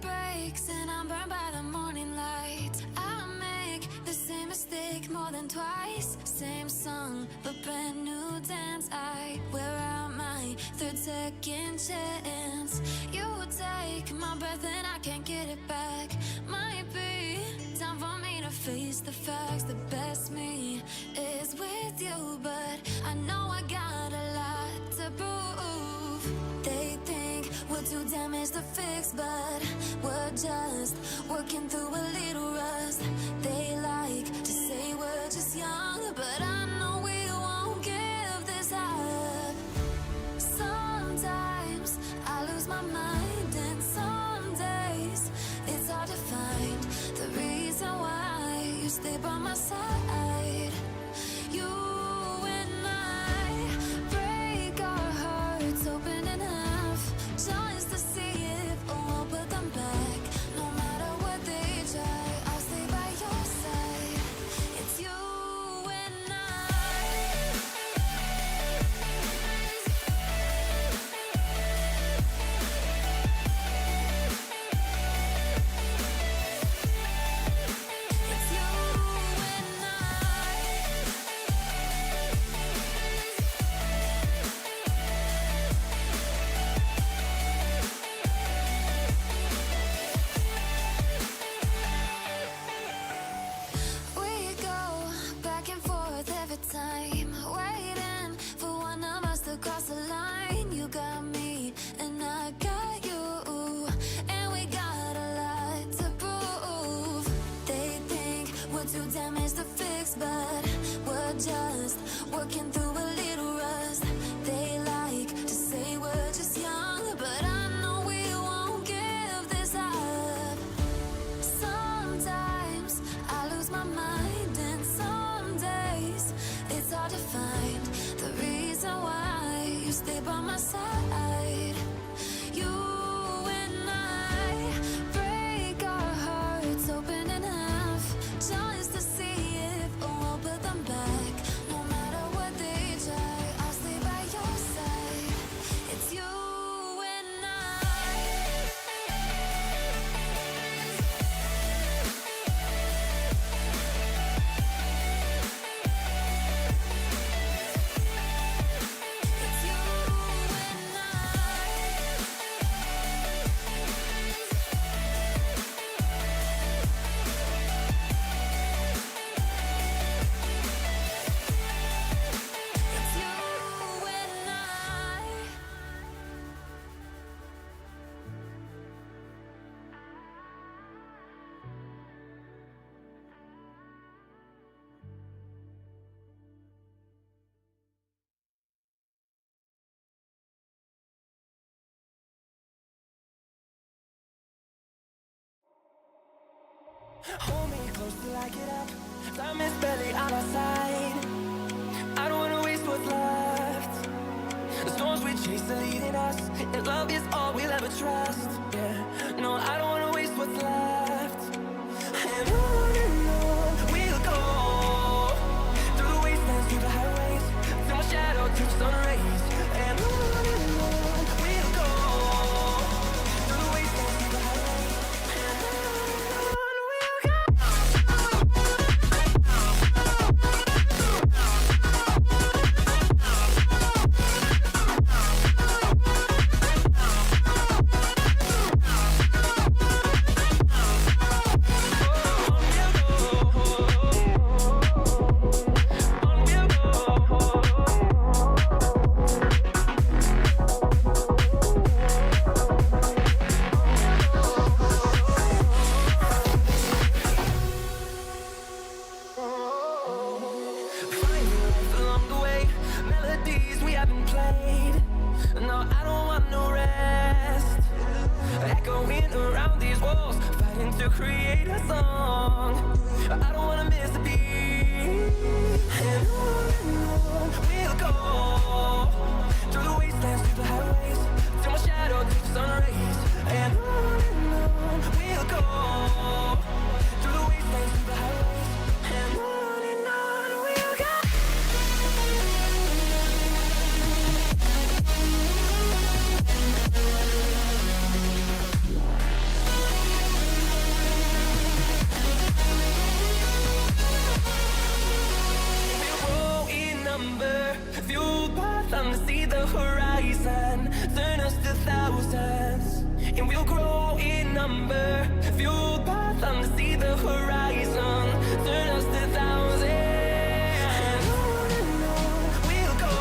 breaks and I'm burned by the morning light. I make the same mistake more than twice. Same song, but brand new dance. I wear out my third second chance. You take my breath and I can't get it back. Might be time for me to face the facts. The best me is with you, but I know I got a lot to prove. They think we're too damaged to fix, but we're just working through a little rust. They like to say we're just young, but I know we won't give this up. Sometimes I lose my mind, and some days it's hard to find the reason why you stay by my side. You and I break our hearts open in half, just to see if we'll put them back. No matter what they try, I'll stay by your side. It's you and I. It's you and I. We go back and forth every time, waiting for one of us to cross the line. You got me and I got you, and we got a lot to prove. They think we're too damaged to fix, but we're just working through a little rust. They like to say we're just young, but I know we won't give this up. Sometimes I lose my mind, and some days it's hard to find the reason why you stay by my side. You and I break our hearts open in half, just to see if we'll put them back. No matter what they try, I'll stay by your side. It's you and I. It's you and I. It's you and I. Hold me close till I get up. Time is barely on our side. I don't wanna waste what's left. The storms we chase are leading us, and love is all we'll ever trust. Yeah, no, I don't wanna waste what's left. And on we'll go, through the wastelands, through the highways, till my shadow touches sun rays. And on we'll go, through the wastelands, through the highways, and on we'll go. number. Fueled by them to see the horizon. Turn us to thousands. And on we'll go.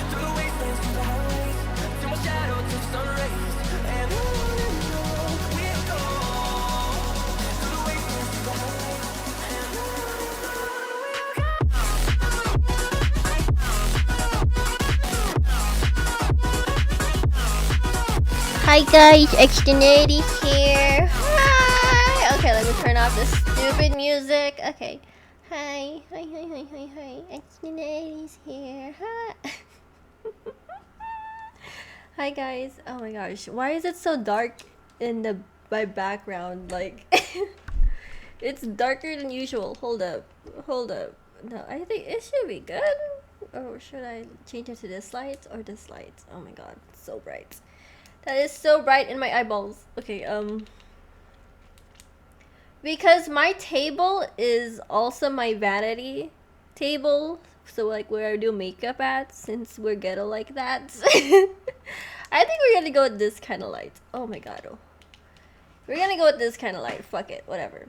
Through the wastelands, through the highways, till my shadow touch sun rays. And on we'll go. Through the wastelands, through the highways, and on we'll go. Hi guys, Externity here. Hi. Okay, let me turn off the stupid music. Okay. Hi. Externity's here. Hi. Hi guys. Oh my gosh, why is it so dark in my background? Like, it's darker than usual. Hold up. No, I think it should be good. Or should I change it to this light or this light? Oh my god, it's so bright. That is so bright in my eyeballs. Okay, because my table is also my vanity table, so like where I do makeup at, since we're ghetto like that. I think we're gonna go with this kind of light. Oh my god, we're gonna go with this kind of light. Fuck it, whatever.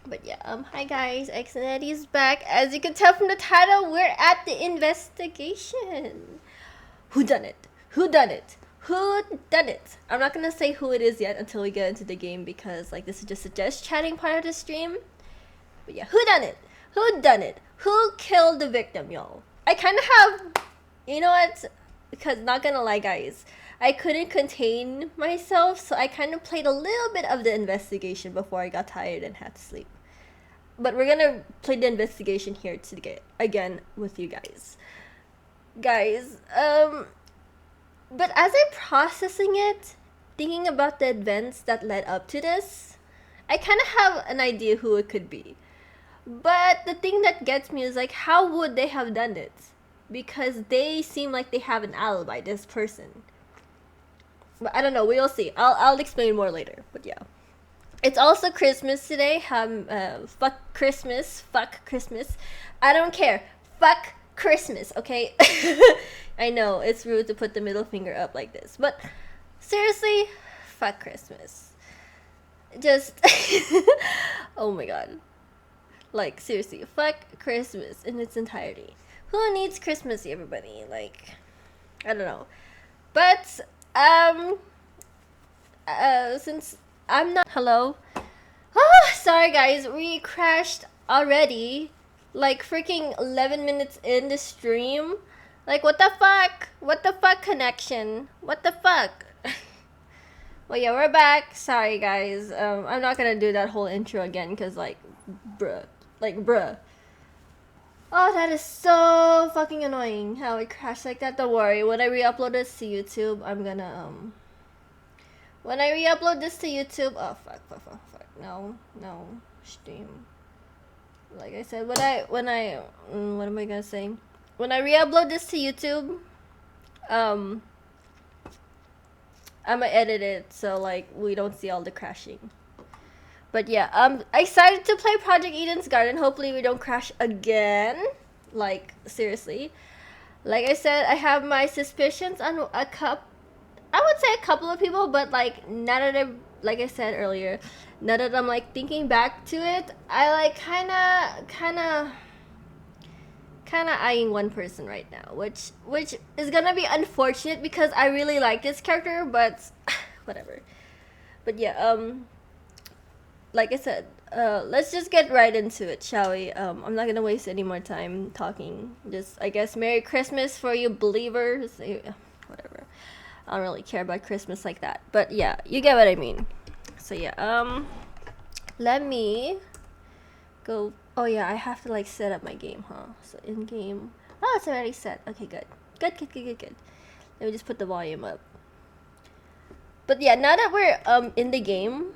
But yeah, hi guys, Xanety is back. As you can tell from the title, we're at the investigation. Who done it? Who done it? Who done it? I'm not gonna say who it is yet until we get into the game, because like this is just a just chatting part of the stream. But yeah, who done it? Who done it? Who killed the victim, y'all? I kind of have, you know what? Because not gonna lie, guys, I couldn't contain myself, so I kind of played a little bit of the investigation before I got tired and had to sleep. But we're gonna play the investigation here today again with you guys. But as I'm processing it, thinking about the events that led up to this, I kind of have an idea who it could be. But the thing that gets me is like, how would they have done it? Because they seem like they have an alibi, this person. But I don't know, we'll see. I'll explain more later, but yeah. It's also Christmas today. Fuck Christmas. I don't care. Fuck Christmas, okay? I know, it's rude to put the middle finger up like this, but seriously, fuck Christmas. Just, oh my god. Like, seriously, fuck Christmas in its entirety. Who needs Christmas, everybody? Like, I don't know. But, since I'm not, hello? Oh, sorry guys, we crashed already. Like, freaking 11 minutes in the stream. Like, what the fuck? What the fuck, connection? What the fuck? Well, yeah, we're back. Sorry, guys. I'm not gonna do that whole intro again, because, like, bruh. Oh, that is so fucking annoying, how it crashed like that. Don't worry, when I re-upload this to YouTube, I'm gonna, when I re-upload this to YouTube, oh, fuck. No, stream. Like I said, what am I gonna say? When I re-upload this to YouTube, I'm gonna edit it so like we don't see all the crashing. But yeah, I'm excited to play Project Eden's Garden. Hopefully we don't crash again. Like, seriously. Like I said, I have my suspicions on I would say a couple of people, but like now that like I said earlier, now that I'm like thinking back to it, I like kinda eyeing one person right now, which is gonna be unfortunate because I really like this character, but whatever. But yeah, like I said, let's just get right into it, shall we? I'm not gonna waste any more time talking. Just, I guess, Merry Christmas for you believers. Whatever. I don't really care about Christmas like that, but yeah, you get what I mean. So yeah, let me go. Oh yeah, I have to like set up my game, huh? So in game. Oh, it's already set. Okay, good. Good. Let me just put the volume up. But yeah, now that we're in the game.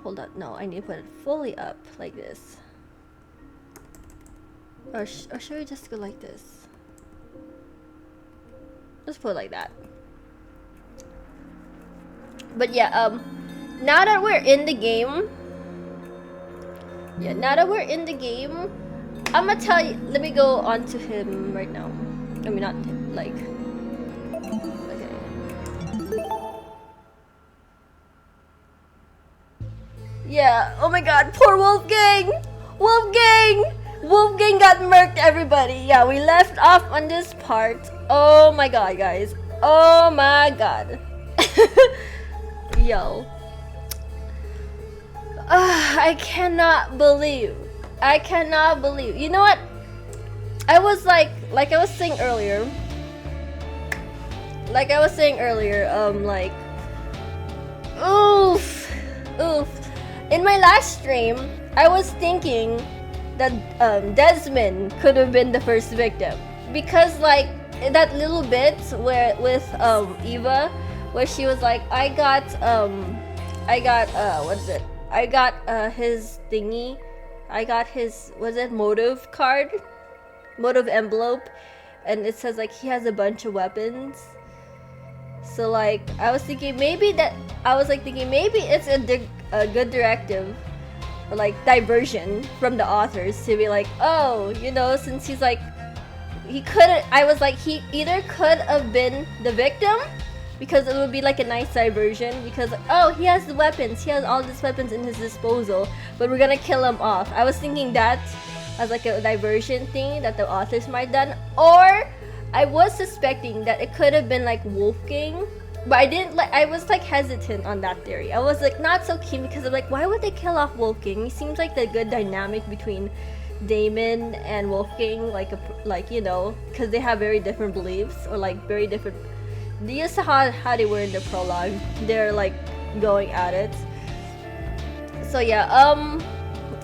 Hold on. No, I need to put it fully up like this. Or should we just go like this? Let's put it like that. But yeah, now that we're in the game, I'm gonna tell you. Let me go on to him right now. I mean, not him, like. Okay. Yeah, oh my god, poor Wolfgang! Wolfgang! Wolfgang got murked, everybody. Yeah, we left off on this part. Oh my god, guys. Oh my god. Yo. I cannot believe. You know what? I was like I was saying earlier. Like, oof. In my last stream, I was thinking that Desmond could have been the first victim because like that little bit where with Eva, where she was like, I got what is it? I got his thingy. I got his motive card, motive envelope, and it says like he has a bunch of weapons. So like I was thinking maybe it's a good directive or like diversion from the authors to be like, oh, you know, since he's like he either could have been the victim because it would be like a nice diversion because oh, he has the weapons, he has all these weapons in his disposal, but we're gonna kill him off. I was thinking that as like a diversion thing that the authors might done, or I was suspecting that it could have been like Wolfgang, but I was like hesitant on that theory. I was like not so keen because I'm like, why would they kill off Wolfgang? He seems like the good dynamic between Damon and Wolfgang, like you know, because they have very different beliefs or like very different. You saw how they were in the prologue. They're like going at it. So yeah,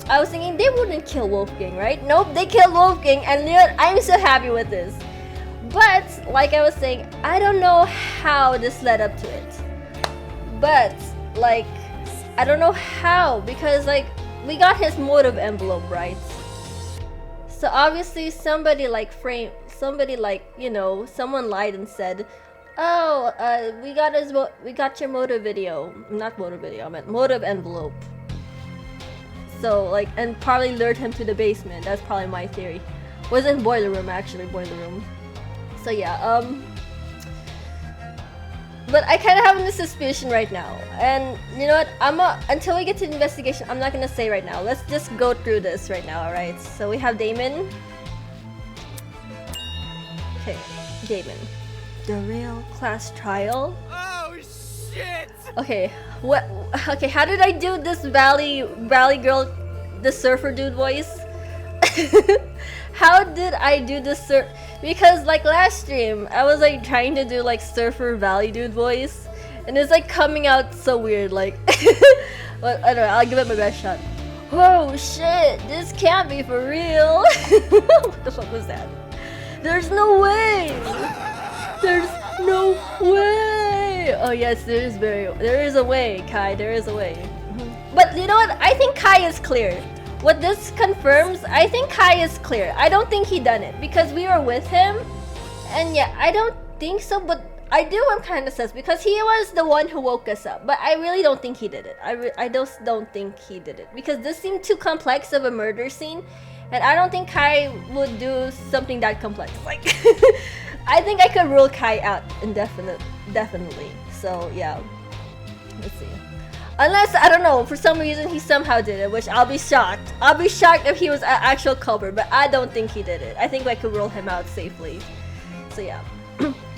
I was thinking they wouldn't kill Wolfgang, right? Nope, they killed Wolfgang, and you know what? I'm so happy with this. But like I was saying, I don't know how this led up to it. But like I don't know how, because like we got his motive envelope, right? So obviously somebody like you know, someone lied and said, oh, we got your motive video. Not motive video, I meant motive envelope. So like, and probably lured him to the basement. That's probably my theory. Was in boiler room, actually, boiler room. So yeah, but I kind of have this suspicion right now, and you know what? Until we get to the investigation, I'm not gonna say right now. Let's just go through this right now, alright? So we have Damon. Okay, Damon. The real class trial. Oh shit! Okay, what? Okay, how did I do this Valley girl, the surfer dude voice? How did I do this because like last stream I was like trying to do like surfer Valley dude voice and it's like coming out so weird, like but I don't know, I'll give it my best shot. Oh shit, this can't be for real. What the fuck was that? There's no way. There's no way. Oh yes, there is a way, Kai, there is a way. But you know what? I think Kai is clear. What this confirms, I think Kai is clear. I don't think he done it because we were with him, and yeah, I don't think so. But I'm kind of sus because he was the one who woke us up. But I really don't think he did it. I just don't think he did it because this seemed too complex of a murder scene, and I don't think Kai would do something that complex. Like, I think I could rule Kai out definitely. So yeah, let's see. Unless, I don't know, for some reason he somehow did it, which I'll be shocked. I'll be shocked if he was an actual culprit, but I don't think he did it. I think I could rule him out safely. So yeah.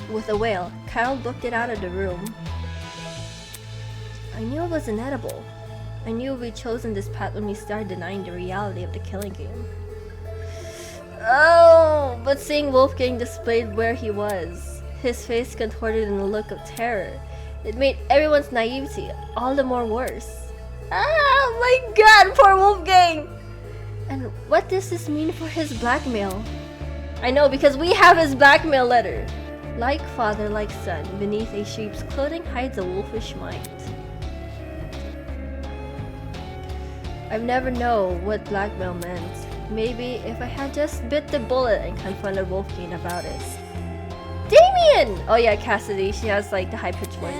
With a whale, Kyle booked it out of the room. I knew it was inedible. I knew we'd chosen this path when we started denying the reality of the killing game. Oh, but seeing Wolfgang displayed where he was, his face contorted in a look of terror, it made everyone's naivety all the more worse. Oh my god, poor Wolfgang! And what does this mean for his blackmail? I know, because we have his blackmail letter. Like father, like son, beneath a sheep's clothing hides a wolfish mind. I've never known what blackmail meant. Maybe if I had just bit the bullet and confronted Wolfgang about it. Damien! Oh yeah, Cassidy, she has like the high-pitched voice.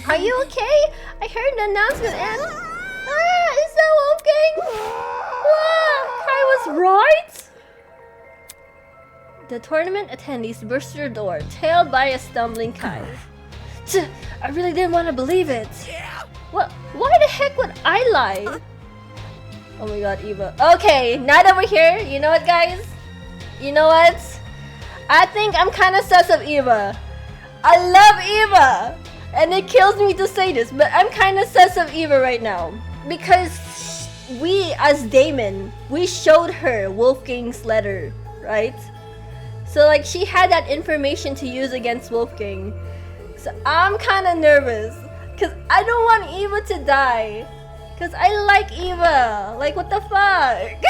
Are you okay? I heard an announcement and... is that Wolfgang? Kai was right? The tournament attendees burst through the door, tailed by a stumbling Kai. I really didn't want to believe it. Yeah, What? Why the heck would I lie? Oh my god, Eva. Okay, now that we're here, you know what, guys? You know what? I think I'm kind of sus of Eva. I love Eva! And it kills me to say this, but I'm kind of sus of Eva right now. Because we, as Damon, we showed her Wolfgang's letter, right? So like, she had that information to use against Wolfgang. So I'm kind of nervous. Because I don't want Eva to die. Because I like Eva. Like, what the fuck?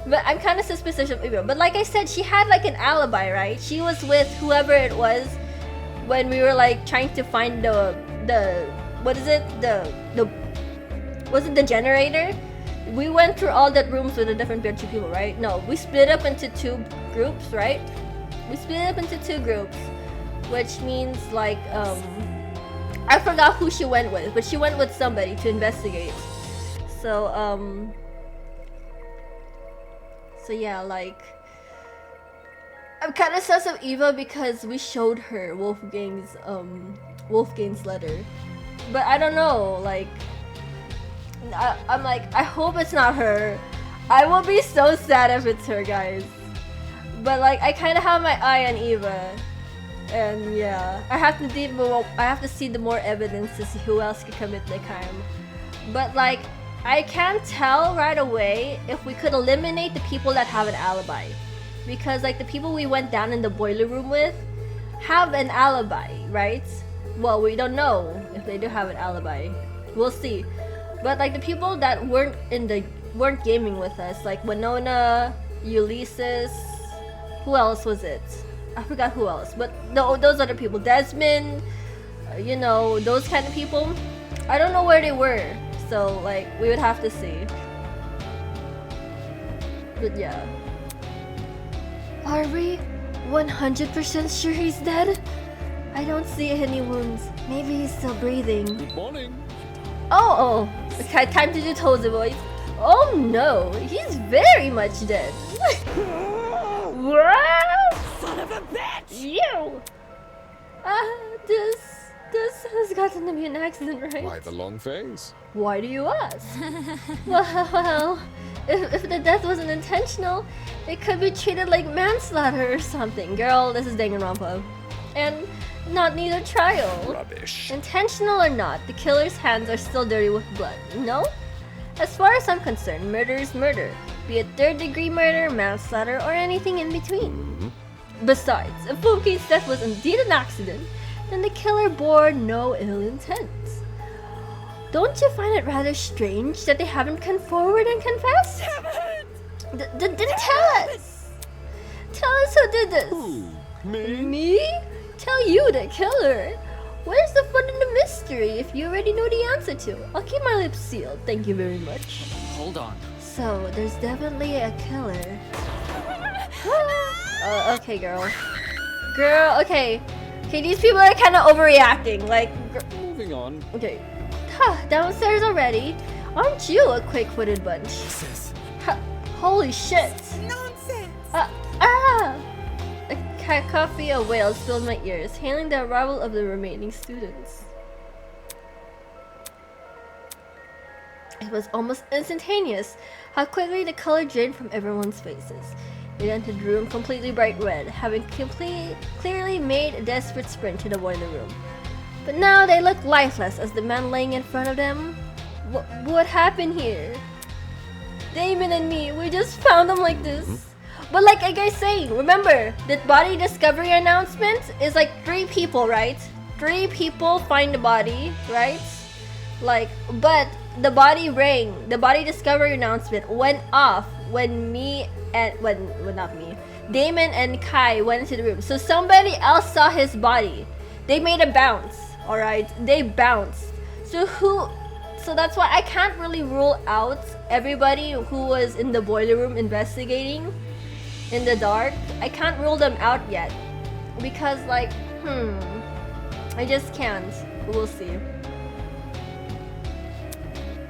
But I'm kind of suspicious of Eva. But like I said, she had like an alibi, right? She was with whoever it was when we were like trying to find the what is it? Was it the generator? We went through all that rooms with a different bunch of people, right? No, we split up into 2 groups, right? We split up into 2 groups, which means like I forgot who she went with, but she went with somebody to investigate. So so yeah, like I'm kind of sus of Eva because we showed her Wolfgang's letter, but I don't know, like I'm like, I hope it's not her. I will be so sad if it's her, guys. But like, I kind of have my eye on Eva, and yeah, I have to see the more evidence to see who else could commit the crime. But like, I can't tell right away if we could eliminate the people that have an alibi, because like the people we went down in the boiler room with have an alibi, right? Well, we don't know if they do have an alibi. We'll see. But like the people that weren't gaming with us, like Winona, Ulysses, who else was it? I forgot who else. But those other people, Desmond, you know, those kind of people. I don't know where they were, so like we would have to see. But yeah. Are we 100% sure he's dead? I don't see any wounds. Maybe he's still breathing. Good morning. Oh, okay, time to do Tozy voice. Oh no, he's very much dead. What? Son of a bitch! You! This has gotten to be an accident, right? Why the long face? Why do you ask? Well, if the death wasn't intentional, it could be treated like manslaughter or something. Girl, this is danganronpa. And not need a trial. Rubbish. Intentional or not, the killer's hands are still dirty with blood, no? As far as I'm concerned, murder is murder, be it 3rd-degree murder, manslaughter, or anything in between. Besides, if Wolfgang's death was indeed an accident, then the killer bore no ill intent. Don't you find it rather strange that they haven't come forward and confessed? Then tell us! Tell us who did this! Who? Me? Me? Tell you, the killer. Where's the fun in the mystery if you already know the answer to? I'll keep my lips sealed, thank you very much. Hold on. So, there's definitely a killer. Okay, girl. Girl, okay. Okay, these people are kind of overreacting, like... Moving on. Okay. Downstairs already? Aren't you a quick-footed bunch? Sis. Holy shit! Nonsense! A cacophony of wails filled my ears, hailing the arrival of the remaining students. It was almost instantaneous how quickly the color drained from everyone's faces. It entered the room completely bright red, having clearly made a desperate sprint to the boiler room. But now they looked lifeless as the man laying in front of them. What happened here? Damon and me, we just found them like this. But like I guys saying, remember, that body discovery announcement is like 3 people, right? 3 people find the body, right? Like, but the body rang, the body discovery announcement went off when not me, Damon and Kai went into the room. So somebody else saw his body. They made a bounce, alright? They bounced. So that's why I can't really rule out everybody who was in the boiler room investigating in the dark. I can't rule them out yet. Because like, I just can't. We'll see.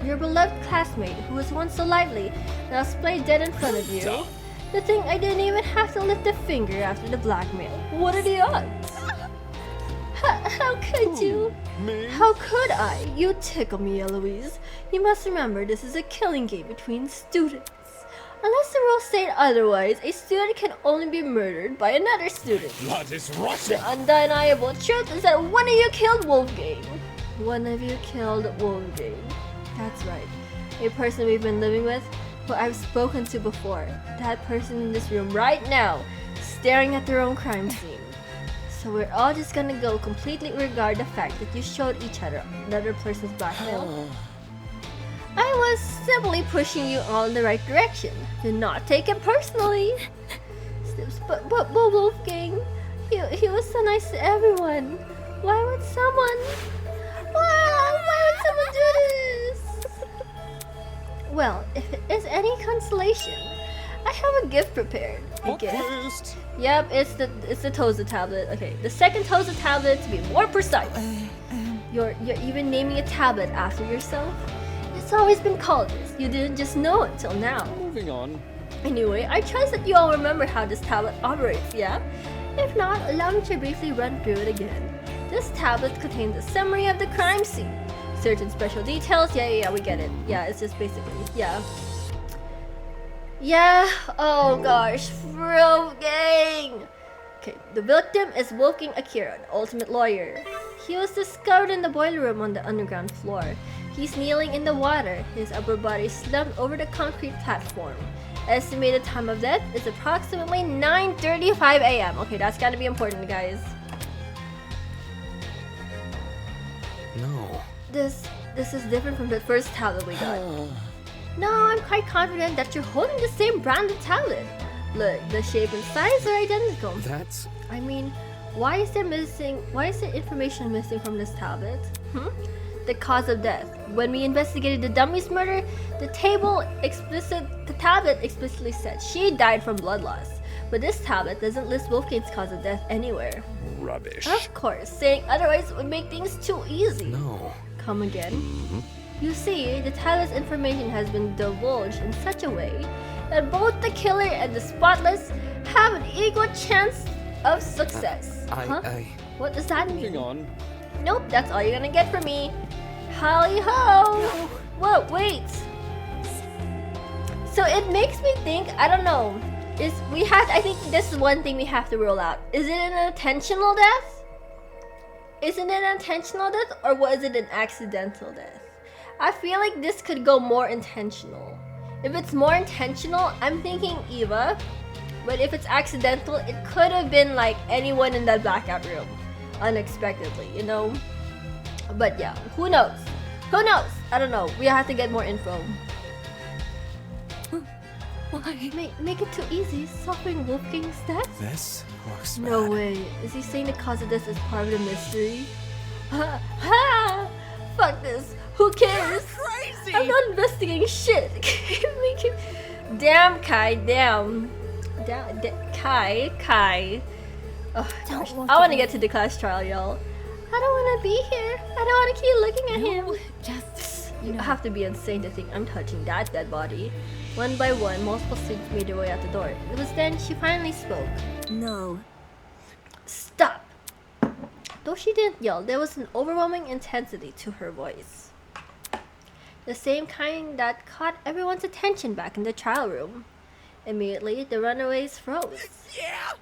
Your beloved classmate, who was once so lively, now splayed dead in front of you. To think I didn't even have to lift a finger after the blackmail. What are the odds? How could you? Me? How could I? You tickle me, Eloise. You must remember this is a killing game between students. Unless the rules state otherwise, a student can only be murdered by another student. Blood is rushing. The undeniable truth is that one of you killed Wolfgang. One of you killed Wolfgang. That's right. A person we've been living with, who I've spoken to before. That person in this room right now, staring at their own crime scene. So we're all just gonna go completely regard the fact that you showed each other another person's blackmail. I was simply pushing you all in the right direction. Do not take it personally. But Wolfgang, he was so nice to everyone. Why would someone do this? Well, if it is any consolation, I have a gift prepared. A What gift? first? Yep, it's the Toza tablet. Okay, the second Toza tablet to be more precise. You're even naming a tablet after yourself? It's always been called this. You didn't just know it till now. Moving on. Anyway, I trust that you all remember how this tablet operates, yeah? If not, allow me to briefly run through it again. This tablet contains a summary of the crime scene. Certain special details, yeah, we get it. Yeah, it's just basically, yeah. Yeah, oh gosh, Wolfgang! Okay, the victim is Wolfgang Akire, an ultimate lawyer. He was discovered in the boiler room on the underground floor. He's kneeling in the water, his upper body slumped over the concrete platform. Estimated time of death is approximately 9:35 a.m. Okay, that's gotta be important, guys. No. This is different from the first tablet we got. No, I'm quite confident that you're holding the same branded tablet. Look, the shape and size are identical. That's... I mean, why is there information missing from this tablet? The cause of death. When we investigated the dummy's murder, the tablet explicitly said she died from blood loss. But this tablet doesn't list Wolfgang's cause of death anywhere. rubbish. Of course, saying otherwise would make things too easy. No. Come again? You see, the tablet's information has been divulged in such a way that both the killer and the spotless have an equal chance of success. What does that mean? Moving on. Nope, that's all you're gonna get from me. Holly ho! No. Whoa, wait. So it makes me think, I don't know. I think this is one thing we have to rule out. Is it an intentional death? Is it an intentional death or was it an accidental death? I feel like this could go more intentional. If it's more intentional, I'm thinking Eva. But if it's accidental, it could have been like anyone in that blackout room. Unexpectedly, you know? But yeah, who knows? Who knows? I don't know. We have to get more info. Why? Make it too easy. Suffering Wolfgang's death? This looks No bad. way. Is he saying the cause of this is part of the mystery? Ha! Fuck this. Who cares? Crazy! I'm not investigating shit. Damn, Kai. Damn. Kai. Oh, gosh. I want to get to the class trial, y'all. I don't want to be here. I don't want to keep looking at him. Just You have to be insane to think I'm touching that dead body. One by one, multiple students made their way out the door. It was then she finally spoke. no. Stop! Though she didn't yell, there was an overwhelming intensity to her voice. The same kind that caught everyone's attention back in the trial room. Immediately, the runaways froze. Yeah.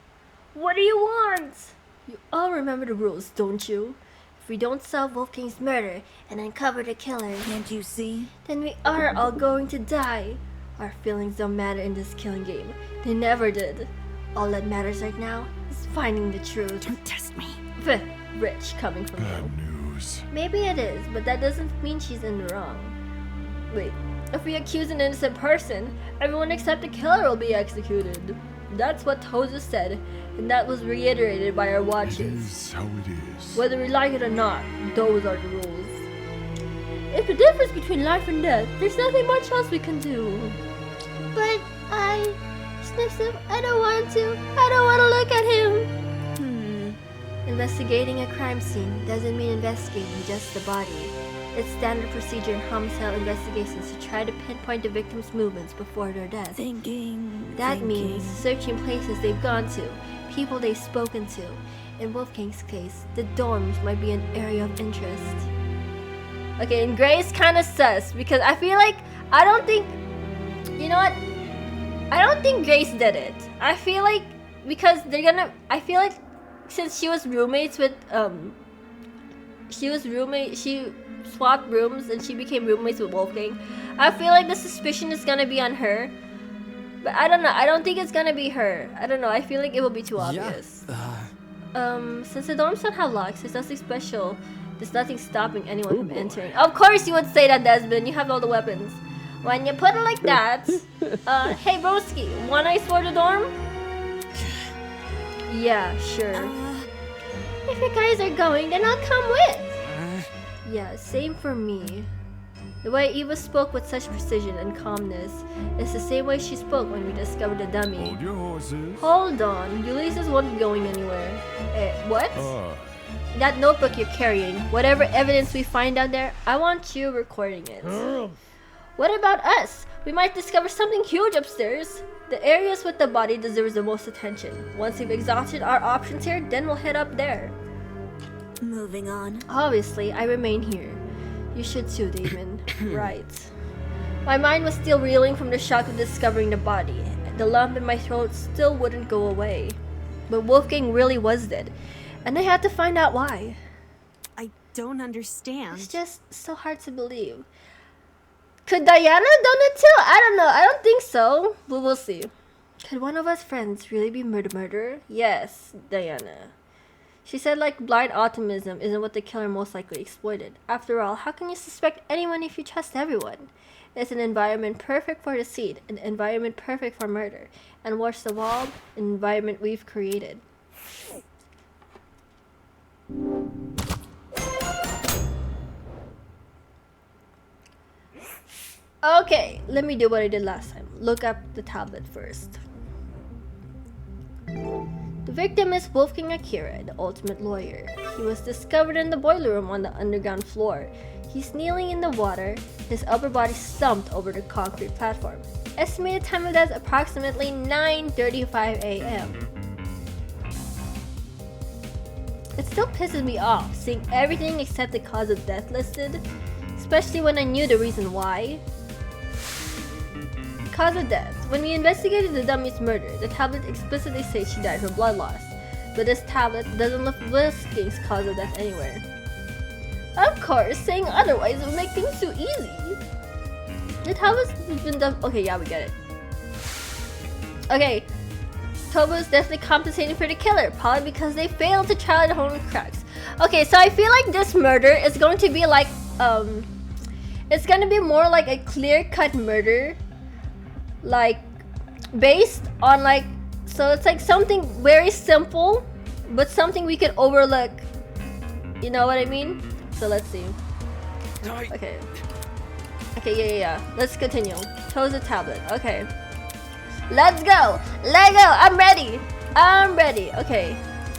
What do you want? You all remember the rules, don't you? If we don't solve Wolfgang's murder and uncover the killer, Can't you see? then we are all going to die. Our feelings don't matter in this killing game. They never did. All that matters right now is finding the truth. Don't test me. Rich coming from Bad him. news. Maybe it is, but that doesn't mean she's in the wrong. Wait, if we accuse an innocent person, everyone except the killer will be executed. That's what Toza said, and that was reiterated by our It watches. is how it is. Whether we like it or not, those are the rules. If the difference between life and death, there's nothing much else we can do. But Sniff, I don't want to. I don't want to look at him. Investigating a crime scene doesn't mean investigating just the body. It's standard procedure in homicide investigations to try to pinpoint the victim's movements before their death. Thinking. That means searching places they've gone to, people they've spoken to, In Wolfgang's case, the dorms might be an area of interest. Okay, and Gray's kind of sus because I feel like I don't think, you know what? I don't think Grace did it. I feel like because I feel like since she was roommates with she swapped rooms and she became roommates with Wolfgang. I feel like the suspicion is gonna be on her. But I don't know. I don't think it's gonna be her. I don't know. I feel like it will be too obvious. Since the dorms don't have locks, there's nothing special. There's nothing stopping anyone from entering. Of course you would say that, Desmond. You have all the weapons. When you put it like that, hey broski, wanna explore the dorm? Yeah, sure. If you guys are going, then I'll come with. Yeah, same for me. The way Eva spoke with such precision and calmness is the same way she spoke when we discovered the dummy. Hold your horses. Hold on, Ulysses won't be going anywhere. What? That notebook you're carrying, whatever evidence we find down there, I want you recording it. What about us? We might discover something huge upstairs. The areas with the body deserves the most attention. Once we've exhausted our options here, then we'll head up there. Moving on. Obviously, I remain here. You should too, Damon. Right. My mind was still reeling from the shock of discovering the body. The lump in my throat still wouldn't go away. But Wolfgang really was dead, and I had to find out why. I don't understand. It's just so hard to believe. Could Diana have done it too? I don't know. I don't think so. But we'll see. Could one of us friends really be murderer? Yes, Diana. She said like blind optimism isn't what the killer most likely exploited. After all, how can you suspect anyone if you trust everyone? It's an environment perfect for deceit, an environment perfect for murder, and worst of all, an environment we've created. Okay, let me do what I did last time. Look up the tablet first. The victim is Wolfgang Akire, the ultimate lawyer. He was discovered in the boiler room on the underground floor. He's kneeling in the water, his upper body slumped over the concrete platform. Estimated time of death approximately 9:35 a.m. It still pisses me off seeing everything except the cause of death listed, especially when I knew the reason why. Cause of death. When we investigated the dummy's murder, the tablet explicitly says she died from blood loss, but this tablet doesn't list Wolfgang's cause of death anywhere. Of course, saying otherwise would make things too easy. The tablet's been done. Okay, yeah, we get it. Okay, Tobo's definitely compensating for the killer, probably because they failed to try their own cracks. Okay, so I feel like this murder is going to be like it's gonna be more like a clear-cut murder. Like based on like, so it's like something very simple but something we could overlook, you know what I mean? So let's see. Okay, yeah, let's continue. Chose a tablet. Okay, let's go. I'm ready. Okay,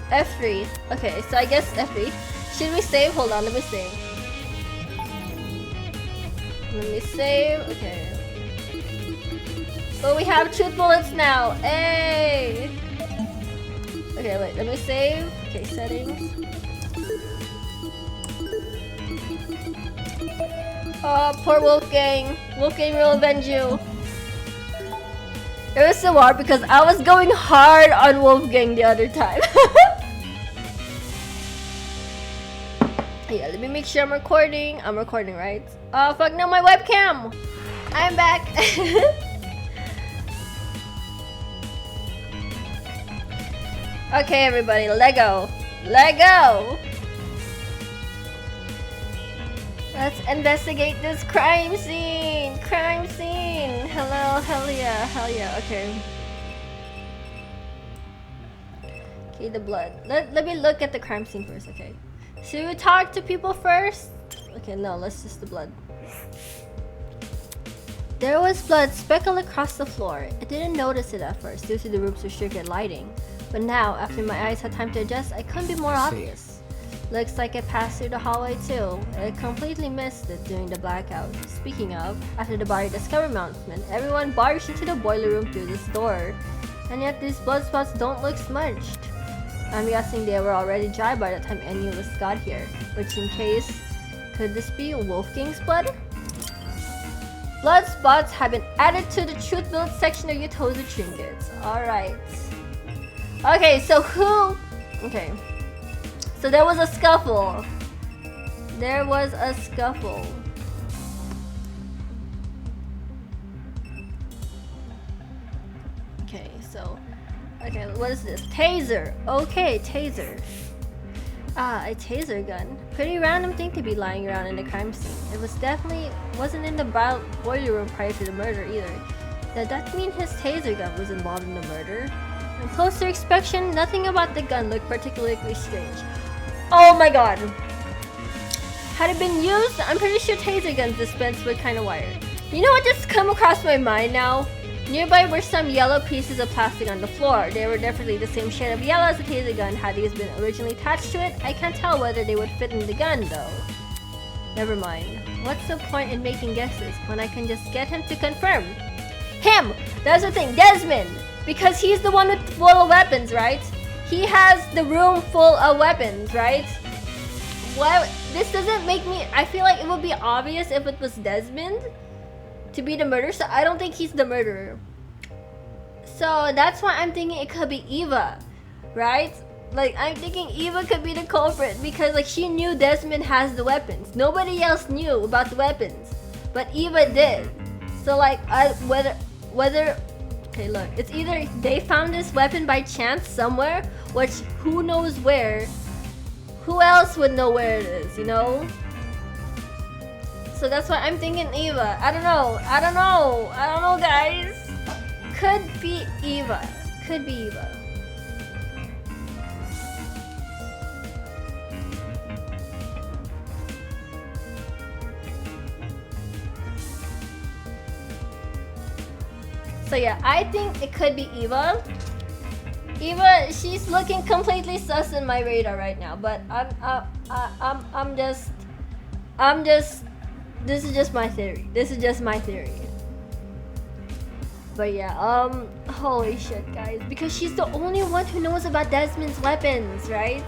F3. Okay, so I guess F3. Should we save? Hold on, let me save. Okay. But we have truth bullets now. Hey. Okay, wait. Let me save. Okay, settings. Oh, poor Wolfgang. Wolfgang will avenge you. It was so hard because I was going hard on Wolfgang the other time. Yeah, let me make sure I'm recording. I'm recording, right? Oh, fuck no, my webcam. I'm back. Okay, everybody, Lego. Let's investigate this crime scene. Hello, hell yeah. Okay, the blood. Let me look at the crime scene first. Okay, should we talk to people first? Okay, no, let's just the blood. There was blood speckled across the floor. I didn't notice it at first due to the room's restricted lighting. But now, after my eyes had time to adjust, I couldn't be more obvious. Looks like it passed through the hallway too. I completely missed it during the blackout. Speaking of, after the body discovery announcement, everyone barged into the boiler room through this door. And yet these blood spots don't look smudged. I'm guessing they were already dry by the time any of us got here. Which in case, could this be Wolfgang's blood? Blood spots have been added to the Truth Village section of Yotozu trinkets. Alright. Okay, so who... Okay. So there was a scuffle. There was a scuffle. Okay, so... Okay, what is this? Taser! Okay, taser. Ah, a taser gun. Pretty random thing to be lying around in the crime scene. It wasn't in the boiler room prior to the murder either. Does that mean his taser gun was involved in the murder? On closer inspection, nothing about the gun looked particularly strange. Oh my god! Had it been used, I'm pretty sure taser guns dispensed with kind of wire. You know what just come across my mind now? Nearby were some yellow pieces of plastic on the floor. They were definitely the same shade of yellow as the taser gun. Had these been originally attached to it, I can't tell whether they would fit in the gun though. Never mind. What's the point in making guesses when I can just get him to confirm? Him! That's the thing, Desmond! Because he's the one with full of weapons, right? He has the room full of weapons, right? Well, this doesn't make me... I feel like it would be obvious if it was Desmond to be the murderer, so I don't think he's the murderer. So that's why I'm thinking it could be Eva, right? Like, I'm thinking Eva could be the culprit because, like, she knew Desmond has the weapons. Nobody else knew about the weapons, but Eva did. So, like, whether okay, look, it's either they found this weapon by chance somewhere, which who knows where. Who else would know where it is, you know? So that's why I'm thinking Eva. I don't know, guys. Could be Eva. Could be Eva. So yeah, I think it could be Eva. Eva, she's looking completely sus in my radar right now, but I'm just. This is just my theory. But yeah, holy shit, guys, because she's the only one who knows about Desmond's weapons, right?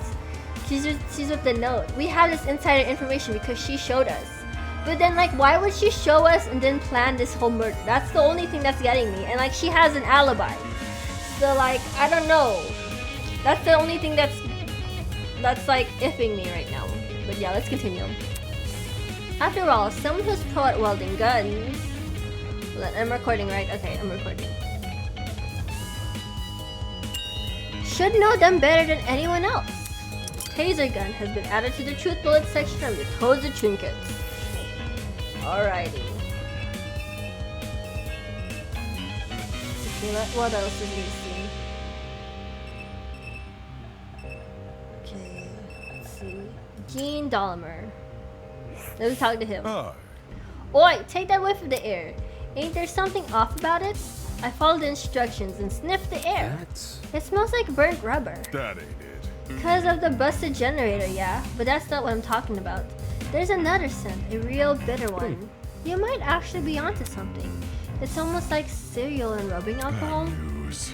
She's with the note. We have this insider information because she showed us. But then, like, why would she show us and then plan this whole murder? That's the only thing that's getting me. And, like, she has an alibi. So, like, I don't know. That's the only thing that's like, iffing me right now. But yeah, let's continue. After all, someone who's pro at welding guns... Hold on, I'm recording, right? Okay, I'm recording. Should know them better than anyone else. Taser gun has been added to the Truth Bullet section of the Yotozu trinkets. Alrighty. Okay, what else is we see? Okay, let's see. Gene Dahmer. Let me talk to him. Oi, take that whiff of the air. Ain't there something off about it? I followed the instructions and sniffed the air. It smells like burnt rubber. That ain't it. Because of the busted generator, yeah. But that's not what I'm talking about. There's another scent, a real bitter one. You might actually be onto something. It's almost like cereal and rubbing alcohol. News.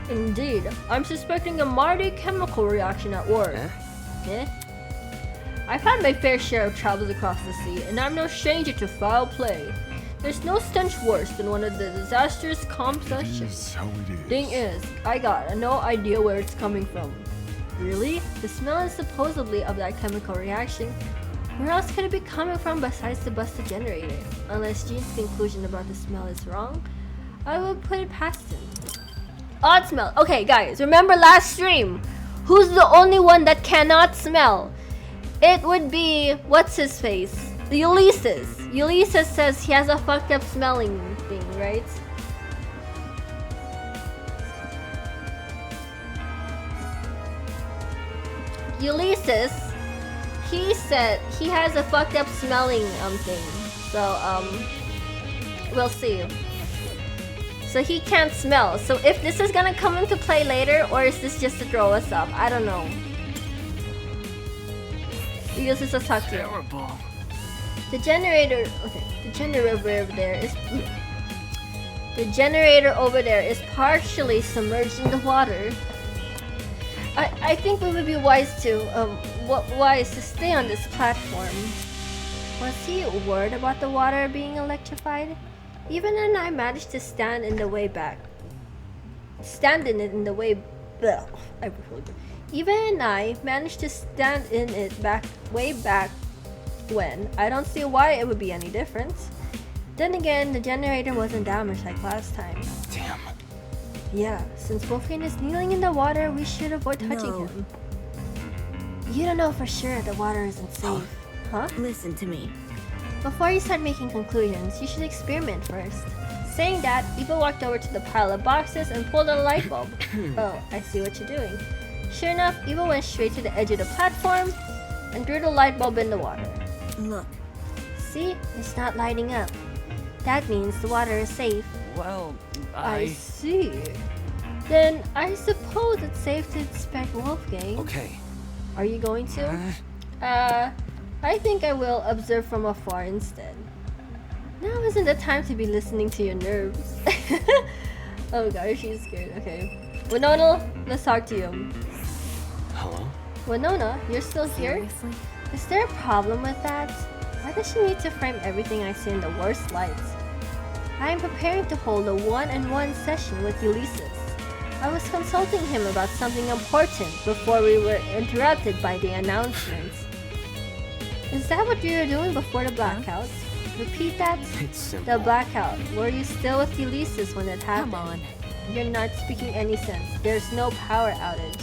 Indeed. I'm suspecting a mighty chemical reaction at work. Eh? I've had my fair share of travels across the sea, and I'm no stranger to foul play. There's no stench worse than one of the disastrous combustion. How it is. Thing is, I got no idea where it's coming from. Really? The smell is supposedly of that chemical reaction. Where else could it be coming from besides the busted generator? Unless Gene's conclusion about the smell is wrong, I would put it past him. Odd smell. Okay, guys, remember last stream? Who's the only one that cannot smell? It would be, what's his face? Ulysses. Ulysses says he has a fucked up smelling thing, right? Ulysses, he said he has a fucked up smelling thing. So we'll see. So he can't smell. So if this is gonna come into play later, or is this just to throw us off? I don't know. Ulysses, let's talk to you. Terrible. The generator. Okay, the generator over there is. The generator over there is partially submerged in the water. I think we would be wise to stay on this platform. Was he worried about the water being electrified? Even when I managed to stand in the way back. Even I managed to stand in it way back when. I don't see why it would be any different. Then again, the generator wasn't damaged like last time. Damn. Yeah, since Wolfgang is kneeling in the water, we should avoid touching No. him. You don't know for sure the water isn't safe. Huh? Listen to me. Before you start making conclusions, you should experiment first. Saying that, Eva walked over to the pile of boxes and pulled out a light bulb. Oh, I see what you're doing. Sure enough, Eva went straight to the edge of the platform and threw the light bulb in the water. Look. See? It's not lighting up. That means the water is safe. Well, I see. Then I suppose it's safe to inspect Wolfgang. Okay. Are you going to? I think I will observe from afar instead. Now isn't the time to be listening to your nerves. Oh gosh, she's scared. Okay. Winona, let's talk to you. Hello? Winona, you're still here? Seriously? Is there a problem with that? Why does she need to frame everything I see in the worst lights? I am preparing to hold a one-on-one session with Ulysses. I was consulting him about something important before we were interrupted by the announcements. Is that what you were doing before the blackout? Repeat that. It's simple. The blackout. Were you still with Ulysses when it happened? Come on. You're not speaking any sense. There's no power outage.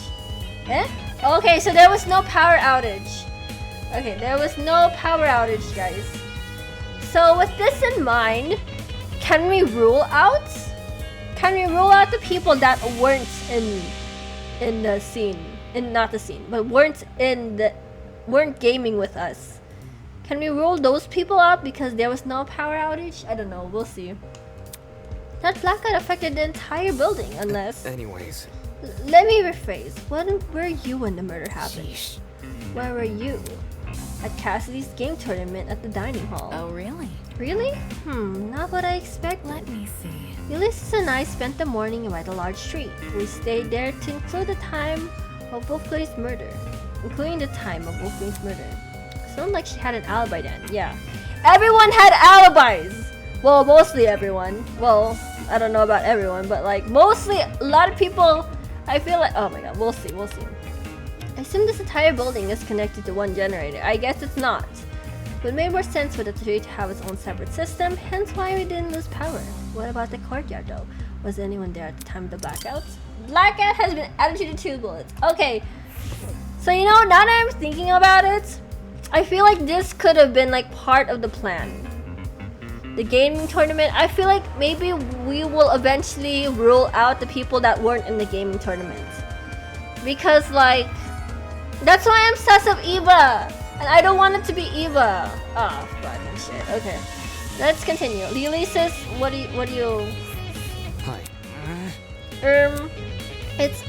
Eh? Okay, so there was no power outage. Okay, there was no power outage, guys. So with this in mind, can we rule out? Can we rule out the people that weren't in the scene? Not the scene, but weren't gaming with us? Can we rule those people out because there was no power outage? I don't know, we'll see. That blackout affected the entire building, unless... Anyways. Let me rephrase. Where were you when the murder happened? Sheesh. Where were you? At Cassidy's game tournament at the dining hall. Oh, really? Really? Not what I expected. Let me see. Ulysses and I spent the morning by the large tree. We stayed there to include the time of Wolfgang's murder. Sounded like she had an alibi then. Yeah. Everyone had alibis! Well, mostly everyone. Well, I don't know about everyone, but like mostly a lot of people, I feel like, oh my god, we'll see. I assume this entire building is connected to one generator. I guess it's not. But it made more sense for the tree to have its own separate system, hence why we didn't lose power. What about the courtyard though? Was anyone there at the time of the blackouts? Blackout has been added to the 2 bullets. Okay, so you know, now that I'm thinking about it, I feel like this could have been like part of the plan. The gaming tournament, I feel like maybe we will eventually rule out the people that weren't in the gaming tournament. Because like, that's why I'm obsessed with Eva! And I don't want it to be Eva. Oh, fucking shit. Okay. Let's continue. Ulysses, what do you... Hi. It's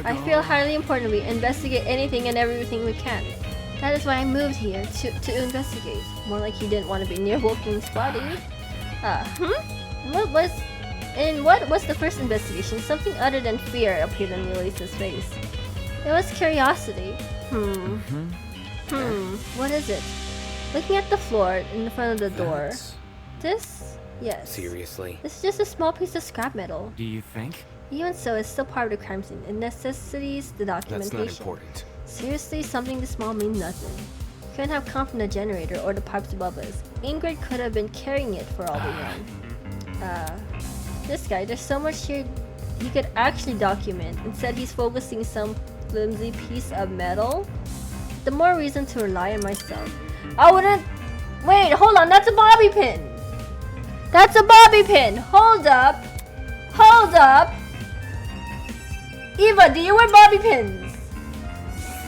I feel highly important we investigate anything and everything we can. That is why I moved here, to investigate. More like he didn't want to be near Wolfgang's body. What was the first investigation? Something other than fear appeared on Ulysses' face. It was curiosity. What is it? Looking at the floor in front of the door. This? Yes. Seriously? This is just a small piece of scrap metal. Do you think? Even so, it's still part of the crime scene. It necessitates the documentation. That's not important. Seriously, something this small means nothing. Couldn't have come from the generator or the pipes above us. Ingrid could have been carrying it for all we know. This guy, there's so much here he could actually document. Instead, he's focusing some flimsy piece of metal. The more reason to rely on myself. I wouldn't... Wait, hold on, that's a bobby pin! That's a bobby pin! Hold up! Hold up! Eva, do you wear bobby pins?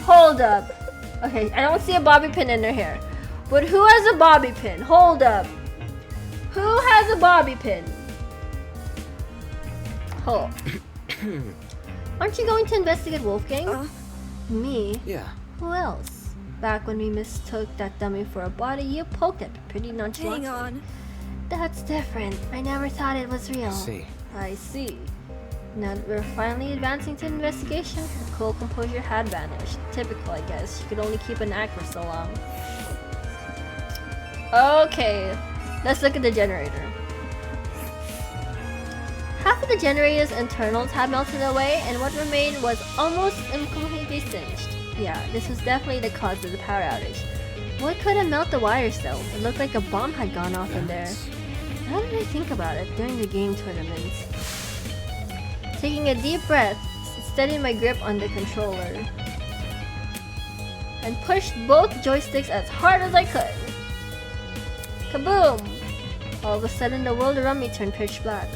Hold up. Okay, I don't see a bobby pin in her hair. But who has a bobby pin? Hold up. Who has a bobby pin? Hold. Aren't you going to investigate Wolfgang? Me? Yeah. Who else? Back when we mistook that dummy for a body, you poked at me pretty nonchalantly. Hang on. That's different. I never thought it was real. I see. I see. Now that we're finally advancing to investigation, her cool composure had vanished. Typical, I guess. She could only keep an act for so long. Okay, let's look at the generator. Half of the generator's internals had melted away, and what remained was almost completely singed. Yeah, this was definitely the cause of the power outage. What could have melted the wires though? It looked like a bomb had gone off in there. How did I think about it during the game tournaments? Taking a deep breath, steadying my grip on the controller, and pushed both joysticks as hard as I could. Kaboom! All of a sudden, the world around me turned pitch black.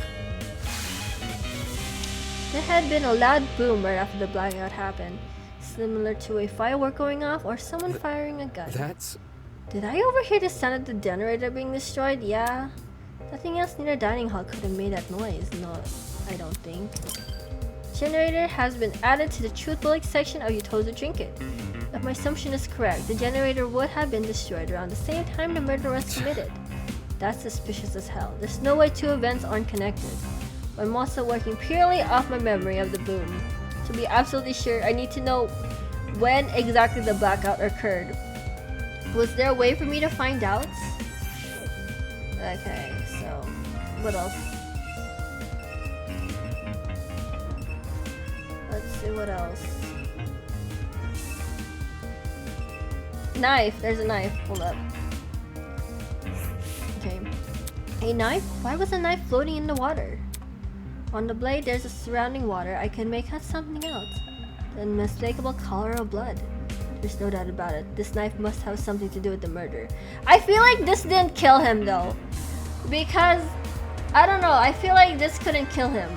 There had been a loud boom right after the blackout happened, similar to a firework going off or someone firing a gun. That's... Did I overhear the sound of the generator being destroyed? Yeah. Nothing else near the dining hall could have made that noise. No, I don't think. Generator has been added to the truth-bullet section of Yuto's trinket. If my assumption is correct, the generator would have been destroyed around the same time the murder was committed. That's suspicious as hell. There's no way two events aren't connected. I'm also working purely off my memory of the boom. To be absolutely sure, I need to know when exactly the blackout occurred. Was there a way for me to find out? Okay, so what else? Let's see what else. Knife, there's a knife. Hold up. Okay. A knife? Why was a knife floating in the water? On the blade, there's a surrounding water. I can make out something else. The unmistakable color of blood. There's no doubt about it. This knife must have something to do with the murder. I feel like this didn't kill him though. Because, I don't know, I feel like this couldn't kill him.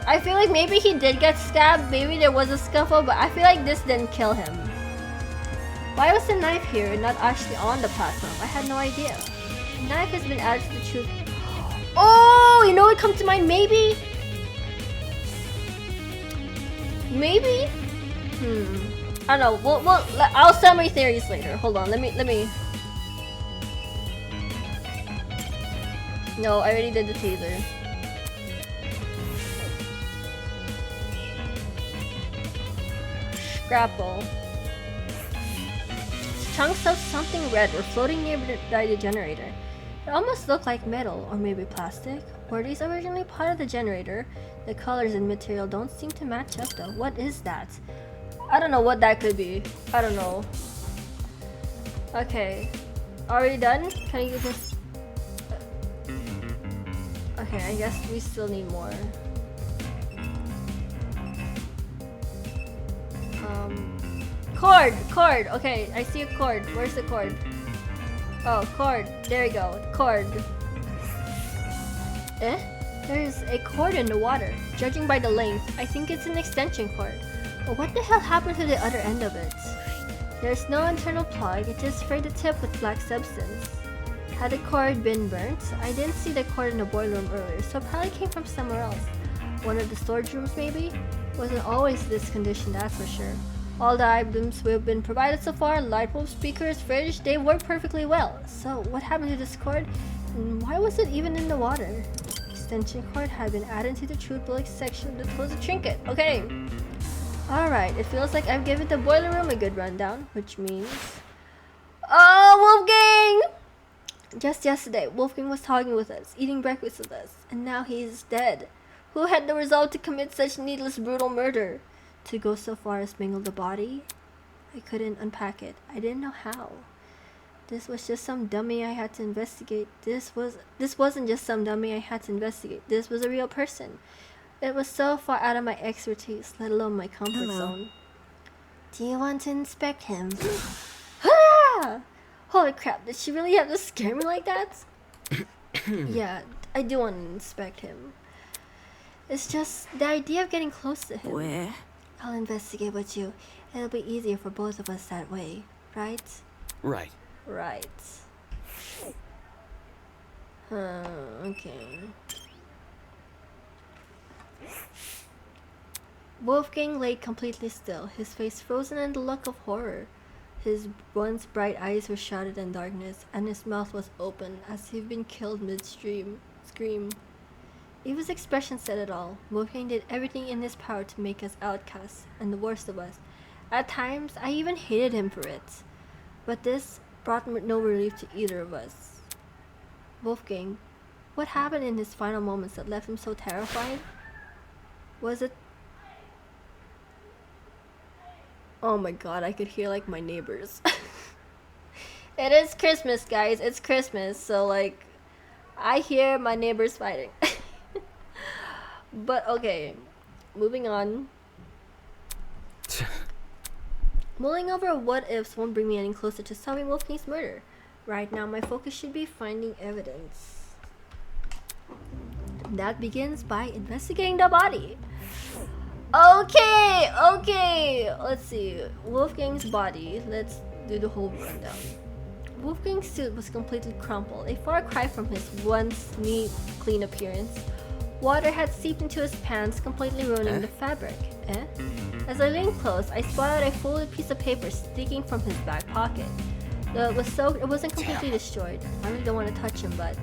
I feel like maybe he did get stabbed, maybe there was a scuffle, but I feel like this didn't kill him. Why was the knife here and not actually on the platform? I had no idea. The knife has been added to the truth. Oh, you know what comes to mind? Maybe? Maybe? I don't know. Well, I'll sell my theories later. Hold on. Let me. No, I already did the teaser. Scrapple. Chunks of something red were floating nearby the generator. It almost looked like metal, or maybe plastic. Were these originally part of the generator? The colors and material don't seem to match up though. What is that? I don't know what that could be. I don't know. Okay. Are we done? Can you just... Okay, I guess we still need more. Cord! Okay, I see a cord. Where's the cord? Oh, cord. There you go. Cord. There's a cord in the water. Judging by the length, I think it's an extension cord. But what the hell happened to the other end of it? There's no internal plug, it just frayed the tip with black substance. Had the cord been burnt? I didn't see the cord in the boiler room earlier, so it probably came from somewhere else. One of the storage rooms maybe? Wasn't always this condition, that's for sure. All the items we've been provided so far, light bulb, speakers, fridge, they work perfectly well. So what happened to this cord? And why was it even in the water? Extension cord had been added to the truth bullet section to close the trinket. Okay. Alright, it feels like I've given the boiler room a good rundown, which means... Oh, Wolfgang! Just yesterday, Wolfgang was talking with us, eating breakfast with us, and now he's dead. Who had the resolve to commit such needless, brutal murder? To go so far as mingle the body? I couldn't unpack it. I didn't know how. This was just some dummy I had to investigate. This wasn't just some dummy I had to investigate. This was a real person. It was so far out of my expertise, let alone my comfort zone. Do you want to inspect him? Ah! Holy crap, did she really have to scare me like that? Yeah, I do want to inspect him. It's just the idea of getting close to him. Where? I'll investigate with you. It'll be easier for both of us that way, right? Right. Right. Okay. Wolfgang lay completely still, his face frozen in the look of horror. His once bright eyes were shrouded in darkness, and his mouth was open as if he'd been killed midstream. Scream. Eva's expression said it all. Wolfgang did everything in his power to make us outcasts, and the worst of us. At times, I even hated him for it. But this brought no relief to either of us. Wolfgang, what happened in his final moments that left him so terrified? Was it... Oh my god, I could hear like my neighbors. It is Christmas, guys. It's Christmas, so like I hear my neighbors fighting. But okay, moving on. Mulling over what ifs won't bring me any closer to solving Wolfgang's murder. Right now, my focus should be finding evidence. That begins by investigating the body. Okay, let's see. Wolfgang's body. Let's do the whole rundown. Wolfgang's suit was completely crumpled, a far cry from his once neat, clean appearance. Water had seeped into his pants, completely ruining the fabric. As I leaned close, I spotted a folded piece of paper sticking from his back pocket. Though it was soaked, it wasn't completely destroyed. I really don't want to touch him, but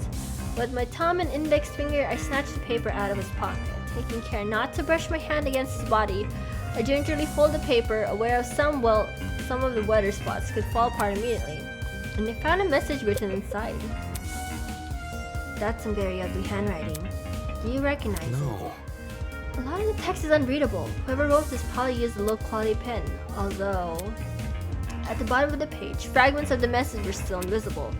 with my thumb and index finger, I snatched the paper out of his pocket. Taking care not to brush my hand against his body, I gingerly folded the paper, aware of some of the wetter spots could fall apart immediately. And I found a message written inside. That's some very ugly handwriting. Do you recognize it? A lot of the text is unreadable. Whoever wrote this probably used a low-quality pen, although at the bottom of the page, fragments of the message were still visible.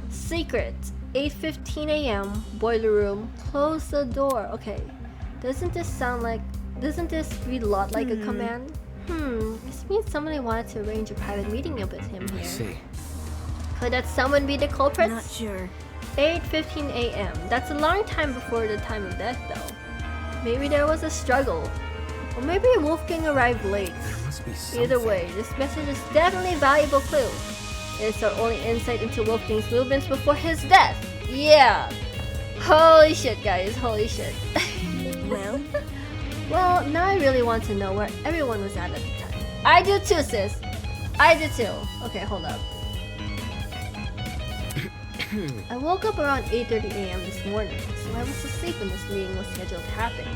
Secret. 8:15 a.m. Boiler room. Close the door. Okay. Doesn't this read a lot like a command? This means somebody wanted to arrange a private meeting up with him here. I see. Could that someone be the culprit? Not sure. 8:15 a.m. That's a long time before the time of death, though. Maybe there was a struggle. Or maybe Wolfgang arrived late. There must be something. Either way, this message is definitely a valuable clue. It's our only insight into Wolfgang's movements before his death. Yeah! Holy shit, guys. Holy shit. Well, now I really want to know where everyone was at the time. I do too, sis. I do too. Okay, hold up. I woke up around 8:30 a.m. this morning, so I was asleep when this meeting was scheduled to happen.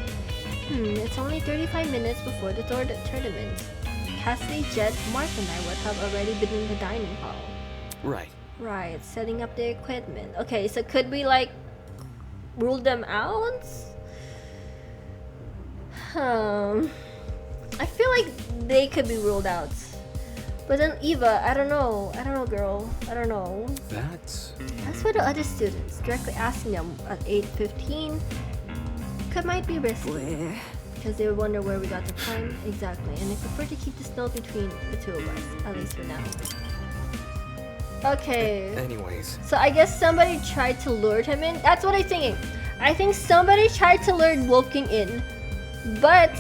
It's only 35 minutes before the tournament. Cassidy, Jet, Mark, and I would have already been in the dining hall. Right. Setting up the equipment. Okay, so could we like rule them out? I feel like they could be ruled out. But then Eva, I don't know, girl. I don't know. That's... As for the other students, directly asking them at 8:15 might be risky. Because they would wonder where we got the time. Exactly, and I prefer to keep this note between the two of us, at least for now. Okay. Anyways. So I guess somebody tried to lure him in. That's what I'm thinking. I think somebody tried to lure Wolfgang in, but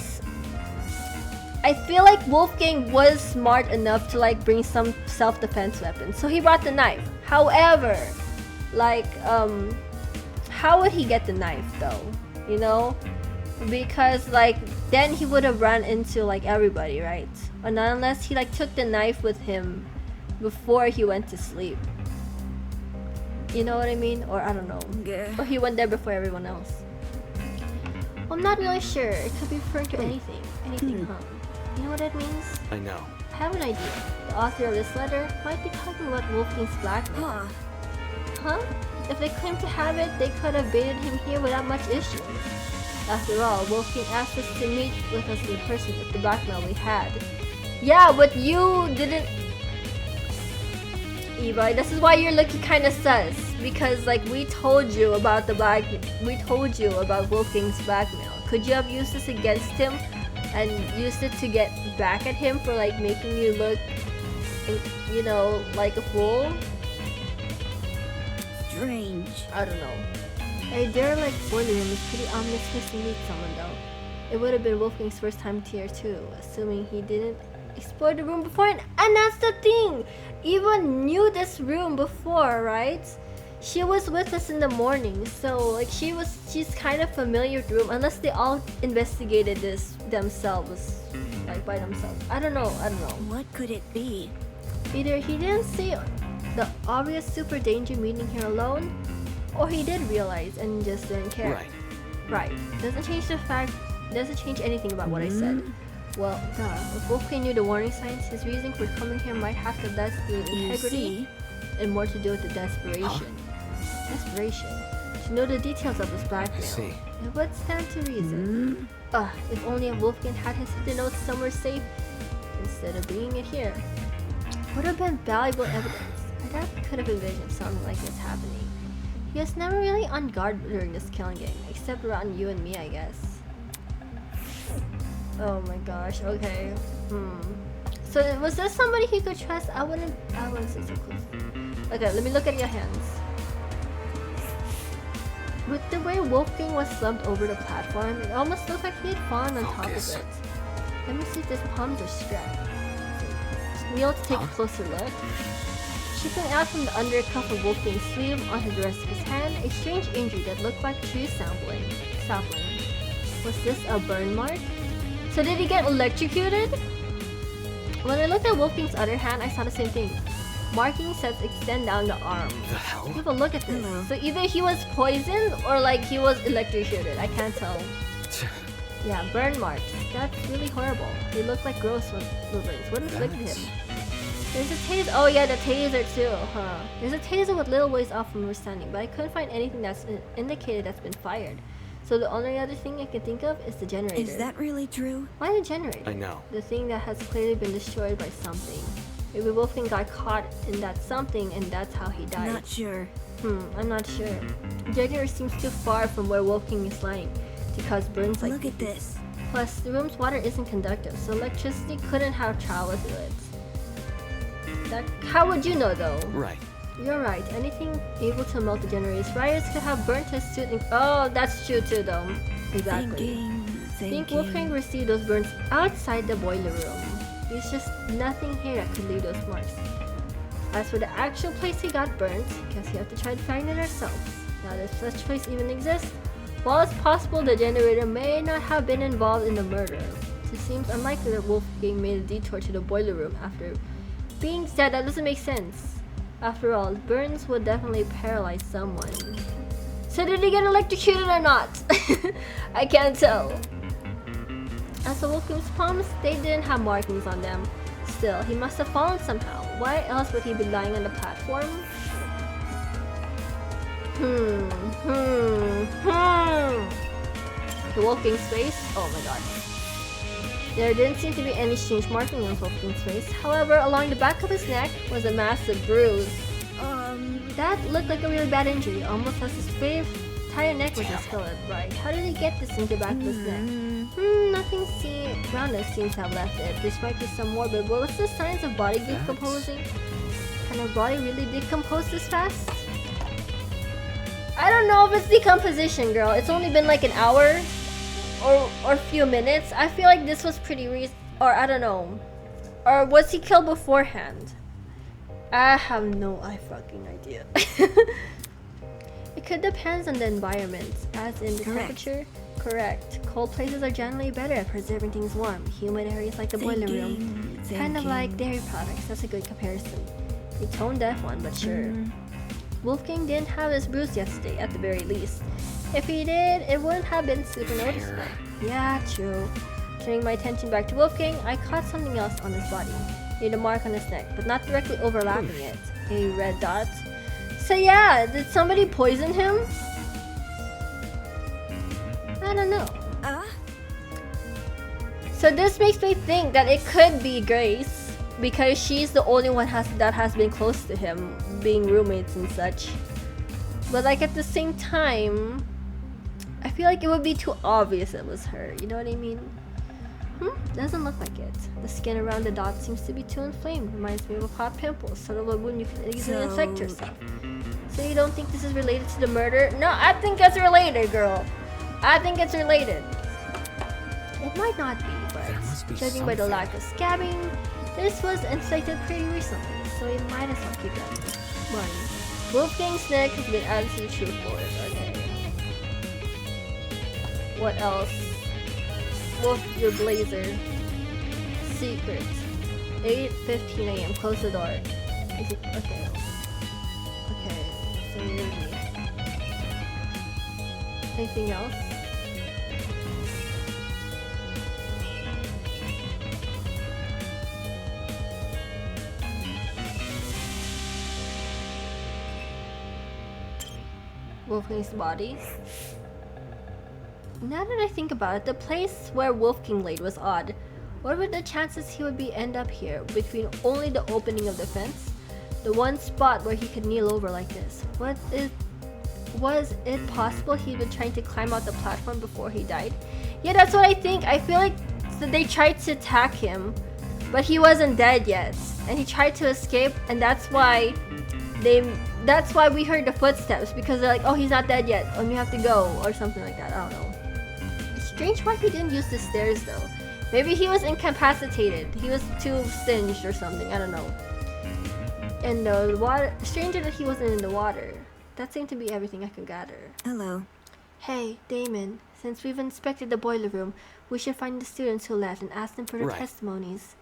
I feel like Wolfgang was smart enough to like bring some self-defense weapon. So he brought the knife. However, like how would he get the knife though? You know? Because like then he would have run into like everybody, right? Or not unless he like took the knife with him before he went to sleep. You know what I mean? Or I don't know. Or he went there before everyone else. I'm not really sure. It could be referring to anything. Anything, huh? You know what that means? I know. I have an idea. The author of this letter might be talking about Wolfgang's blackmail. Huh? If they claim to have it, they could have baited him here without much issue. After all, Wolfgang asked us to meet with us in person with the blackmail we had. Yeah, but you didn't... Eva, this is why you're looking kind of sus. Because like we told you about Wolfgang's blackmail. Could you have used this against him and used it to get back at him for like making you look, you know, like a fool? Strange. I don't know. A derelict boiler room is pretty ominous place to meet someone though. It would have been Wolfgang's first time here too, assuming he didn't explore the room before. And that's the thing! Eva knew this room before, right? She was with us in the morning, so like she's kind of familiar with the room, unless they all investigated this themselves, like by themselves. I don't know. What could it be? Either he didn't see the obvious super danger meeting here alone, Or he did realize and just didn't care. Right. Right. Doesn't change the fact. Doesn't change anything about what I said. Well, if Wolfgang knew the warning signs, his reason for coming here might have less to do with You integrity see? and more to do with the desperation. Desperation. To know the details of this I blackmail. see. It would stand to reason. If only Wolfgang had his hidden notes somewhere safe instead of bringing it here. Would have been valuable evidence. I doubt he could have envisioned something like this happening. He was never really on guard during this killing game, except around you and me, I guess. Oh my gosh, okay. So was this somebody he could trust? I wouldn't say so close. Okay, let me look at your hands. With the way Wolfgang was slumped over the platform, it almost looked like he had fallen on top of Focus. it. Let me see if his palms are strapped. Kneel to take a closer look. Chipping out from the undercuff of Wolfgang's sleeve onto the rest of his hand, a strange injury that looked like tree sapling. Was this a burn mark? So did he get electrocuted? When I looked at Wolfgang's other hand, I saw the same thing. Marking sets extend down the arm. The hell? Have a look at this. So either he was poisoned or like he was electrocuted. I can't tell. Yeah, burn marks. That's really horrible. They look like gross ones. What inflicted him? There's a taser. Oh yeah, the taser too, huh? There's a taser with little ways off from where we're standing, but I couldn't find anything that's indicated that's been fired. So the only other thing I can think of is the generator. Is that really true? Why the generator? I know. The thing that has clearly been destroyed by something. Maybe Wolfgang got caught in that something and that's how he died. Not sure. I'm not sure. The generator seems too far from where Wolfgang is lying to cause burns like Look at this. Plus, the room's water isn't conductive, so electricity couldn't have traveled through it. How would you know though? Right. You're right. Anything able to melt the generator's wires could have burnt his suit. Oh, that's true too though. Exactly. I think Wolfgang received those burns outside the boiler room. There's just nothing here that could leave those marks. As for the actual place he got burnt, guess you have to try to find it ourselves. Now, does such place even exist? While it's possible the generator may not have been involved in the murder, it seems unlikely that Wolfgang made a detour to the boiler room after being said. That doesn't make sense. After all, burns would definitely paralyze someone. So did he get electrocuted or not? I can't tell. As for Wolfgang's palms, they didn't have markings on them. Still, he must have fallen somehow. Why else would he be lying on the platform? The Wolfgang's face? Oh my god. There didn't seem to be any strange marking on Wolfgang's face. However, along the back of his neck was a massive bruise. That looked like a really bad injury, almost as his entire neck was discolored. Right. How did he get this into the back of his neck? Nothing around us seems to have left it. This might be some morbid, but what's the signs of body decomposing? Can our body really decompose this fast? I don't know if it's decomposition, girl. It's only been like an hour or a few minutes. I feel like this was pretty or I don't know. Or was he killed beforehand? I have no fucking idea. It could depend on the environment, as in the temperature. Correct. Cold places are generally better at preserving things warm. Humid areas like the boiler room. Kind of like dairy products. That's a good comparison. A tone deaf one, but sure. Wolfgang didn't have his bruise yesterday, at the very least. If he did, it wouldn't have been super noticeable. Yeah, true. Turning my attention back to Wolfgang, I caught something else on his body. He had a mark on his neck, but not directly overlapping it. A red dot. So yeah, did somebody poison him? I don't know. So this makes me think that it could be Grace, because she's the only one that has been close to him, being roommates and such. But like at the same time, I feel like it would be too obvious it was her, you know what I mean? Doesn't look like it. The skin around the dot seems to be too inflamed. Reminds me of a hot pimple, sort of a wound you can easily infect yourself. So you don't think this is related to the murder? No, I think it's related, girl. I think it's related. It might not be, but judging by the lack of scabbing, this was inflicted pretty recently, so you might as well keep that in mind. Wolfgang's neck has been added to the truth board. Okay. What else? Wolf, your blazer. Secret. 8:15 a.m. Close the door. Is it okay? Okay. So you're me. Anything else? Wolfgang's body. Now that I think about it, the place where Wolfgang laid was odd. What were the chances he would end up here, between only the opening of the fence? The one spot where he could kneel over like this. Was it possible he'd been trying to climb out the platform before he died? Yeah, that's what I think. I feel like they tried to attack him, but he wasn't dead yet. And he tried to escape, and that's why we heard the footsteps, because they're like, oh, he's not dead yet, and we have to go, or something like that. I don't know. It's strange why he didn't use the stairs though. Maybe he was incapacitated. He was too singed or something. I don't know. And the water. Stranger that he wasn't in the water. That seemed to be everything I could gather. Hello. Hey, Damon. Since we've inspected the boiler room, we should find the students who left and ask them for their testimonies.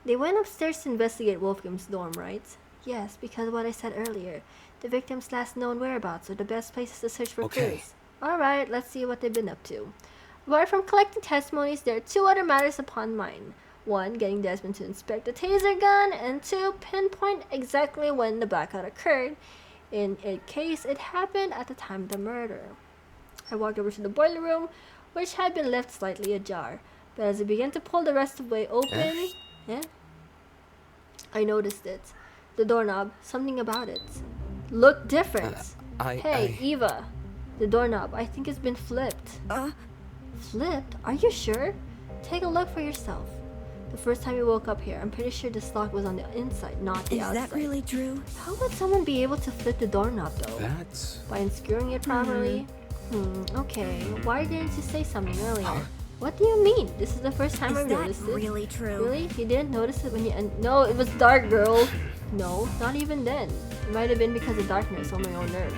They went upstairs to investigate Wolfgang's dorm, right? Yes, because of what I said earlier. The victim's last known whereabouts are the best places to search for clues. Alright, let's see what they've been up to. Apart from collecting testimonies, there are 2 other matters upon mind. 1, getting Desmond to inspect the taser gun, and 2, pinpoint exactly when the blackout occurred, in case it happened at the time of the murder. I walked over to the boiler room, which had been left slightly ajar, but as I began to pull the rest of the way open, I noticed it. The doorknob, something about it looked different. Hey, Eva, the doorknob, I think it's been flipped. Flipped? Are you sure? Take a look for yourself. The first time we woke up here, I'm pretty sure this lock was on the inside, not the outside. Is that really true? How would someone be able to flip the doorknob though? That's... By unscrewing it properly? Okay. Why didn't you say something earlier? What do you mean? This is the first time I've noticed it. Is that really true? Really? You didn't notice it when you... No, it was dark, girl. No, not even then. It might have been because of darkness or my own nerves.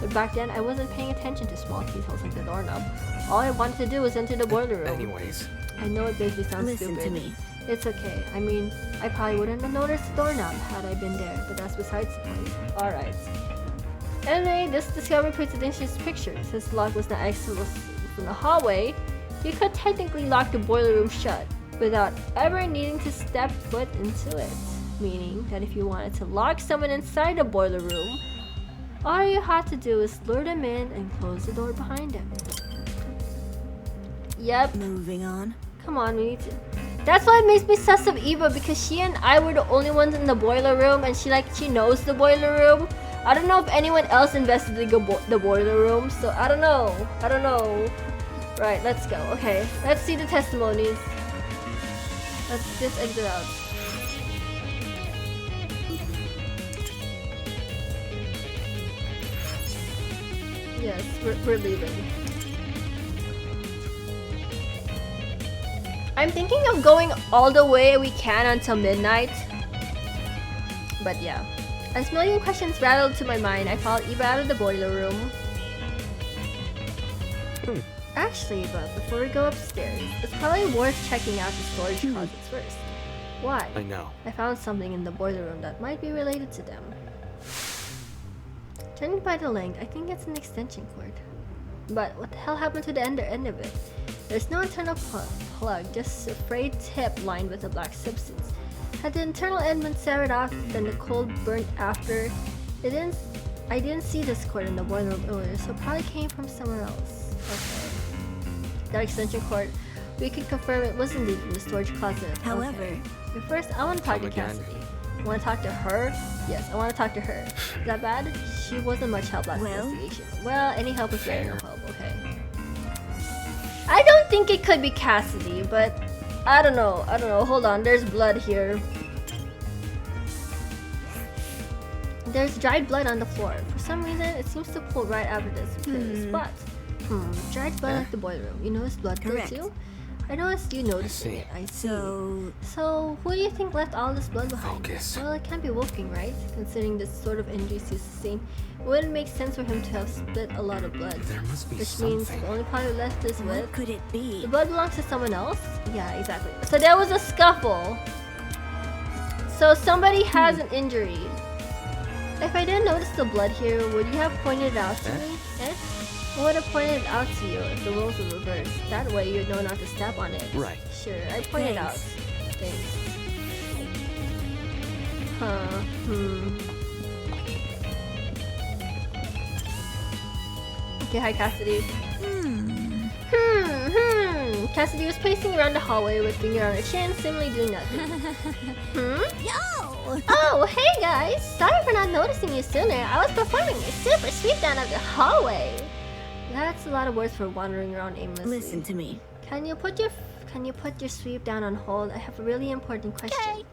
But back then, I wasn't paying attention to small details like the doorknob. All I wanted to do was enter the boiler room. Anyways. I know it makes me sound Listen stupid. to me. It's okay. I mean, I probably wouldn't have noticed the doorknob had I been there, but that's besides the point. Alright. Anyway, this discovery puts it in his picture. Since the lock was not accessible from the hallway, you could technically lock the boiler room shut without ever needing to step foot into it. Meaning that if you wanted to lock someone inside the boiler room, all you had to do is lure them in and close the door behind them. Yep. Moving on. Come on, we need to... That's why it makes me sus of Eva, because she and I were the only ones in the boiler room, and she knows the boiler room. I don't know if anyone else investigated the boiler room, so I don't know. Right, let's go. Okay, let's see the testimonies. Let's just exit out. Yes, we're leaving. I'm thinking of going all the way we can until midnight. But yeah. As million questions rattled to my mind, I followed Eva out of the boiler room. Actually, Eva, before we go upstairs, it's probably worth checking out the storage closets first. Why? I know. I found something in the boiler room that might be related to them. Judging by the length, I think it's an extension cord. But what the hell happened to the end of it? There's no internal plug, just a frayed tip lined with a black substance. Had the internal end been severed off, then the cold burnt after? I didn't see this cord in the boiler room earlier, so it probably came from somewhere else. Okay. That extension cord, we can confirm it was indeed from the storage closet. However, okay. But first, I want to talk to Cassidy. Want to talk to her? Yes, I want to talk to her. Is that bad? She wasn't much help last investigation. Well, any help is better than no help. Okay. I don't think it could be Cassidy, but I don't know. Hold on, there's blood here. There's dried blood on the floor. For some reason, it seems to pull right after this spot. Dried blood like the boiler room. You noticed blood there too? I noticed you noticing it. I see. So, who do you think left all this blood behind? Well, it can't be Wolfgang, right? Considering the sort of injuries he sustained, it wouldn't make sense for him to have split a lot of blood. There must be which something. means the only part left is with... What could it be? The blood belongs to someone else? Yeah, exactly. So there was a scuffle. So somebody has an injury. If I didn't notice the blood here, would you have pointed it out to me? I would have pointed it out to you if the roles were reversed. That way you'd know not to step on it. Right. Sure, I pointed out. Thanks. Huh. Okay, hi Cassidy. Cassidy was pacing around the hallway with finger on her chin, seemingly doing nothing. Yo! Oh, hey guys! Sorry for not noticing you sooner. I was performing a super sweep down of the hallway. That's a lot of words for wandering around aimlessly. Listen to me. Can you put your sweep down on hold? I have a really important question.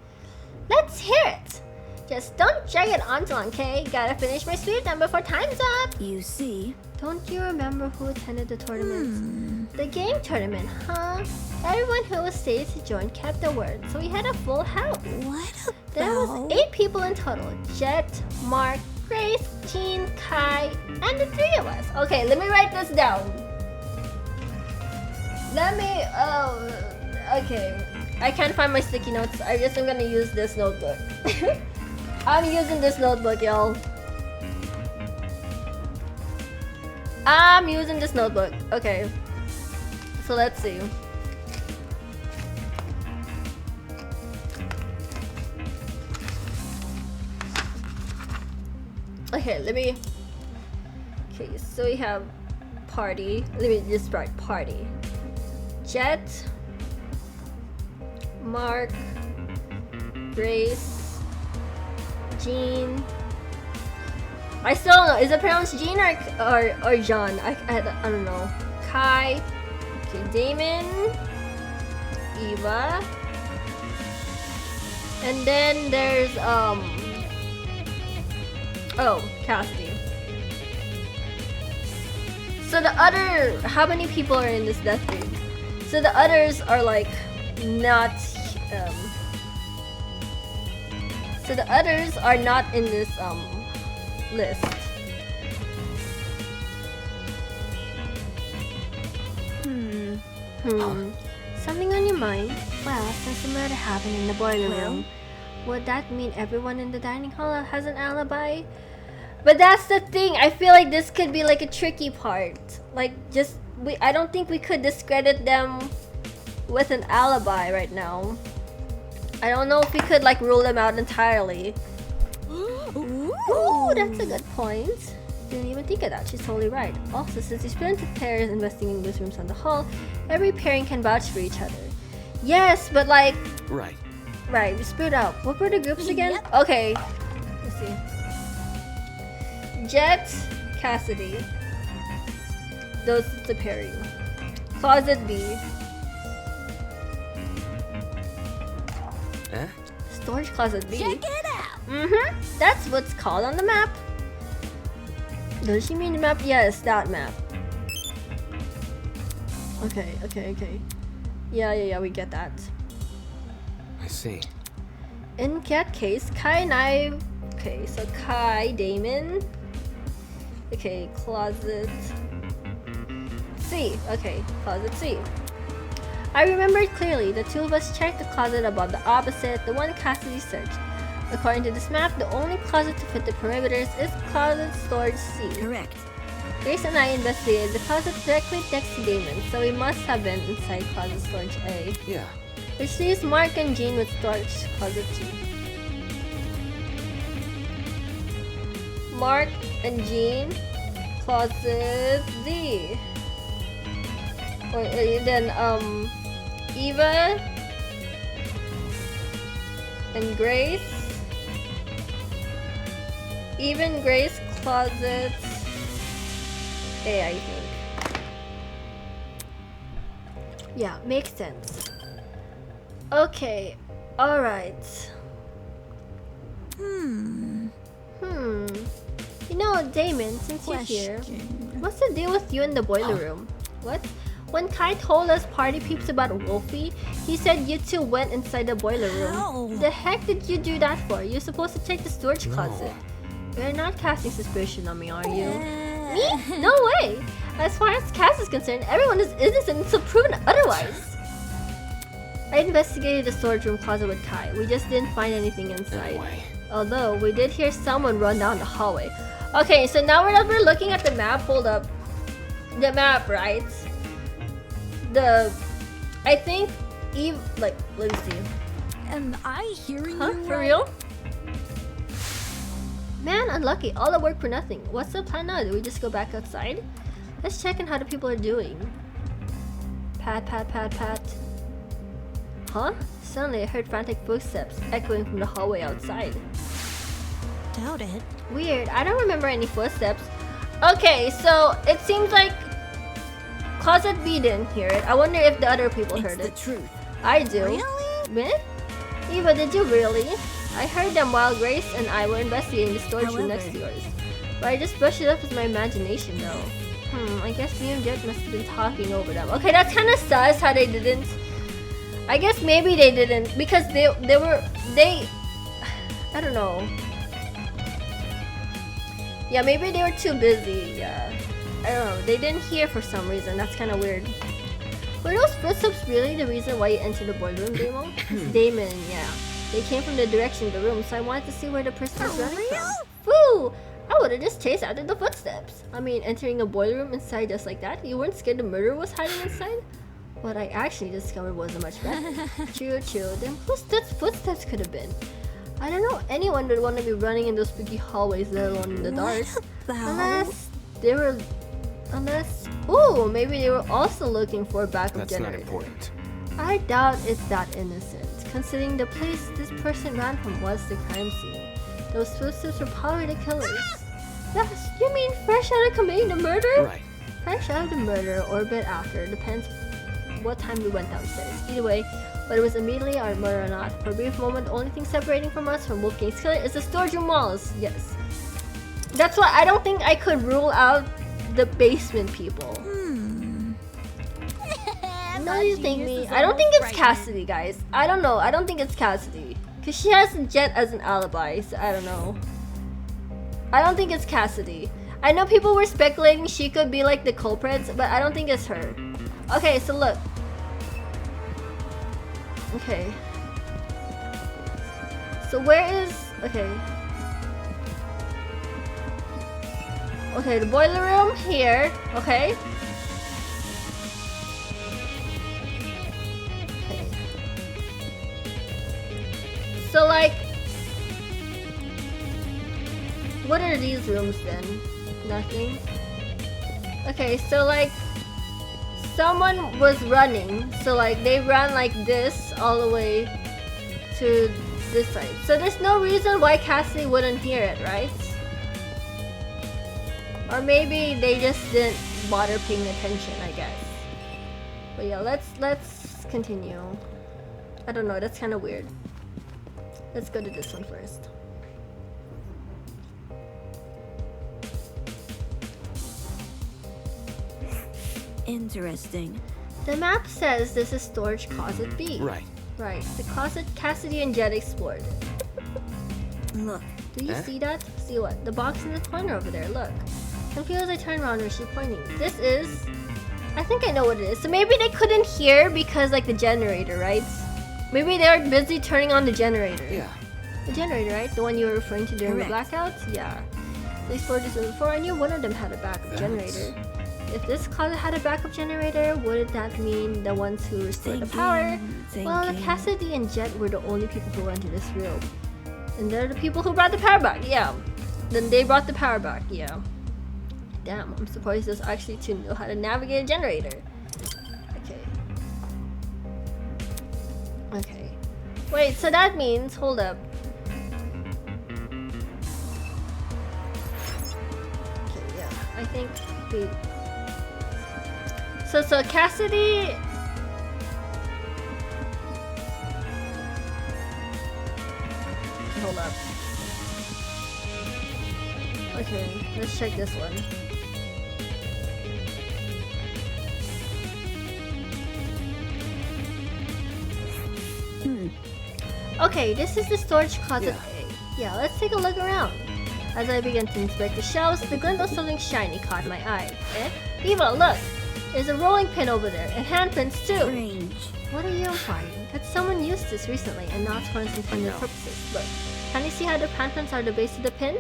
Let's hear it. Just don't drag it on too long, okay? Gotta finish my sweep down before time's up. You see? Don't you remember who attended the tournament? The game tournament, huh? Everyone who was stated to join kept their word, so we had a full house. What about... There was 8 people in total. Jet, Mark, Grace, Jean, Kai, and the 3 of us. Okay, let me write this down. Okay. I can't find my sticky notes. I guess I'm gonna use this notebook. I'm using this notebook, y'all. I'm using this notebook. Okay. So let's see. Okay, okay, so we have party. Let me just write party. Jet, Mark, Grace, Jean. I still don't know. Is it pronounced Jean or John? I don't know. Kai. Okay, Damon, Eva, and then there's oh, Cassidy. So the other, how many people are in this death league? So the others are like not so the others are not in this list. Something on your mind? Well, since the murder happened in the boiler room, would that mean everyone in the dining hall has an alibi? But that's the thing. I feel like this could be like a tricky part. Like, I don't think we could discredit them with an alibi right now. I don't know if we could like rule them out entirely. Ooh, that's a good point. Didn't even think of that. She's totally right. Also, since we split into pairs investing in those rooms on the hall, every pairing can vouch for each other. Yes, but like... Right. Right, we split up. What were the groups again? Yep. Okay. Let's see. Jet, Cassidy. Those are the pairing. Closet B. Eh? Storage closet B. Check it out! That's what's called on the map. Does she mean the map? Yes, that map. Okay. Yeah, we get that. I see. In that case, Kai and I... Okay, so Kai, Damon... Okay, closet... C. Okay, closet C. I remembered clearly. The 2 of us checked the closet above the opposite, the one Cassidy searched. According to this map, the only closet to fit the perimeters is closet storage C. Correct. Grace and I investigated the closet directly next to Damon, so we must have been inside closet storage A. Yeah. Which leaves Mark and Jean with storage closet C. Mark and Jean, closet D. Or then Eva and Grace. Even Grace, closet A, I think. Yeah, makes sense. Okay, alright. You know, Damon, since you're here, what's the deal with you in the boiler room? What? When Kai told us party peeps about Wolfie, he said you two went inside the boiler room. How? The heck did you do that for? You're supposed to check the storage closet. You're not casting suspicion on me, are you? Me? No way! As far as Cass is concerned, everyone is innocent until proven otherwise. I investigated the storage room closet with Kai. We just didn't find anything inside. Anyway. Although, we did hear someone run down the hallway. Okay, so now we're looking at the map. Hold up. the map, right? I think Eve, like, let me see. Am I hearing Huh? you For right? real? Man, unlucky. All the work for nothing. What's the plan now? Do we just go back outside? Let's check on how the people are doing. Pat, pat, pat, pat. Huh? Suddenly I heard frantic footsteps echoing from the hallway outside. Doubt it. Weird. I don't remember any footsteps. Okay, so it seems like Closet B didn't hear it. I wonder if the other people It's heard the it. truth. I do. Really? Eh? Eva, did you really? I heard them while Grace and I were investigating the storage room next to yours. But I just brushed it up with my imagination though. I guess me and Jet must have been talking over them. Okay, that's kind of sus how they didn't. I guess maybe they didn't because they I don't know. Yeah, maybe they were too busy. Yeah, I don't know. They didn't hear for some reason. That's kind of weird. Were those footsteps really the reason why you entered the boiler room, Damon? Damon, yeah. They came from the direction of the room, so I wanted to see where the person was running from. Woo! I would have just chased after the footsteps. I mean, entering a boiler room inside just like that? You weren't scared the murderer was hiding inside? What I actually discovered wasn't much better. True. Then whose footsteps could have been? I don't know anyone would want to be running in those spooky hallways, let alone in the dark. Ooh, maybe they were also looking for a backup That's generator. not important. I doubt it's that innocent, considering the place this person ran from was the crime scene. Those footsteps were probably the killers. Yes, you mean fresh out of committing the murder? Right. Fresh out of the murder or a bit after, depends what time we went downstairs. Either way, whether it was immediately our murder or not, for a brief moment, the only thing separating from us from Wolfgang's killing is the storage room walls. Yes. That's why I don't think I could rule out the basement people. Now you think me. I don't think it's Cassidy, guys. I don't know. I don't think it's Cassidy. Because she has Jet as an alibi, so I don't know. I don't think it's Cassidy. I know people were speculating she could be like the culprits, but I don't think it's her. Okay, so look. Okay. So where is... Okay. Okay, the boiler room here. Okay. Okay. So like... What are these rooms then? Nothing. Okay, so like... Someone was running, so like they ran like this all the way to this side. So there's no reason why Cassidy wouldn't hear it, right? Or maybe they just didn't bother paying attention, I guess. But yeah, let's continue. I don't know, that's kind of weird. Let's go to this one first. Interesting. The map says this is storage closet B. Right. Right. The closet Cassidy and Jet explored. Look, Do you see that? See what? The box in the corner over there, look. Confused as I turn around, where's she pointing? This is... I think I know what it is. So maybe they couldn't hear because like the generator, right? Maybe they're busy turning on the generator. Yeah. The generator, right? The one you were referring to during the Correct. blackouts? Yeah. They explored this room before. I knew one of them had a backup That's- generator. If this closet had a backup generator, wouldn't that mean the ones who restored the power? Well, Cassidy and Jet were the only people who went to this room. And they're the people who brought the power back, yeah. Then they brought the power back, yeah. Damn, I'm surprised there's actually to know how to navigate a generator. Okay. Okay. Wait, so that means, hold up. Okay, yeah, I think, wait. So Cassidy... Hold up. Okay, let's check this one. Okay, this is the storage closet A. Yeah, let's take a look around. As I began to inspect the shelves, the glint of something shiny caught my eye. Eva, look! There's a rolling pin over there, and handprints too! strange. What are you implying? That someone used this recently and not for its intended purposes. Look, can you see how the handprints are the base of the pin?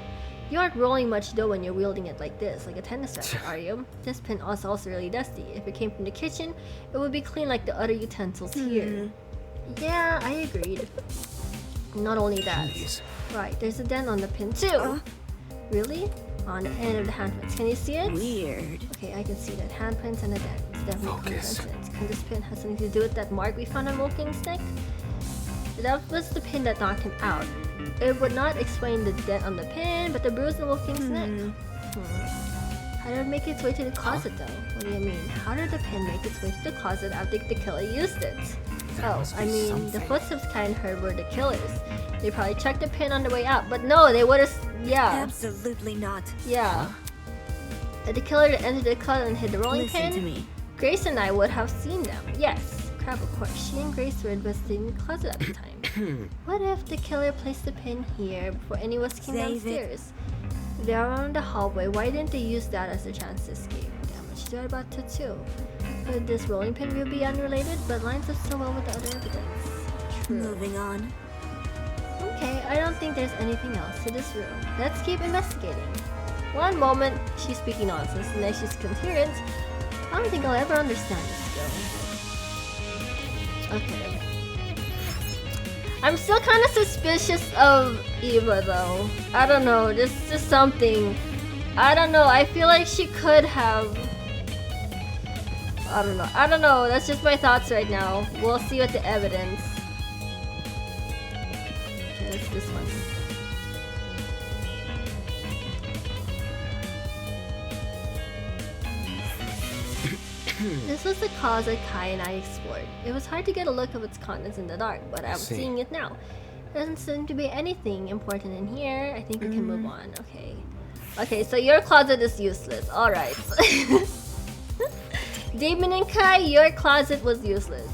You aren't rolling much dough when you're wielding it like this, like a tennis racket, are you? This pan is also really dusty. If it came from the kitchen, it would be clean like the other utensils here. Yeah, I agreed. Not only that. Jeez. Right, there's a dent on the pin too. Really? On the end of the handprints. Can you see it? Weird. Okay, I can see that. Handprints and a dent. It's definitely Focus. coincidence. Can this pin have something to do with that mark we found on Wolfgang's neck? That was the pin that knocked him out. It would not explain the dent on the pin, but the bruise on Wolfgang's neck. How did it make its way to the closet though? What do you mean? How did the pin make its way to the closet after the killer used it? There must I be mean, something. the footsteps kind of heard were the killers. They probably checked the pin on the way out, but no, they would have. Yeah. Absolutely not. Yeah. The killer that entered the closet and hid the rolling Listen pin. to me. Grace and I would have seen them. Yes. Crap, of course. She and Grace were investigating the closet at the time. What if the killer placed the pin here before anyone came Save it. downstairs? They are on the hallway. Why didn't they use that as their chance to escape? Damn, she's right about that too. Could this rolling pin will be unrelated, but lines up so well with the other evidence. True. Moving on. Okay, I don't think there's anything else to this room. Let's keep investigating. One moment, she's speaking nonsense, and then she's coherent. I don't think I'll ever understand this girl. Okay. I'm still kind of suspicious of Eva, though. I don't know, there's just something. I don't know, I feel like she could have... I don't know, that's just my thoughts right now. We'll see with the evidence. Okay, it's this one. This was the closet Kai and I explored. It was hard to get a look of its contents in the dark, but I'm see. seeing it now. There doesn't seem to be anything important in here. I think we can move on. Okay. Okay, so your closet is useless. Alright. Demon and Kai, your closet was useless.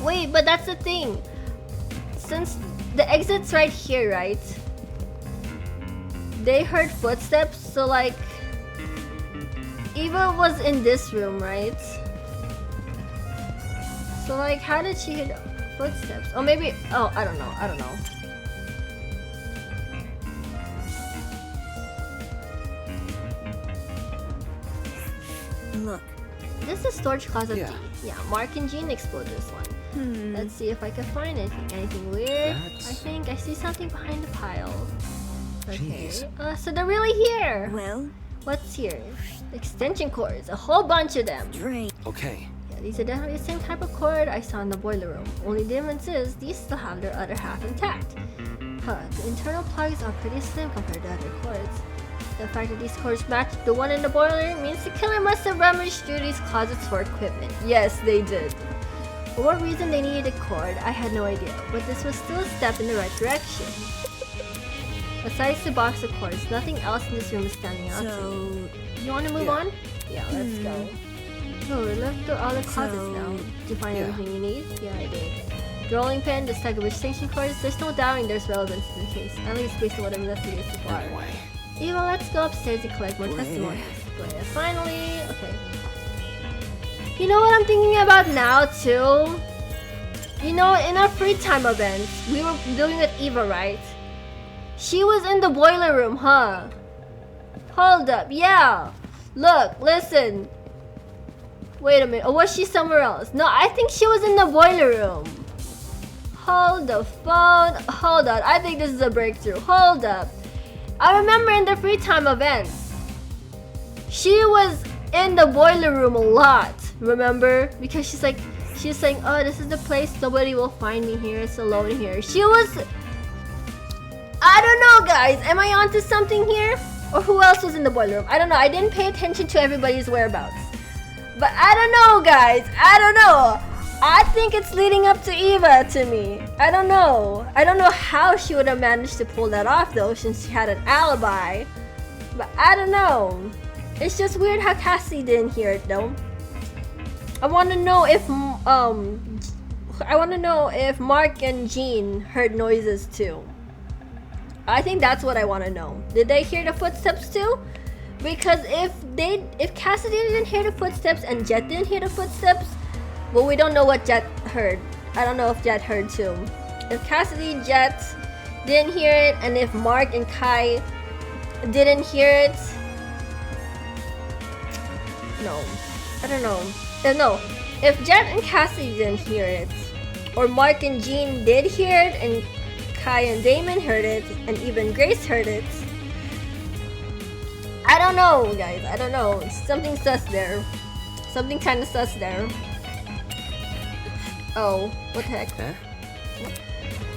Wait, but that's the thing. Since the exit's right here, right? They heard footsteps, so like... Eva was in this room, right? So like, how did she hear footsteps? Oh, maybe... Oh, I don't know. I don't know. Look. This is storage closet Yeah. D. Yeah, Mark and Jean explored this one. Let's see if I can find anything. Anything weird? That's- I think I see something behind the pile. Okay. Jeez. So they're really here. Well, What's here? Extension cords. A whole bunch of them. drain. Okay. Yeah, these are definitely the same type of cord I saw in the boiler room. Only difference is these still have their other half intact. Huh, the internal plugs are pretty slim compared to other cords. The fact that these cords match the one in the boiler means the killer must have rummaged through these closets for equipment. Yes, they did. For what reason they needed a cord, I had no idea, but this was still a step in the right direction. Besides the box of cords, nothing else in this room is standing out to me. So, You want to move Yeah. on? Yeah, let's go. Oh, we looked through all the closets So- now. Did you find Yeah. everything you need? Yeah, I did. The rolling pin, the stack of extension cords, there's no doubting there's relevance to the case, at least based on what I've investigated so far. Anyway. Eva, let's go upstairs and collect more Where? testimonies. Where? Finally, okay. You know what I'm thinking about now, too? You know, in our free time events, we were doing with Eva, right? She was in the boiler room, huh? Hold up, yeah. Look, listen. Wait a minute, or was she somewhere else? No, I think she was in the boiler room. Hold the phone. Hold on, I think this is a breakthrough. Hold up. I remember in the free time events, she was in the boiler room a lot. Remember? Because she's saying, oh, this is the place, nobody will find me here, it's alone here. She was... I don't know, guys. Am I onto something here? Or who else was in the boiler room? I don't know. I didn't pay attention to everybody's whereabouts. But I don't know, guys. I don't know. I think it's leading up to Eva to me. I don't know. I don't know how she would have managed to pull that off, though, since she had an alibi. But I don't know. It's just weird how Cassie didn't hear it, though. I want to know if Mark and Jean heard noises too. I think that's what I want to know. Did they hear the footsteps too? Because if Cassidy didn't hear the footsteps and Jet didn't hear the footsteps, well, we don't know what Jet heard. I don't know if Jet heard too. If Cassidy, Jet, didn't hear it, and if Mark and Kai didn't hear it, no, I don't know. No, if Jet and Cassie didn't hear it, or Mark and Jean did hear it, and Kai and Damon heard it, and even Grace heard it, I don't know, guys. I don't know. Something sus there. Something kind of sus there. Oh, what the heck? Huh?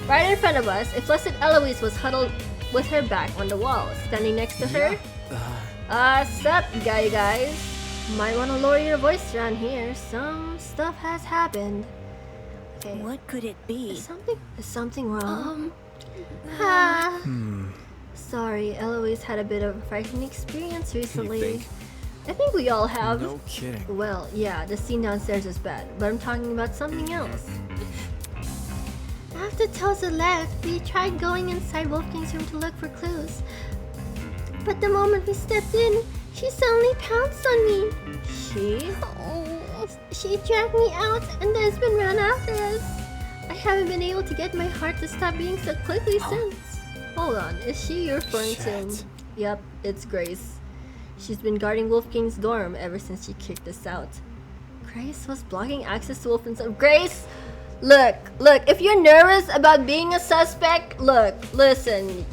Right in front of us, a flustered Eloise was huddled with her back on the wall. Standing next to her, sup, guys? Might want to lower your voice around here. Some stuff has happened. Okay. What could it be? Is something wrong? Sorry, Eloise had a bit of a frightening experience recently. think? I think we all have. No kidding. Well, yeah, the scene downstairs is bad, but I'm talking about something else. After Tosa left, we tried going inside Wolfgang's room to look for clues. But the moment we stepped in, she suddenly pounced on me. She? She dragged me out and the husband ran after us. I haven't been able to get my heart to stop beating so quickly since. Hold on, is she you're referring to? Yep, it's Grace. She's been guarding Wolfgang's dorm ever since she kicked us out. Grace was blocking access to Wolfgang's dorm. Grace! Look, if you're nervous about being a suspect, listen.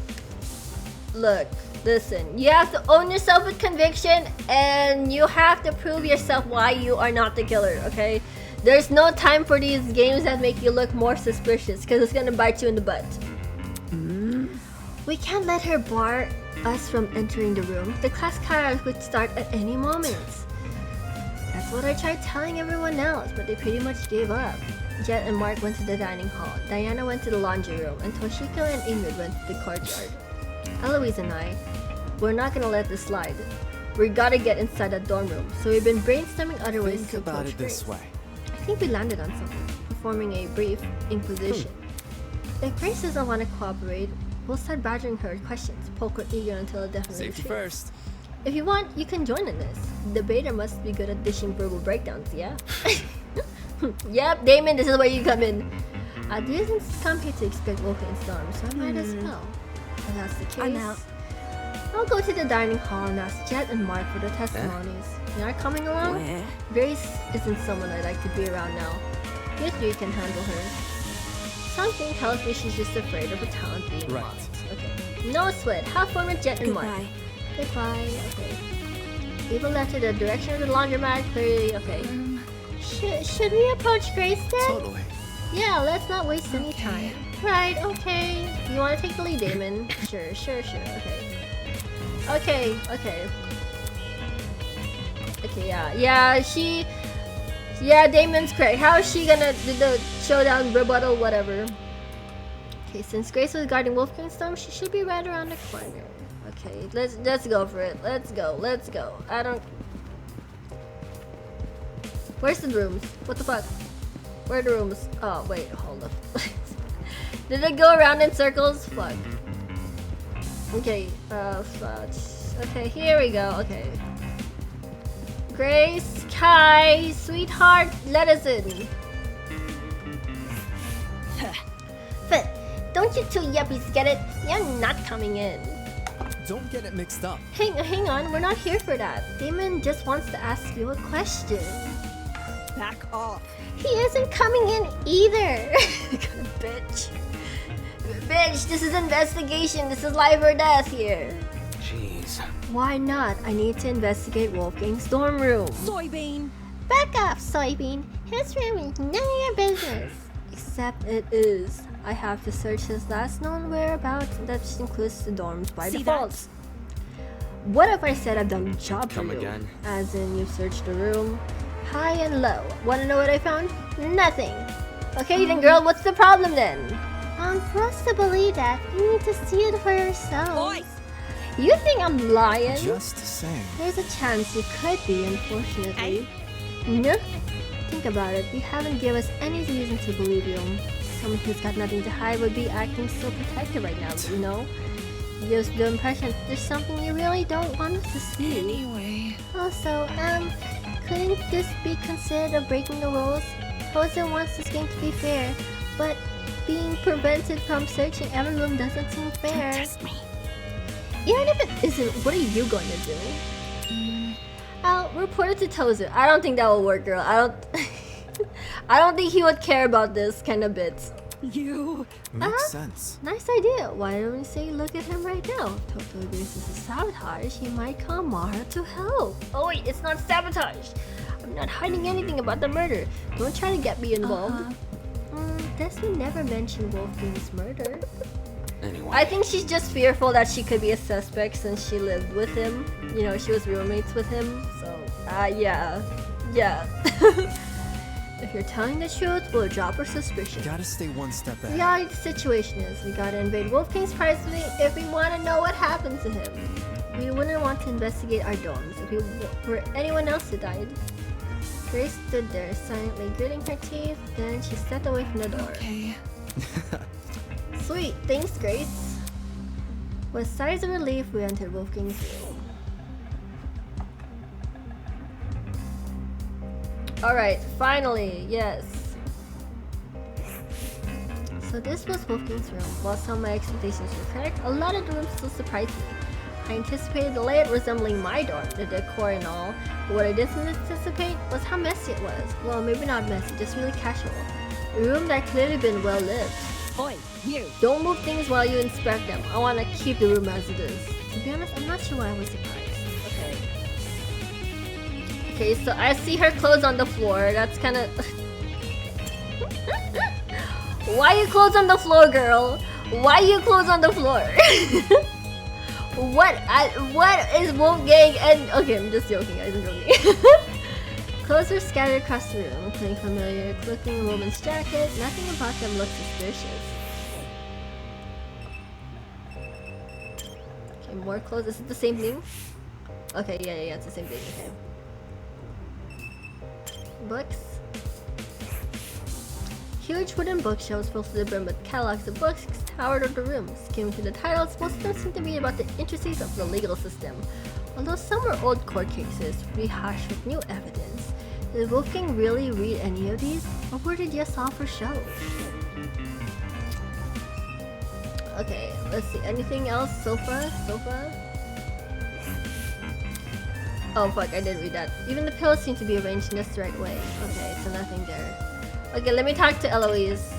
You have to own yourself with conviction, and you have to prove yourself why you are not the killer, okay? There's no time for these games that make you look more suspicious, because it's gonna bite you in the butt. We can't let her bar us from entering the room. The class chaos could start at any moment. That's what I tried telling everyone else, but they pretty much gave up. Jet and Mark went to the dining hall. Diana went to the laundry room, and Toshiko and Ingrid went to the courtyard. Eloise and I, we're not gonna let this slide. We gotta get inside that dorm room, so we've been brainstorming other ways to Think about approach it this Grace. way. I think we landed on something, performing a brief inquisition. If Grace doesn't want to cooperate, we'll start badgering her with questions, poke her ego until it definitely Safety retreats. first. If you want, you can join in this. The debater must be good at dishing verbal breakdowns, yeah? Yep, Damon, this is where you come in. I didn't come here to expect Wolfgang's dorm, so I might as well. If that's the case, I'm out. I'll go to the dining hall and ask Jet and Mark for the testimonies. You are coming along? Where? Grace isn't someone I like to be around now. You three can handle her. Something tells me she's just afraid of her talent being Right. mocked. Okay. No sweat. Have fun with Jet and Mark. Goodbye. Goodbye. Okay. People left to the direction of the laundromat. Clearly, okay. Should we approach Grace then? Totally. Yeah, let's not waste any time. Right, okay. You want to take the lead, Damon? Sure, okay. Okay, yeah, Damon's correct. How is she gonna do the showdown, rebuttal, whatever? Okay, since Grace was guarding Wolfgang's dorm, she should be right around the corner. Okay, let's go for it. Let's go. I don't... Where's the rooms? What the fuck? Where are the rooms? Oh, wait, hold up. Did it go around in circles? Fuck. Okay, okay, here we go. Okay. Grace, Kai, sweetheart, let us in. But don't you two yuppies get it? You're not coming in. Don't get it mixed up. Hang on, we're not here for that. Damon just wants to ask you a question. Back off. He isn't coming in either. Bitch. Bitch, this is investigation. This is life or death here. Jeez. Why not? I need to investigate Wolfgang's dorm room. Soybean. Back off, Soybean. His room is none of your business. Except it is. I have to search his last known whereabouts. That includes the dorms by See default. that? What if I said I've done the job for Come you? again? As in, you've searched the room, high and low. Wanna know what I found? Nothing. Okay then, girl, what's the problem then? For us to believe that, you need to see it for yourself. Boys. You think I'm lying? Just saying. There's a chance you could be, unfortunately. No? Think about it. You haven't given us any reason to believe you. Someone who's got nothing to hide would be acting so protective right now, you know? Gives the impression there's something you really don't want us to see. Anyway. Also, couldn't this be considered a breaking the rules? Jose wants this game to be fair. But being prevented from searching every room doesn't seem fair. Test me. Even if it isn't, what are you going to do? I'll report it to Tozu. I don't think that will work, girl. I don't think he would care about this kind of bits. You. Makes sense. Nice idea. Why don't we say look at him right now? Toto agrees this is sabotage. He might call Mara to help. Oh wait, it's not sabotage. I'm not hiding anything about the murder. Don't try to get me involved. Desmond never mentioned Wolfgang's murder. Anyway. I think she's just fearful that she could be a suspect since she lived with him. You know, she was roommates with him. So, yeah. If you're telling the truth, we'll drop her suspicion. Gotta stay one step ahead. Yeah, the situation is we gotta invade Wolfgang's privately if we want to know what happened to him. We wouldn't want to investigate our dorms if we were anyone else who died. Grace stood there, silently gritting her teeth, then she stepped away from the door. Okay. Sweet, thanks Grace. With sighs of relief, we entered Wolfgang's room. Alright, finally, yes. So this was Wolfgang's room. While some of my expectations were correct, a lot of the rooms still surprised me. I anticipated the layout resembling my dorm, the decor and all, but what I didn't anticipate was how messy it was. Well, maybe not messy, just really casual. A room that clearly been well lived. Oi, you. Don't move things while you inspect them. I want to keep the room as it is. To be honest, I'm not sure why I was surprised. Okay, so I see her clothes on the floor. That's kind of... Why you clothes on the floor, girl? Why you clothes on the floor? What is Wolfgang and... Okay, I'm just joking, guys. I'm joking. Clothes are scattered across the room, including familiar looking woman's jacket. Nothing about them looks suspicious. Okay, more clothes. Is it the same thing? Okay, yeah, it's the same thing. Okay. Books. Huge wooden bookshelves filled to the brim with catalogs of books towered over the room. Skimming through the titles, most of them seem to be about the intricacies of the legal system. Although some were old court cases, rehashed with new evidence. Did Wolfgang really read any of these? Or were they just all for show? Okay, let's see. Anything else so far? Oh fuck, I did read that. Even the pillows seem to be arranged in just the right way. Okay, so nothing there. Okay, let me talk to Eloise.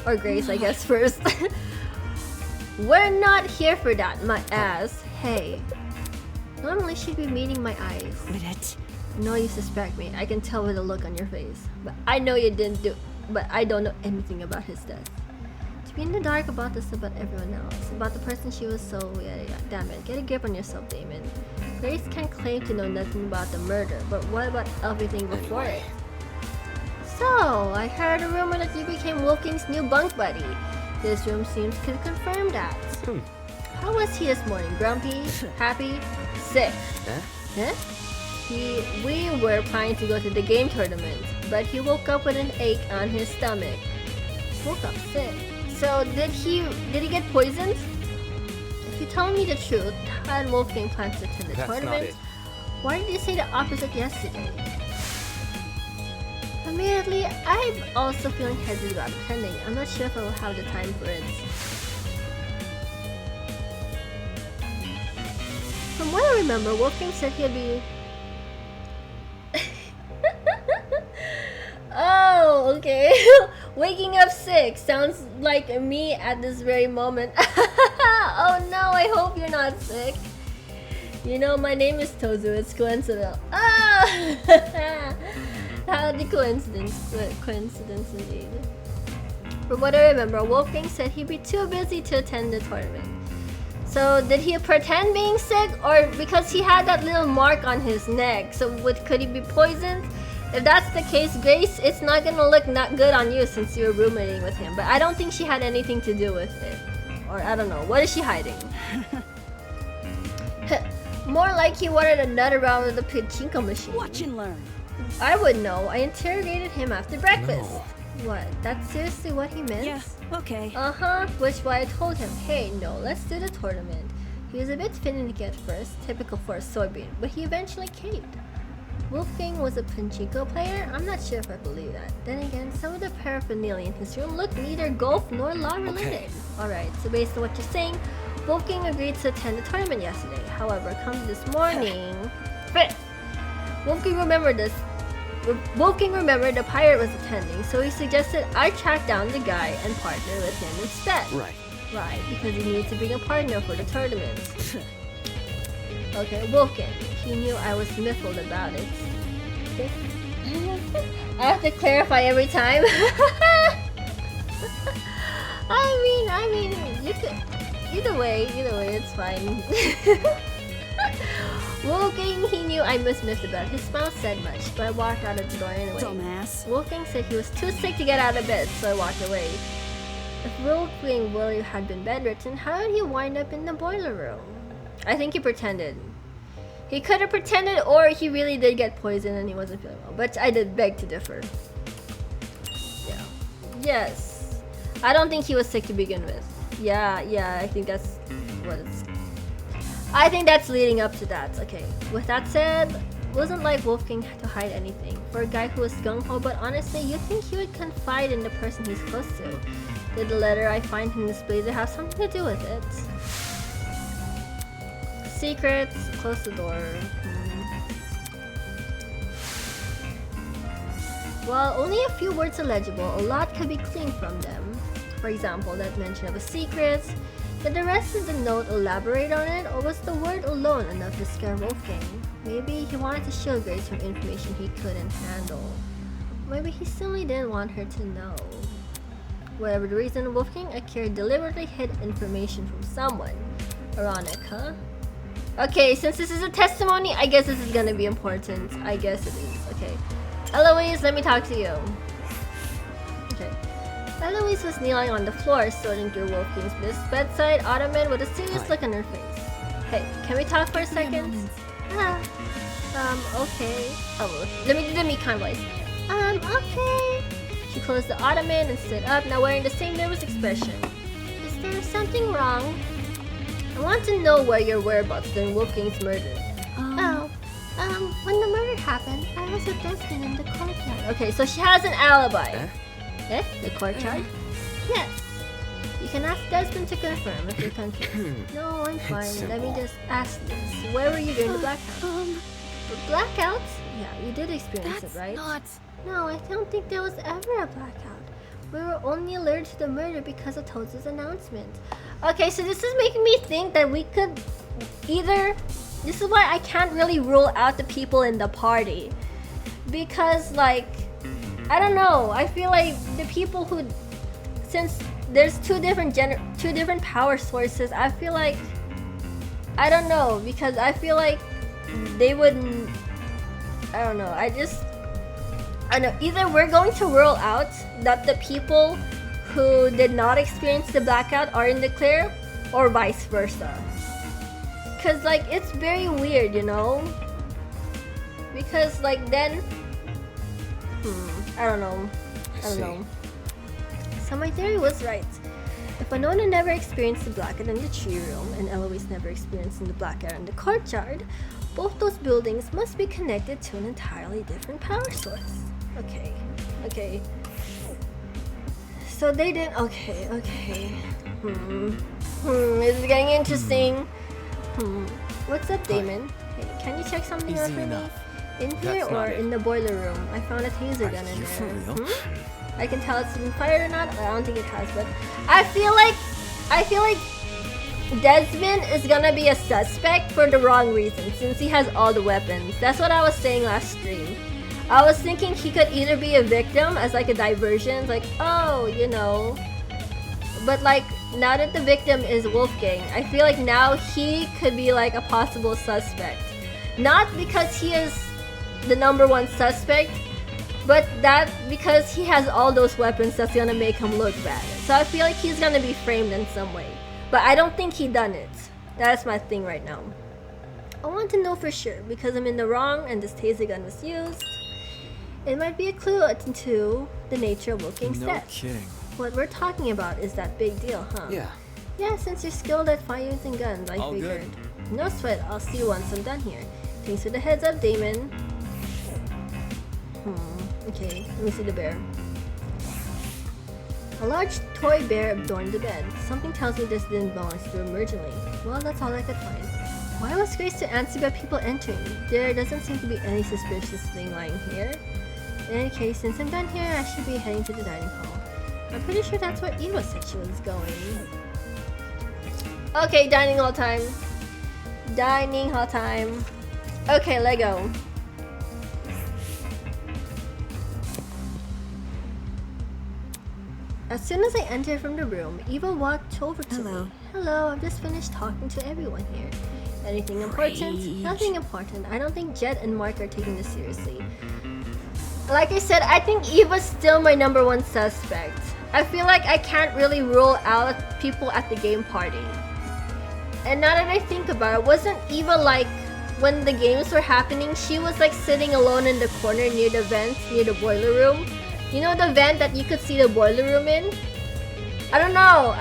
Or Grace, I guess, first. We're not here for that, my ass. Hey. Normally she'd be meeting my eyes. Quit it. No, you suspect me. I can tell with the look on your face. But I know you didn't do... But I don't know anything about his death. To be in the dark about this about everyone else. About the person she was so... Yeah, damn it. Get a grip on yourself, Damon. Grace can't claim to know nothing about the murder. But what about everything before it? So, I heard a rumor that you became Wolfgang's new bunk buddy. This room seems to confirm that. How was he this morning? Grumpy? Happy? Sick? Huh? We were planning to go to the game tournament, but he woke up with an ache on his stomach. Woke up sick. So did he get poisoned? If you tell me the truth, had Wolfgang plans to attend the That's tournament? not it. Why did you say the opposite yesterday? Immediately, I'm also feeling hesitant about attending. I'm not sure if I will have the time for it. From what I remember, Wolfgang said he'll be... Oh, okay. Waking up sick sounds like me at this very moment. Oh no, I hope you're not sick. You know, my name is Tozu. It's coincidental. Ah! How the coincidence indeed. From what I remember, Wolfgang said he'd be too busy to attend the tournament. So did he pretend being sick, or because he had that little mark on his neck? So could he be poisoned? If that's the case, Grace, it's not gonna look not good on you since you were roommating with him. But I don't think she had anything to do with it. Or I don't know. What is she hiding? More like he wanted another round of the pachinko machine. Watch and learn. I would know. I interrogated him after breakfast. No. What? That's seriously what he meant? Yeah, okay. Uh-huh. Which why I told him, hey, no, let's do the tournament. He was a bit finicky at first, typical for a soybean, but he eventually caved. Wolfgang was a pachinko player? I'm not sure if I believe that. Then again, some of the paraphernalia in his room looked neither golf nor law related. Alright, so based on what you're saying, Wolfgang agreed to attend the tournament yesterday. However, come this morning... Wolfgang remembered the pirate was attending, so he suggested I track down the guy and partner with him instead. Right. Right, because he needed to bring a partner for the tournament. Okay, Wolfgang. He knew I was miffled about it. Okay. I have to clarify every time. I mean, you could... Either way, it's fine. Wolfgang, he knew I was miffed about it. His smile said much, but I walked out of the door anyway. Dumbass. Wolfgang said he was too sick to get out of bed, so I walked away. If Wolfgang really had been bedridden, how did he wind up in the boiler room? I think he pretended. He could have pretended, or he really did get poisoned and he wasn't feeling well. But I did beg to differ. Yeah. Yes. I don't think he was sick to begin with. Yeah, I think that's what it's... I think that's leading up to that. Okay, with that said, wasn't like Wolfgang had to hide anything. For a guy who was gung-ho, but honestly, you'd think he would confide in the person he's close to. Did the letter I find in this blazer have something to do with it? Secrets, close the door. While only a few words are legible, a lot could be gleaned from them. For example, that mention of a secret. Did the rest of the note elaborate on it, or was the word alone enough to scare Wolfgang? Maybe he wanted to shield Grace from information he couldn't handle. Maybe he simply didn't want her to know. Whatever the reason, Wolfgang Akire deliberately hid information from someone. Ironic, huh? Okay, since this is a testimony, I guess this is gonna be important. I guess it is. Okay. Eloise, let me talk to you. Okay. Eloise was kneeling on the floor, sorting through Wolfgang's bedside ottoman with a serious look on her face. Hey, can we talk for a second? Okay. Oh, let me do the me kind voice. Okay. She closed the ottoman and stood up, now wearing the same nervous expression. Is there something wrong? I want to know where your whereabouts during Wolfgang's murder. When the murder happened, I was with Desmond in the courtyard. Okay, so she has an alibi. The courtyard? Yes. You can ask Desmond to confirm if you're confused. No, I'm fine. Let me just ask this. Where were you during the blackout? Blackout? Yeah, you did experience it, right? No, I don't think there was ever a blackout. We were only alerted to the murder because of Toad's announcement. Okay, so this is making me think that we could either... This is why I can't really rule out the people in the party. Because, like... I don't know. I feel like the people who... Since there's two different power sources, I feel like... I don't know. Because I feel like they wouldn't... I don't know. I don't know. Either we're going to rule out that the people who did not experience the blackout are in the clear, or vice versa. Cause like it's very weird, you know? Because like then I don't know. So my theory was right. If Winona never experienced the blackout in the tree room and Eloise never experienced the blackout in the courtyard, both those buildings must be connected to an entirely different power source. Okay. So they didn't. Okay. This is getting interesting. What's up, Damon? Hey, can you check something out for me? In here or in the boiler room? I found a taser gun in there. I can tell it's been fired or not. I don't think it has, but I feel like Desmond is gonna be a suspect for the wrong reason since he has all the weapons. That's what I was saying last stream. I was thinking he could either be a victim as like a diversion, like, oh, you know. But like, now that the victim is Wolfgang, I feel like now he could be like a possible suspect. Not because he is the #1 suspect, but that because he has all those weapons that's gonna make him look bad. So I feel like he's gonna be framed in some way. But I don't think he done it. That's my thing right now. I want to know for sure because I'm in the wrong and this taser gun was used. It might be a clue into the nature of Wolfgang's death. No kidding. What we're talking about is that big deal, huh? Yeah, since you're skilled at using guns, I figured. Good. No sweat, I'll see you once I'm done here. Thanks for the heads up, Damon. Okay, let me see the bear. A large toy bear adorned the bed. Something tells me this didn't belong to the room originally. Well, that's all I could find. Why was Grace so antsy about people entering? There doesn't seem to be any suspicious thing lying here. In any case, since I'm done here, I should be heading to the dining hall. I'm pretty sure that's where Eva said she was going. Okay, dining hall time. Dining hall time. Okay, Lego. As soon as I entered from the room, Eva walked over to me. Hello, I've just finished talking to everyone here. Anything important? Nothing important. I don't think Jet and Mark are taking this seriously. Like I said, I think Eva's still my #1 suspect. I feel like I can't really rule out people at the game party. And now that I think about it, wasn't Eva like, when the games were happening, she was like sitting alone in the corner near the vent, near the boiler room? You know the vent that you could see the boiler room in? I don't know.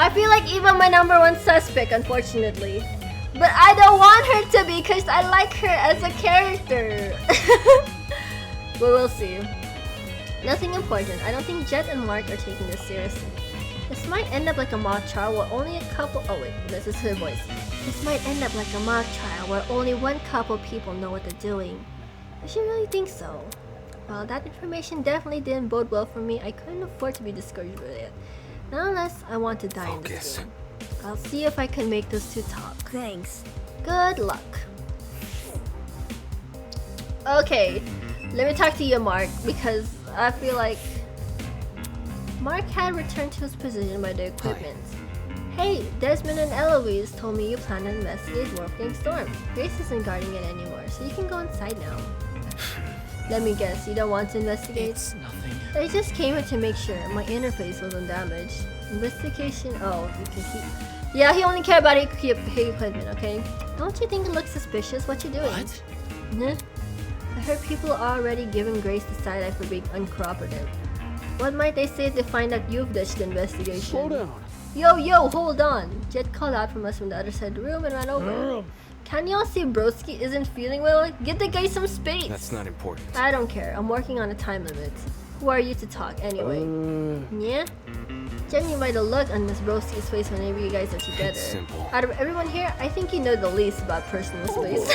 I feel like Eva my #1 suspect, unfortunately. But I don't want her to be because I like her as a character. But we'll see. Nothing important. I don't think Jet and Mark are taking this seriously. This might end up like a mock trial where only a couple— oh wait, this is her voice. This might end up like a mock trial where only one couple people know what they're doing. I should really think so. Well, that information definitely didn't bode well for me. I couldn't afford to be discouraged with it. Nonetheless, I want to die in this game. I'll see if I can make those two talk. Thanks. Good luck. Okay, let me talk to you, Mark, because I feel like Mark had returned to his position by the equipment. Hey, Desmond and Eloise told me you plan to investigate Wolfgang's storm. Grace isn't guarding it anymore, so you can go inside now. Let me guess, you don't want to investigate? It's nothing. I just came here to make sure my interface wasn't damaged. Investigation? Oh, you can keep— yeah, he only cared about equipment, okay? Don't you think it looks suspicious what you're doing? What? Nah. I heard people are already giving Grace the side eye for being uncooperative. What might they say to find out you've ditched the investigation? Slow down. Yo, hold on! Jet called out from us from the other side of the room and ran over. Can y'all see Broski isn't feeling well? Give the guy some space! That's not important. I don't care. I'm working on a time limit. Who are you to talk anyway? Yeah? Judging by the look on Miss Broski's face whenever you guys are together. It's simple. Out of everyone here, I think you know the least about personal space.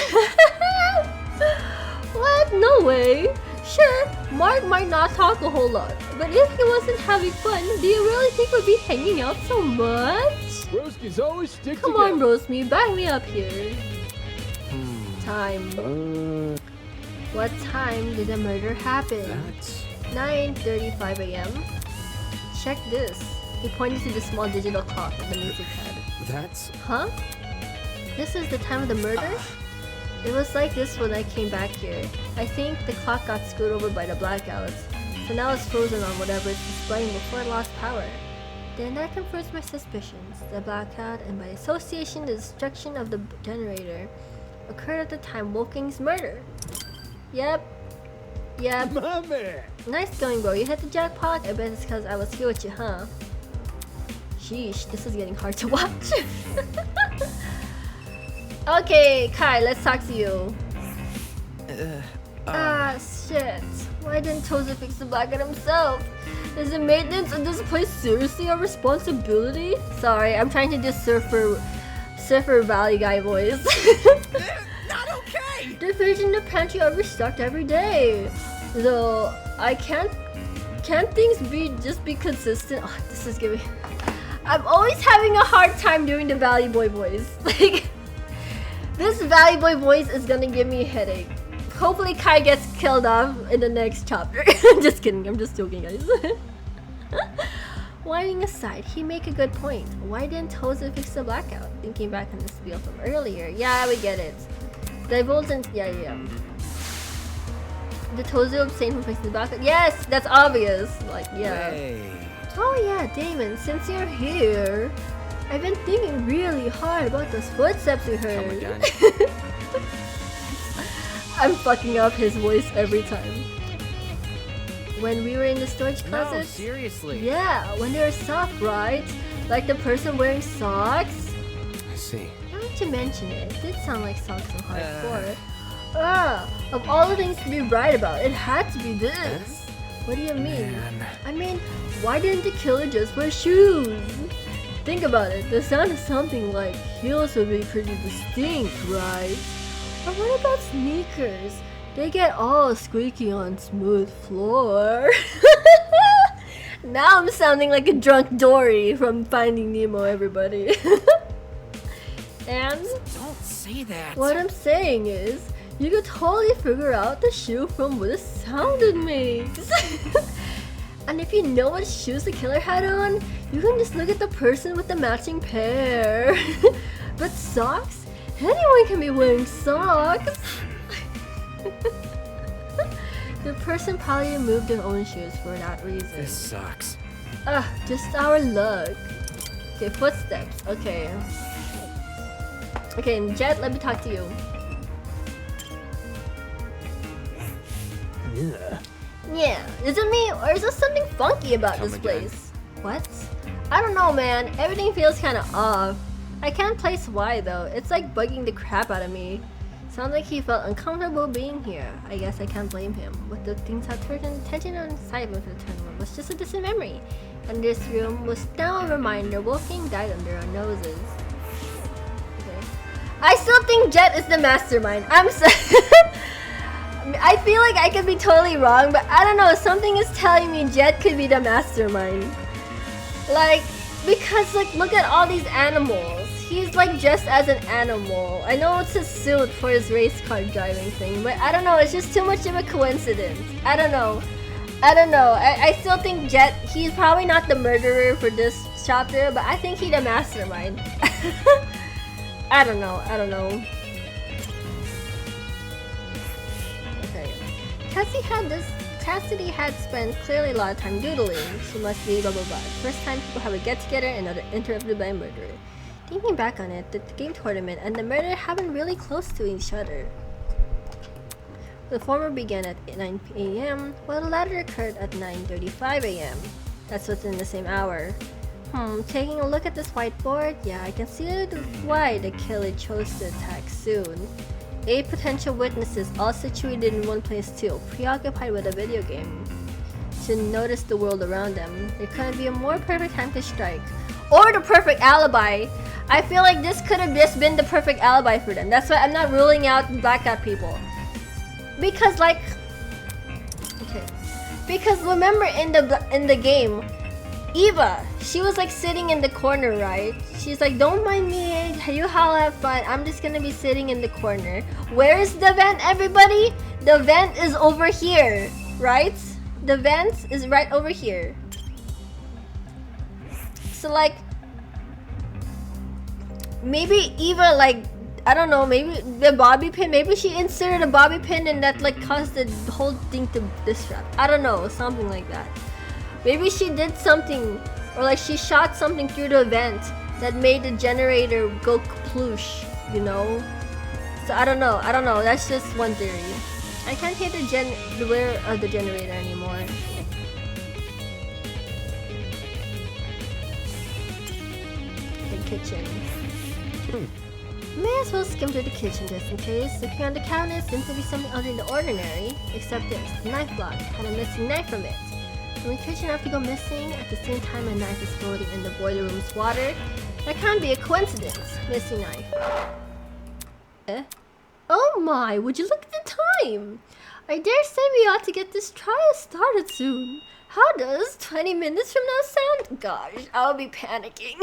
What? No way! Sure, Mark might not talk a whole lot, but if he wasn't having fun, do you really think we'd be hanging out so much? Broski's always stick Come on, Brosme, back me up here. Time. What time did the murder happen? That's 9:35 a.m. Check this. He pointed to the small digital clock at the music pad. that's Huh? This is the time of the murder? It was like this when I came back here. I think the clock got screwed over by the blackouts, so now it's frozen on whatever it's displaying before it lost power. Then that confirms my suspicions. The blackout, and by association the destruction of the generator, occurred at the time Wolfgang's murder. Yep. My man. Nice going, bro. You hit the jackpot. I bet it's because I was here with you, huh? Sheesh, this is getting hard to watch. Okay, Kai, let's talk to you. Shit. Why didn't Toza fix the blackout himself? Is the maintenance of this place seriously our responsibility? Sorry, I'm trying to do Surfer Valley guy voice. Not okay. The fridge and the pantry are restocked every day. Though, can't things just be consistent? Oh, this is giving— I'm always having a hard time doing the Valley Boy voice. Like, this Valley Boy voice is gonna give me a headache. Hopefully Kai gets killed off in the next chapter. Just kidding, I'm just joking, guys. Whining aside, he make a good point. Why didn't Toza fix the blackout? Thinking back on the spiel from earlier. Yeah, we get it. Divulgent, yeah. The Toza abstained from fixing the blackout? Yes, that's obvious. Like, yeah. Hey. Oh yeah, Damon, since you're here, I've been thinking really hard about those footsteps we heard. come again. I'm fucking up his voice every time. When we were in the storage closet? No, seriously. Yeah, when they were soft, right? Like the person wearing socks? I see. Now that you mention it, it did sound like socks from hardcore. Of all the things to be right about, it had to be this. What do you mean? Man. I mean, why didn't the killer just wear shoes? Think about it, the sound of something like heels would be pretty distinct, right? Or what about sneakers? They get all squeaky on smooth floor. Now I'm sounding like a drunk Dory from Finding Nemo, everybody. And Don't say that. what I'm saying is, you could totally figure out the shoe from what the sound it makes. And if you know what shoes the killer had on, you can just look at the person with the matching pair. But socks? Anyone can be wearing socks. The person probably removed their own shoes for that reason. This sucks. Just our luck. Okay, footsteps. Okay. Okay, Jet, let me talk to you. Yeah, is it me or is there something funky about Come this again. place? What? I don't know, man. Everything feels kind of off. I can't place why though. It's like bugging the crap out of me. Sounds like he felt uncomfortable being here. I guess I can't blame him. What the things had turned attention on excitement for the tournament was just a distant memory. And this room was now a reminder Wolfgang died under our noses. Okay. I still think Jet is the mastermind. I'm so I feel like I could be totally wrong, but I don't know, something is telling me Jet could be the mastermind. Like, because like, look at all these animals. He's like dressed as an animal. I know it's a suit for his race car driving thing, but I don't know, it's just too much of a coincidence. I don't know. I still think Jet, he's probably not the murderer for this chapter, but I think he's the mastermind. I don't know. Cassidy had spent clearly a lot of time doodling. She must be blah blah blah. First time people have a get together and are interrupted by a murder. Thinking back on it, the game tournament and the murder happened really close to each other. The former began at 9 a.m. while the latter occurred at 9:35 a.m. That's within the same hour. Taking a look at this whiteboard, yeah, I can see why the killer chose to attack soon. 8 potential witnesses, all situated in one place too, preoccupied with a video game. To notice the world around them. There couldn't be a more perfect time to strike. Or the perfect alibi! I feel like this could have just been the perfect alibi for them. That's why I'm not ruling out blackout people. Because like... Okay. Because remember in the game, Eva, she was like sitting in the corner, right? She's like, don't mind me, you all have fun, I'm just gonna be sitting in the corner. Where is the vent, everybody? The vent is over here, right? The vent is right over here. So like, maybe Eva like, I don't know, maybe the bobby pin, maybe she inserted a bobby pin and that like caused the whole thing to disrupt. I don't know, something like that. Maybe she did something, or like she shot something through the vent that made the generator go kaploosh, you know? So I don't know, that's just one theory. I can't hear the whir of the generator anymore. The kitchen. May as well skim through the kitchen just in case. Looking on the cabinet seems to be something other than the ordinary, except this, the knife block had a missing knife from it. Will the kitchen have to go missing at the same time a knife is floating in the boiler room's water? That can't be a coincidence. Missing knife. Oh my, would you look at the time? I dare say we ought to get this trial started soon. How does 20 minutes from now sound? Gosh, I'll be panicking.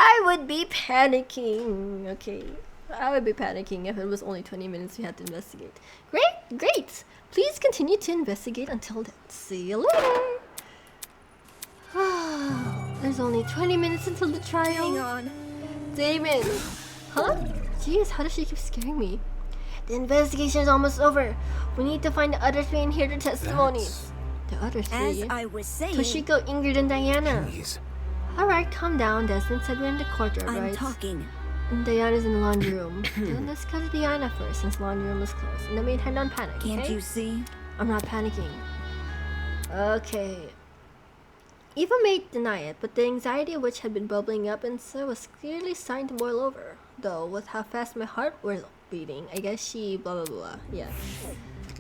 I would be panicking. Okay. I would be panicking if it was only 20 minutes we had to investigate. Great! Please continue to investigate until then. See you later! There's only 20 minutes until the trial. Hang on. Damon! Huh? Jeez, how does she keep scaring me? The investigation is almost over. We need to find the other 3 and hear their testimonies. The other 3? As I was saying, Toshiko, Ingrid, and Diana. Please. Alright, calm down. Desmond said we're in the courtyard, I'm right? talking. And Diana's in the laundry room. Then let's go to Diana first, since the laundry room is closed. In the meantime, don't panic, Can't okay? you see? I'm not panicking. Okay. Eva may deny it, but the anxiety which had been bubbling up inside was clearly starting to boil over. Though, with how fast my heart was beating. I guess she blah blah blah. Yeah.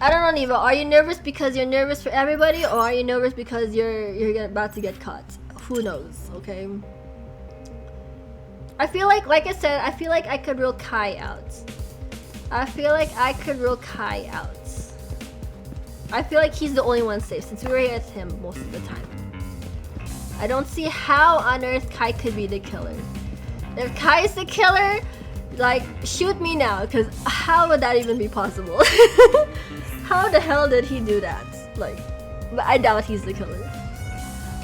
I don't know, Neva. Are you nervous because you're nervous for everybody, or are you nervous because you're about to get caught? Who knows? Okay. I feel like I said, I feel like I could rule Kai out. I feel like I could rule Kai out. I feel like he's the only one safe since we were with him most of the time. I don't see how on earth Kai could be the killer. If Kai is the killer, like, shoot me now, because how would that even be possible? How the hell did he do that? Like, but I doubt he's the killer.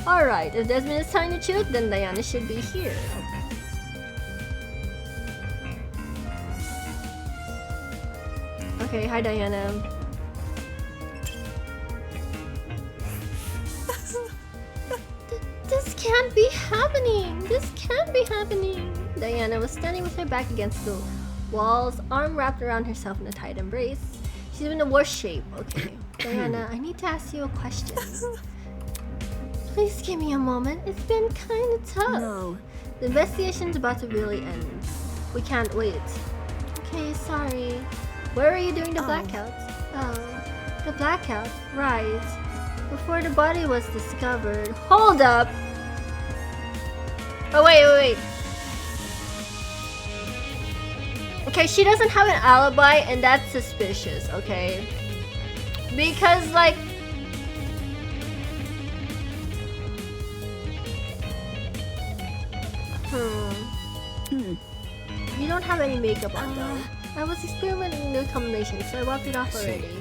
Alright, if Desmond is time to shoot, then Diana should be here. Okay, hi Diana. This can't be happening! This can't be happening! Diana was standing with her back against the walls, arm wrapped around herself in a tight embrace. She's in the worst shape. Okay. Diana, I need to ask you a question. Please give me a moment. It's been kinda tough. No. The investigation's about to really end. We can't wait. Okay, sorry. Where are you doing the blackout? Oh, the blackout. Right. Before the body was discovered. Hold up! Oh, wait. Okay, she doesn't have an alibi, and that's suspicious, okay? Because, like... You don't have any makeup on, though. I was experimenting with combinations, so I wiped it off already.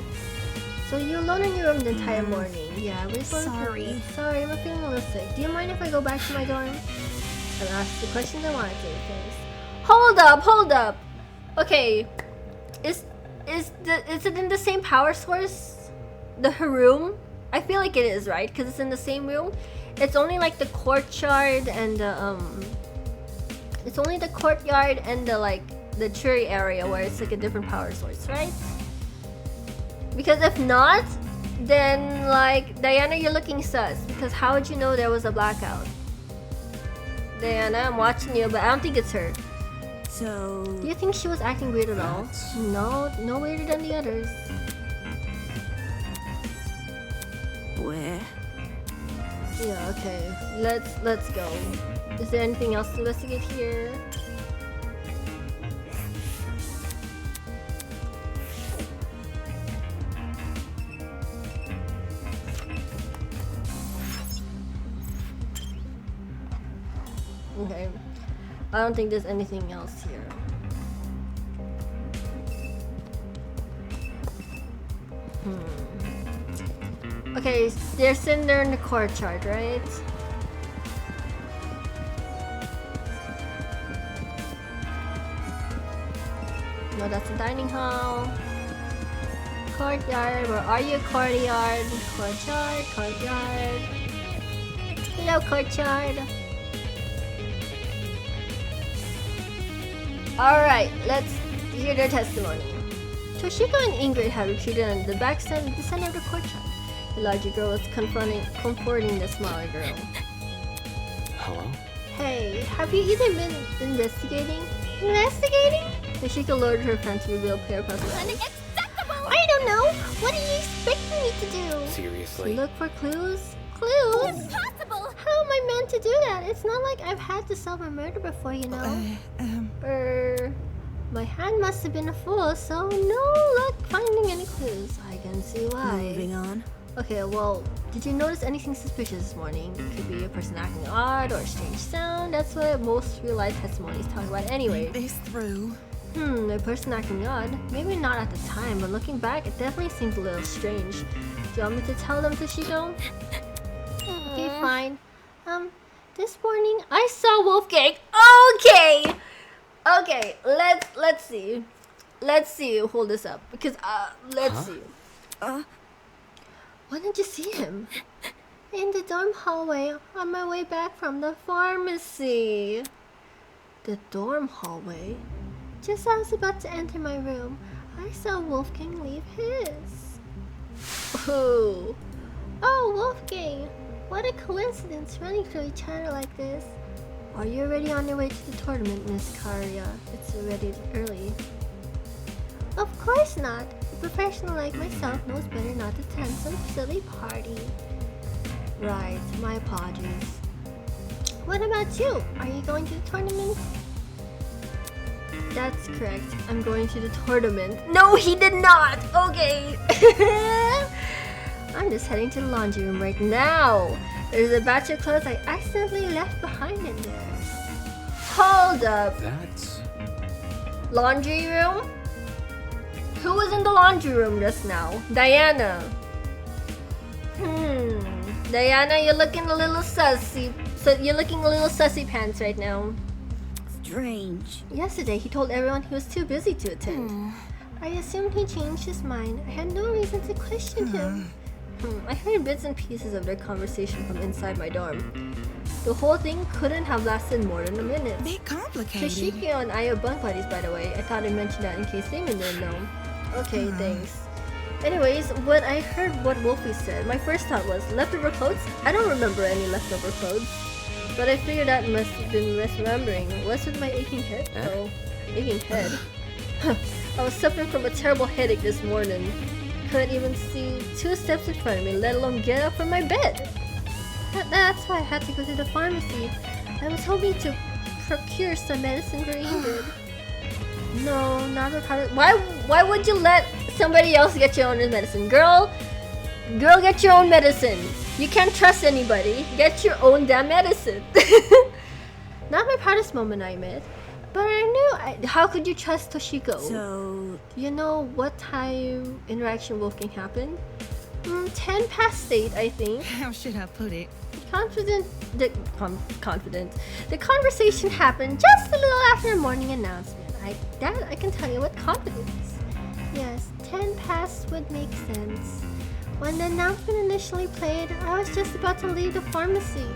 So you're alone in your room the entire morning. Yeah, we're Sorry. Sorry, I'm feeling a little sick. Do you mind if I go back to my dorm? And ask the questions I wanted to first. Hold up! Okay. Is it in the same power source? The room? I feel like it is, right? Because it's in the same room. It's only like the courtyard and the it's only the courtyard and the like the tree area where it's like a different power source, right? Because if not, then like Diana, you're looking sus. Because how would you know there was a blackout? Diana, I'm watching you, but I don't think it's her. So... Do you think she was acting weird at all? No weirder than the others. Where? Yeah, okay. Let's go. Is there anything else to investigate here? Okay. I don't think there's anything else here. Okay, they're sitting there in the courtyard, right? No, that's the dining hall. Courtyard, where are you, courtyard? Courtyard. Hello, courtyard. Alright, let's hear their testimony. Toshiko and Ingrid had retreated on the back center of the courtyard. The larger girl was comforting the smaller girl. Hello? Hey, have you either been investigating? Investigating? Toshiko lowered her friend to reveal a pair of puzzles. Unacceptable! I don't know! What are you expecting me to do? Seriously? Look for clues? Clues? Impossible! How am I meant to do that? It's not like I've had to solve a murder before, you know? My hand must have been a fool, so no luck finding any clues. I can see why. Moving on. Okay, well, did you notice anything suspicious this morning? Could be a person acting odd or a strange sound. That's what most real-life testimonies talk about anyway. This through. A person acting odd. Maybe not at the time, but looking back, it definitely seems a little strange. Do you want me to tell them, Toshiko? Okay, fine. This morning I saw Wolfgang. Okay, let's see. Let's see. Hold this up because let's see. When did you see him? In the dorm hallway on my way back from the pharmacy. The dorm hallway? Just as I was about to enter my room, I saw Wolfgang leave his. Oh, Wolfgang! What a coincidence running through each other like this. Are you already on your way to the tournament, Miss Karia? It's already early. Of course not. A professional like myself knows better not to attend some silly party. Right, my apologies. What about you? Are you going to the tournament? That's correct. I'm going to the tournament. No, he did not! Okay. I'm just heading to the laundry room right now. There's a batch of clothes I accidentally left behind in there. Hold up. That's... Laundry room? Who was in the laundry room just now? Diana. Diana, you're looking a little sussy. So you're looking a little sussy pants right now. Strange. Yesterday, he told everyone he was too busy to attend. I assumed he changed his mind. I had no reason to question him. I heard bits and pieces of their conversation from inside my dorm. The whole thing couldn't have lasted more than a minute. Bit complicated. Toshiko and I are bunk buddies, by the way. I thought I mentioned that in case Damon didn't know. Okay, thanks. Anyways, when I heard what Wolfie said, my first thought was, leftover clothes? I don't remember any leftover clothes. But I figured that must have been misremembering. What's with my aching head? Oh, aching head? I was suffering from a terrible headache this morning. Couldn't even see 2 steps in front of me, let alone get up from my bed. That's why I had to go to the pharmacy. I was hoping to procure some medicine for Ingrid. No, not the product. Why would you let somebody else get your own medicine? Girl, get your own medicine. You can't trust anybody. Get your own damn medicine. Not my proudest moment, I admit. But I knew. How could you trust Toshiko? So, You know what time interaction Wolfgang happened? 10 past 8, I think. how should I put it? Confident. The conversation happened just a little after the morning announcement. I can tell you with confidence. Yes, 10 past would make sense. When the announcement initially played, I was just about to leave the pharmacy.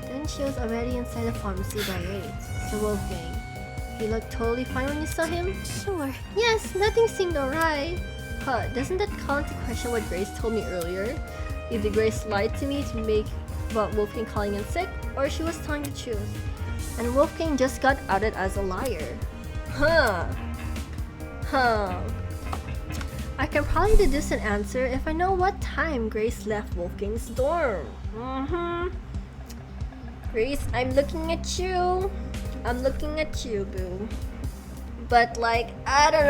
Then she was already inside the pharmacy by 8. So Wolfgang, he looked totally fine when you saw him? Sure. Yes, nothing seemed alright. Huh, doesn't that call into question what Grace told me earlier? Either Grace lied to me to make about Wolfgang calling in sick, or she was telling the truth. And Wolfgang just got outed as a liar. Huh. I can probably deduce an answer if I know what time Grace left Wolfgang's dorm. Grace, I'm looking at you. I'm looking at you, boo. But like, I don't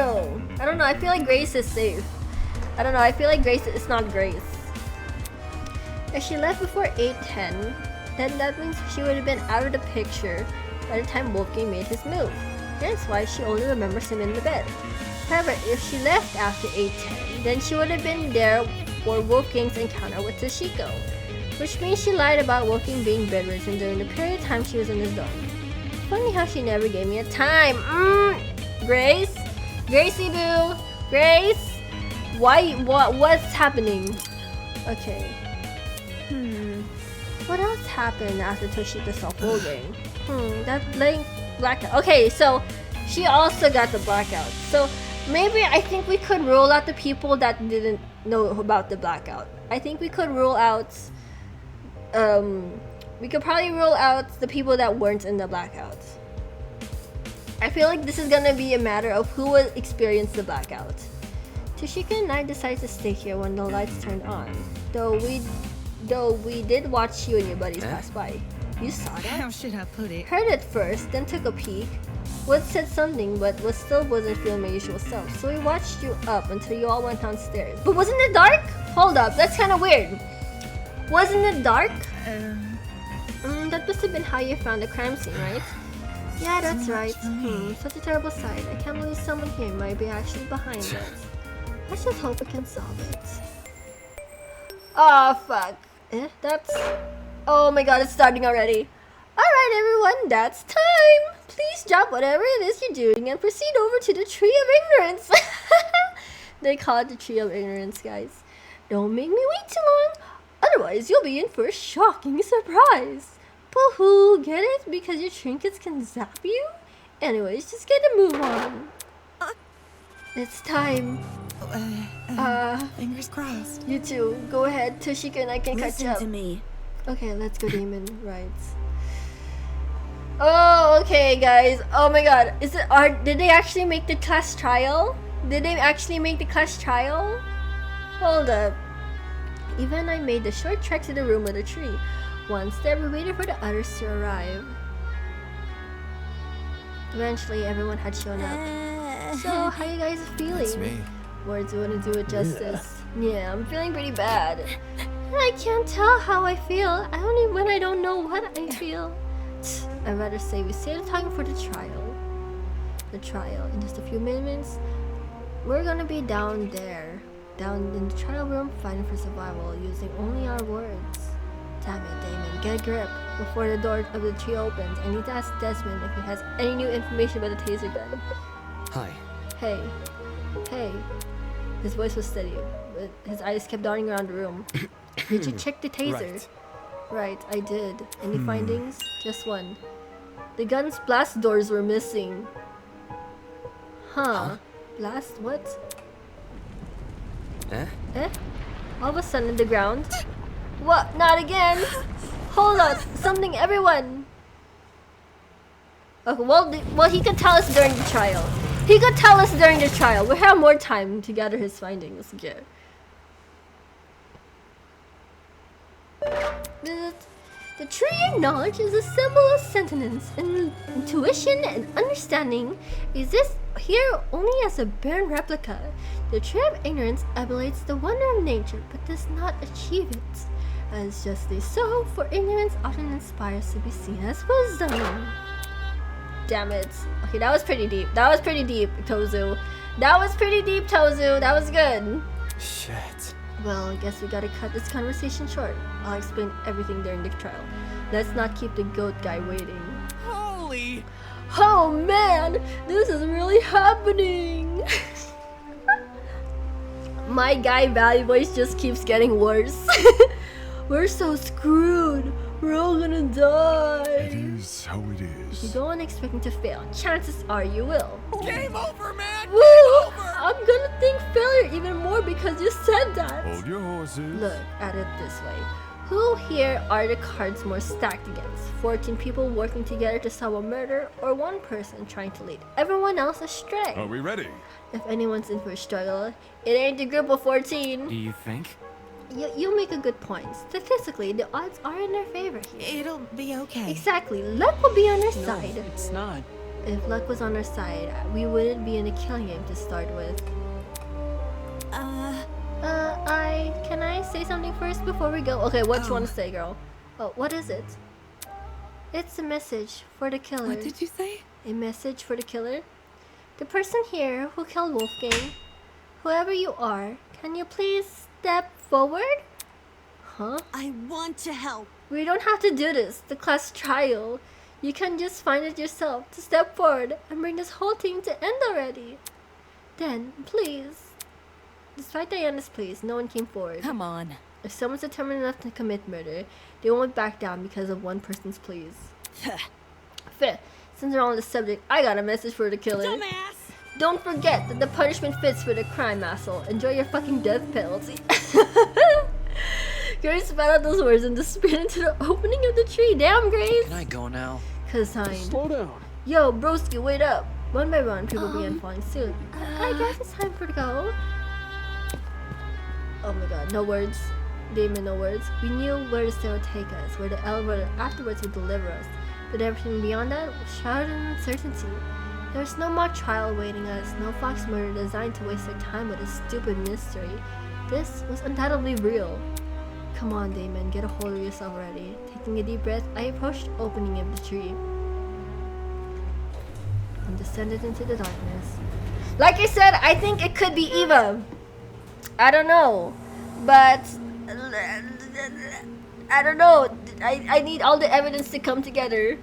know. I feel like Grace is safe. I don't know. I feel like Grace is not Grace. If she left before 8:10, then that means she would have been out of the picture by the time Wolfgang made his move. That's why she only remembers him in the bed. However, if she left after 8:10, then she would have been there for Wolfgang's encounter with Toshiko, which means she lied about Wolfgang being bedridden during the period of time she was in his dorm. Funny how she never gave me a time. Grace? Gracie boo? Grace? What's happening? Okay. What else happened after Toshiko saw Wolfgang? That blackout. Okay, so she also got the blackout. So maybe I think we could rule out the people that didn't know about the blackout. I think we could rule out we could probably rule out the people that weren't in the blackout. I feel like this is gonna be a matter of who will experience the blackout. Toshiko and I decided to stay here when the lights turned on. Though we did watch you and your buddies pass by. You saw that? How should I put it? Heard it first, then took a peek. Wood said something, but still wasn't feeling my usual self. So we watched you up until you all went downstairs. But wasn't it dark? Hold up, that's kind of weird. Wasn't it dark? That must have been how you found the crime scene, right? Yeah, that's right. Such a terrible sight. I can't believe someone here might be actually behind it. Let's just hope we can solve it. Oh, fuck. That's... Oh my god, it's starting already. Alright everyone, that's time! Please drop whatever it is you're doing and proceed over to the Tree of Ignorance. They call it the Tree of Ignorance, guys. Don't make me wait too long, otherwise you'll be in for a shocking surprise. Boo-hoo, get it? Because your trinkets can zap you? Anyways, just get a move on. It's time. Fingers crossed. You two, go ahead. Toshiko and I can catch Listen up. to me. Okay, let's go, Damon. Right. Oh, okay, guys. Oh my god. Did they actually make the class trial? Did they actually make the class trial? Hold up. Eva and I made the short trek to the room with the tree. Once there, we waited for the others to arrive. Eventually, everyone had shown up. So, how you guys feeling? It's me. Words wouldn't do it justice. Yeah, I'm feeling pretty bad. I can't tell how I feel. When I don't know what I feel. I'd rather say we saved time for the trial. In just a few minutes, we're gonna be down there. Down in the trial room, fighting for survival, using only our words. Damn it, Damon, get a grip. Before the door of the tree opens, I need to ask Desmond if he has any new information about the taser gun. Hi. Hey. His voice was steady, but his eyes kept darting around the room. Did you check the taser? Right, I did. Any findings? Just one. The gun's blast doors were missing. Huh? Blast what? Eh? All of a sudden, the ground. What? Not again! Hold on! Something, everyone! Okay, well, he could tell us during the trial. We have more time to gather his findings. Yeah. The tree acknowledges a symbol of sentience and intuition and understanding exists here only as a barren replica. The tree of ignorance emulates the wonder of nature but does not achieve it. As justly so, for ignorance often inspires to be seen as wisdom. Damn it. Okay, that was pretty deep, Tozu. That was good. Shit. Well, I guess we gotta cut this conversation short. I'll explain everything during the trial. Let's not keep the goat guy waiting. Holy! Oh man, this is really happening. My guy value voice just keeps getting worse. We're so screwed. We're all gonna die. It is how it If you is. go on expecting to fail, chances are you will. Game over, man! Woo! Game over! I'm gonna think failure even more because you said that. Hold your horses. Look at it this way. Who here are the cards more stacked against? 14 people working together to solve a murder, or one person trying to lead everyone else astray? Are we ready? If anyone's in for a struggle, it ain't the group of 14. Do you think? You make a good point. Statistically, the odds are in their favor here. It'll be okay. Exactly. Luck will be on our No, side. it's not. If luck was on our side, we wouldn't be in a killing game to start with. Can I say something first before we go? Okay, what you want to say, girl? Oh, what is it? It's a message for the killer. What did you say? A message for the killer? The person here who killed Wolfgang, whoever you are, can you please step forward? Huh? I want to help. We don't have to do this, the class trial. You can just find it yourself to step forward and bring this whole thing to end already. Then, please. Despite Diana's pleas, no one came forward. Come on. If someone's determined enough to commit murder, they won't back down because of one person's pleas. Fifth, since we're on the subject, I got a message for the killer. Dumbass! Don't forget that the punishment fits for the crime, asshole. Enjoy your fucking death penalty. Grace spat out those words and disappeared into the opening of the tree. Damn, Grace! Can I go now? Consigned. Slow down. Yo, broski, wait up. One by one, people began falling soon. I guess it's time for to go. Oh my god, no words. Damon, no words. We knew where the stair would take us, where the elevator afterwards would deliver us. But everything beyond that was shrouded in uncertainty. There was no mock trial awaiting us, no fox murder designed to waste our time with a stupid mystery. This was undoubtedly real. Come on, Damon, get a hold of yourself already. Taking a deep breath, I approached the opening of the tree and descended into the darkness. Like I said, I think it could be Eva. I don't know, but I don't know. I need all the evidence to come together.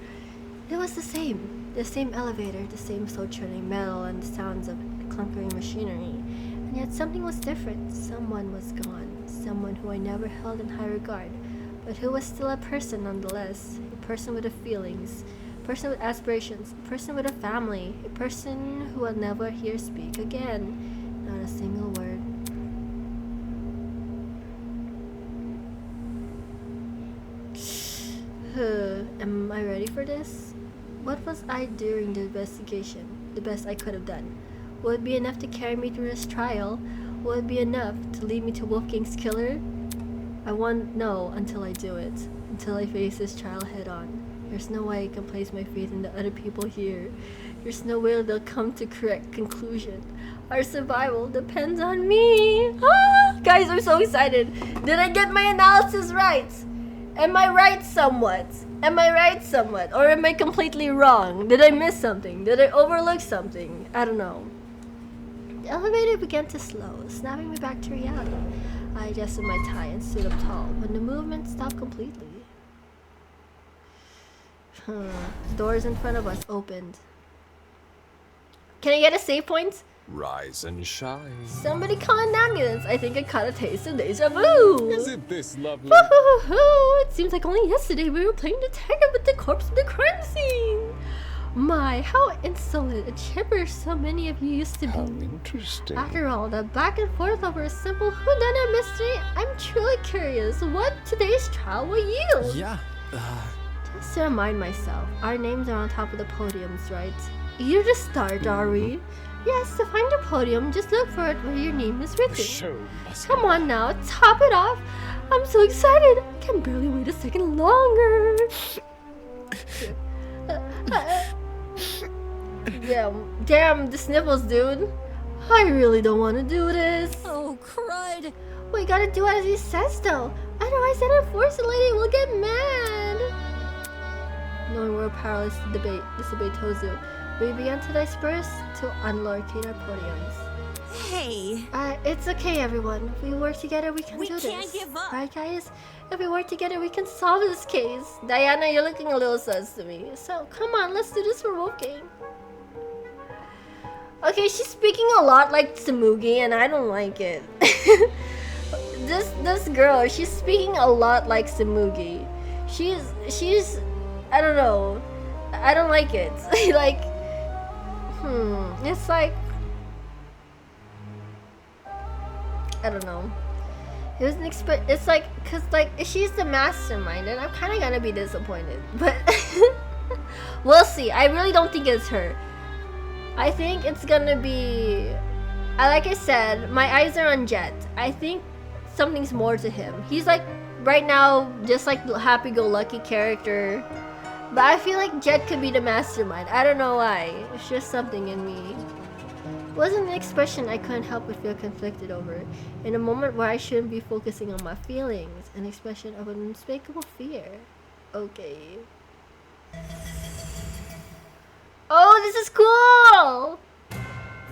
It was the same elevator, the same slow churning metal and the sounds of clunking machinery. And yet something was different. Someone was gone. Someone who I never held in high regard, but who was still a person nonetheless. A person with feelings, a person with aspirations, a person with a family, a person who I'll never hear speak again. Not a single word. Am I ready for this? What was I during the investigation? The best I could have done. Will it be enough to carry me through this trial? Will it be enough to lead me to Wolfgang's killer? I won't know until I do it. Until I face this trial head on. There's no way I can place my faith in the other people here. There's no way they'll come to correct conclusion. Our survival depends on me. Ah! Guys, I'm so excited. Did I get my analysis right? Am I right somewhat? Am I right somewhat? Or am I completely wrong? Did I miss something? Did I overlook something? I don't know. The elevator began to slow, snapping me back to reality. I adjusted my tie and stood up tall when the movement stopped completely. Doors in front of us opened. Can I get a save point? Rise and shine. Somebody call an ambulance. I think I caught a taste of deja vu. Is it this lovely? It seems like only yesterday we were playing detective with the corpse of the crime scene. My, how insolent and chipper so many of you used to be. How interesting. After all, that back and forth over a simple whodunit mystery, I'm truly curious what today's trial will yield. Yeah. Just to remind myself, our names are on top of the podiums, right? Eager to start, are we? Yes, to find your podium, just look for it where your name is written. Show must Come on now, top it off. I'm so excited. I can barely wait a second longer. Damn, the sniffles, dude. I really don't want to do this. Oh, crud. We gotta do as he says, though. Otherwise, that unfortunate lady will get mad. Knowing we're powerless to disobey Tozu, we began to disperse to unlocate our podiums. Hey. It's okay, everyone. If we work together, we can We do this. can't give up. Right, guys? If we work together, we can solve this case. Diana, you're looking a little sus to me. So, come on, let's do this for Wolfgang. Okay, she's speaking a lot like Tsumugi, and I don't like it. This girl, she's speaking a lot like Tsumugi. She's, I don't know. I don't like it. Like, it's like, I don't know. It was an it's like, cause like she's the mastermind, and I'm kind of gonna be disappointed. But we'll see. I really don't think it's her. I think it's gonna be. Like I said, my eyes are on Jet. I think something's more to him. He's like right now just like happy-go-lucky character, but I feel like Jet could be the mastermind. I don't know why. It's just something in me. It wasn't an expression I couldn't help but feel conflicted over. In a moment where I shouldn't be focusing on my feelings, an expression of an unspeakable fear. Okay. Oh, this is cool!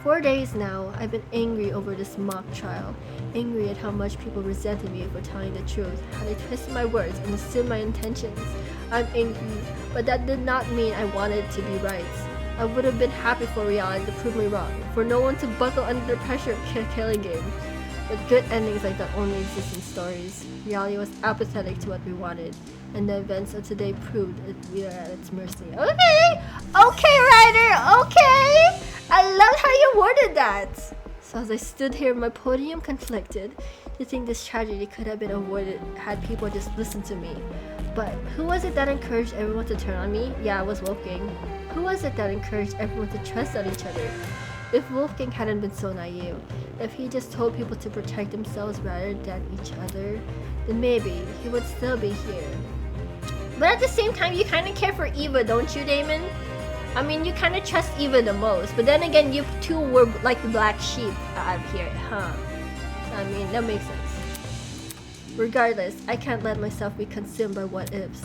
4 days now, I've been angry over this mock trial. Angry at how much people resented me for telling the truth, how they twisted my words and assumed my intentions. I'm angry, but that did not mean I wanted to be right. I would have been happy for reality to prove me wrong, for no one to buckle under the pressure of a killing game. But good endings like that only exist in stories. Reality was apathetic to what we wanted, and the events of today proved that we are at its mercy. Okay! Okay, Ryder! Okay! I love how you worded that! So as I stood here on my podium conflicted, you think this tragedy could have been avoided had people just listened to me. But who was it that encouraged everyone to turn on me? Yeah, it was Wolfgang. Who was it that encouraged everyone to trust on each other? If Wolfgang hadn't been so naive, if he just told people to protect themselves rather than each other, then maybe he would still be here. But at the same time, you kind of care for Eva, don't you, Damon? I mean, you kind of trust Eva the most, but then again, you two were like the black sheep out here, huh? I mean, that makes sense. Regardless, I can't let myself be consumed by what-ifs.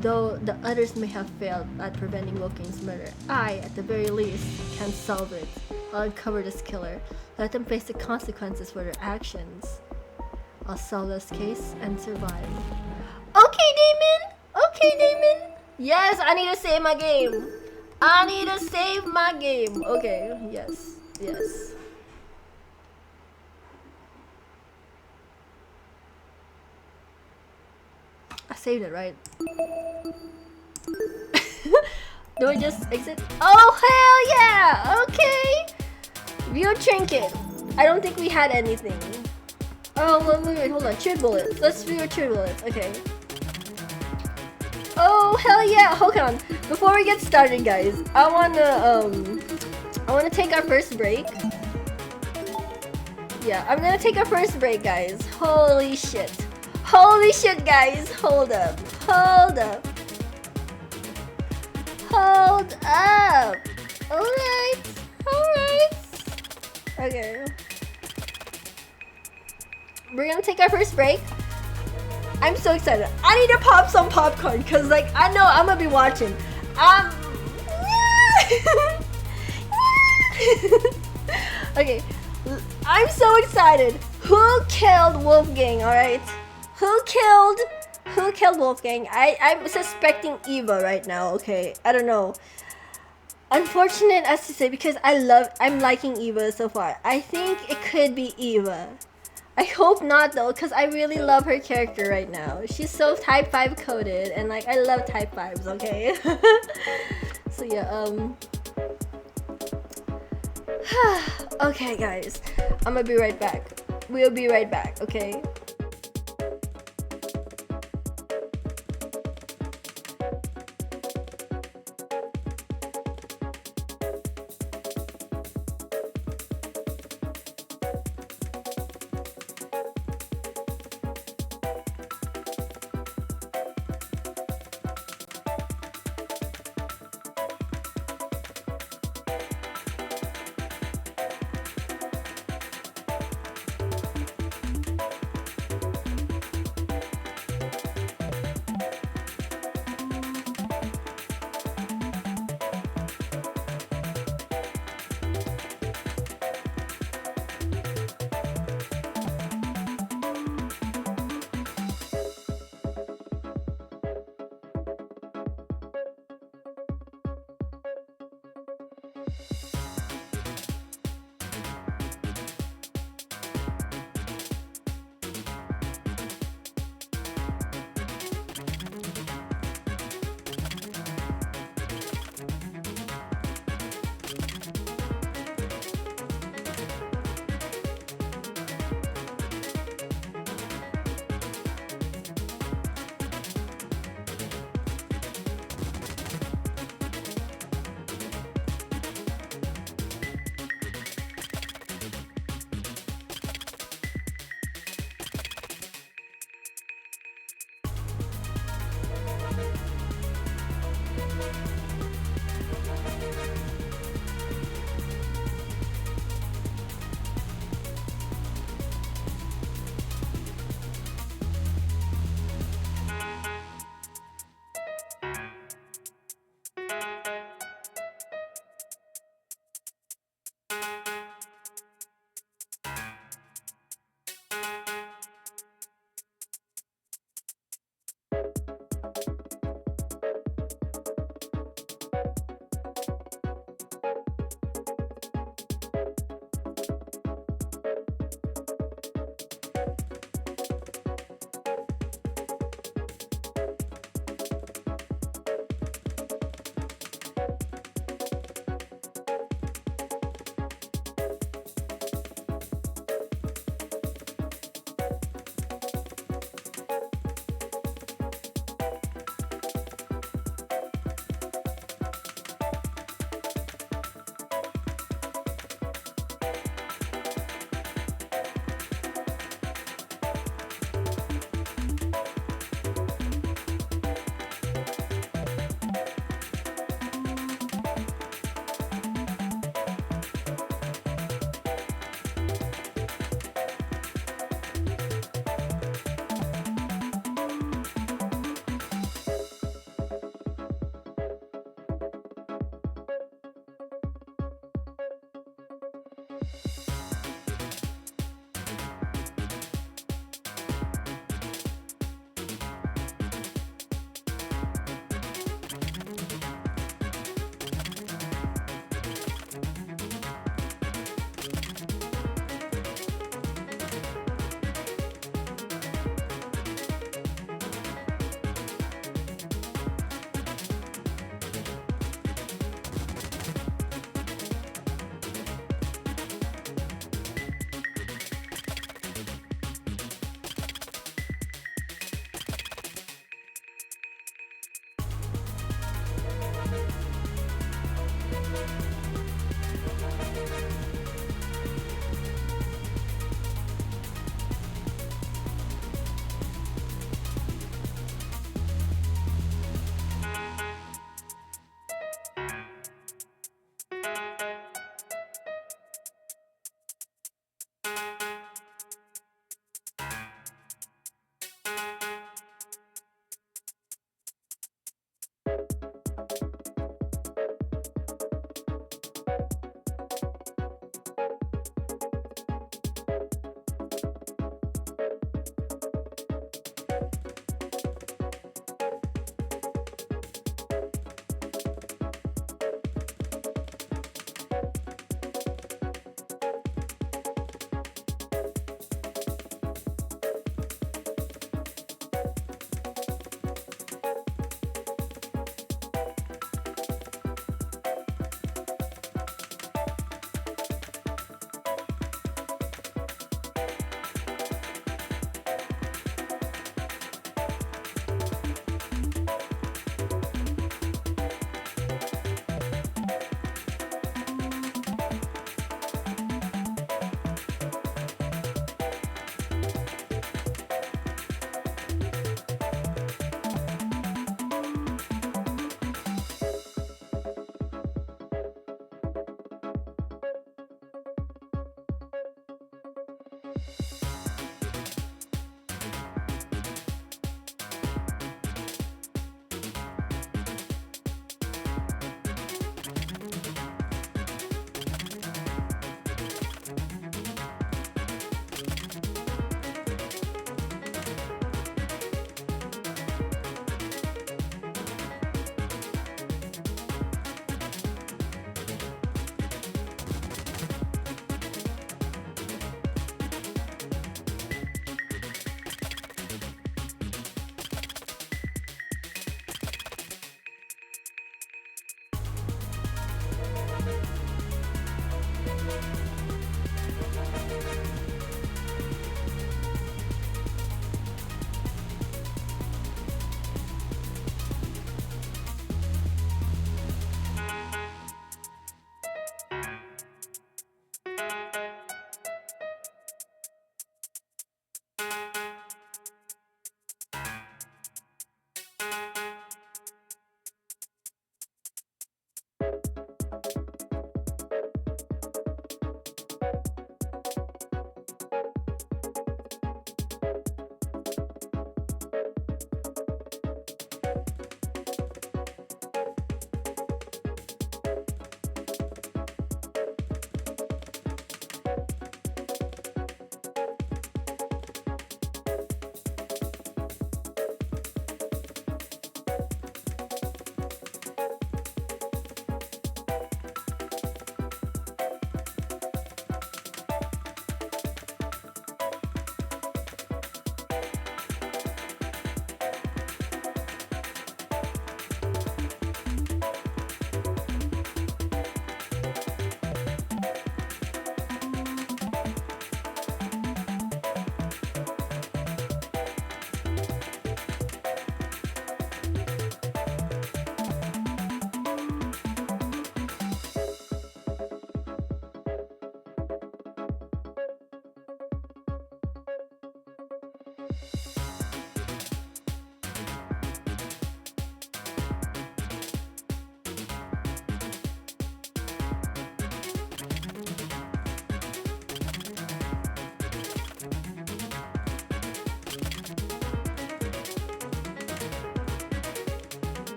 Though the others may have failed at preventing Wolfgang's murder, I, at the very least, can solve it. I'll uncover this killer, let them face the consequences for their actions. I'll solve this case and survive. Okay, Damon! Okay, Damon! Yes, I need to save my game! I need to save my game! Okay, yes, yes. I saved it, right? Do I just exit? Oh, hell yeah! Okay! View trinket. I don't think we had anything. Oh, wait, hold on. Trade bullets. Let's view trade bullets. Okay. Oh, hell yeah! Hold on. Before we get started, guys, I wanna, I want to take our first break. Yeah, I'm gonna take our first break, guys. Holy shit. Holy shit, guys. Hold up. Hold up. Hold up. Alright. Alright. Okay. We're gonna take our first break. I'm so excited. I need to pop some popcorn because, like, I know I'm gonna be watching. Okay. I'm so excited. Who killed Wolfgang, alright? Who killed Wolfgang? I'm suspecting Eva right now, okay? I don't know. Unfortunate as to say because I'm liking Eva so far. I think it could be Eva. I hope not though, because I really love her character right now. She's so type 5 coded and like I love type 5s, okay? So yeah, okay guys, I'm gonna be right back. We'll be right back, okay?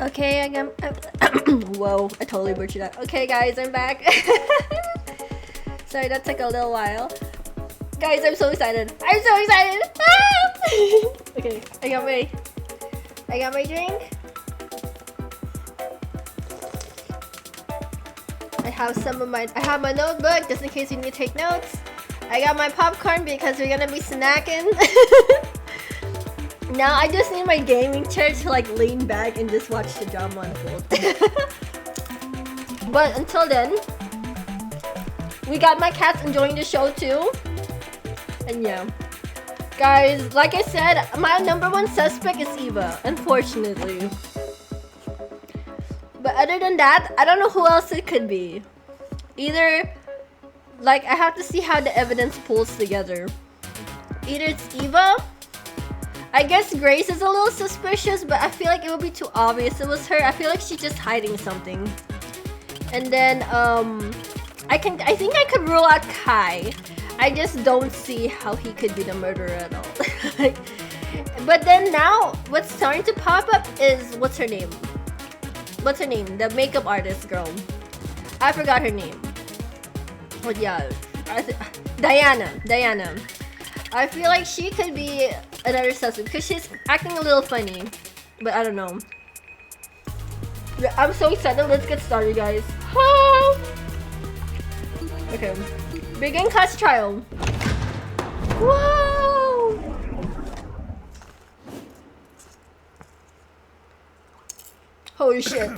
Okay, whoa, I totally butchered that. Okay, guys, I'm back. Sorry, that took a little while. Guys, I'm so excited. I'm so excited! Ah! Okay, I got my drink. I have my notebook just in case you need to take notes. I got my popcorn because we're gonna be snacking. Now I just need my gaming chair to like lean back and just watch the drama unfold. But until then, we got my cats enjoying the show too. And yeah. Guys, like I said, my number one suspect is Eva, unfortunately. But other than that, I don't know who else it could be. Either, like, I have to see how the evidence pulls together. Either it's Eva. I guess Grace is a little suspicious, but I feel like it would be too obvious it was her. I feel like she's just hiding something. And then, I think I could rule out Kai. I just don't see how he could be the murderer at all. But then now, what's starting to pop up is, what's her name? What's her name? The makeup artist girl. I forgot her name. But yeah, Diana. I feel like she could be another suspect because she's acting a little funny. But I don't know. I'm so excited. Let's get started, guys. Okay. Begin class trial. Whoa! Holy shit.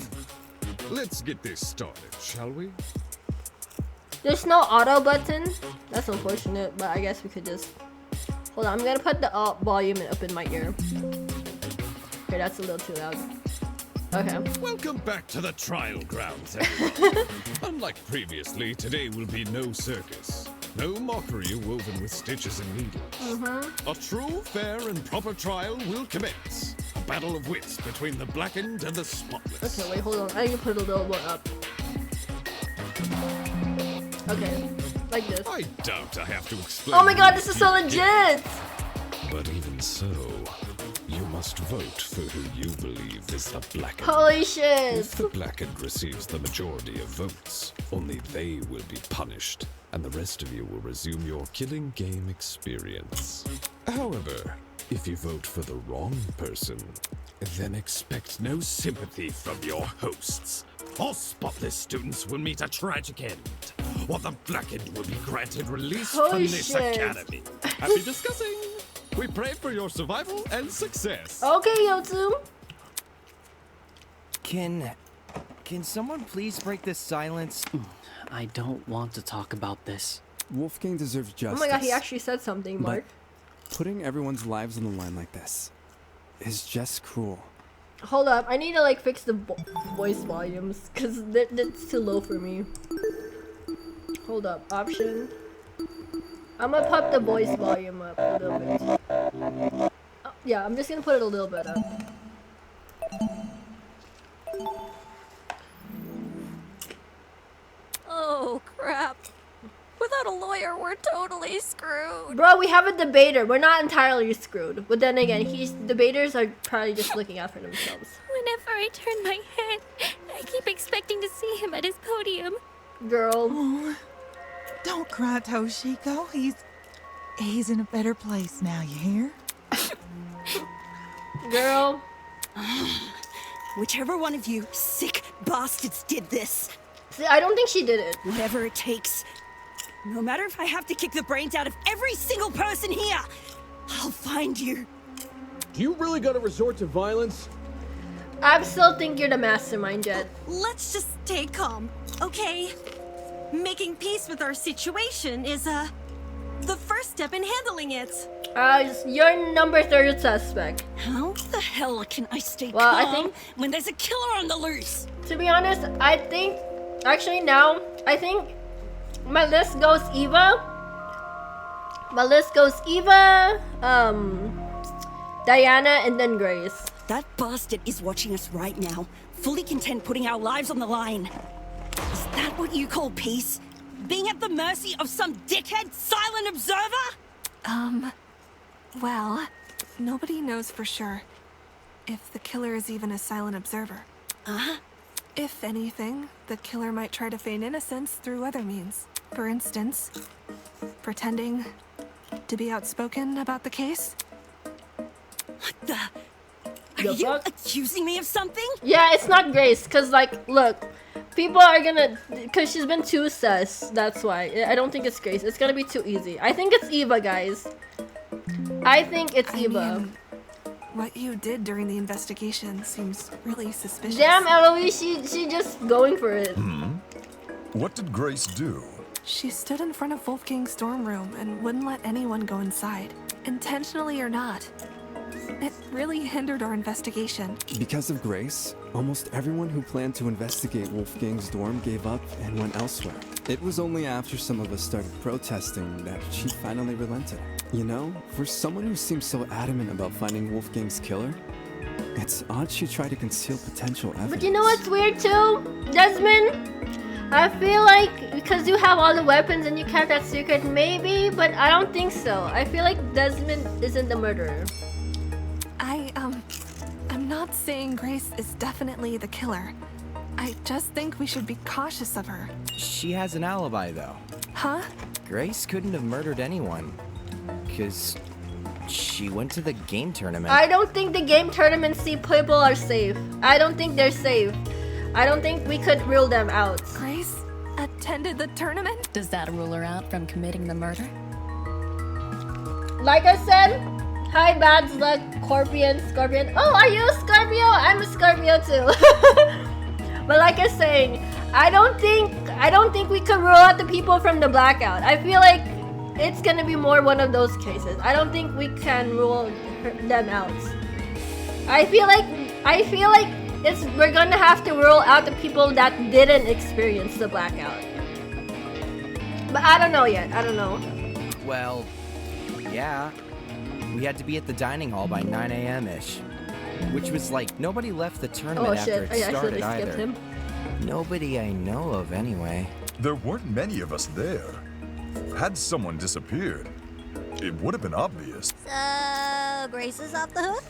Let's get this started, shall we? There's no auto button. That's unfortunate, but I guess we could just... Hold on, I'm gonna put the volume up in my ear. Okay, that's a little too loud. Okay. Welcome back to the trial grounds, everyone. Unlike previously, today will be no circus. No mockery woven with stitches and needles. A true, fair, and proper trial will commence. A battle of wits between the blackened and the spotless. Okay, wait, hold on. I need to put a little more up. Okay, like this. I doubt I have to explain. Oh my god, this is so legit! But even so, you must vote for who you believe is the blackened. Holy shit! If the blackened receives the majority of votes, only they will be punished, and the rest of you will resume your killing game experience. However, if you vote for the wrong person, then expect no sympathy from your hosts. All spotless students will meet a tragic end, while the blackened will be granted release Holy from this shit. academy. Happy discussing! We pray for your survival and success. Okay, Yotsu. Can someone please break this silence? I don't want to talk about this. Wolfgang deserves Oh justice. my god, he actually said something, Mark. Putting everyone's lives on the line like this is just cruel. Hold up, I need to like fix the voice volumes because that's too low for me. Hold up, option. I'm gonna pop the voice volume up a little bit. Oh, yeah, I'm just gonna put it a little bit up. Oh, crap. Without a lawyer, we're totally screwed. Bro, we have a debater. We're not entirely screwed. But then again, debaters are probably just looking out for themselves. Whenever I turn my head, I keep expecting to see him at his podium. Girl. Oh, don't cry, Toshiko. He's in a better place now, you hear? Girl. Whichever one of you sick bastards did this. See, I don't think she did it. Whatever it takes. No matter if I have to kick the brains out of every single person here, I'll find you. Do you really gotta resort to violence? I still think you're the mastermind, Jed. Let's just stay calm, okay? Making peace with our situation is, the first step in handling it. You're number 3rd suspect. How the hell can I stay Well, calm I think- when there's a killer on the loose? To be honest, I think... Actually, now, I think my list goes Eva. Diana, and then Grace. That bastard is watching us right now, fully content putting our lives on the line. Is that what you call peace? Being at the mercy of some dickhead silent observer? Well, nobody knows for sure if the killer is even a silent observer. If anything, the killer might try to feign innocence through other means. For instance, pretending to be outspoken about the case. Are you accusing me of something? Yeah, it's not Grace, cause like, look, people are gonna, cause she's been too sus. That's why. I don't think it's Grace. It's gonna be too easy. I think it's Eva, guys. I think it's Eva. Mean, what you did during the investigation seems really suspicious. Damn, Eloise, she just going for it. What did Grace do? She stood in front of Wolfgang's dorm room and wouldn't let anyone go inside, intentionally or not. It really hindered our investigation. Because of Grace, almost everyone who planned to investigate Wolfgang's dorm gave up and went elsewhere. It was only after some of us started protesting that she finally relented. You know, for someone who seems so adamant about finding Wolfgang's killer, it's odd she tried to conceal potential evidence. But you know what's weird too, Desmond? I feel like because you have all the weapons and you kept that secret, maybe, but I don't think so. I feel like Desmond isn't the murderer. I'm not saying Grace is definitely the killer. I just think we should be cautious of her. She has an alibi, though. Huh? Grace couldn't have murdered anyone. Because she went to the game tournament. I don't think the game tournaments people are safe. I don't think they're safe. I don't think we could rule them out. Grace attended the tournament? Does that rule her out from committing the murder? Like I said, hi bad luck, Scorpion. Oh, are you a Scorpio? I'm a Scorpio too. But like I was saying, I don't think we could rule out the people from the blackout. I feel like it's gonna be more one of those cases. I don't think we can rule them out. I feel like we're gonna have to rule out the people that didn't experience the blackout. But I don't know yet. I don't know. Well, yeah. We had to be at the dining hall by 9 a.m.-ish. Which was like, nobody left the tournament after it started either. Him. Nobody I know of, anyway. There weren't many of us there. Had someone disappeared, it would have been obvious. So, Grace is off the hook?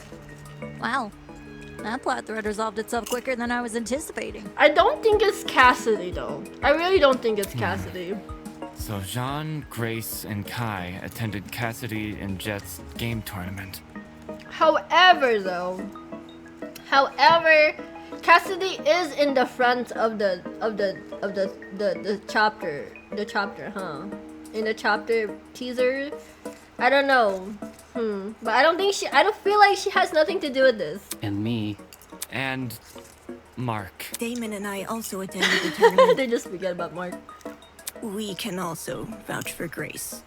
Wow. That plot thread resolved itself quicker than I was anticipating. I don't think it's Cassidy, though. I really don't think it's Cassidy. So Jean, Grace, and Kai attended Cassidy and Jet's game tournament. However, Cassidy is in the front of the chapter, huh? In the chapter teaser. I don't know. But I don't feel like she has nothing to do with this. And me. And Mark. Damon and I also attended the tournament. They just forget about Mark. We can also vouch for Grace.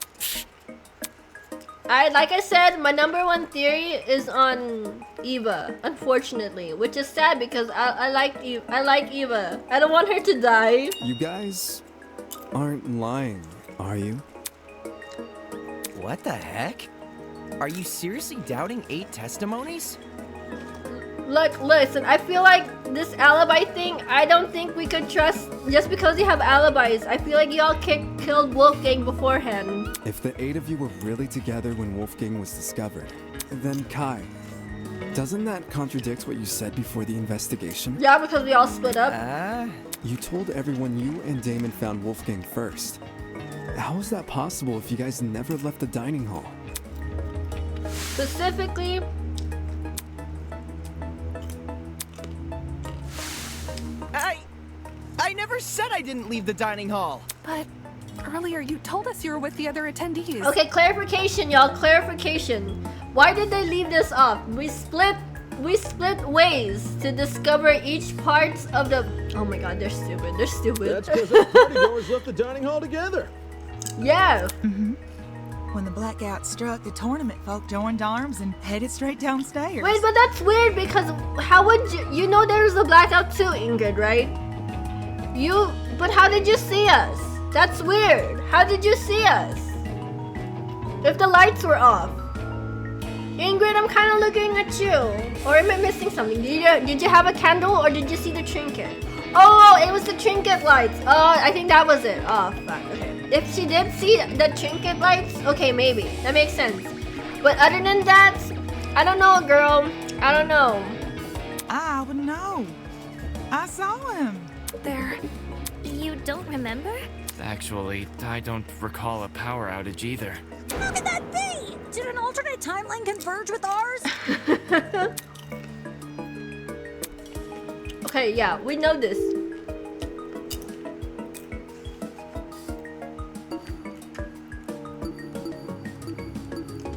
Like I said, my number one theory is on Eva, unfortunately, which is sad because I like Eva. I don't want her to die. You guys aren't lying, are you? What the heck? Are you seriously doubting 8 testimonies? Look, listen, I feel like this alibi thing, I don't think we could trust just because you have alibis. I feel like y'all killed Wolfgang beforehand. If the 8 of you were really together when Wolfgang was discovered, then Kai, doesn't that contradict what you said before the investigation? Yeah, because we all split up. You told everyone you and Damon found Wolfgang first. How is that possible if you guys never left the dining hall? Specifically, I never said I didn't leave the dining hall. But earlier you told us you were with the other attendees. Okay, clarification, y'all. Clarification. Why did they leave this off? We split ways to discover each parts of the. Oh my God, they're stupid. They're stupid. That's because the partygoers left the dining hall together. Yeah. When the blackout struck, the tournament folk joined arms and headed straight downstairs. Wait, but that's weird because how would you know there was a blackout too, Ingrid, right? But how did you see us? That's weird. How did you see us? If the lights were off. Ingrid, I'm kind of looking at you. Or am I missing something? Did you have a candle or did you see the trinket? Oh, it was the trinket lights. I think that was it. Oh, fuck. Okay. If she did see the trinket lights, okay, maybe. That makes sense. But other than that, I don't know, girl. I don't know. I would know. I saw him. There. You don't remember? Actually, I don't recall a power outage either. How could that be? Did an alternate timeline converge with ours? Okay, yeah, we know this.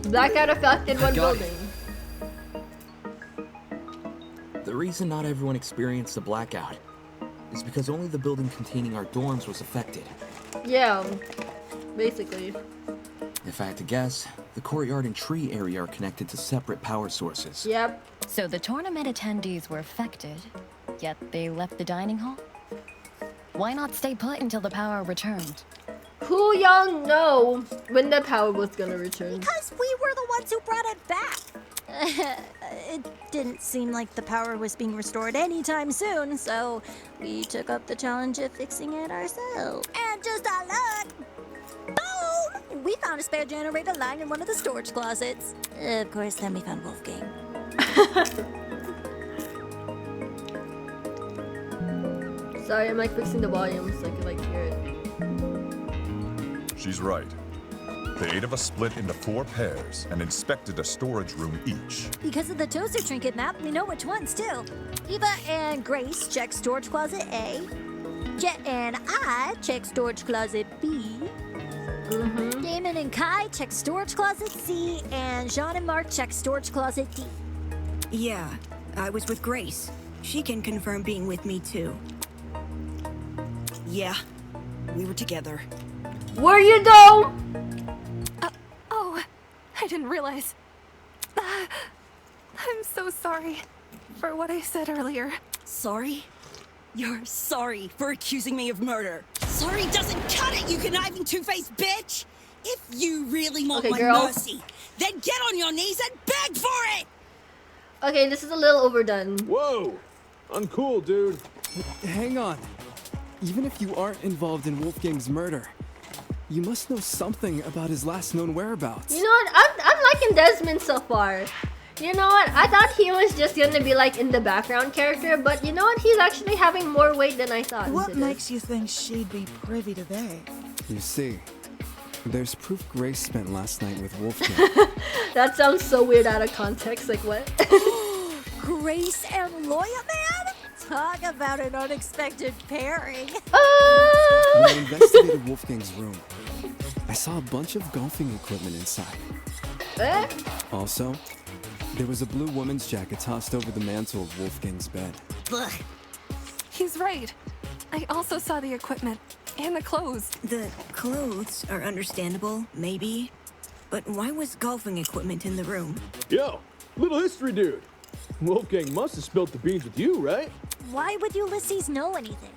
Blackout effect in one building. The reason not everyone experienced the blackout is because only the building containing our dorms was affected. Yeah, basically. If I had to guess, the courtyard and tree area are connected to separate power sources. Yep. So the tournament attendees were affected, yet they left the dining hall? Why not stay put until the power returned? Who y'all know when the power was gonna return? Because we were the ones who brought it back. It didn't seem like the power was being restored anytime soon, so we took up the challenge of fixing it ourselves. And just our luck, boom! We found a spare generator lying in one of the storage closets. Of course, then we found Wolfgang. Sorry, I'm like fixing the volume so I can like hear it. She's right. The 8 of us split into 4 pairs and inspected a storage room each. Because of the toaster trinket map, we know which ones too. Eva and Grace check storage closet A. Jet and I check storage closet B. Damon and Kai check storage closet C, and Jean and Mark check storage closet D. Yeah, I was with Grace. She can confirm being with me too. Yeah, we were together. Were you though? Oh, I didn't realize. I'm so sorry for what I said earlier. Sorry? You're sorry for accusing me of murder. Sorry doesn't cut it, you conniving two-faced bitch! If you really want my mercy, then get on your knees and beg for it! Okay, this is a little overdone. Whoa! Uncool, dude. Hang on. Even if you aren't involved in Wolfgang's murder, you must know something about his last known whereabouts. You know what? I'm liking Desmond so far. You know what? I thought he was just gonna be like in the background character, but you know what? He's actually having more weight than I thought. What makes you think she'd be privy to that? You see, there's proof Grace spent last night with Wolfgang. That sounds so weird out of context. Like what? Grace and Lawyer Man? Talk about an unexpected pairing. When I investigated Wolfgang's room, I saw a bunch of golfing equipment inside. Also, there was a blue woman's jacket tossed over the mantle of Wolfgang's bed. Ugh. He's right. I also saw the equipment and the clothes. The clothes are understandable, maybe. But why was golfing equipment in the room? Yo, little history dude. Wolfgang must have spilt the beans with you, right? Why would Ulysses know anything?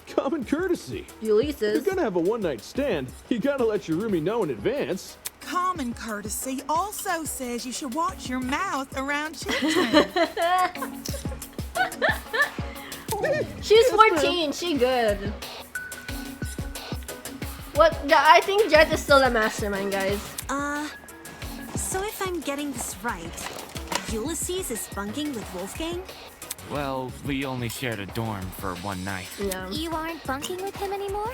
Common courtesy. Ulysses? If you're gonna have a one-night stand, you gotta let your roomie know in advance. Common courtesy also says you should watch your mouth around children. She's 14. She good. What? I think Jet is still a mastermind, guys. So if I'm getting this right, Ulysses is bunking with Wolfgang? Well, we only shared a dorm for one night. Yeah. You aren't bunking with him anymore?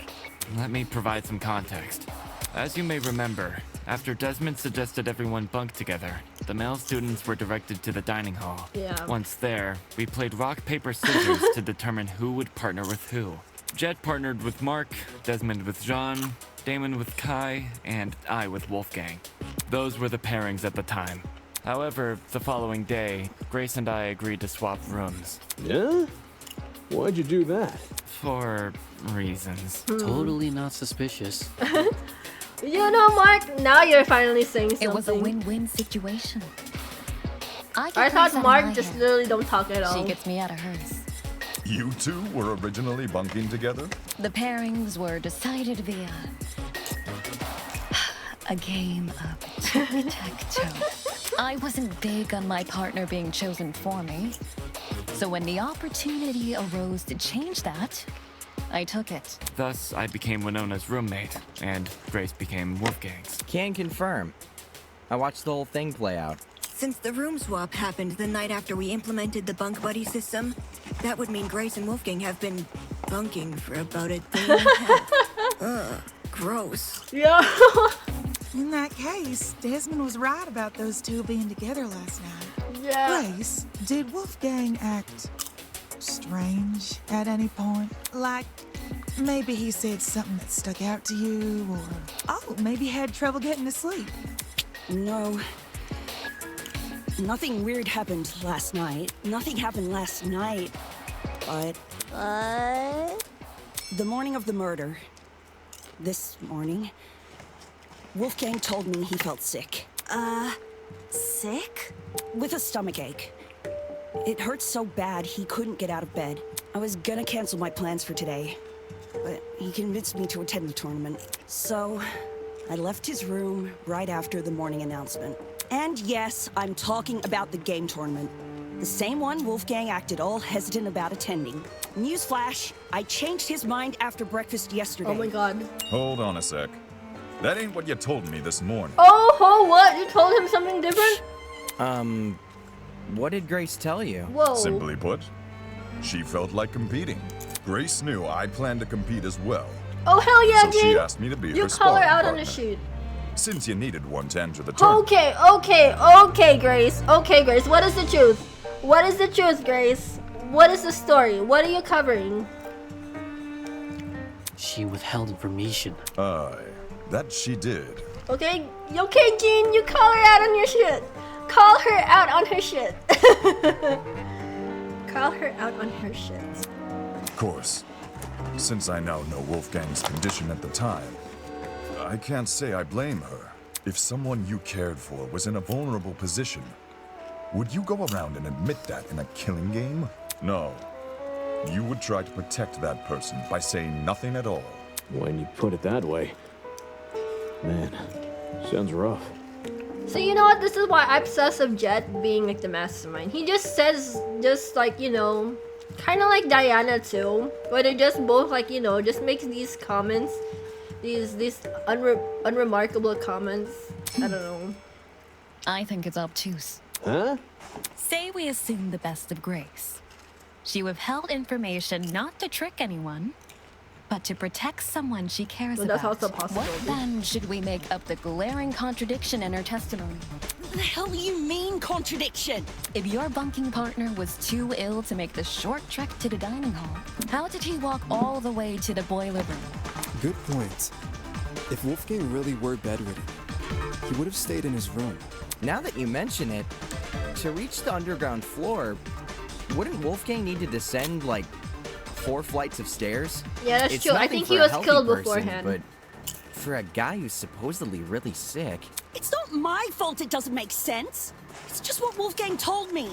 Let me provide some context. As you may remember, after Desmond suggested everyone bunk together, the male students were directed to the dining hall. Yeah. Once there, we played rock, paper, scissors to determine who would partner with who. Jet partnered with Mark, Desmond with Jean, Damon with Kai, and I with Wolfgang. Those were the pairings at the time. However, the following day, Grace and I agreed to swap rooms. Yeah? Why'd you do that? For reasons. Totally not suspicious. You know, Mark, now you're finally saying something. It was a win-win situation. I thought Mark just literally don't talk at all. She gets me out of hers. You two were originally bunking together? The pairings were decided via a game of tic-tac-toe. I wasn't big on my partner being chosen for me. So when the opportunity arose to change that, I took it. Thus, I became Winona's roommate, and Grace became Wolfgang's. Can confirm. I watched the whole thing play out. Since the room swap happened the night after we implemented the bunk buddy system, that would mean Grace and Wolfgang have been bunking for about a day and a half. Ugh, gross. Yeah. In that case, Desmond was right about those two being together last night. Yeah. Grace, did Wolfgang act strange at any point? Like, maybe he said something that stuck out to you, or maybe had trouble getting to sleep? No. Nothing weird happened last night. Nothing happened last night. But... The morning of the murder, this morning, Wolfgang told me he felt sick. Sick? With a stomachache. It hurt so bad he couldn't get out of bed. I was gonna cancel my plans for today, but he convinced me to attend the tournament. So, I left his room right after the morning announcement. And yes, I'm talking about the game tournament. The same one Wolfgang acted all hesitant about attending. Newsflash, I changed his mind after breakfast yesterday. Oh my god. Hold on a sec. That ain't what you told me this morning. Oh, what? You told him something different? What did Grace tell you? Whoa. Simply put, she felt like competing. Grace knew I planned to compete as well. Oh, hell yeah, so dude. she asked me to be You her call her sparring out partner. on the shoot. Since you needed one to enter the tournament. Okay, Grace. Okay, Grace. What is the truth? What is the truth, Grace? What is the story? What are you covering? She withheld information. Aye, that she did. Okay, Jean, you call her out on your shit. Call her out on her shit. Call her out on her shit. Of course, since I now know Wolfgang's condition at the time, I can't say I blame her. If someone you cared for was in a vulnerable position, would you go around and admit that in a killing game? No. You would try to protect that person by saying nothing at all. When you put it that way, man, sounds rough. So you know what? This is why I'm obsessed with Jet being like the mastermind. He just says, just like, you know, kind of like Diana too, where they just both like, you know, just makes these comments, these unremarkable comments. I don't know. I think it's obtuse. Huh? Say we assume the best of Grace. She withheld information not to trick anyone, but to protect someone she cares Well, about. that's also possible. What then should we make up the glaring contradiction in her testimony? What the hell do you mean, contradiction? If your bunking partner was too ill to make the short trek to the dining hall, how did he walk all the way to the boiler room? Good point. If Wolfgang really were bedridden, he would have stayed in his room. Now that you mention it, to reach the underground floor, wouldn't Wolfgang need to descend like 4 flights of stairs? Yeah, that's It's true. I nothing think for he a was healthy killed person, beforehand. But for a guy who's supposedly really sick, It's not my fault it doesn't make sense. It's just what Wolfgang told me.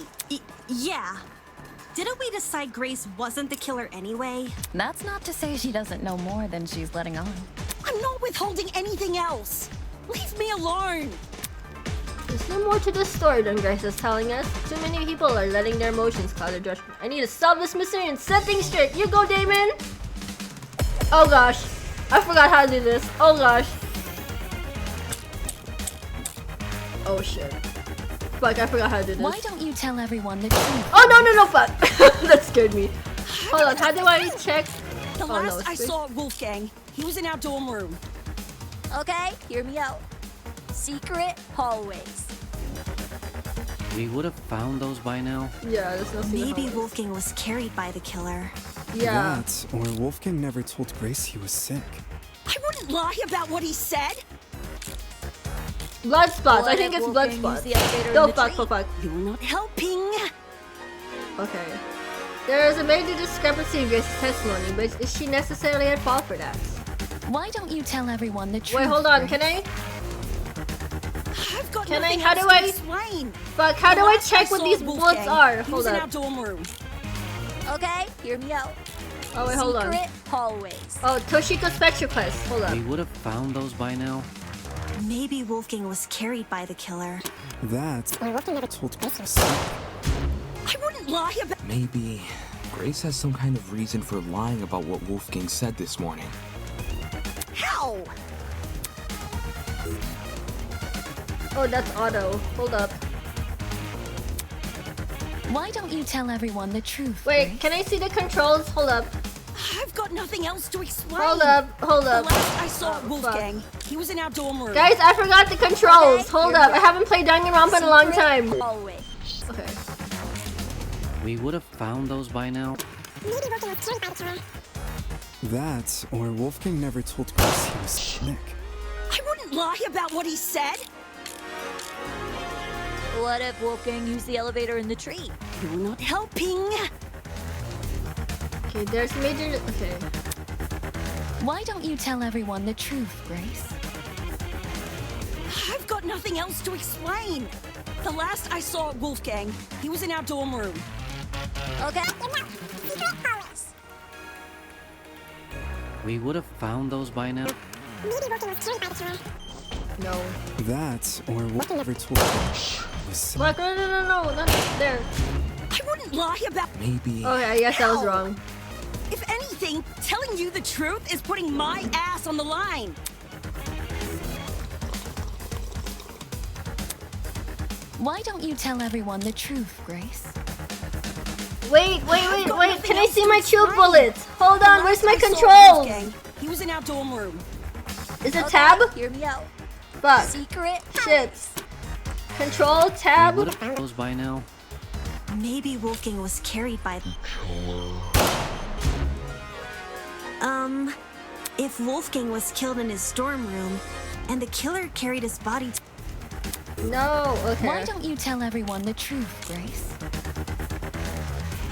Yeah. Didn't we decide Grace wasn't the killer anyway? That's not to say she doesn't know more than she's letting on. I'm not withholding anything else. Leave me alone. There's no more to this story than Grace is telling us. Too many people are letting their emotions cloud their judgment. I need to solve this mystery and set things straight. You go, Damon! Oh gosh. I forgot how to do this. Oh gosh. Oh shit. Fuck, I forgot how to do this. Why don't you tell everyone the truth? Oh no, fuck! That scared me. Hold on, how do I check? The Oh, no, last it's I good. saw Wolfgang, he was in our dorm room. Okay, hear me out. Secret hallways. We would have found those by now. Yeah, there's no secret Maybe hallways. Wolfgang was carried by the killer. Yeah. That, or Wolfgang never told Grace he was sick. I wouldn't lie about what he said. Blood spots. I What think if it's blood Wolfgang spots. used the elevator No, in the fuck, tree? fuck, fuck. You're not helping. Okay. There is a major discrepancy in Grace's testimony, but is she necessarily at fault for that? Why don't you tell everyone the truth? Wait, hold on. Grace? Can I? I've got Can I? nothing How else do to I? explain. Fuck. How The do I last check what saw these Wolfgang, bullets are? He Hold was in our up. dorm room. Okay, hear me out. Oh wait, hold on. Secret hallways. Oh, Toshiko's fetch request. Hold up. We would have found those by now. Maybe Wolfgang was carried by the killer. That, or Wolfgang never told Grace he was sick. I wouldn't lie about. Maybe Grace has some kind of reason for lying about what Wolfgang said this morning. How? Oh, that's Otto. Hold up. Why don't you tell everyone the truth? Wait, Grace? can I see the controls? Hold up. I've got nothing else to explain. Hold up. Hold up. The last I saw Wolfgang, he was in our dorm room. Guys, I forgot the controls. Hold up. I haven't played Danganronpa in a long time. Always. Okay. We would have found those by now. That, or Wolfgang never told Grace he was sick. I wouldn't lie about what he said. What if Wolfgang used the elevator in the tree? You're not helping. Okay, there's major. Okay. Why don't you tell everyone the truth, Grace? I've got nothing else to explain. The last I saw Wolfgang, he was in our dorm room. Okay. We would have found those by now. No. That, or Wolfgang never told Grace he was sick. Look, no, not there. I wouldn't lie about. Maybe. Okay, I guess I was wrong. If anything, telling you the truth is putting my ass on the line. Why don't you tell everyone the truth, Grace? Wait. Can I see my tube bullets? Hold on, where's my controls? He was in our dorm room. Is it tab? Hear me out. Fuck. Secret. Shit. Control, tab. We would have found those by now. Maybe Wolfgang was carried by... If Wolfgang was killed in his dorm room, and the killer carried his body No, okay. Why don't you tell everyone the truth, Grace?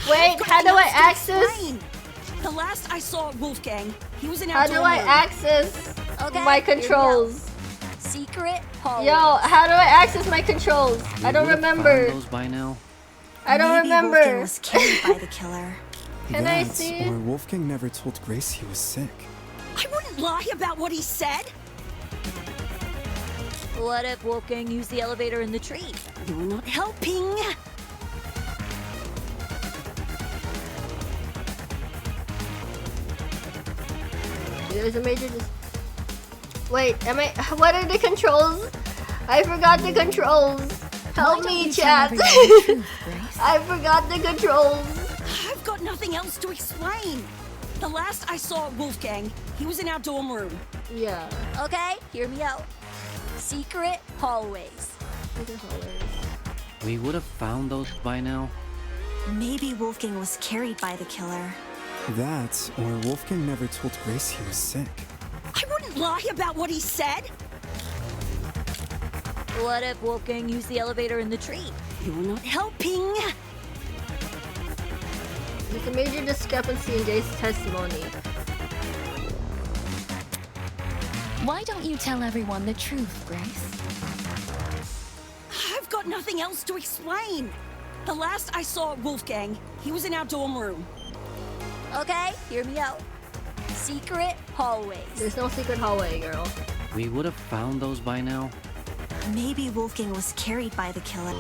Wait, how do I access? The last I saw Wolfgang, he was in our How dorm do I room. access Okay, my here we go. controls? Secret hallway. Yo, how do I access my controls? I don't We would have remember. found those by now. I don't Maybe Wolfgang remember. was carried by the killer. Can I That, see? or Wolfgang never told Grace he was sick. I wouldn't lie about what he said. What if Wolfgang used the elevator in the tree? You're not helping. There's a major. Wait, am I? What are the controls? I forgot the controls. Help me, chat. I forgot the controls. I've got nothing else to explain. The last I saw Wolfgang, he was in our dorm room. Yeah. Okay, hear me out. Secret hallways. We would have found those by now. Maybe Wolfgang was carried by the killer. That, or Wolfgang never told Grace he was sick. I wouldn't lie about what he said. What if Wolfgang used the elevator in the tree? You're not helping. There's a major discrepancy in Jay's testimony. Why don't you tell everyone the truth, Grace? I've got nothing else to explain. The last I saw Wolfgang, he was in our dorm room. Okay, hear me out. Secret hallways. There's no secret hallway, girl. We would have found those by now. Maybe Wolfgang was carried by the killer.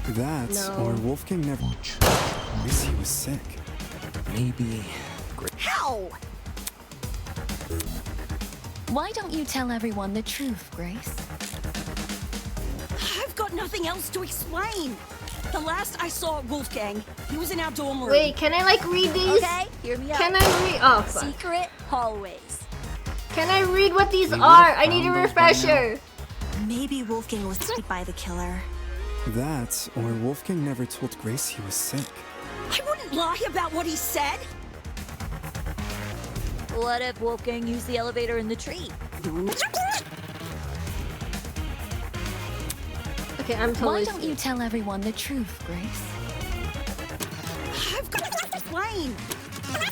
That, No. or Wolfgang never told Grace he was sick. Maybe. How? Why don't you tell everyone the truth, Grace? I've got nothing else to explain. The last I saw Wolfgang, he was in our dorm room. Wait, can I like read these? Okay, hear me out. Can I read? Oh, fuck. Secret hallways. Can I read what these We are? would've I need a found those by refresher. Maybe Wolfgang was carried by the killer. That, or Wolfgang never told Grace he was sick. I wouldn't lie about what he said. What if Wolfgang used the elevator in the tree? Okay, I'm totally. Why don't you tell everyone the truth, Grace? I've got to explain.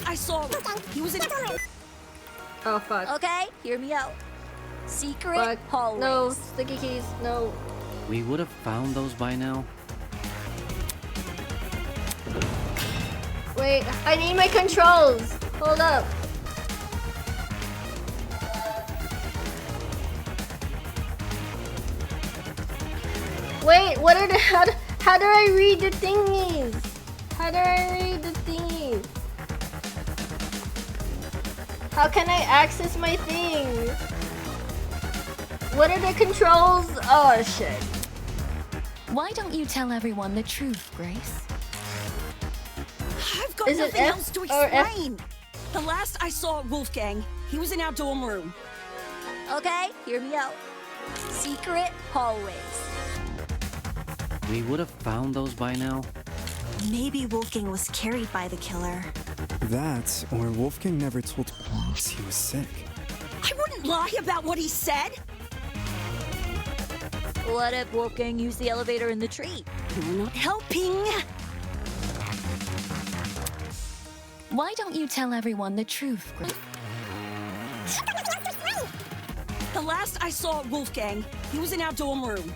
I saw he was in. Oh fuck. Okay, hear me out. Secret Fuck. hallways. No sticky keys. No. We would have found those by now. Wait, I need my controls. Hold up. Wait, what are the how do I read the thingies? How do I read the thingies? How can I access my thing? What are the controls? Oh shit. Why don't you tell everyone the truth, Grace? I've got Is it nothing F else to or F? explain. The last I saw Wolfgang, he was in our dorm room. Okay, hear me out. Secret hallways. We would have found those by now. Maybe Wolfgang was carried by the killer. That, or Wolfgang never told Grace he was sick. I wouldn't lie about what he said. What if Wolfgang used the elevator in the tree? You're not helping. Why don't you tell everyone the truth, Grace? The last I saw Wolfgang, he was in our dorm room.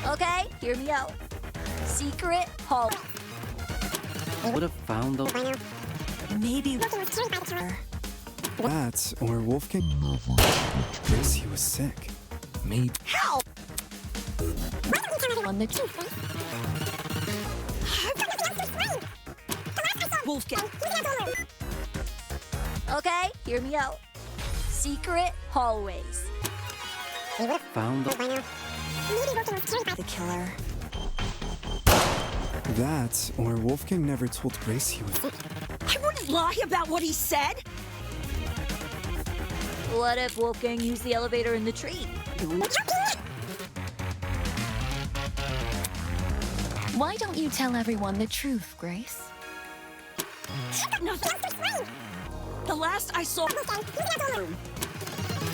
Okay, hear me out. Secret hall. Would have found those. Maybe. That, or Wolfgang Grace he was sick. Maybe. Help! On the truth. Wolfgang. Okay, hear me out. Secret hallways. Found the. The killer. That, or Wolfgang never told Grace he was. I wouldn't lie about what he said. What if Wolfgang used the elevator in the tree? Why don't you tell everyone the truth, Grace? No. The last I saw.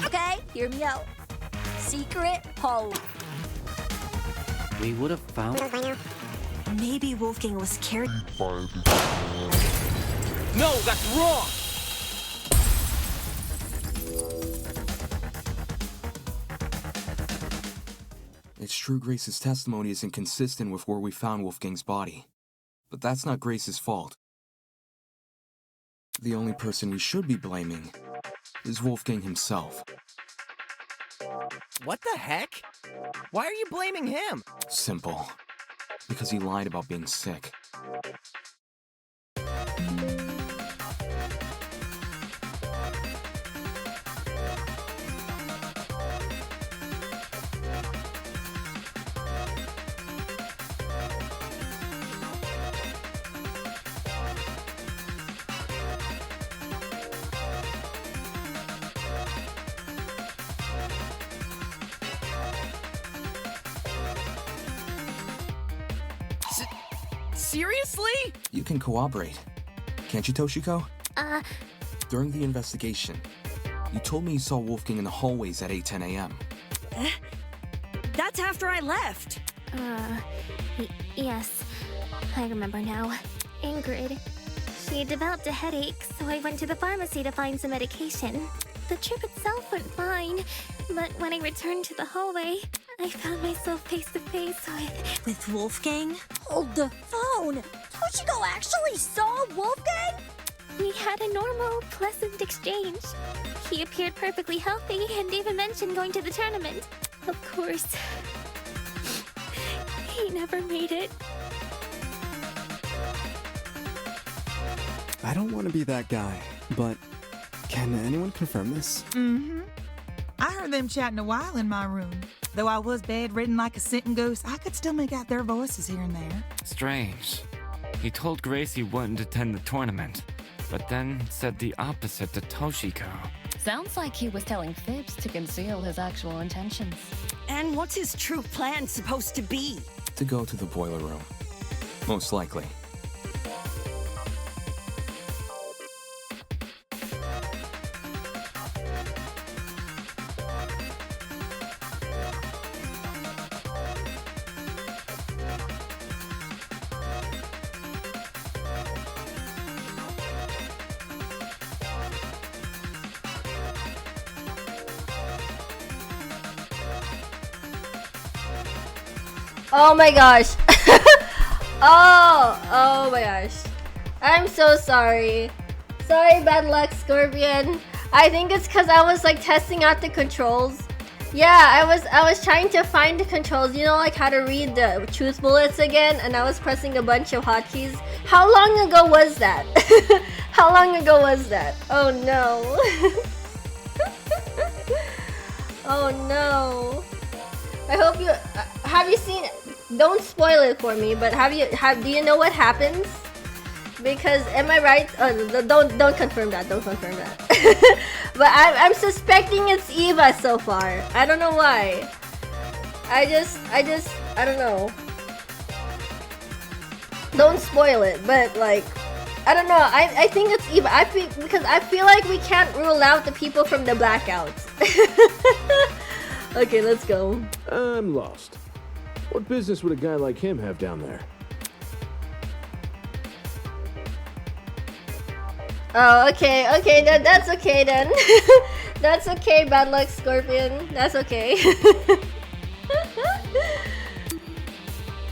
Okay, hear me out. Secret hall. We would have found. Maybe Wolfgang was carried. No, that's wrong! It's true Grace's testimony is inconsistent with where we found Wolfgang's body. But that's not Grace's fault. The only person we should be blaming is Wolfgang himself. What the heck? Why are you blaming him? Simple. Because he lied about being sick. Seriously? You can cooperate. Can't you, Toshiko? During the investigation, you told me you saw Wolfgang in the hallways at 8:10 a.m. That's after I left. Yes. I remember now. Ingrid. She developed a headache, so I went to the pharmacy to find some medication. The trip itself went fine, but when I returned to the hallway, I found myself face to face with Wolfgang? Hold the phone! Toshiko actually saw Wolfgang? We had a normal, pleasant exchange. He appeared perfectly healthy and even mentioned going to the tournament. Of course, he never made it. I don't want to be that guy, but can anyone confirm this? Mm-hmm. I heard them chatting a while in my room. Though I was bedridden like a sitting ghost, I could still make out their voices here and there. Strange. He told Grace he wouldn't attend the tournament, but then said the opposite to Toshiko. Sounds like he was telling fibs to conceal his actual intentions. And what's his true plan supposed to be? To go to the boiler room. Most likely. Oh my gosh. Oh my gosh. I'm so sorry. Sorry, bad luck, Scorpion. I think it's because I was like testing out the controls. Yeah, I was trying to find the controls, you know, like how to read the truth bullets again, and I was pressing a bunch of hotkeys. How long ago was that? How long ago was that? Oh no. Oh no. I hope you have you seen don't spoil it for me, but do you know what happens? Because am I right? Don't confirm that. Don't confirm that. But I'm suspecting it's Eva so far. I don't know why. I don't know. Don't spoil it, but like, I don't know. I think it's Eva. Because I feel like we can't rule out the people from the blackouts. Okay, let's go. I'm lost. What business would a guy like him have down there? Oh, okay, that's okay then. That's okay, bad luck, Scorpion. That's okay.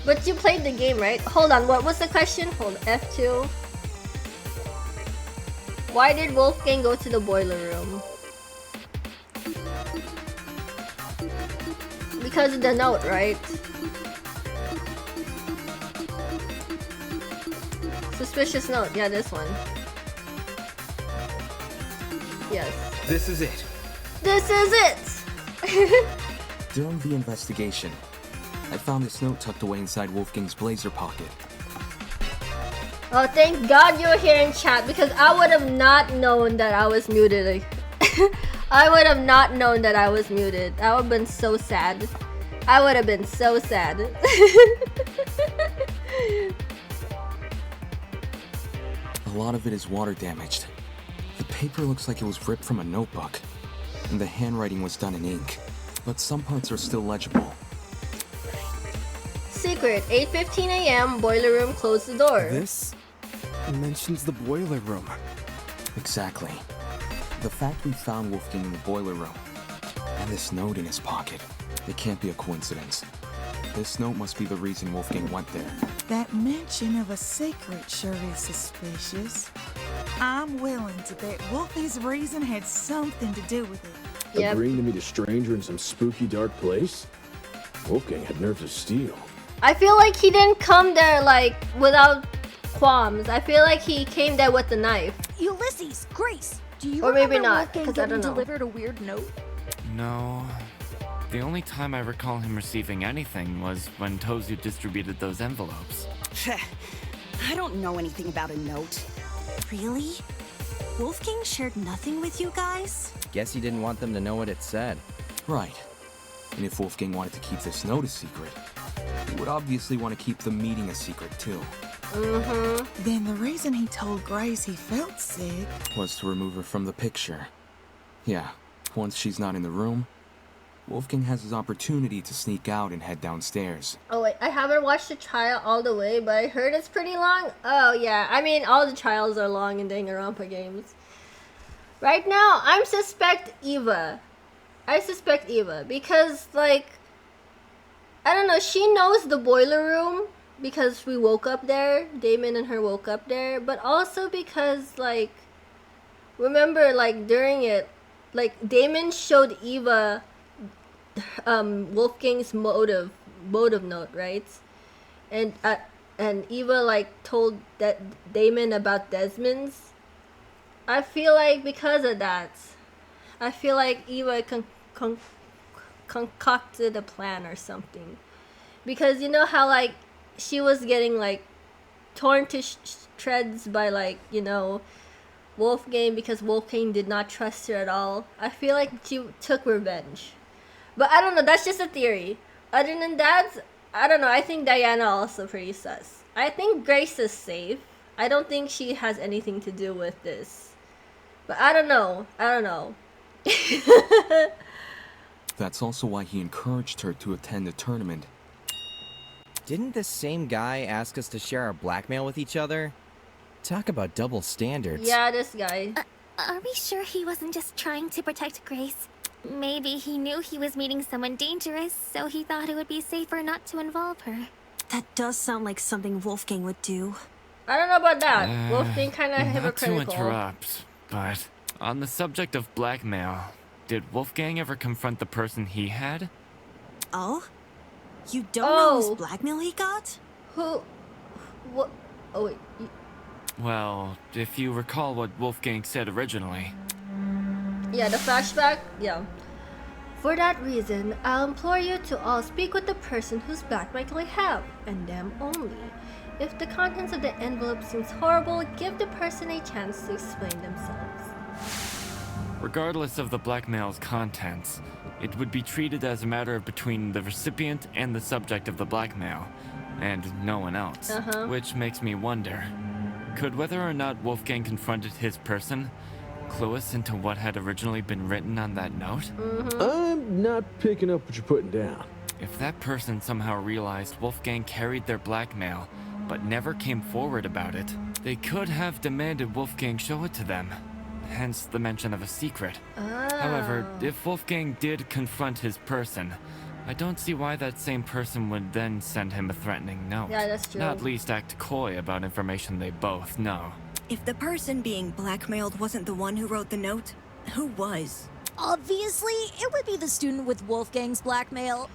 But you played the game, right? Hold on, what was the question? Hold F2. Why did Wolfgang go to the boiler room? Because of the note, right? Suspicious note, yeah, this one. Yes. This is it. This is it! During the investigation, I found this note tucked away inside Wolfgang's blazer pocket. Oh, thank God you're here in chat, because I would have not known that I was muted. I would have not known that I was muted. I would have been so sad. I would have been so sad. A lot of it is water damaged. The paper looks like it was ripped from a notebook, and the handwriting was done in ink, but some parts are still legible. Secret, 8:15 a.m., boiler room, close the door. This mentions the boiler room. Exactly. The fact we found Wolfgang in the boiler room, and this note in his pocket, it can't be a coincidence. This note must be the reason Wolfgang went there. That mention of a secret sure is suspicious. I'm willing to bet Wolfie's reason had something to do with it. Yep. Agreeing to meet a stranger in some spooky dark place? Wolfgang had nerves of steel. I feel like he didn't come there like without qualms. I feel like he came there with the knife. Ulysses, Grace, do you or remember maybe not, Wolfgang because I getting don't know. delivered a weird note? No. The only time I recall him receiving anything was when Tozu distributed those envelopes. I don't know anything about a note. Really? Wolfgang shared nothing with you guys? Guess he didn't want them to know what it said. Right. And if Wolfgang wanted to keep this note a secret, he would obviously want to keep the meeting a secret too. Then the reason he told Grace he felt sick was to remove her from the picture. Yeah, once she's not in the room, Wolfgang has his opportunity to sneak out and head downstairs. Oh wait, I haven't watched the trial all the way, but I heard it's pretty long. Oh yeah, I mean all the trials are long in danganronpa games. Right now, I suspect Eva. I suspect Eva because like, I don't know, she knows the boiler room because we woke up there. Damon and her woke up there, but also because like, remember like during it, like Damon showed Eva Wolfgang's motive note, right? And Eva like told that Damon about Desmond's. I feel like because of that, I feel like Eva concocted a plan or something, because you know how like she was getting like torn to shreds by like, you know, Wolfgang because Wolfgang did not trust her at all. I feel like she took revenge. But I don't know, that's just a theory. Other than that, I don't know, I think Diana also pretty sus. I think Grace is safe. I don't think she has anything to do with this. But I don't know. That's also why he encouraged her to attend the tournament. Didn't the same guy ask us to share our blackmail with each other? Talk about double standards. Yeah, this guy. Are we sure he wasn't just trying to protect Grace? Maybe he knew he was meeting someone dangerous, so he thought it would be safer not to involve her. That does sound like something Wolfgang would do. I don't know about that. Wolfgang kind of hypocritical. Not to interrupt, but on the subject of blackmail, did Wolfgang ever confront the person he had? Oh? You don't know whose blackmail he got? Who? What? Oh wait. Well, if you recall what Wolfgang said originally. Yeah, the flashback? Yeah. For that reason, I'll implore you to all speak with the person whose blackmail I have, and them only. If the contents of the envelope seems horrible, give the person a chance to explain themselves. Regardless of the blackmail's contents, it would be treated as a matter between the recipient and the subject of the blackmail, and no one else. Which makes me wonder, could whether or not Wolfgang confronted his person clue us into what had originally been written on that note? I'm not picking up what you're putting down. If that person somehow realized Wolfgang carried their blackmail, but never came forward about it, they could have demanded Wolfgang show it to them. Hence the mention of a secret. However, if Wolfgang did confront his person, I don't see why that same person would then send him a threatening note. Yeah, that's true. Not least act coy about information they both know. If the person being blackmailed wasn't the one who wrote the note, who was? Obviously, it would be the student with Wolfgang's blackmail.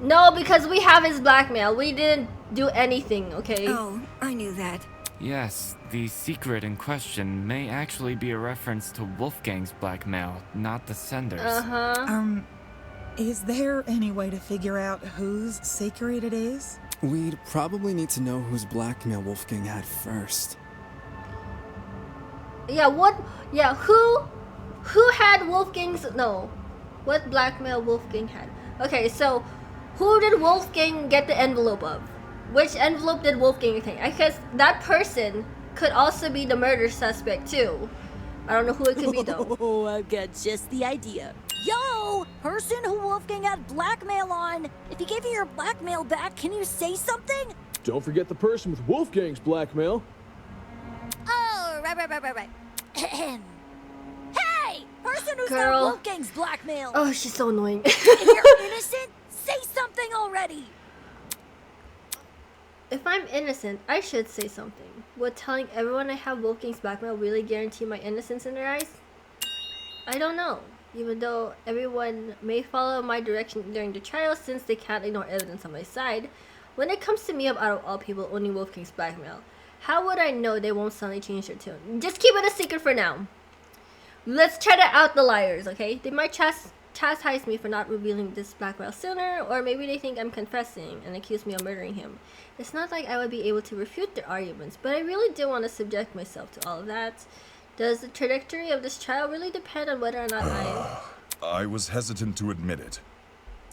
No, because we have his blackmail. We didn't do anything, okay? Oh, I knew that. Yes, the secret in question may actually be a reference to Wolfgang's blackmail, not the sender's. Is there any way to figure out whose secret it is? We'd probably need to know whose blackmail Wolfgang had first. Yeah, who had Wolfgang's, no, what blackmail Wolfgang had? Okay, so, who did Wolfgang get the envelope of? Which envelope did Wolfgang take? I guess that person could also be the murder suspect too. I don't know who it could be though. Oh, I've got just the idea. Yo, person who Wolfgang had blackmail on. If he gave you your blackmail back, can you say something? Don't forget the person with Wolfgang's blackmail. Oh, right. Hey, person who's got Wolfgang's blackmail. Oh, she's so annoying. If you're innocent, say something already. If I'm innocent, I should say something. Would telling everyone I have Wolfgang's blackmail really guarantee my innocence in their eyes? I don't know. Even though everyone may follow my direction during the trial since they can't ignore evidence on my side, when it comes to me out of all people owning Wolfgang's blackmail, how would I know they won't suddenly change their tune? Just keep it a secret for now. Let's try to out the liars, okay? They might chastise me for not revealing this blackmail sooner, or maybe they think I'm confessing and accuse me of murdering him. It's not like I would be able to refute their arguments, but I really do want to subject myself to all of that. Does the trajectory of this trial really depend on whether or not I was hesitant to admit it,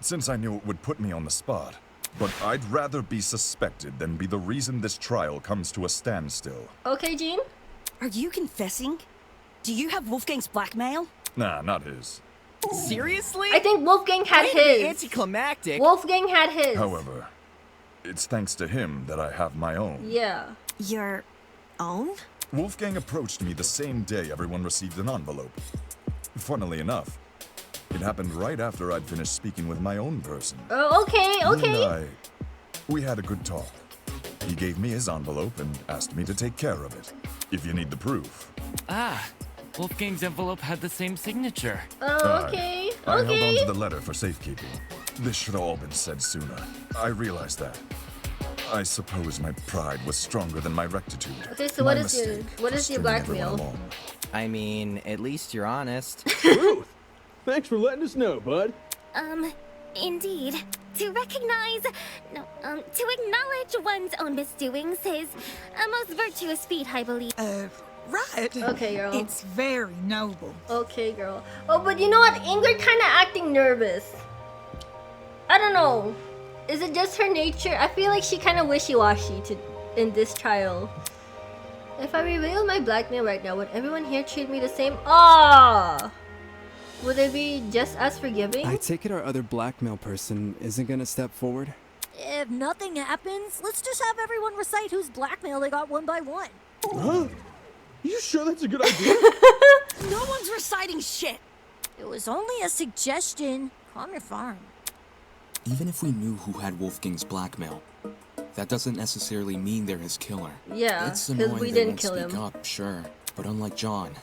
since I knew it would put me on the spot. But I'd rather be suspected than be the reason this trial comes to a standstill. Okay, Jean? Are you confessing? Do you have Wolfgang's blackmail? Nah, not his. Seriously? I think Wolfgang had his. Anticlimactic. Wolfgang had his. However, it's thanks to him that I have my own. Yeah. Your own? Wolfgang approached me the same day everyone received an envelope. Funnily enough, it happened right after I'd finished speaking with my own person. Oh, okay. He and we had a good talk. He gave me his envelope and asked me to take care of it, if you need the proof. Wolfgang's envelope had the same signature. Oh, okay. I held on to the letter for safekeeping. This should have all been said sooner. I realized that. I suppose my pride was stronger than my rectitude. Okay, so what is your blackmail? I mean, at least you're honest. Ruth, thanks for letting us know, bud. Indeed. To recognize, to acknowledge one's own misdoings is a most virtuous feat, I believe. Right. Okay, girl. It's very noble. Okay, girl. Oh, but you know what? Ingrid kind of acting nervous. I don't know. Is it just her nature? I feel like she kind of wishy-washy in this trial. If I reveal my blackmail right now, would everyone here treat me the same? Would they be just as forgiving? I take it our other blackmail person isn't gonna step forward? If nothing happens, let's just have everyone recite whose blackmail they got one by one. Huh? You sure that's a good idea? No one's reciting shit. It was only a suggestion. Calm your farm. Even if we knew who had Wolfgang's blackmail, that doesn't necessarily mean they're his killer. Yeah, it's annoying we they didn't won't kill speak him. up, sure, but unlike John,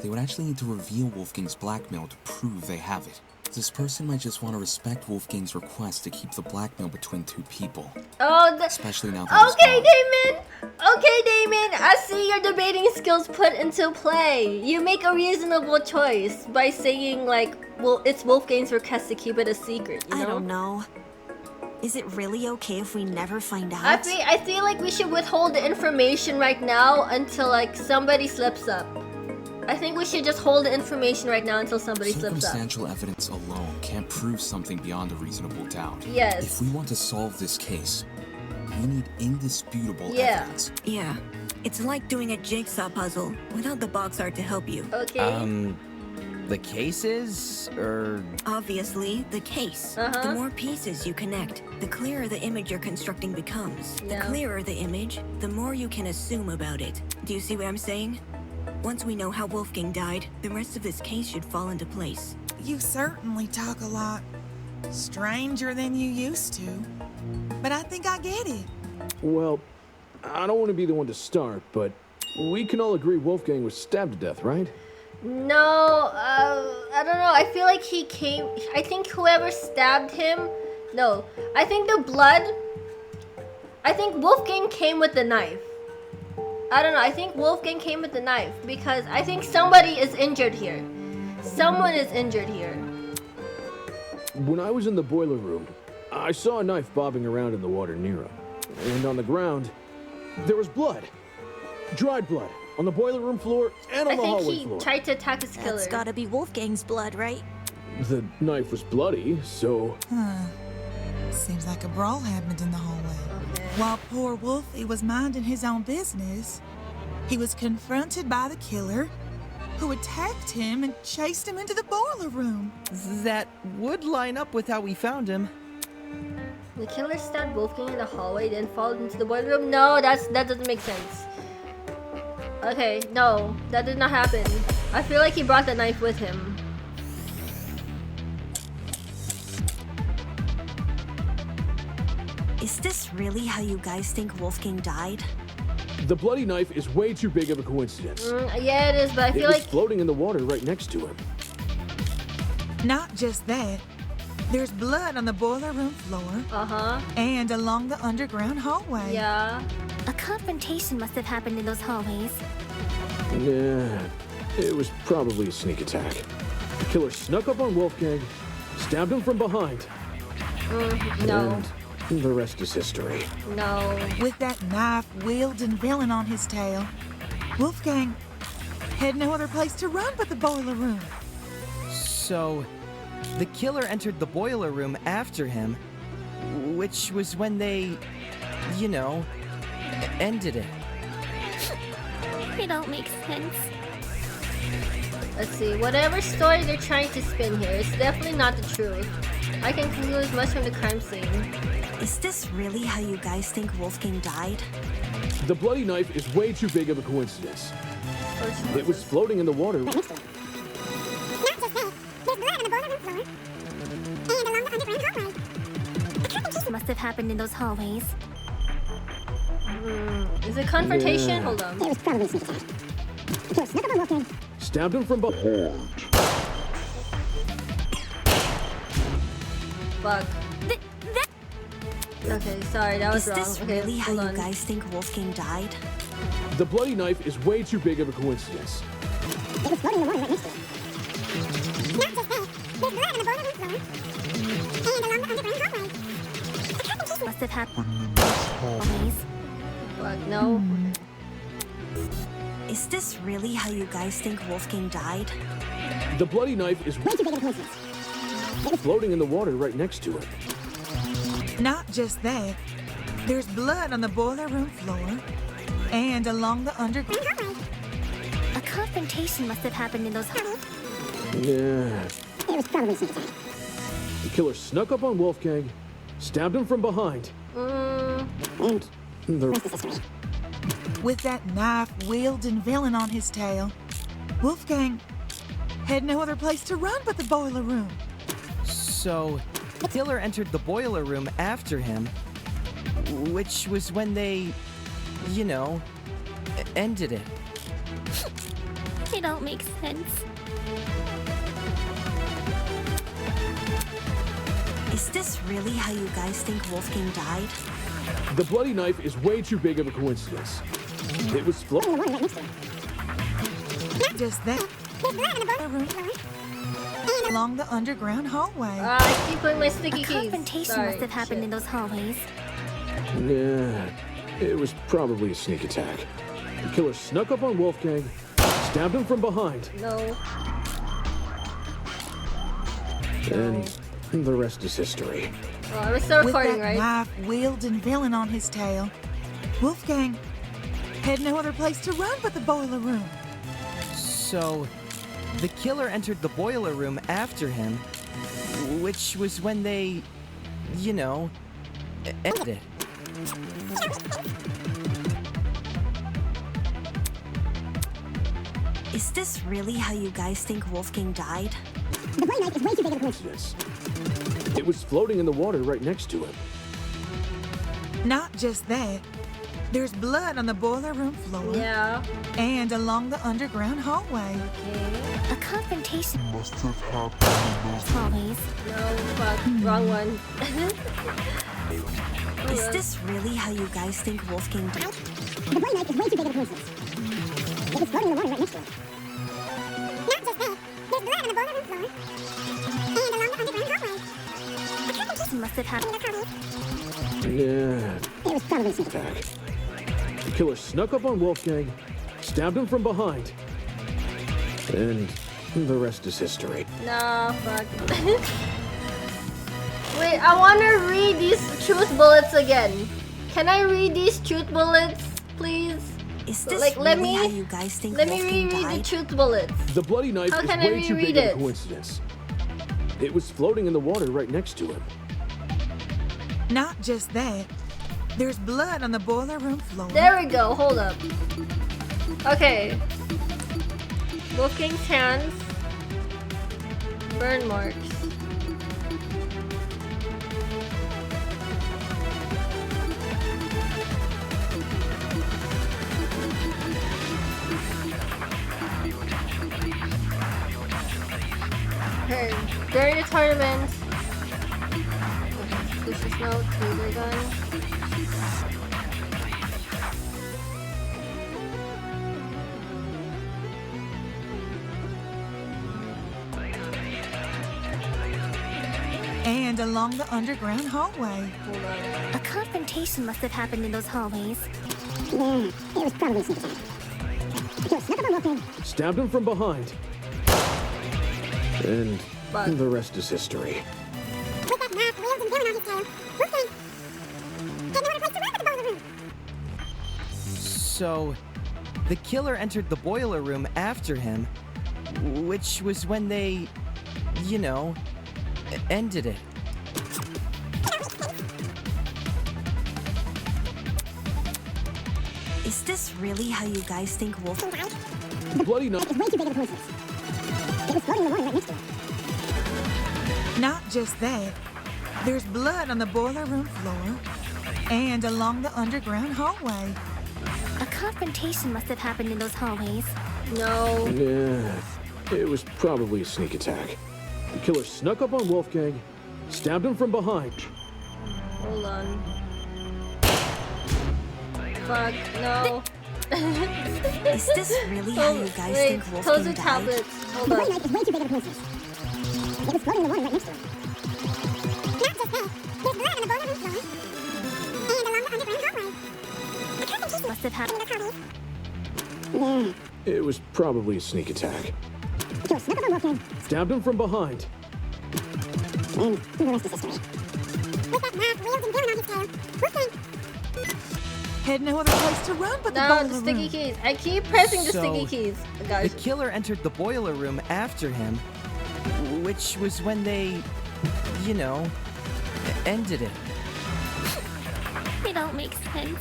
they would actually need to reveal Wolfgang's blackmail to prove they have it. This person might just want to respect Wolfgang's request to keep the blackmail between two people. Especially now that Okay, Damon! Okay, Damon! I see your debating skills put into play. You make a reasonable choice by saying, like, well, it's Wolfgang's request to keep it a secret, you know? I don't know. Is it really okay if we never find out? I feel like we should withhold the information right now until like somebody slips up. I think we should just hold the information right now until somebody slips up. Circumstantial evidence alone can't prove something beyond a reasonable doubt. Yes. If we want to solve this case, we need indisputable evidence. Yeah. It's like doing a jigsaw puzzle without the box art to help you. Okay. The cases, or... Obviously, the case. The more pieces you connect, the clearer the image you're constructing becomes. The clearer the image, the more you can assume about it. Do you see what I'm saying? Once we know how Wolfgang died, the rest of this case should fall into place. You certainly talk a lot stranger than you used to. But I think I get it. Well, I don't want to be the one to start, but we can all agree Wolfgang was stabbed to death, right? No, I don't know. I feel like he came... I think whoever stabbed him... No, I think the blood... I think Wolfgang came with the knife. I don't know. I think Wolfgang came with the knife because I think somebody is injured here. Someone is injured here. When I was in the boiler room, I saw a knife bobbing around in the water near him. And on the ground, there was blood. Dried blood. On the boiler room floor and on the hallway floor. I think he tried to attack his killer. That's gotta be Wolfgang's blood, right? The knife was bloody, so... Seems like a brawl happened in the hallway. While poor Wolfie was minding his own business, he was confronted by the killer, who attacked him and chased him into the boiler room. That would line up with how we found him. The killer stabbed Wolfgang in the hallway, then followed into the boiler room? No, that doesn't make sense. Okay, no, that did not happen. I feel like he brought the knife with him. Is this really how you guys think Wolfgang died? The bloody knife is way too big of a coincidence. Yeah, it is, but I feel it was like... floating in the water right next to him. Not just that. There's blood on the boiler room floor. And along the underground hallway. Yeah. A confrontation must have happened in those hallways. Yeah, it was probably a sneak attack. The killer snuck up on Wolfgang, stabbed him from behind. No. And the rest is history. No. With that knife wielding villain on his tail, Wolfgang had no other place to run but the boiler room. So, the killer entered the boiler room after him, which was when they, you know, ended it. It all makes sense. Let's see. Whatever story they're trying to spin here, it's definitely not the truth. I can conclude as much from the crime scene. Is this really how you guys think Wolfgang died? The bloody knife is way too big of a coincidence. It was floating in the water. Not just that. There's blood on the boiler room floor. And along the underground hallway. A confrontation must have happened in those hallways. Is it confrontation? Yeah. Hold on. It was probably a sneak attack. Killer snuck up on Wolfgang. Stabbed him from behind. Fuck. Okay, sorry, that was wrong. Is this Okay, really how hold you on. guys think Wolfgang died? The bloody knife is way too big of a coincidence. It was floating in the water right next to it. Not just that. There's blood on the boiler room floor. And along the underground hallway. A confrontation must have happened in those hallways. Fuck, no. Is this really how you guys think Wolfgang died? The bloody knife is Way too big of a coincidence. floating in the water right next to him. Not just that. There's blood on the boiler room floor. And along the underground hallway. A confrontation must have happened in those hallways. Yeah. It was probably a sneak attack. The killer snuck up on Wolfgang, stabbed him from behind. And the Rest is history. With that knife wielding villain on his tail, Wolfgang had no other place to run but the boiler room. So, the killer entered the boiler room after him, which was when they, you know, ended it. It all makes sense. Is this really how you guys think Wolfgang died? The bloody knife is way too big of a coincidence. It was floating Not just that. There's blood on the boiler room floor. And along the underground hallway. I keep putting my sticky A keys. confrontation Sorry, must have happened in those hallways. Nah, it was probably a sneak attack. The killer snuck up on Wolfgang, stabbed him from behind, No. and the rest is history. Oh, I'm still recording, With that right? knife-wielding villain on his tail, Wolfgang had no other place to run but the boiler room. So, the killer entered the boiler room after him, which was when they, you know, ended it. Is this really how you guys think Wolfgang died? The boy knife is way too big of a coincidence. It was floating in the water right next to him. Not just that, there's blood on the boiler room floor. Yeah. And along the underground hallway. A confrontation must have happened in those hallways. No, fuck. Wrong one. Is this really how you guys think Wolfgang died? The boy knife is way too big of a coincidence. It was floating in the water right next to him. Not just that, there's blood on the boiler room floor. And along the underground hallway. A confrontation must have happened in the hallway. Yeah, It was probably a sneak attack. the killer snuck up on Wolfgang, stabbed him from behind, and the rest is history. Nah, fuck. Wait, I want to read these truth bullets again. Can I read these truth bullets, please? Is this like, really how you guys think let me Wolfgang reread the died? truth bullets. The bloody knife How is can I way too reread big of it? a coincidence. It was floating in the water right next to him. Not just that, there's blood on the boiler room floor. There we go, hold up. Okay. Wolfgang's hands. Burn marks. Okay, during the tournament. Suspicious note, laser gun. And along the underground hallway. A confrontation must have happened in those hallways. It was probably a sneak attack. The killer snuck up on Wolfgang. Stabbed him from behind. And But- the rest is history. With that knife-wielding villain on his tail, Wolfgang had no other place to run but the boiler room. So, the killer entered the boiler room after him, which was when they, you know, ended it. Is this really how you guys think Wolfgang died? The bloody knife It's way too big of a coincidence. It was floating in the water right next to him. Not just that, there's blood on the boiler room floor. And along the underground hallway. A confrontation must have happened in those hallways. No. Yeah, it was probably a sneak attack. The killer snuck up on Wolfgang, stabbed him from behind. Hold on. Fuck, no. Is this really how you guys think close Wolfgang the died? tablets. Hold The boy on. knife is way too big of a coincidence. It was floating in the water right next to him. Not just that, there's blood on the boiler room floor. And along the underground hallway. A confrontation Must have happened. in the hallway. It was probably a sneak attack. The killer snuck up on Wolfgang. Stabbed him from behind. And the rest is history. With that knife-wielding villain on his tail, Wolfgang Had no other place to run but the No, boiler the sticky room. keys. I keep pressing the So, sticky keys. The Guys. killer entered the boiler room after him, which was when they, you know, ended it. They don't make sense.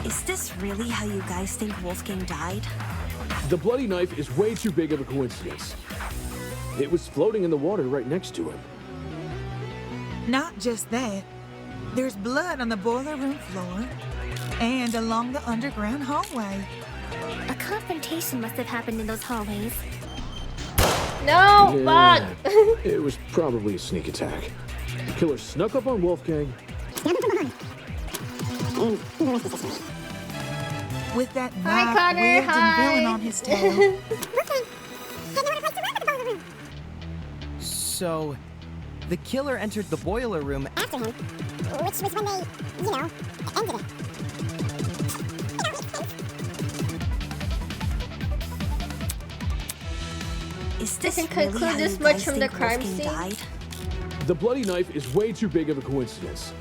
Is this really how you guys think Wolfgang died? The bloody knife is way too big of a coincidence. It was floating in the water right next to him. Not just that, there's blood on the boiler room floor. And along the underground hallway. A confrontation must have happened in those hallways. No, Yeah, fuck. it was probably a sneak attack. The killer snuck up on Wolfgang, stabbed him from behind. And the rest is history. with that Hi, knife Connor. wielding Hi. villain on his tail. So, the killer entered the boiler room After him, which was when they, ended it. Is this I can really conclude how this you much guys from the think crime Wolfgang scene. died? The bloody knife is way too big of a coincidence.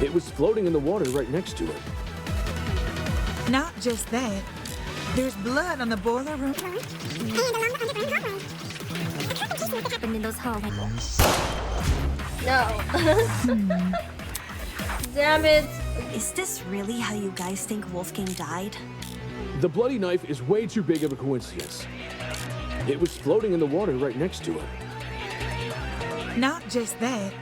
It was floating in the water right next to it. Not just that. There's blood on the boiler room. And along the underground hallway. What happened in those hallways? No. Damn it. Is this really how you guys think Wolfgang died? The bloody knife is way too big of a coincidence. It was floating in the water right next to it. Not just that.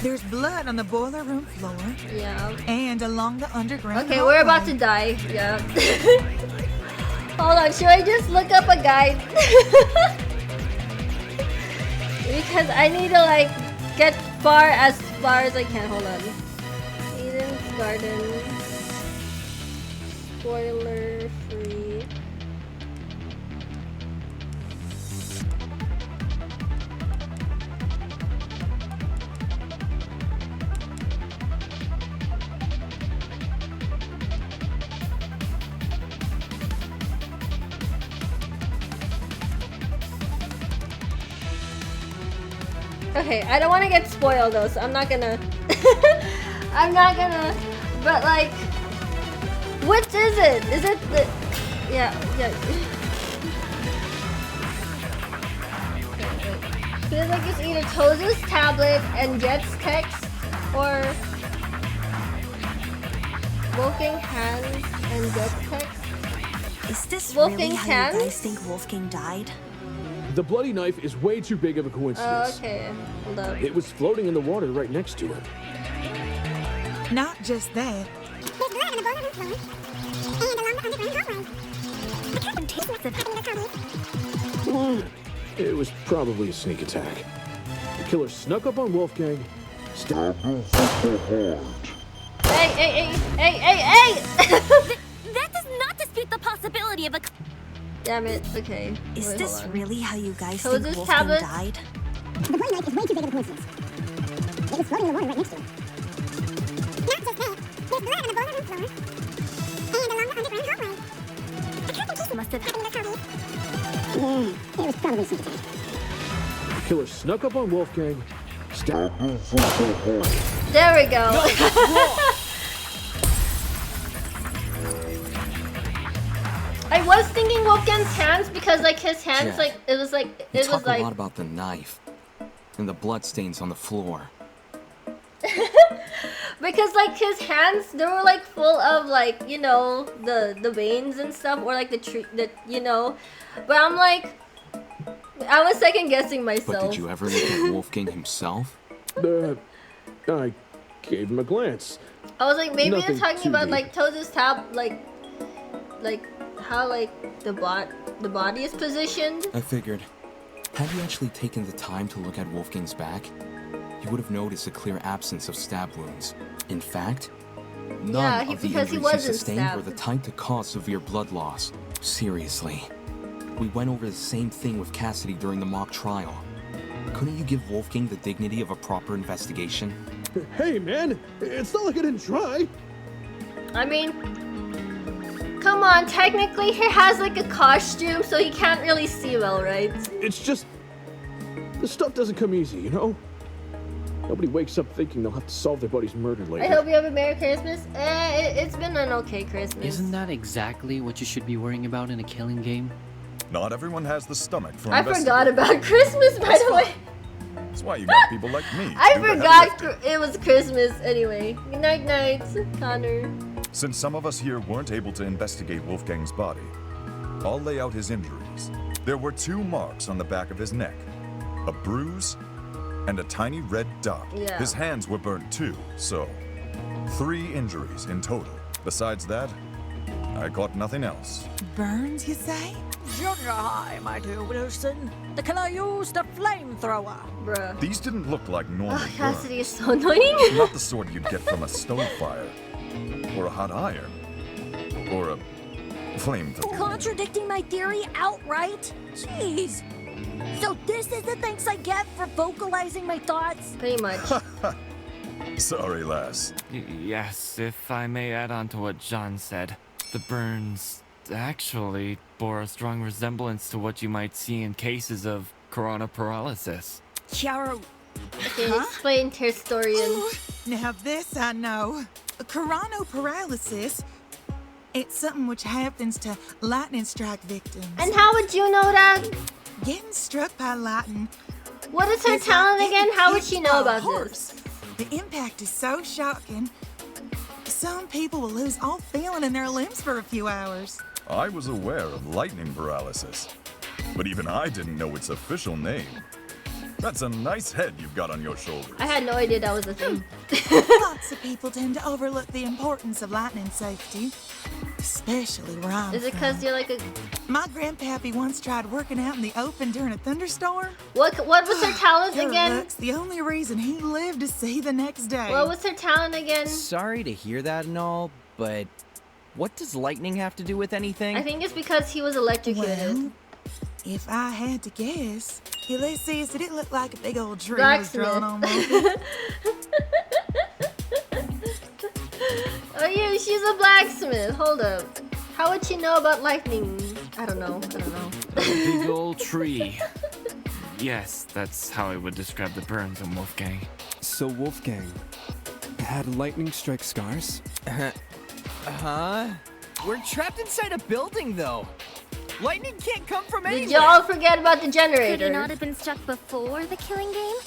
There's blood on the boiler room floor. Yeah. And along the underground Okay, hallway. we're about to die. Yeah. Hold on, should I just look up a guide? Because I need to like get as far as I can. Hold on. Eden's Garden. Spoiler free. Okay, I don't want to get spoiled though, so I'm not gonna. But like, which is it? Is it the? Yeah. Feels like it's either Tozu's tablet and Jet's text, or Wolfgang hands and Jet's text. Is this Wolfgang's really how hands? you guys think Wolfgang died? The bloody knife is way too big of a Oh, coincidence. okay. Hold up. It was floating in the water right next to it. Not just that. There's blood on the boiler room floor. And along the underground hallway. I couldn't taste what's happening in the hallway. It was probably a sneak attack. The killer snuck up on Wolfgang, stabbed him super hard. Hey! That does not dispute the possibility of a. Damn it. Okay. Is Wait, this hold on. really how you guys Tozu's think Wolfgang tablet? died? The bloody knife is way too big of a coincidence. It was floating in the water right next to it. Not just that. There's blood on the boiler room floor. And along the underground hallway. I couldn't taste Must have happening in the hallway. It was probably a sneak attack. The killer snuck up on Wolfgang, stabbed him super hard. There we go. I was thinking Wolfgang's hands because like his hands Jet, it You was talk like a lot about the knife and the bloodstains on the floor. because like his hands they were like full of like the veins and stuff or like the but I'm like I was second guessing But myself. did you ever look at Wolfgang himself? I gave him a glance. I was like maybe Nothing they're talking too about deep. like Tozu's how like the body is positioned. I figured, had you actually taken the time to look at Wolfgang's back, you would have noticed a clear absence of stab wounds. In fact, none of the because he injuries he wasn't sustained were stabbed. the type to cause severe blood loss. Seriously. We went over the same thing with Cassidy during the mock trial. Couldn't you give Wolfgang the dignity of a proper investigation? Hey man, it's not like I didn't try. I mean, come on, technically he has like a costume so he can't really see well, right? It's just, this stuff doesn't come easy, you know? Nobody wakes up thinking they'll have to solve their buddy's murder later. I hope you have a Merry Christmas. It's been an okay Christmas. Isn't that exactly what you should be worrying about in a killing game? Not everyone has the stomach for I forgot about Christmas, by the way. That's why you got people like me. to I do the heavy forgot lifting. it was Christmas anyway. Good night, Connor. Since some of us here weren't able to investigate Wolfgang's body, I'll lay out his injuries. There were 2 marks on the back of his neck, a bruise, and a tiny red dot. Yeah. His hands were burnt too, so 3 injuries in total. Besides that, I caught nothing else. Burns, you say? Junior high, my dear Wilson. The killer used a flamethrower. Bruh. These didn't look like normal burns. Cassidy is so annoying. Not the sort you'd get from a stove fire or a hot iron. Or a flamethrower. Contradicting my theory outright? Jeez. So this is the thanks I get for vocalizing my thoughts? Pretty much. Sorry, lass. Yes, if I may add on to what John said, the burns actually bore a strong resemblance to what you might see in cases of corona paralysis. Chiaro. Okay, explain her story. Now this I know. Coronoparalysis. It's something which happens to lightning strike victims. And how would you know that? Getting struck by lightning. What is her talent again? How would she know about this? The impact is so shocking. Some people will lose all feeling in their limbs for a few hours. I was aware of lightning paralysis, but even I didn't know its official name. That's a nice head you've got on your shoulders. I had no idea that was a thing. Lots of people tend to overlook the importance of lightning safety, especially where I'm Is it because you're like a... My grandpappy once tried working out in the open during a thunderstorm. What was her talent Your again? looks the only reason he lived to see the next day. What was her talent again? Sorry to hear that and all, but what does lightning have to do with anything? I think it's because he was electrocuted. Well, if I had to guess, Ulysses, did it look like a big old tree was drawn on Wolfie? Oh yeah, she's a blacksmith. Hold up. How would she know about lightning? I don't know. A big old tree. Yes, that's how I would describe the burns on Wolfgang. So Wolfgang had lightning strike scars? Huh? We're trapped inside a building, though. Lightning can't come from anywhere. Did y'all forget about the Could generator? he not have been struck before the killing game?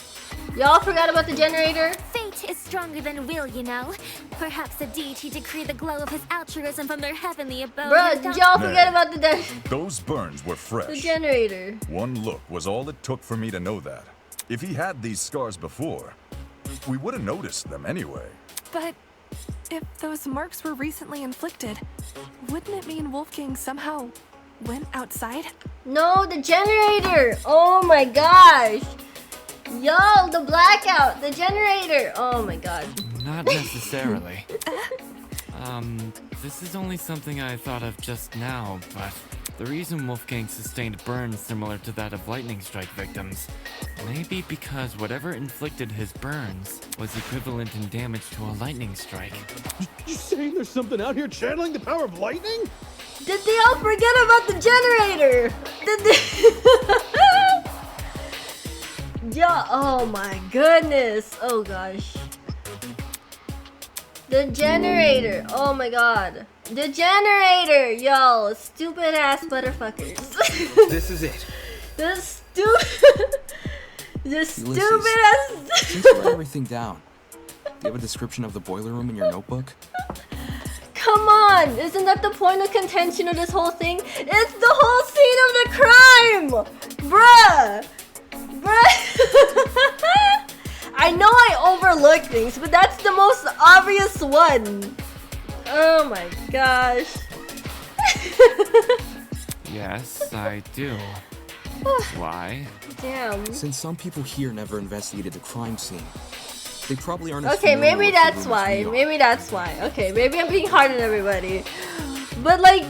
Y'all forgot about the generator? Fate is stronger than will, you know. Perhaps the deity decreed the glow of his altruism from their heavenly abode. Bruh, did y'all forget about the Those burns were fresh. generator? One look was all it took for me to know that. If he had these scars before, we would have noticed them anyway. But if those marks were recently inflicted, wouldn't it mean Wolfgang somehow went outside? No, the generator! Oh my gosh! Yo, the blackout! The generator! Oh my god. Not necessarily. This is only something I thought of just now, but the reason Wolfgang sustained burns similar to that of lightning strike victims may be because whatever inflicted his burns was equivalent in damage to a lightning strike. You saying there's something out here channeling the power of lightning? Did they all forget about the generator? Did they... Yeah, oh my goodness. Oh gosh. The generator. Oh my god. The generator, y'all. Stupid ass butterfuckers. This is it. The stupid ass. Since you wrote everything down, do you have a description of the boiler room in your notebook? Come on! Isn't that the point of contention of this whole thing? It's the whole scene of the crime! Bruh! I know I overlook things, but that's the most obvious one. Oh my gosh. Yes, I do. Why? Damn. Since some people here never investigated the crime scene, they probably aren't. Okay, maybe that's why. Maybe that's why. Okay, maybe I'm being hard on everybody. But like,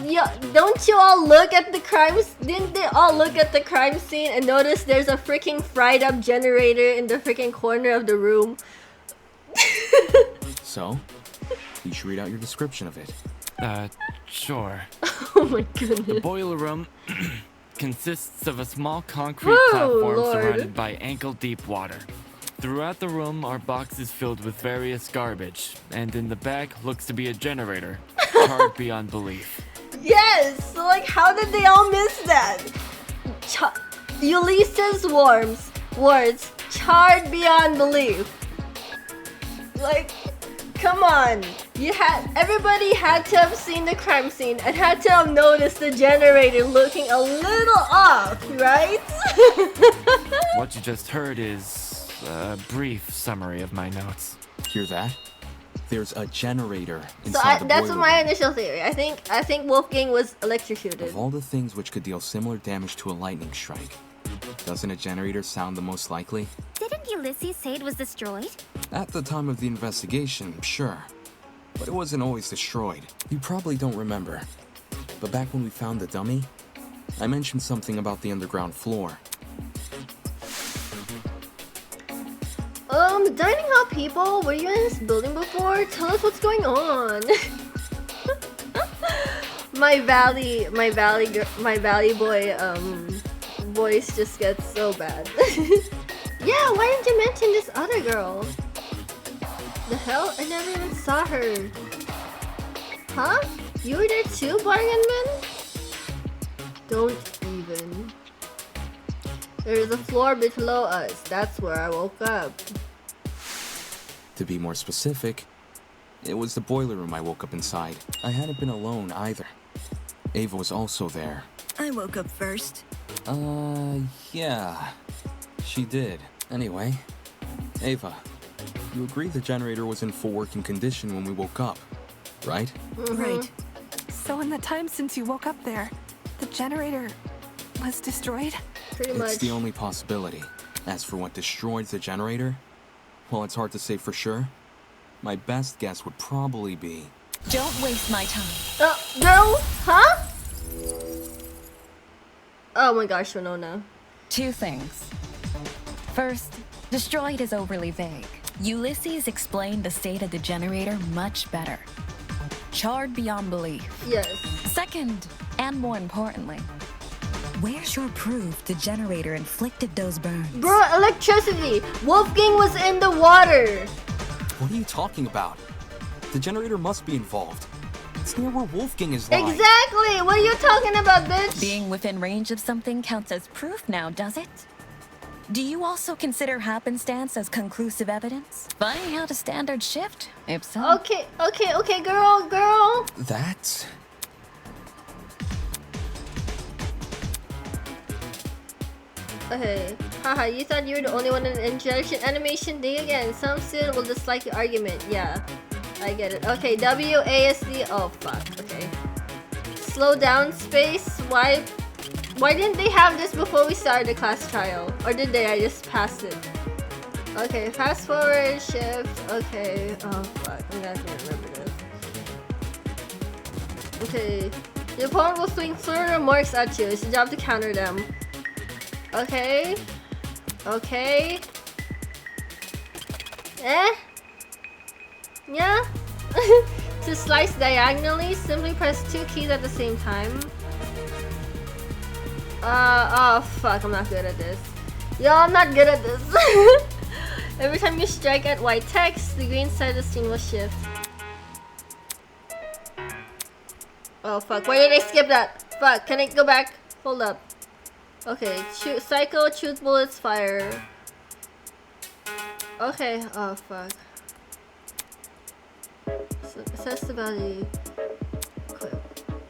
don't you all look at the crimes? Didn't they all look at the crime scene and notice there's a freaking fried up generator in the freaking corner of the room? So, you should read out your description of it. Sure. Oh my goodness. The boiler room consists of a small concrete platform surrounded by ankle-deep water. Throughout the room are boxes filled with various garbage, and in the back looks to be a generator, charred beyond belief. Yes! So like, how did they all miss that? Ulysses' words, charred beyond belief. Like, come on. Everybody had to have seen the crime scene and had to have noticed the generator looking a little off, right? What you just heard is a brief summary of my notes. Hear that? There's a generator So inside the that's boiler my room. initial theory. I think Wolfgang was electrocuted. Of all the things which could deal similar damage to a lightning strike, doesn't a generator sound the most likely? Didn't Ulysses say it was destroyed? At the time of the investigation, sure. but it wasn't always destroyed. You probably don't remember, but back when we found the dummy, I mentioned something about the underground floor. Dining hall people, were you in this building before? Tell us what's going on. my valley boy voice just gets so bad. Yeah, why didn't you mention this other girl? The hell? I never even saw her. Huh? You were there too, Bargainman? Don't even. There's a floor below us. That's where I woke up. To be more specific, it was the boiler room I woke up inside. I hadn't been alone either. Ava was also there. I woke up first. Yeah. She did. Anyway, Ava, you agree the generator was in full working condition when we woke up, right? Right. So in the time since you woke up there, the generator was destroyed? Pretty much. It's the only possibility. As for what destroyed the generator, well, it's hard to say for sure. My best guess would probably be... Don't waste my time. Girl? Huh? Oh my gosh, Winona. 2 things. First, destroyed is overly vague. Ulysses explained the state of the generator much better. Charred beyond belief. Yes. Second, and more importantly, where's your proof the generator inflicted those burns? Bro, electricity! Wolfgang was in the water! What are you talking about? The generator must be involved. It's near where Wolfgang is lying. Exactly! What are you talking about, bitch? Being within range of something counts as proof now, does it? Do you also consider happenstance as conclusive evidence? Funny how the standards shift, if so. Okay, girl. That's... Okay. Haha, you thought you were the only one in the injection animation day again. Some student will dislike the argument. Yeah, I get it. Okay, WASD. Oh, fuck. Okay. Slow down space. Why didn't they have this before we started the class trial? Or did they? I just passed it. Okay, fast forward, shift. Okay. Oh, fuck. I'm gonna have to remember this. Okay. The opponent will swing slur remarks at you. It's your job to counter them. Okay. Yeah. To slice diagonally, simply press 2 keys at the same time. Oh fuck, I'm not good at this. Yo, I'm not good at this. Every time you strike at white text, the green side of the screen will shift. Oh fuck, why did I skip that? Fuck, can I go back? Hold up. Okay, shoot, psycho, choose bullets, fire. Okay, oh fuck. Accessibility. Equip.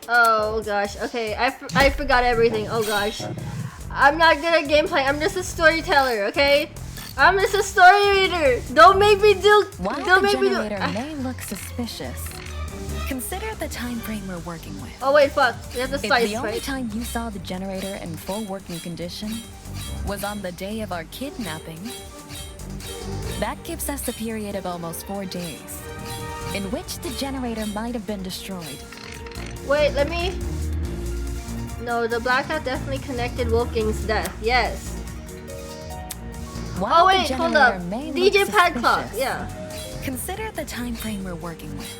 Oh gosh, okay, I forgot everything. Oh gosh. I'm not good at gameplay, I'm just a storyteller, okay? I'm just a story reader. Don't make me do. While don't the make me do. generator may look suspicious, consider the time frame we're working with. Oh wait, fuck. We have to slice, if the only right? time you saw the generator in full working condition was on the day of our kidnapping, that gives us a period of almost 4 days, in which the generator might have been destroyed. Wait, let me. No, the blackout definitely connected Wolfgang's death. Yes. While oh wait, the hold up. may DJ look Pad Clock. suspicious, Yeah. Consider the time frame we're working with.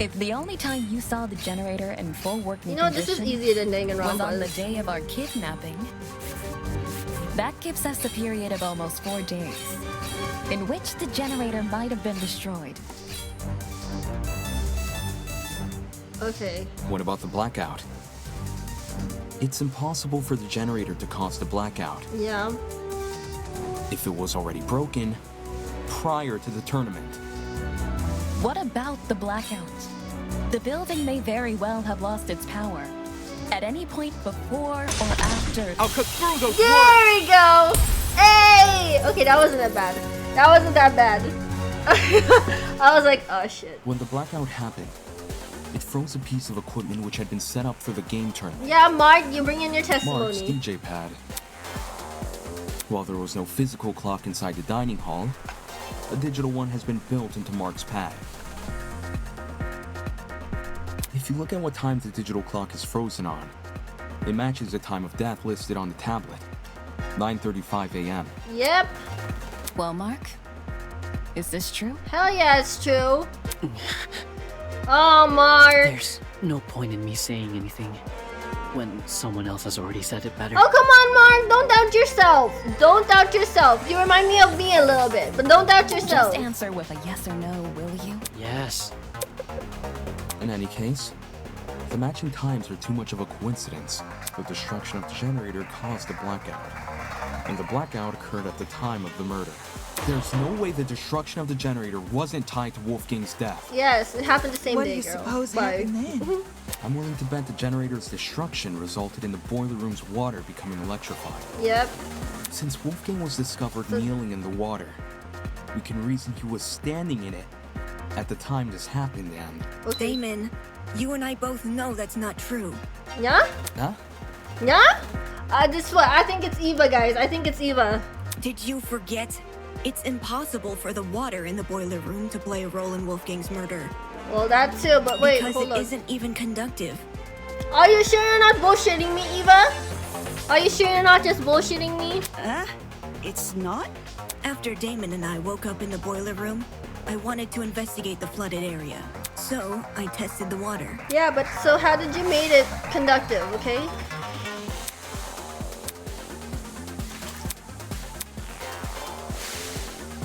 If the only time you saw the generator in full working You know, this is condition easier than Danganronpa. was on the day of our kidnapping, that gives us a period of almost 4 days, in which the generator might have been destroyed. Okay. What about the blackout? It's impossible for the generator to cause the blackout. Yeah. If it was already broken prior to the tournament. What about the blackout? The building may very well have lost its power at any point before or after. I'll cut through those There we go. Hey. Okay, that wasn't that bad. That wasn't that bad. I was like, oh shit. When the blackout happened, it froze a piece of equipment which had been set up for the game tournament. Yeah, Mark, you bring in your Mark's testimony. DJ pad. While there was no physical clock inside the dining hall, a digital one has been built into Mark's pad. If you look at what time the digital clock is frozen on, it matches the time of death listed on the tablet. 9:35 a.m. Yep. Well, Mark, is this true? Hell yeah, it's true. Oh, Mark. There's no point in me saying anything when someone else has already said it better. Oh, come on, Mark. Don't doubt yourself. Don't doubt yourself. You remind me of me a little bit, but don't doubt yourself. Just answer with a yes or no, will you? Yes. In any case, the matching times are too much of a coincidence. The destruction of the generator caused a blackout, and the blackout occurred at the time of the murder. There's no way the destruction of the generator wasn't tied to Wolfgang's death. Yes, it happened the same What day, do you girl. suppose Bye. happened then? I'm willing to bet the generator's destruction resulted in the boiler room's water becoming electrified. Yep. Since Wolfgang was discovered kneeling in the water, we can reason he was standing in it at the time this happened, and... Damon, you and I both know that's not true. Yeah? Huh? Yeah? This what I think it's Eva, guys. I think it's Eva. Did you forget? It's impossible for the water in the boiler room to play a role in Wolfgang's murder. Well, that too, but wait, because hold it on. isn't even conductive. Are you sure you're not bullshitting me, Eva? Are you sure you're not just bullshitting me? It's not? After Damon and I woke up in the boiler room, I wanted to investigate the flooded area. So, I tested the water. Yeah, but so how did you make it conductive, okay?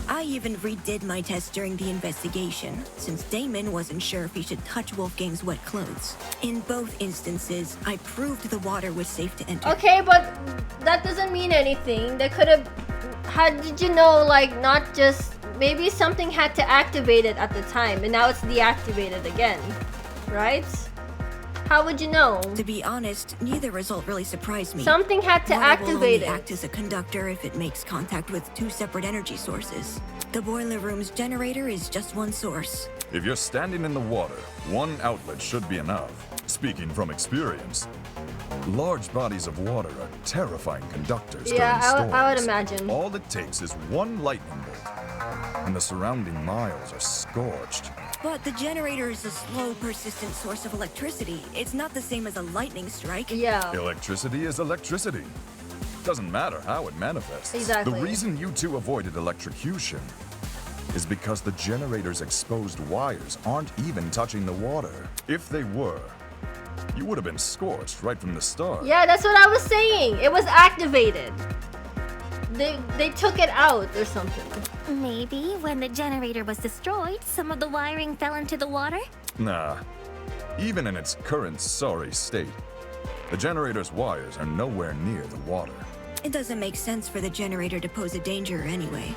I even redid my test during the investigation, since Damon wasn't sure if he should touch Wolfgang's wet clothes. In both instances, I proved the water was safe to enter. Okay, but that doesn't mean anything. They could have... How did you know, like, not just... Maybe something had to activate it at the time, and now it's deactivated again. Right? How would you know? To be honest, neither result really surprised me. Something had to Water activate will only it. act as a conductor if it makes contact with two separate energy sources. The boiler room's generator is just one source. If you're standing in the water, one outlet should be enough. Speaking from experience, large bodies of water are terrifying conductors Yeah, during storms. I would imagine. All it takes is one lightning bolt, and the surrounding miles are scorched. But the generator is a slow, persistent source of electricity. It's not the same as a lightning strike. Yeah. Electricity is electricity. Doesn't matter how it manifests. Exactly. The reason you two avoided electrocution is because the generator's exposed wires aren't even touching the water. If they were, you would have been scorched right from the start. Yeah, that's what I was saying. It was activated. They took it out or something. Maybe when the generator was destroyed, some of the wiring fell into the water? Nah. Even in its current sorry state, the generator's wires are nowhere near the water. It doesn't make sense for the generator to pose a danger anyway.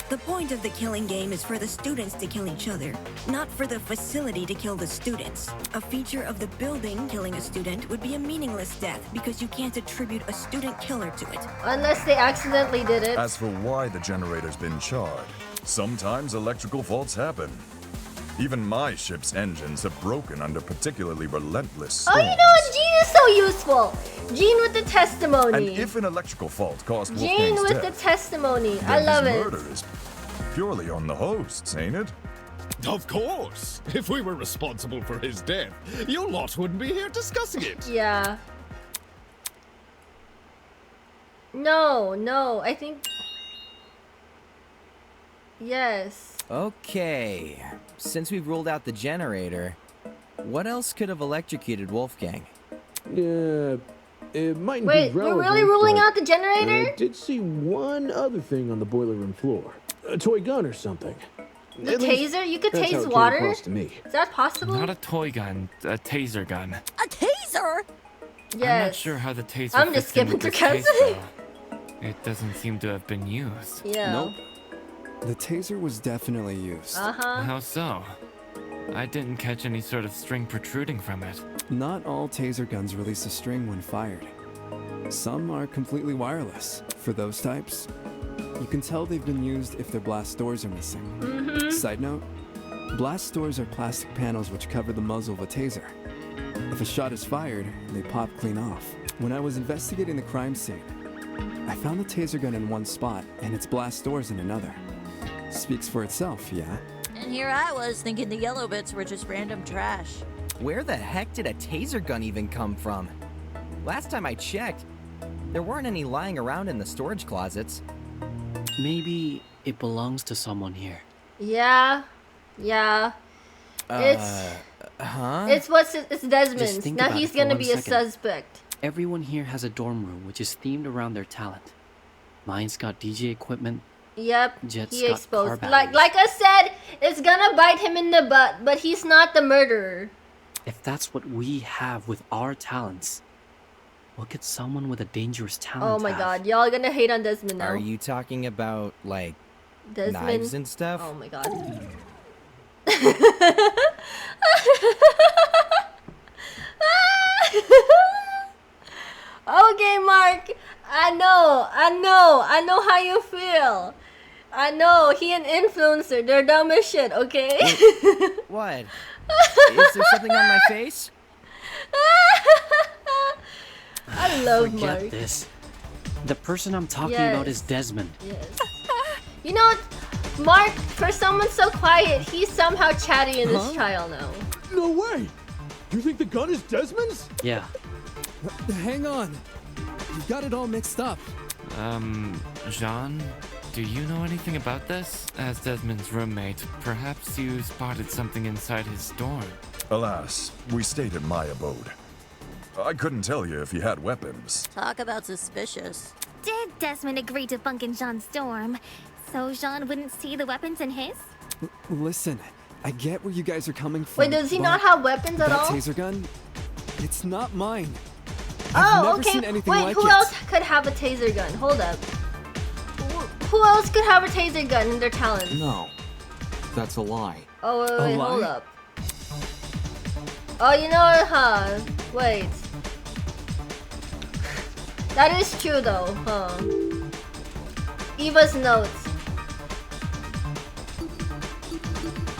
The point of the killing game is for the students to kill each other, not for the facility to kill the students. A feature of the building killing a student would be a meaningless death because you can't attribute a student killer to it. Unless they accidentally did it. As for why the generator's been charred, sometimes electrical faults happen. Even my ship's engines have broken under particularly relentless Oh, storms. you know what? Gene is so useful. Gene with the testimony. And if an electrical fault caused Gene Wolfgang's with death, the testimony. then I love his it. murder is purely on the hosts, ain't it? Of course. If we were responsible for his death, you lot wouldn't be here discussing it. Yeah. No, I think... Yes. Okay, since we've ruled out the generator, what else could have electrocuted Wolfgang? Yeah, it mightn't Wait, be relevant, we're really ruling but out the generator? I did see one other thing on the boiler room floor. A toy gun or something. The At least, taser? You could that's how it tase came water? across to me. Is that possible? Not a toy gun, a taser gun. A taser? I'm not Yes. sure how the taser I'm just fits in skipping with through this case, cutscene. though. It doesn't seem to have been used. Yeah. Nope. The taser was definitely used. Uh-huh. How so? I didn't catch any sort of string protruding from it. Not all taser guns release a string when fired. Some are completely wireless. For those types, you can tell they've been used if their blast doors are missing. Side note, blast doors are plastic panels which cover the muzzle of a taser. If a shot is fired, they pop clean off. When I was investigating the crime scene, I found the taser gun in one spot and its blast doors in another. Speaks for itself, yeah? And here I was thinking the yellow bits were just random trash. Where the heck did a taser gun even come from? Last time I checked, there weren't any lying around in the storage closets. Maybe it belongs to someone here. Yeah. It's Desmond's. Now he's gonna be a suspect. Everyone here has a dorm room which is themed around their talent. Mine's got DJ equipment. Yep, Jet's he got exposed. car Like I said, it's gonna bite him in the butt, but he's not the murderer. If that's what we have with our talents, what could someone with a dangerous talent Oh my have? god, y'all gonna hate on Desmond now. Are you talking about, like, Desmond? knives and stuff? Oh my god. Okay, Mark. I know how you feel. I know, he an influencer. They're dumb as shit, okay? What? Is there something on my face? I love Forget Mark. this. The person I'm talking about is Desmond. Yes. You know what? Mark, for someone so quiet, he's somehow chatty in this trial now. No way! You think the gun is Desmond's? Yeah. Hang on. You've got it all mixed up. Jean, do you know anything about this? As Desmond's roommate, perhaps you spotted something inside his dorm. Alas, we stayed in my abode. I couldn't tell you if he had weapons. Talk about suspicious. Did Desmond agree to bunk in Jean's dorm so Jean wouldn't see the weapons in his? Listen, I get where you guys are coming from. Wait, does he not have weapons at that all? taser gun, it's not mine. I've never okay. seen anything Wait, like who it. else could have a taser gun? Hold up. Who else could have a taser gun in their talent? No, that's a lie. Oh, wait, A wait, hold lie? up. Oh, you know what, huh? Wait. That is true though, huh? Eva's notes.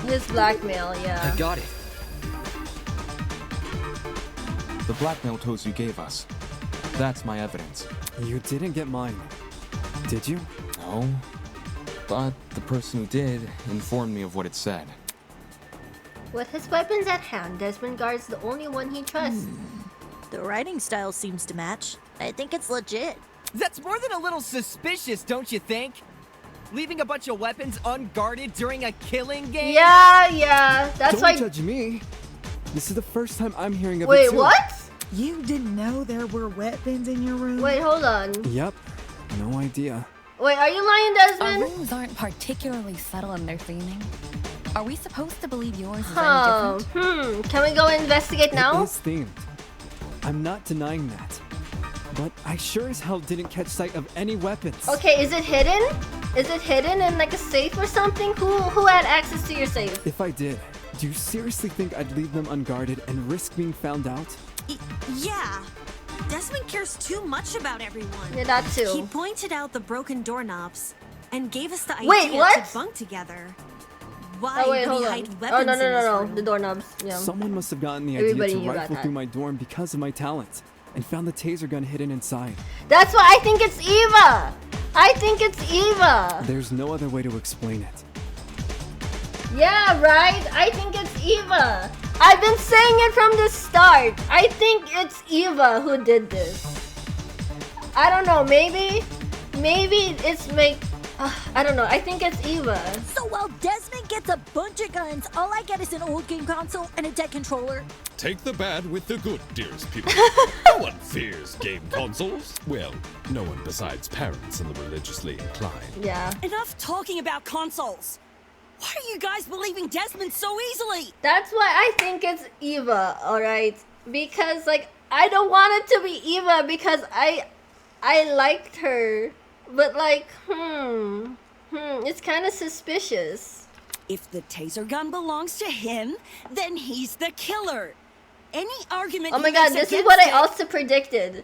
His blackmail, yeah. I got it. The blackmail tools you gave us. That's my evidence. You didn't get mine, did you? No. But the person who did informed me of what it said. With his weapons at hand, Desmond guards the only one he trusts. The writing style seems to match. I think it's legit. That's more than a little suspicious, don't you think? Leaving a bunch of weapons unguarded during a killing game? Yeah. That's Don't why. judge me. This is the first time I'm hearing of it Wait, too. what? You didn't know there were weapons in your room? Wait, hold on. Yep. No idea. Wait, are you lying, Our Desmond? rooms aren't particularly subtle in their theming. Are we supposed to believe yours is Oh, any different? Can we go investigate now? It is themed. I'm not denying that. But I sure as hell didn't catch sight of any weapons. Okay, is it hidden? Is it hidden in like a safe or something? Who had access to your safe? If I did, do you seriously think I'd leave them unguarded and risk being found out? Yeah. Desmond cares too much about everyone. Yeah, that too. He pointed out the broken doorknobs and gave us the idea Wait, what? to bunk together. Why Oh wait, would he hold on. hide Oh weapons no, in his no. room? The doorknobs. Yeah. Someone must have gotten the Everybody idea knew to about rifle that. through my dorm because of my talent, and found the taser gun hidden inside. That's why I think it's Eva. I think it's Eva. There's no other way to explain it. Yeah, right? I think it's Eva. I've been saying it from the start. I think it's Eva who did this. I don't know, maybe it's I don't know. I think it's Eva. So while Desmond gets a bunch of guns, all I get is an old game console and a dead controller. Take the bad with the good, dearest people. No one fears game consoles. Well, no one besides parents and the religiously inclined. Yeah. Enough talking about consoles. Why are you guys believing Desmond so easily? That's why I think it's Eva, alright? Because like I don't want it to be Eva because I liked her. But like, it's kind of suspicious. If the taser gun belongs to him, then he's the killer. Any argument Oh my he god, makes this is what I against also predicted.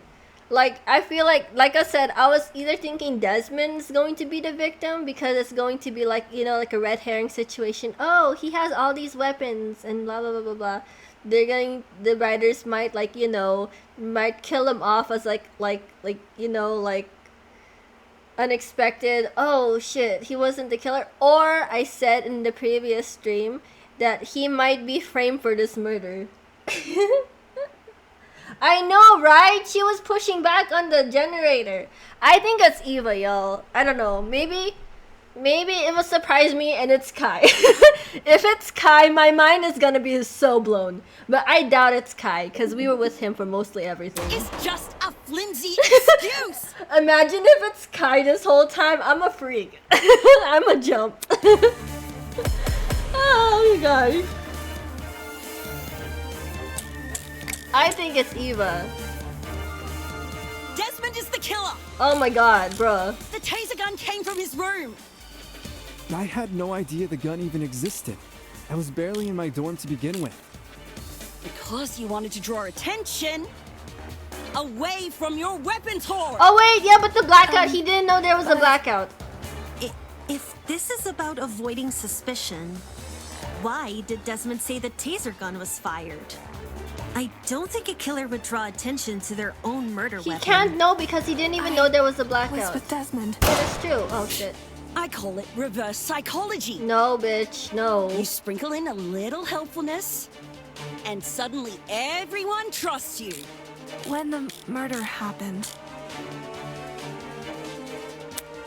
Like, I feel like I said, I was either thinking Desmond's going to be the victim because it's going to be like, you know, like a red herring situation. Oh, he has all these weapons and blah, blah, blah, blah, blah. The writers might like, you know, might kill him off as like, you know, like unexpected, oh shit, he wasn't the killer. Or I said in the previous stream that he might be framed for this murder. I know, right? She was pushing back on the generator. I think it's Eva, y'all. I don't know. Maybe it will surprise me and it's Kai. If it's Kai, my mind is gonna be so blown. But I doubt it's Kai, because we were with him for mostly everything. It's just a flimsy excuse. Imagine if it's Kai this whole time. I'm a freak. I'm a jump. Oh my gosh. I think it's Eva. Desmond is the killer. Oh my god, bruh. The taser gun came from his room. I had no idea the gun even existed. I was barely in my dorm to begin with. Because you wanted to draw attention away from your weapon tour. Oh wait, yeah, but the blackout, he didn't know there was a blackout. If this is about avoiding suspicion, why did Desmond say the taser gun was fired? I don't think a killer would draw attention to their own murder weapon. He can't know because he didn't even know there was a blackout. Was with Desmond. Yeah, that's true. Oh shit. I call it reverse psychology. No, bitch, no. You sprinkle in a little helpfulness, and suddenly everyone trusts you. When the murder happened.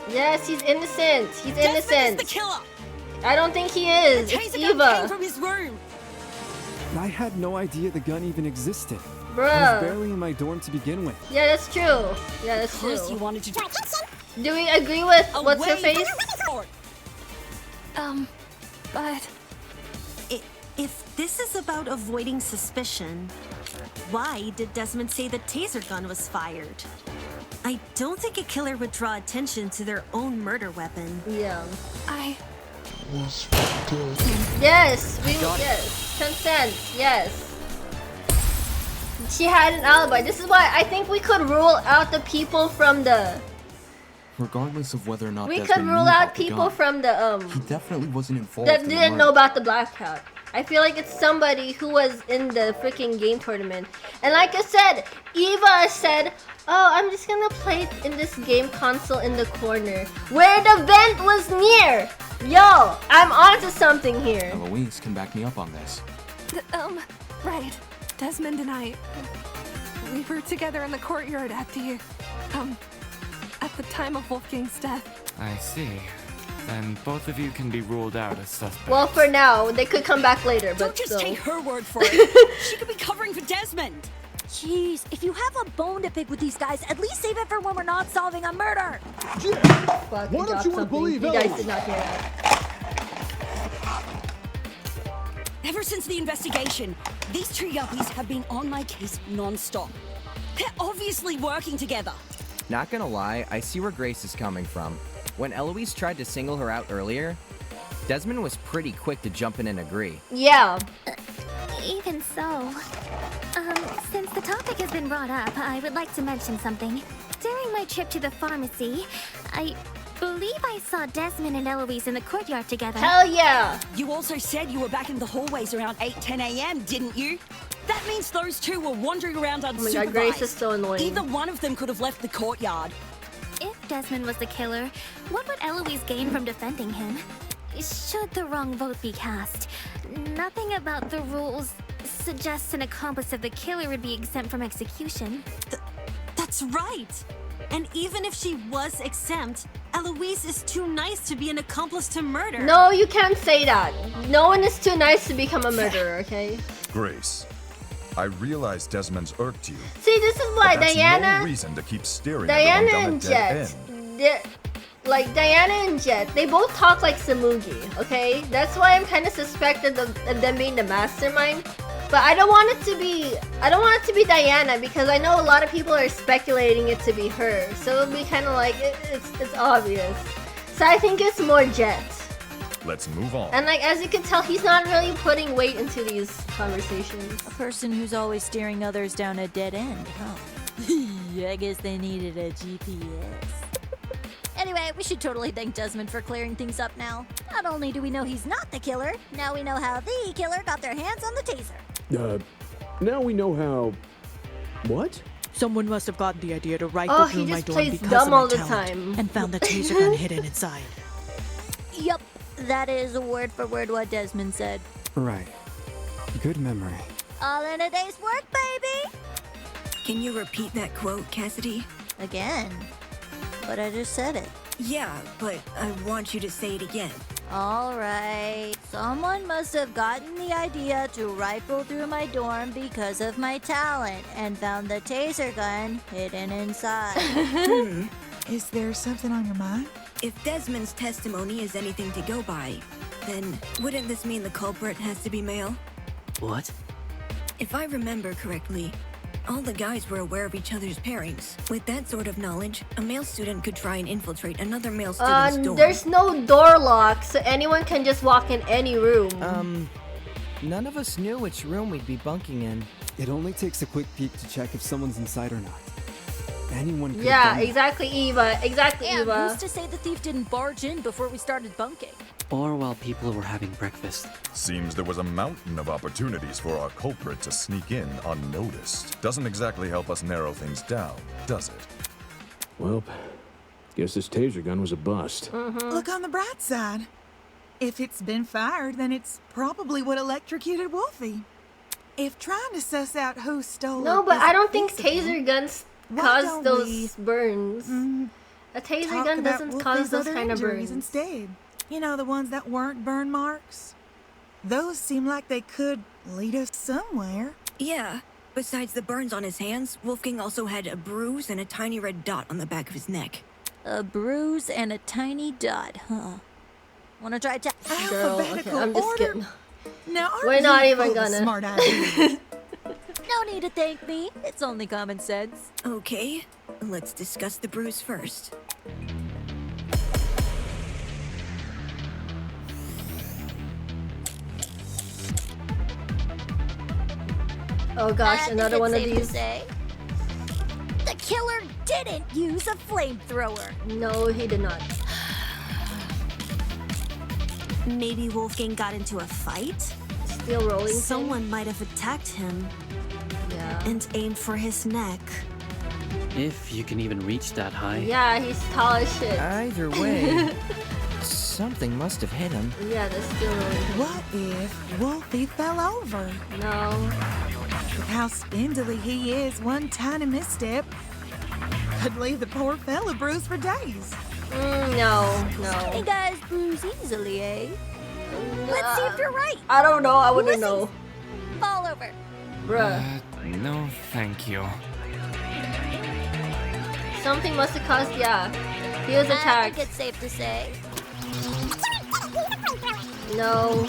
Yes, he's innocent. He's innocent. Desmond is the killer. I don't think he is. The It's taser gun came Eva. from his room. I had no idea the gun even existed. I Bruh. was barely in my dorm to begin with. Yeah, that's true. Yeah, that's true. Because you wanted to draw Do we agree with what's her away face? But if this is about avoiding suspicion, why did Desmond say the taser gun was fired? I don't think a killer would draw attention to their own murder weapon. Yeah. I Yes, yes. Consent, yes. She had an alibi. This is why I think we could rule out the people from the... Regardless of whether or not We Desmond could knew rule about out the people gun, from the, he definitely wasn't involved that in the didn't know murder. about the blackout. I feel like it's somebody who was in the freaking game tournament. And like I said, Eva said, oh, I'm just gonna play in this game console in the corner where the vent was near. Yo, I'm onto something here. Eloise can back me up on this. Right. Desmond and I, we were together in the courtyard at the time of Wolfgang's death. I see. Then both of you can be ruled out as suspects. Well, for now, they could come back later, but Don't just still. take her word for it. She could be covering for Desmond. Jeez, if you have a bone to pick with these guys, at least save it for when we're not solving a murder. Fuck, Why don't you want to believe You guys Eloise? did not hear that. Ever since the investigation, these two yuppies have been on my case non-stop. They're obviously working together. Not gonna lie, I see where Grace is coming from. When Eloise tried to single her out earlier, Desmond was pretty quick to jump in and agree. Yeah. Even so, since the topic has been brought up, I would like to mention something. During my trip to the pharmacy, I believe I saw Desmond and Eloise in the courtyard together. Hell yeah! You also said you were back in the hallways around 8-10 a.m., didn't you? That means those two were wandering around unsupervised. Oh my god, Grace is so annoying. Either one of them could have left the courtyard. If Desmond was the killer, what would Eloise gain from defending him? Should the wrong vote be cast, nothing about the rules suggests an accomplice of the killer would be exempt from execution. That's right. And even if she was exempt, Eloise is too nice to be an accomplice to murder. No, you can't say that. No one is too nice to become a murderer, okay? Grace, I realize Desmond's irked you. See, this is why but that's Diana... no reason to keep staring Diana at them and on dead Jet, end. like Diana and Jet, they both talk like Samugi, okay? That's why I'm kind of suspected of them being the mastermind. But I don't want it to be Diana because I know a lot of people are speculating it to be her. So it'll be kind of like it's obvious. So I think it's more Jet. Let's move on. And like as you can tell, he's not really putting weight into these conversations. A person who's always steering others down a dead end, huh? I guess they needed a GPS. Anyway, we should totally thank Desmond for clearing things up now. Not only do we know he's not the killer, now we know how the killer got their hands on the taser. Now we know how... What? Someone must have gotten the idea to rifle Oh, through he my just dorm plays because dumb of my all the talent time. and found the taser gun hidden inside. Yup, that is word for word what Desmond said. Right. Good memory. All in a day's work, baby! Can you repeat that quote, Cassidy? Again? But I just said it. Yeah, but I want you to say it again. Alright. Someone must have gotten the idea to rifle through my dorm because of my talent and found the taser gun hidden inside. Is there something on your mind? If Desmond's testimony is anything to go by, then wouldn't this mean the culprit has to be male? What? If I remember correctly, all the guys were aware of each other's pairings. With that sort of knowledge, a male student could try and infiltrate another male student's dorm. There's no door lock, so anyone can just walk in any room. None of us knew which room we'd be bunking in. It only takes a quick peek to check if someone's inside or not. Anyone could Yeah, have done exactly, Eva. Exactly, And Eva. who's to say the thief didn't barge in before we started bunking? Or while people were having breakfast. Seems there was a mountain of opportunities for our culprit to sneak in unnoticed. Doesn't exactly help us narrow things down, does it? Well, guess this taser gun was a bust. Look on the bright side. If it's been fired, then it's probably what electrocuted Wolfie. If trying to suss out who stole No, it but I isn't don't think feasible, taser guns why cause don't those we, burns. A taser talk gun about doesn't cause Wolfie's those other kind of injuries burns. instead? You know, the ones that weren't burn marks? Those seem like they could lead us somewhere. Yeah. Besides the burns on his hands, Wolfgang also had a bruise and a tiny red dot on the back of his neck. A bruise and a tiny dot, huh? Wanna try Girl, okay, I'm just kidding. Now, aren't We're not you even full of gonna. smart ideas? No need to thank me. It's only common sense. Okay, let's discuss the bruise first. Oh gosh, I think another it's one of safe to these. say the killer didn't use a flamethrower. No, he did not. Maybe Wolfgang got into a fight? Still rolling. Someone might have attacked him. Yeah. And aimed for his neck. If you can even reach that high. Yeah, he's tall as shit. Either way, something must have hit him. Yeah, that's still rolling. What if Wolfie fell over? No. With how spindly he is, one tiny misstep could leave the poor fella bruised for days. No. Hey guys, bruise easily, eh? Let's see if you're right. I don't know. I wouldn't Wussies. know. Fall over. Bruh. No, thank you. Something must have caused. Yeah. He was I attacked. think it's safe to say. No.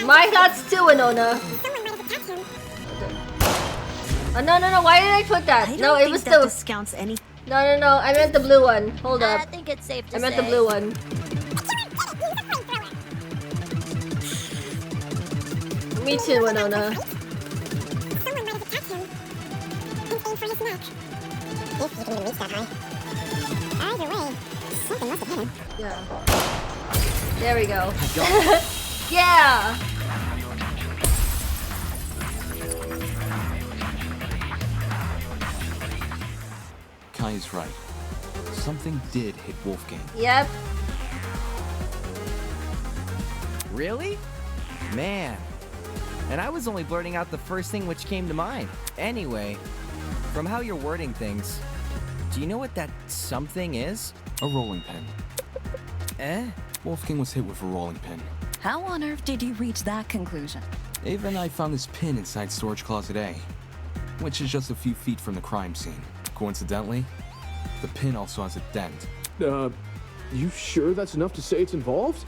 My thoughts too, Winona. Oh, no. Why did I put that? I No, don't it think was that the. discounts any. No. I meant the blue one. Hold I up. think it's safe to I meant say. the blue one. Me too, Winona. Someone might have attacked him and aimed for his neck. If you can even reach that high. Either way, something must have hit him. Yeah. There we go. Got Yeah. Kai's right. Something did hit Wolfgang. Yep. Really? Man. And I was only blurting out the first thing which came to mind. Anyway, from how you're wording things, do you know what that something is? A rolling pin. Eh? Wolfgang was hit with a rolling pin. How on earth did you reach that conclusion? Ava and I found this pin inside storage closet A, which is just a few feet from the crime scene. Coincidentally, the pin also has a dent. You sure that's enough to say it's involved?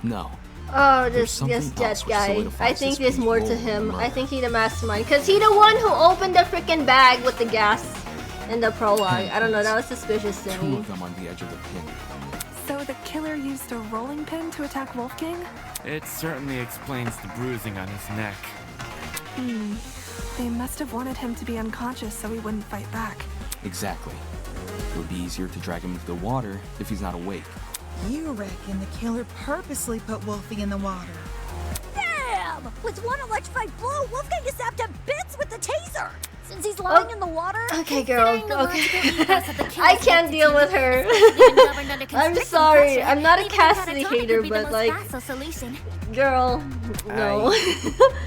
No. Oh, There's this something Jet else which guy. I solidifies think this there's pin's more role to in the him. I murder. think he's the mastermind. Because he the one who opened the freaking bag with the gas in the prologue. I don't know, that was suspicious to Two me. of them on the edge of the pin. So the killer used a rolling pin to attack Wolfgang? It certainly explains the bruising on his neck. They must have wanted him to be unconscious so he wouldn't fight back. Exactly. It would be easier to drag him into the water if he's not awake. You reckon the killer purposely put Wolfie in the water? Damn! With one electrified blow, Wolfgang is zapped to bits with the taser! Since he's lying in the water. Okay, girl. Okay. I I can't deal with her. I'm sorry. I'm not a Cassidy hater, but like, girl, no.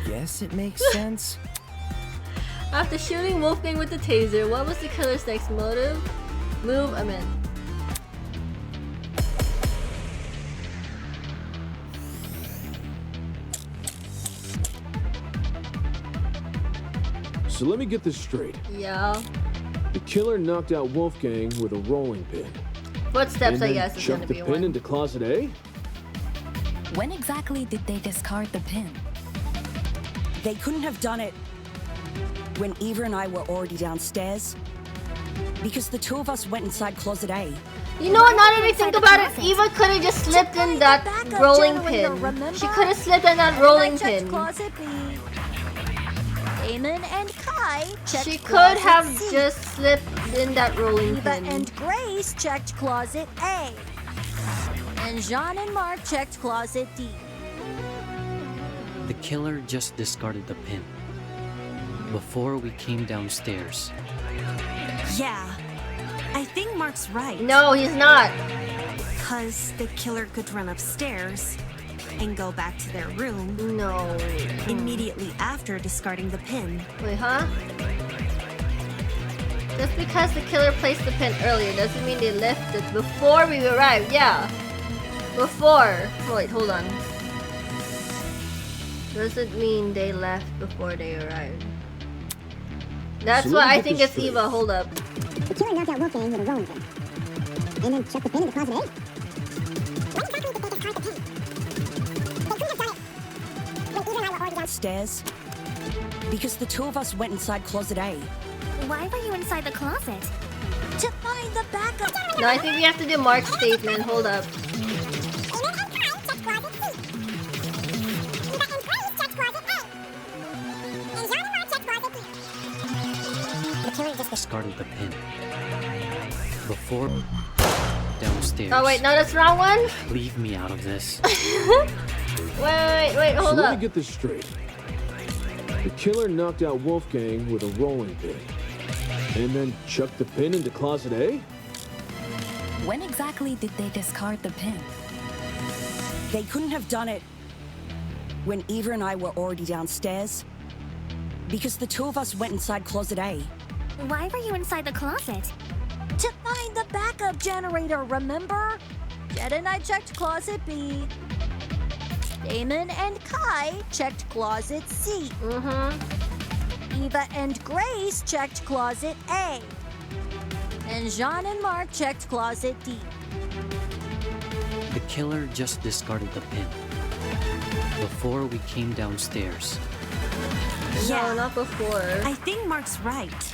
Guess it makes sense. After shooting Wolfgang with the taser, what was the killer's next motive? Move, I'm in. So let me get this straight. Yeah. The killer knocked out Wolfgang with a rolling pin. Footsteps, and I then guess, is chucked gonna the be pin one. into closet A? When exactly did they discard the pin? They couldn't have done it when Eva and I were already downstairs. Because the two of us went inside closet A. You know what, now that I think about it, Eva could have just slipped in that rolling pin. She could have slipped in that rolling pin. Closet B. Damon and Kai checked She could closet have C. just slipped in that rolling Eva pin. and Grace checked closet A. And Jean and Mark checked closet D. The killer just discarded the pin before we came downstairs. Yeah, I think Mark's right. No, he's not. Because the killer could run upstairs and go back to their room. No. Immediately after discarding the pin. Wait, huh? Just because the killer placed the pin earlier doesn't mean they left it before we arrived. Yeah. Before. Wait, hold on. Doesn't mean they left before they arrived. That's So why let me I get think this it's Eva. Hold up. The killer knocked out Wolfgang with a rolling pin. And then chucked the pin in the closet A. Downstairs. Because the two of us went inside closet A. Why were you inside the closet? To find the backup. No, I think we have to do Mark's statement. Hold up. The killer just Discarded the pin before downstairs. Oh wait, no, that's the wrong one. Leave me out of this. Wait, hold so let up. me get this straight. The killer knocked out Wolfgang with a rolling pin. And then chucked the pin into closet A? When exactly did they discard the pin? They couldn't have done it when Eva and I were already downstairs. Because the two of us went inside closet A. Why were you inside the closet? To find the backup generator, remember? Jed and I checked closet B. Damon and Kai checked closet C. Eva and Grace checked closet A. And Jean and Mark checked closet D. The killer just discarded the pin before we came downstairs. No, not before. I think Mark's right.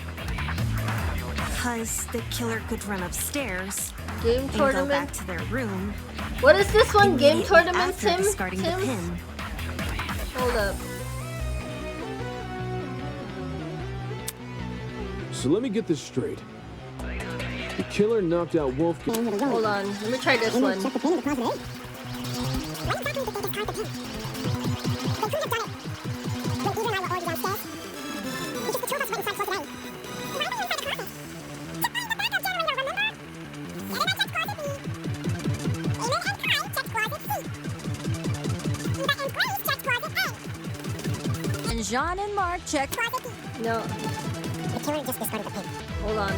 Because the killer could run upstairs Game and go tournament? back to their room. What is this one? Game immediately tournament, after Tim? discarding the Tim? pin. Hold up. So let me get this straight. The killer knocked out Wolfgang. Hold on. Let me try this one. chucked the pin in the closet A. And Jean and Mark checked. No. The killer just discarded the pin. Hold on.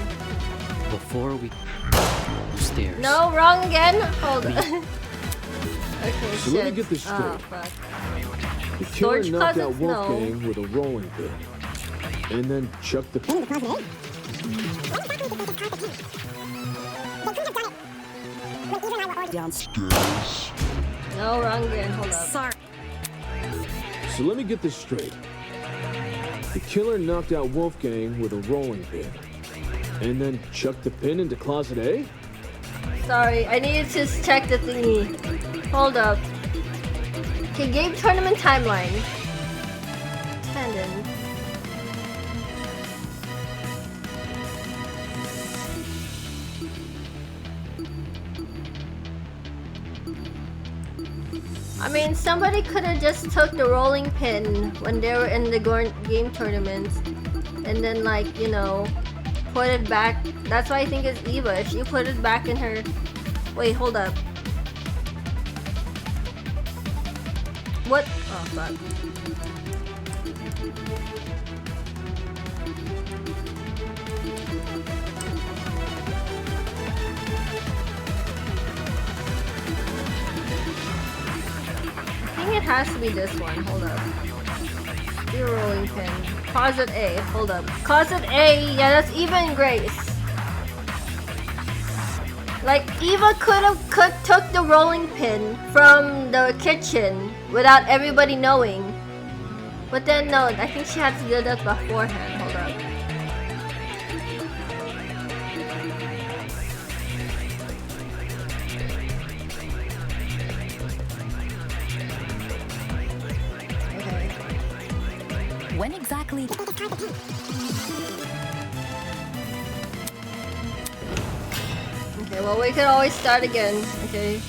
Before we downstairs. No, wrong again. Hold on. Okay, So shit. let me get this straight. Oh, fuck. The killer Storage knocked out closets? No. Wolfgang with a rolling pin. And then chucked the pin in the closet A. Downstairs. No, wrong again. Hold up. Sorry. So let me get this straight. The killer knocked out Wolfgang with a rolling pin. And then chucked the pin into closet A? Sorry, I needed to check the thingy. Hold up. Okay, game tournament timeline. Tendon. I mean, somebody could have just took the rolling pin when they were in the game tournament and then like, you know, put it back. That's why I think it's Eva. If she put it back in her... Wait, hold up. What? Oh, fuck. I think it has to be this one. Hold up. Your rolling pin. Closet A. Hold up. Closet A. Yeah, that's Eva and Grace. Like, Eva could have took the rolling pin from the kitchen without everybody knowing. But then, no, I think she had to do that beforehand. Hold up. When exactly? Okay, well, we can always start again. Okay.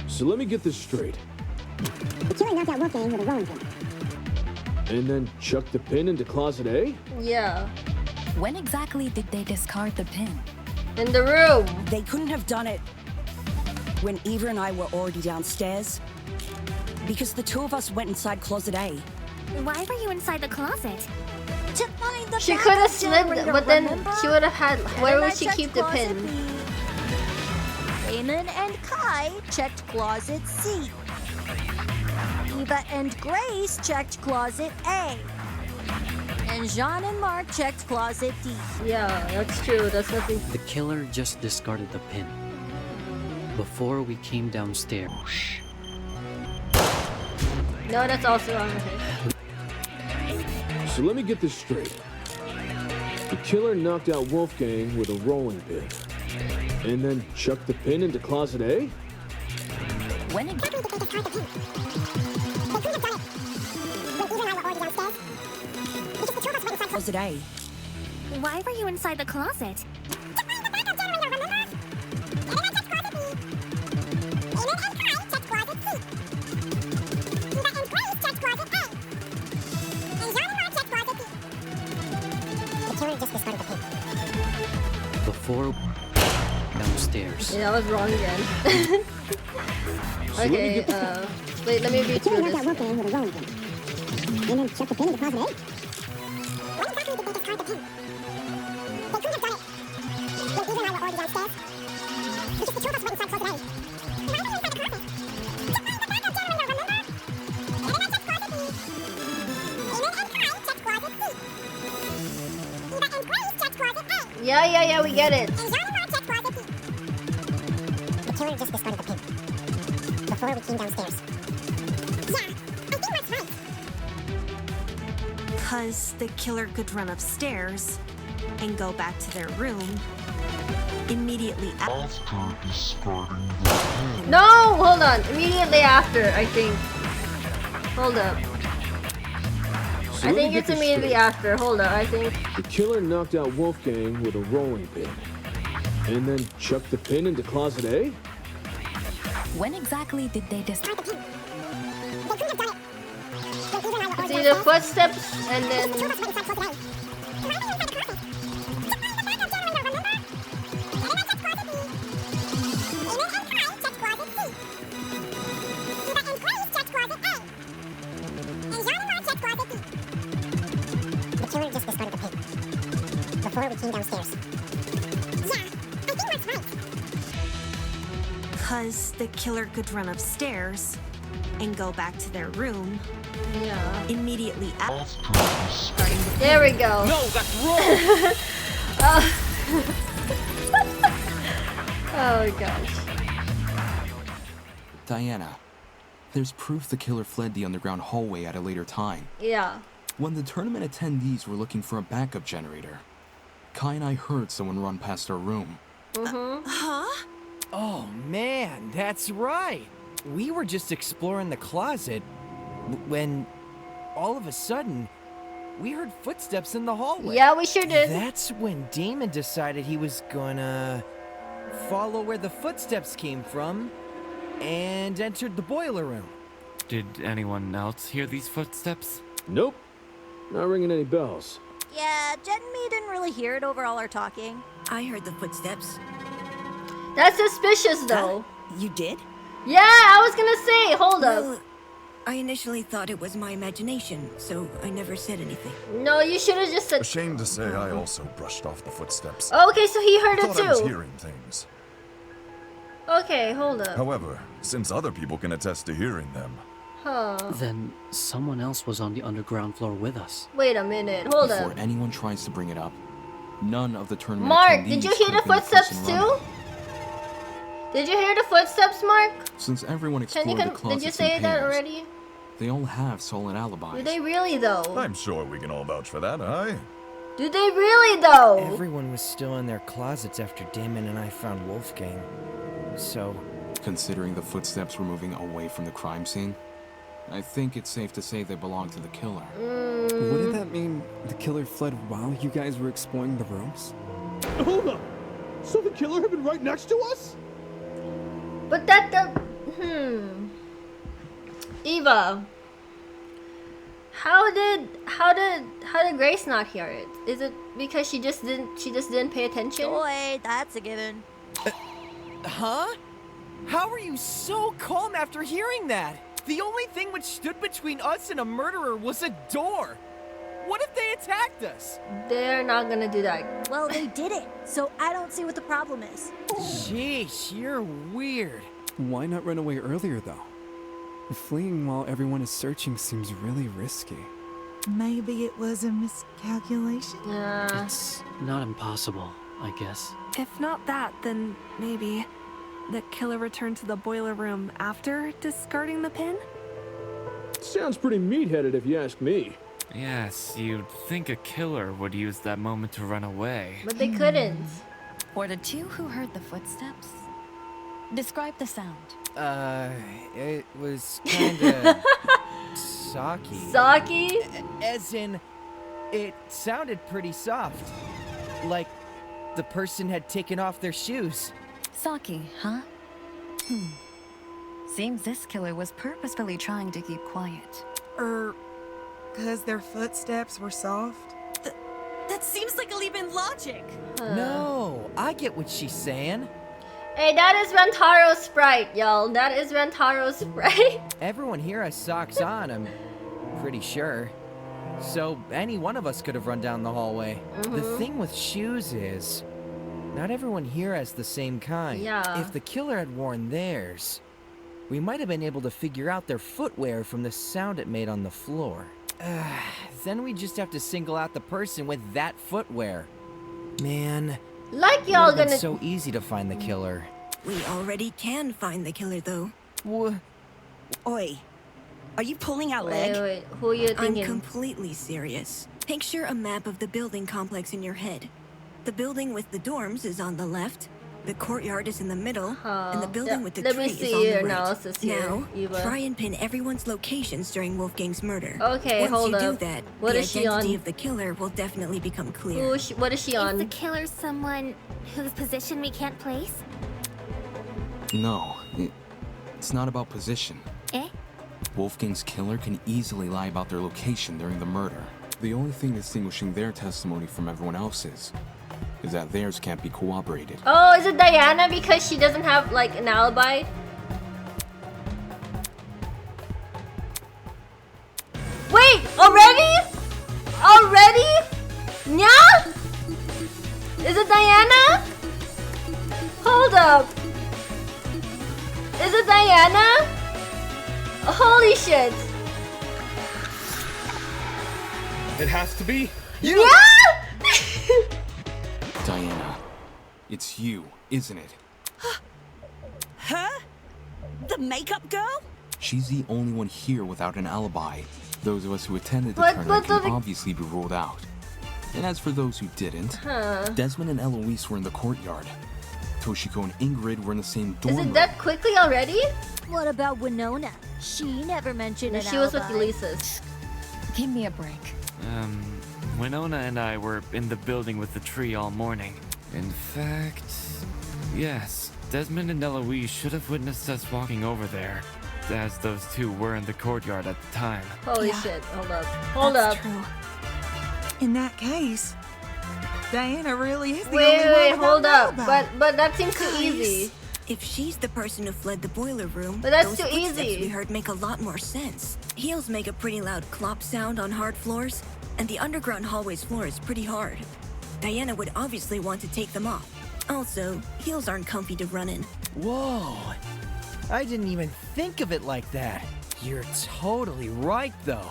So let me get this straight. The killer knocked out Wolfgang with a rolling pin. And then chuck the pin into closet A? Yeah. When exactly did they discard the pin? In the room. They couldn't have done it when Eva and I were already downstairs. Because the two of us went inside closet A. Why were you inside the closet? To find the She could have backup slid, generator, but then remember? she would have had. Where And I would she checked keep the closet pin? B. Damon and Kai checked closet C. Eva and Grace checked closet A. And Jean and Mark checked closet D. Yeah, that's true. That's nothing. The killer just discarded the pin before we came downstairs. No, that's also wrong. Okay. So let me get this straight. The killer knocked out Wolfgang with a rolling pin. And then chucked the pin into closet A? When exactly? Closet A. Why were you inside the closet? Before downstairs. Yeah, I was wrong again. Okay, wait, let me read through this. And then chuck the pin into closet A? Yeah, we get it. The killer just discarded the pin before we came downstairs. Yeah, I think that's right. Because the killer could run upstairs and go back to their room immediately after discarding No, hold on. Immediately after, I think. Hold up. So I let me think get it's this immediately straight. after. Hold up, I think. The killer knocked out Wolfgang with a rolling pin. And then chucked the pin into closet A? When exactly did they discard the pin? It's either footsteps and then. The killer just discarded the pin before we came downstairs. Yeah, I think that's right. because the killer could run upstairs and go back to their room immediately after discarding the pin. There we go. No, that's wrong. Oh gosh. Diana, there's proof the killer fled the underground hallway at a later time. Yeah. When the tournament attendees were looking for a backup generator, Kai and I heard someone run past our room. Huh? Oh man, that's right. We were just exploring the closet when all of a sudden we heard footsteps in the hallway. Yeah, we sure did. That's when Damon decided he was gonna follow where the footsteps came from and entered the boiler room. Did anyone else hear these footsteps? Nope. Not ringing any bells. Yeah, Jen and me didn't really hear it over all our talking. I heard the footsteps. That's suspicious, though. You did? Yeah, I was gonna say, hold up. I initially thought it was my imagination, so I never said anything. No, you should have just said. Ashamed to say, I also brushed off the footsteps. Okay, so he heard it Thought I was too. hearing things. Okay, hold up. However, since other people can attest to hearing them, Then someone else was on the underground floor with us. Wait a minute, hold Before up. anyone tries to bring it up, none of the tournament Mark, did you attendees hear could the have been footsteps person too? running. Did you hear the footsteps, Mark? Since everyone Can explored you the did closets you say and that pans, already? they all have solid Do alibis. they really though? I'm sure we can all vouch for that, aye? Do they really though? Everyone was still in their closets after Damon and I found Wolfgang. So, Considering the footsteps were moving away from the crime scene, I think it's safe to say they belong to the killer. Wouldn't that mean the killer fled while you guys were exploring the rooms? Hold up! So the killer had been right next to us? But Eva, how did Grace not hear it? Is it because she just didn't pay attention? Boy, that's a given. huh? How are you so calm after hearing that? The only thing which stood between us and a murderer was a door. What if they attacked us? They're not gonna do that. Well, they did it, so I don't see what the problem is. Sheesh, you're weird. Why not run away earlier, though? Fleeing while everyone is searching seems really risky. Maybe it was a miscalculation? It's not impossible, I guess. If not that, then maybe the killer returned to the boiler room after discarding the pin? Sounds pretty meat-headed if you ask me. Yes, you'd think a killer would use that moment to run away. But they couldn't. For the two who heard the footsteps, describe the sound. It was kinda socky. Socky? As in, it sounded pretty soft. Like the person had taken off their shoes. Saki, huh? Seems this killer was purposefully trying to keep quiet. Because their footsteps were soft? That seems like a leap in logic. No, I get what she's saying. Hey, that is Rantaro's sprite, y'all. That is Rantaro's sprite. Everyone here has socks on, I'm pretty sure. So any one of us could have run down the hallway. The thing with shoes is, not everyone here has the same kind. Yeah. If the killer had worn theirs, we might have been able to figure out their footwear from the sound it made on the floor. Then we just have to single out the person with that footwear. Man, like y'all gonna. gonna. So easy to find the killer. We already can find the killer, though. Oi, are you pulling out leg? Wait, who are you thinking? I'm completely serious. Picture a map of the building complex in your head. The building with the dorms is on the left, the courtyard is in the middle, and the building with the let tree me is see on your the right. analysis here, Now, Eva. try and pin everyone's locations during Wolfgang's murder. Okay, Once hold you do up. that, What the is she identity on? of the killer will definitely become clear. What is she on? Is the killer someone whose position we can't place? No, it's not about position. Eh? Wolfgang's killer can easily lie about their location during the murder. The only thing distinguishing their testimony from everyone else's is that theirs can't be corroborated. Oh, is it Diana because she doesn't have like an alibi? Wait, already? Already? Yeah? Is it Diana? Hold up. Is it Diana? Holy shit. It has to be. Yeah? Diana, it's you, isn't it? Her? The makeup girl? She's the only one here without an alibi. Those of us who attended the But tournament the- can obviously be ruled out. And as for those who didn't, Desmond and Eloise were in the courtyard. Toshiko and Ingrid were in the same dorm Is it room. that quickly already? What about Winona? She never mentioned an She was with alibi. Elisa's. Give me a break. Winona and I were in the building with the tree all morning. In fact, yes, Desmond and Eloise should have witnessed us walking over there. as those two were in the courtyard at the time. Holy shit, hold up. Hold up. True. In that case, Diana really is the Wait, only wait, one hold without up. an alibi. But that seems too easy. If she's the person who fled the boiler room, But that's those too footsteps easy. we heard make a lot more sense. Heels make a pretty loud clop sound on hard floors, and the underground hallway's floor is pretty hard. Diana would obviously want to take them off. Also, heels aren't comfy to run in. Whoa! I didn't even think of it like that. You're totally right, though.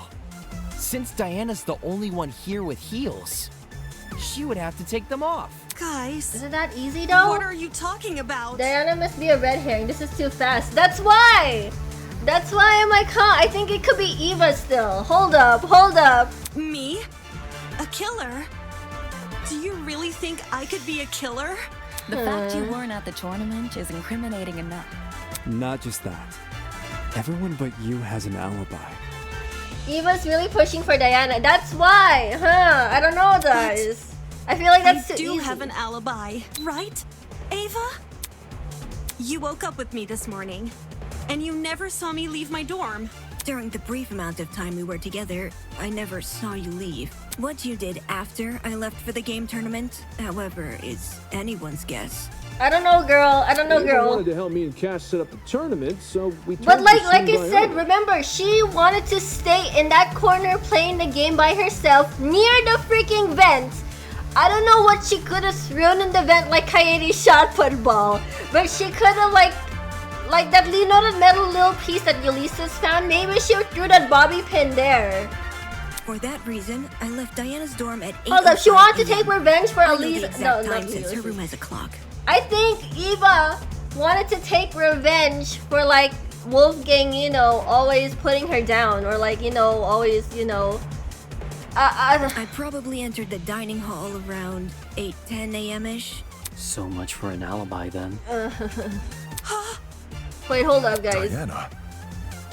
Since Diana's the only one here with heels, she would have to take them off. Guys, isn't that easy though? What are you talking about? Diana must be a red herring. This is too fast. That's why! That's why I'm like, huh, I think it could be Eva still. Hold up, hold up. Me? A killer? Do you really think I could be a killer? The fact you weren't at the tournament is incriminating enough. Not just that. Everyone but you has an alibi. Eva's really pushing for Diana. That's why, huh? I don't know, guys. I feel like that's I too do easy. have an alibi, right, Ava? You woke up with me this morning, and you never saw me leave my dorm. During the brief amount of time we were together, I never saw you leave. What you did after I left for the game tournament, however, is anyone's guess. I don't know, girl. I don't know, Ava girl. wanted to help me and Cash set up the tournament, so we But told like her I to said, remember, she wanted to stay in that corner playing the game by herself near the freaking vent. I don't know what she could have thrown in the vent like Coyote shot football, but she could have like that, you know, that metal little piece that Ulysses found. Maybe she threw that bobby pin there. For that reason, I left Diana's dorm at 8. Hold up, she wanted to take revenge for I know the Elise. exact No, time not since her Ulysses. room has a clock. I think Eva wanted to take revenge for like Wolfgang, you know, always putting her down, or like, you know, always, you know. I probably entered the dining hall around 8:10 a.m.-ish. So much for an alibi then. Wait, hold up, guys. Diana,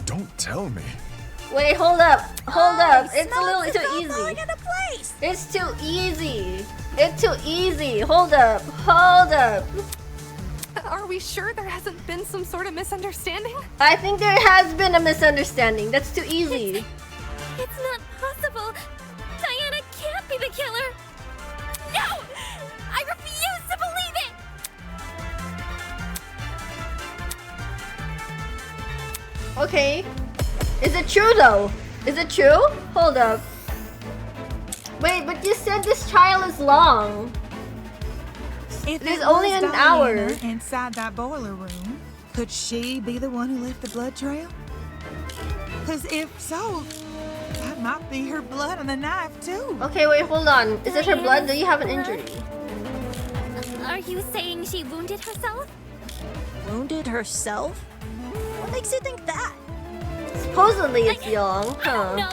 don't tell me. Wait, hold up. Hold up. It's a smell little the too stuff easy. falling into place. It's too easy. It's too easy. Hold up. Hold up. Are we sure there hasn't been some sort of misunderstanding? I think there has been a misunderstanding. That's too easy. It's not possible. Diana can't be the killer. No! I refuse to believe it! Okay. Is it true though? Is it true? Hold up. Wait, but you said this trial is long. If There's it only was an Diana hour. inside that boiler room, could she be the one who left the blood trail? Because if so, that might be her blood on the knife too. Okay, wait, hold on. Is it her blood? Do you have an injury? Are you saying she wounded herself? Wounded herself? What makes you think that? Supposedly it's young, huh? No.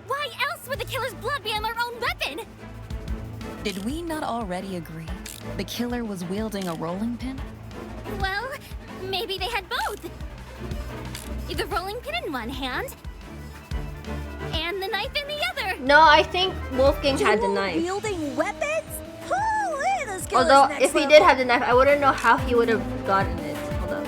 Why else would the killer's blood be on their own weapon? Did we not already agree the killer was wielding a rolling pin? Well, maybe they had both. The rolling pin in one hand, and the knife in the other. No, I think Wolfgang had the knife. Wielding weapons? Holy, this killer's Although, next if he level. did have the knife, I wouldn't know how he would have gotten it. Hold up.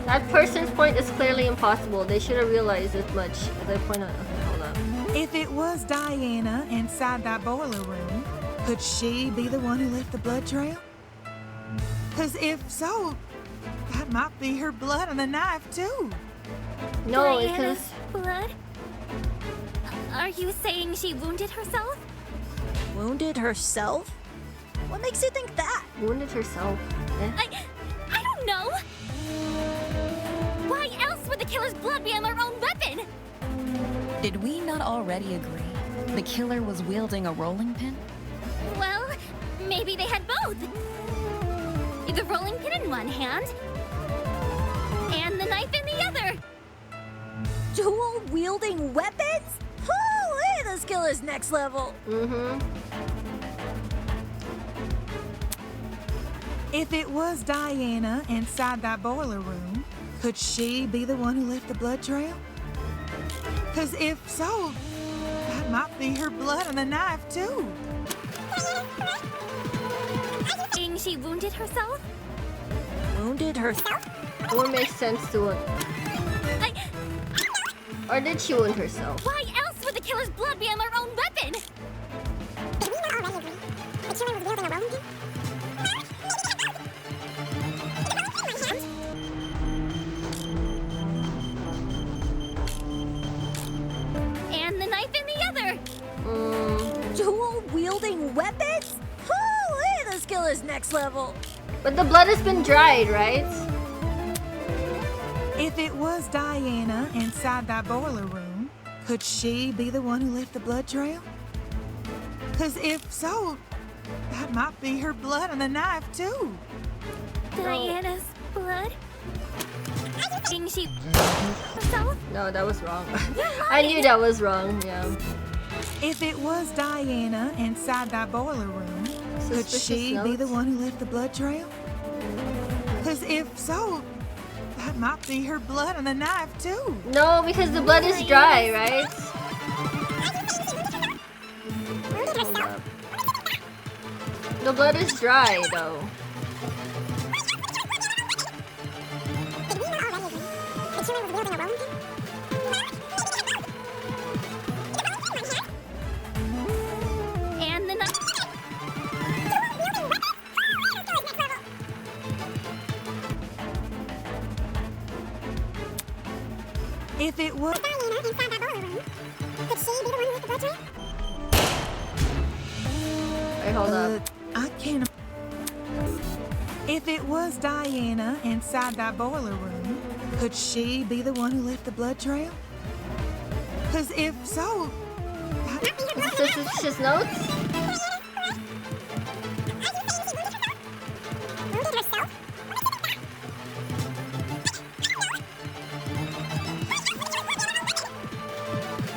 That person's point is clearly impossible. They should have realized as much. They point out. Okay, hold up. If it was Diana inside that boiler room, could she be the one who left the blood trail? Because if so, that might be her blood on the knife too. No, Diana's because blood? Are you saying she wounded herself? Wounded herself? What makes you think that? Wounded herself. Eh? I don't know. Why else would the killer's blood be on their own weapon? Did we not already agree the killer was wielding a rolling pin? Well, maybe they had both. The rolling pin in one hand, and the knife in the other. Dual wielding weapons? Holy, this killer's next level. Mm-hmm. If it was Diana inside that boiler room, could she be the one who left the blood trail? Because if so, that might be her blood on the knife too. Saying she wounded herself? Wounded herself? It would make sense to wound. Or did she wound herself? Why else would the killer's blood be on their own weapon? Did we not already agree? The killer was wielding a rolling pin? And the knife in the other. Dual-wielding weapons? Holy, this killer's next level. But the blood has been dried, right? If it was Diana inside that boiler room, could she be the one who left the blood trail? Because if so, that might be her blood on the knife, too. Diana's blood? Think she herself? No, that was wrong. I knew that was wrong, yeah. If it was Diana inside that boiler room, could Suspicious she be the notes? one who left the blood trail? Because if so, that might be her blood on the knife, too. No, because the blood is dry, right? Hold up. The blood is dry, though. Did we not already agree? The killer was wielding a rolling pin? And the knife. If it was Diana inside that boiler room, could she be the one who left the blood trail? Wait, hold up. I can't. If it was Diana inside that boiler room, could she be the one who left the blood trail? Because if so, Suspicious notes? Wounded herself?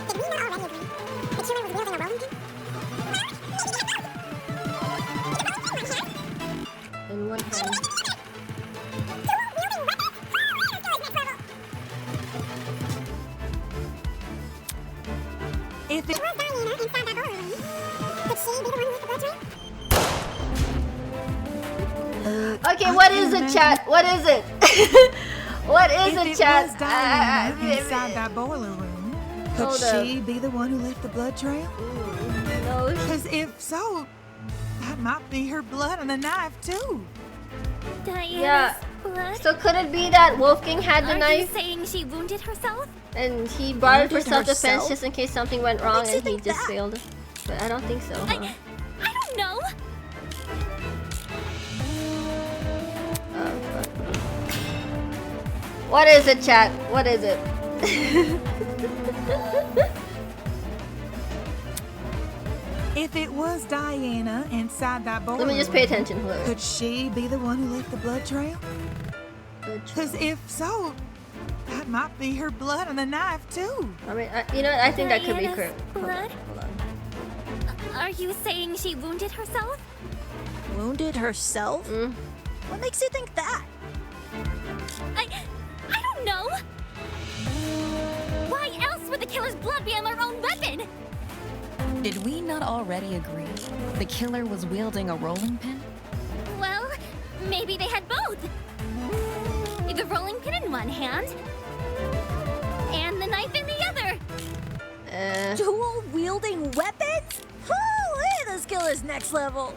Did we not already agree? The killer was wielding a rolling pin? In one hand. if it was Diana inside that boiler room, could she be the one who left the blood trail? Okay, what is it, chat? What is it? What is if it, chat? was Diana inside that boiler room, could Hold up. she be the one who left the blood trail? No. Because if so, that might be her blood on the knife, too. Diana's blood? So could it be that Wolfgang had the Are knife? you saying she wounded herself? And he brought it for Wounded self-defense herself? just in case something went What wrong makes you and he think just that? failed. But I don't think so. Huh? I don't know. What is it, chat? What is it? If it was Diana inside that boiler Let me just pay room, attention, whoever. could she be the one who left the blood trail? Because if so, that might be her blood on the knife, too. I mean, you know what? I think that could be Diana's correct. Hold on, blood? hold on. Are you saying she wounded herself? Wounded herself? What makes you think that? I don't know. Why else would the killer's blood be on their own weapon? Did we not already agree the killer was wielding a rolling pin? Well, maybe they had both. The rolling pin in one hand, and the knife in the other. Dual-wielding weapons? Holy, this killer's next level.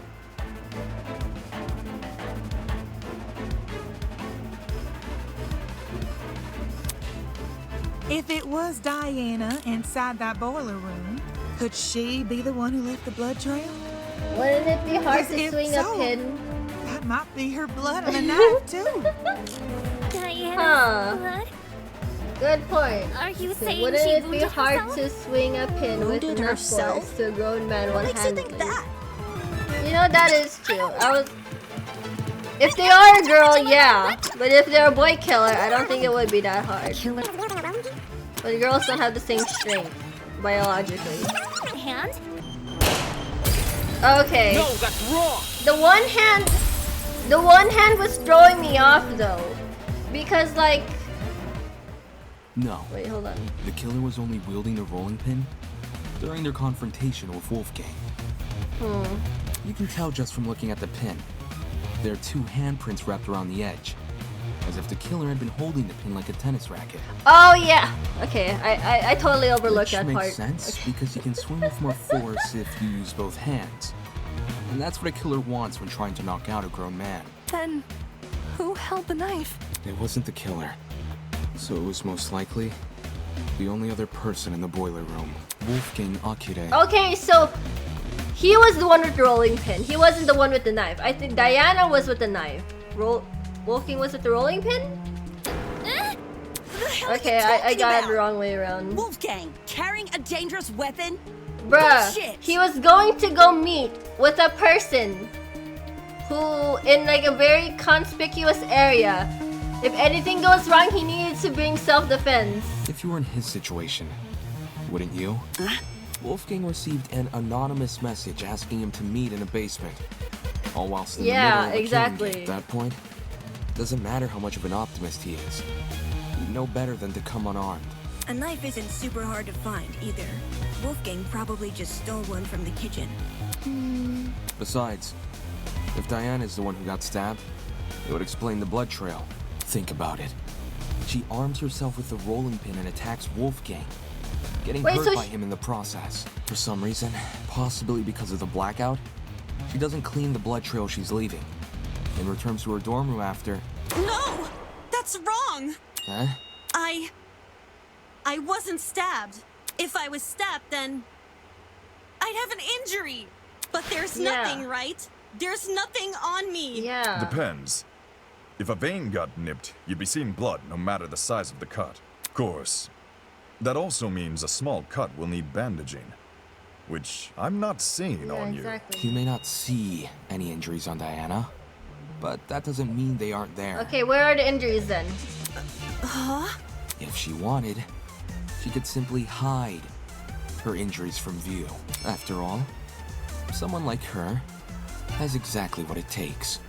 If it was Diana inside that boiler room, could she be the one who left the blood trail? Wouldn't it be hard 'Cause to if swing so, a pin? That might be her blood on the knife, too. Diana's Huh. blood? Good point. Are you So saying wouldn't she it be wounded hard herself? to swing a pin with Wounded enough herself? force to a grown man What makes you one-handedly? think that? You know, that is true. If they are a girl, yeah. But if they're a boy killer, I don't think it would be that hard. But girls don't have the same strength, biologically. Hand? Okay. No, that's wrong. The one hand was throwing me off though. Because like, No. wait, hold on. The killer was only wielding the rolling pin during their confrontation with Wolfgang. You can tell just from looking at the pin. There are two handprints wrapped around the edge. as if the killer had been holding the pin like a tennis racket. Oh yeah. Okay, I totally overlooked Which that makes part. sense, because you can swing with more force if you use both hands. And that's what a killer wants when trying to knock out a grown man. Then, who held the knife? It wasn't the killer. So it was most likely the only other person in the boiler room. Wolfgang Akire. Okay, so he was the one with the rolling pin. He wasn't the one with the knife. I think Diana was with the knife. Wolfgang was with the rolling pin? Okay, I got it the wrong way around. Wolfgang, carrying a dangerous weapon? Bruh, Bullshit. he was going to go meet with a person who, in like a very conspicuous area. If anything goes wrong, he needed to bring self-defense. If you were in his situation, wouldn't you? Wolfgang received an anonymous message asking him to meet in a basement. All whilst in the middle of a killing game. At that point, doesn't matter how much of an optimist he is. He'd know better than to come unarmed. A knife isn't super hard to find, either. Wolfgang probably just stole one from the kitchen. Besides, if Diana is the one who got stabbed, it would explain the blood trail. Think about it. She arms herself with the rolling pin and attacks Wolfgang, getting hurt by him in the process. For some reason, possibly because of the blackout, she doesn't clean the blood trail she's leaving, and returns to her dorm room after. No! That's wrong! Huh? I wasn't stabbed. If I was stabbed, then I'd have an injury. But there's nothing, right? There's nothing on me. Yeah. Depends. If a vein got nipped, you'd be seeing blood no matter the size of the cut. Of course, that also means a small cut will need bandaging, which I'm not seeing on you. You may not see any injuries on Diana, but that doesn't mean they aren't there. Okay, where are the injuries then? If she wanted, she could simply hide her injuries from view. After all, someone like her has exactly what it takes.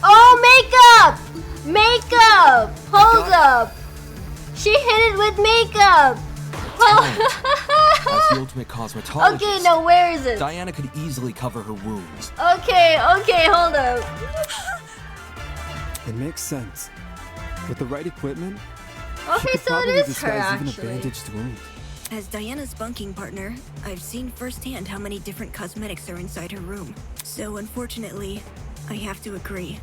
Oh, makeup! Makeup! Hold up! She hit it with makeup! As the ultimate cosmetologist, Okay, now where is it? Diana could easily cover her wounds. Okay, hold up. It makes sense. With the right equipment, she Okay, could so probably it is her disguise even a actually. bandaged wound. As Diana's bunking partner, I've seen firsthand how many different cosmetics are inside her room. So unfortunately, I have to agree.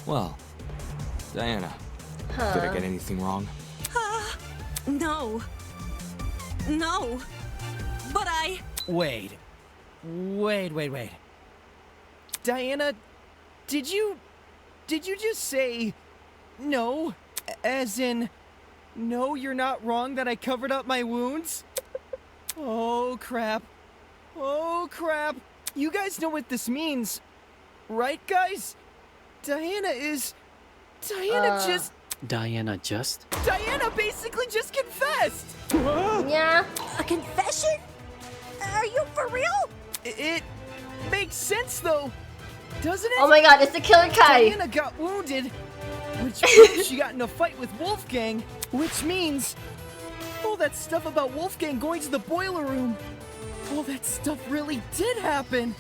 Well, Diana, did I get anything wrong? No. No. But Wait. Diana, did you just say no? As in, no, you're not wrong that I covered up my wounds? Oh crap. You guys know what this means, right guys? Diana basically just confessed! Yeah. A confession? Are you for real? It makes sense though, doesn't it? Oh my god, it's the killer Kai. Diana got wounded, which means she got in a fight with Wolfgang, which means all that stuff about Wolfgang going to the boiler room, all that stuff really did happen.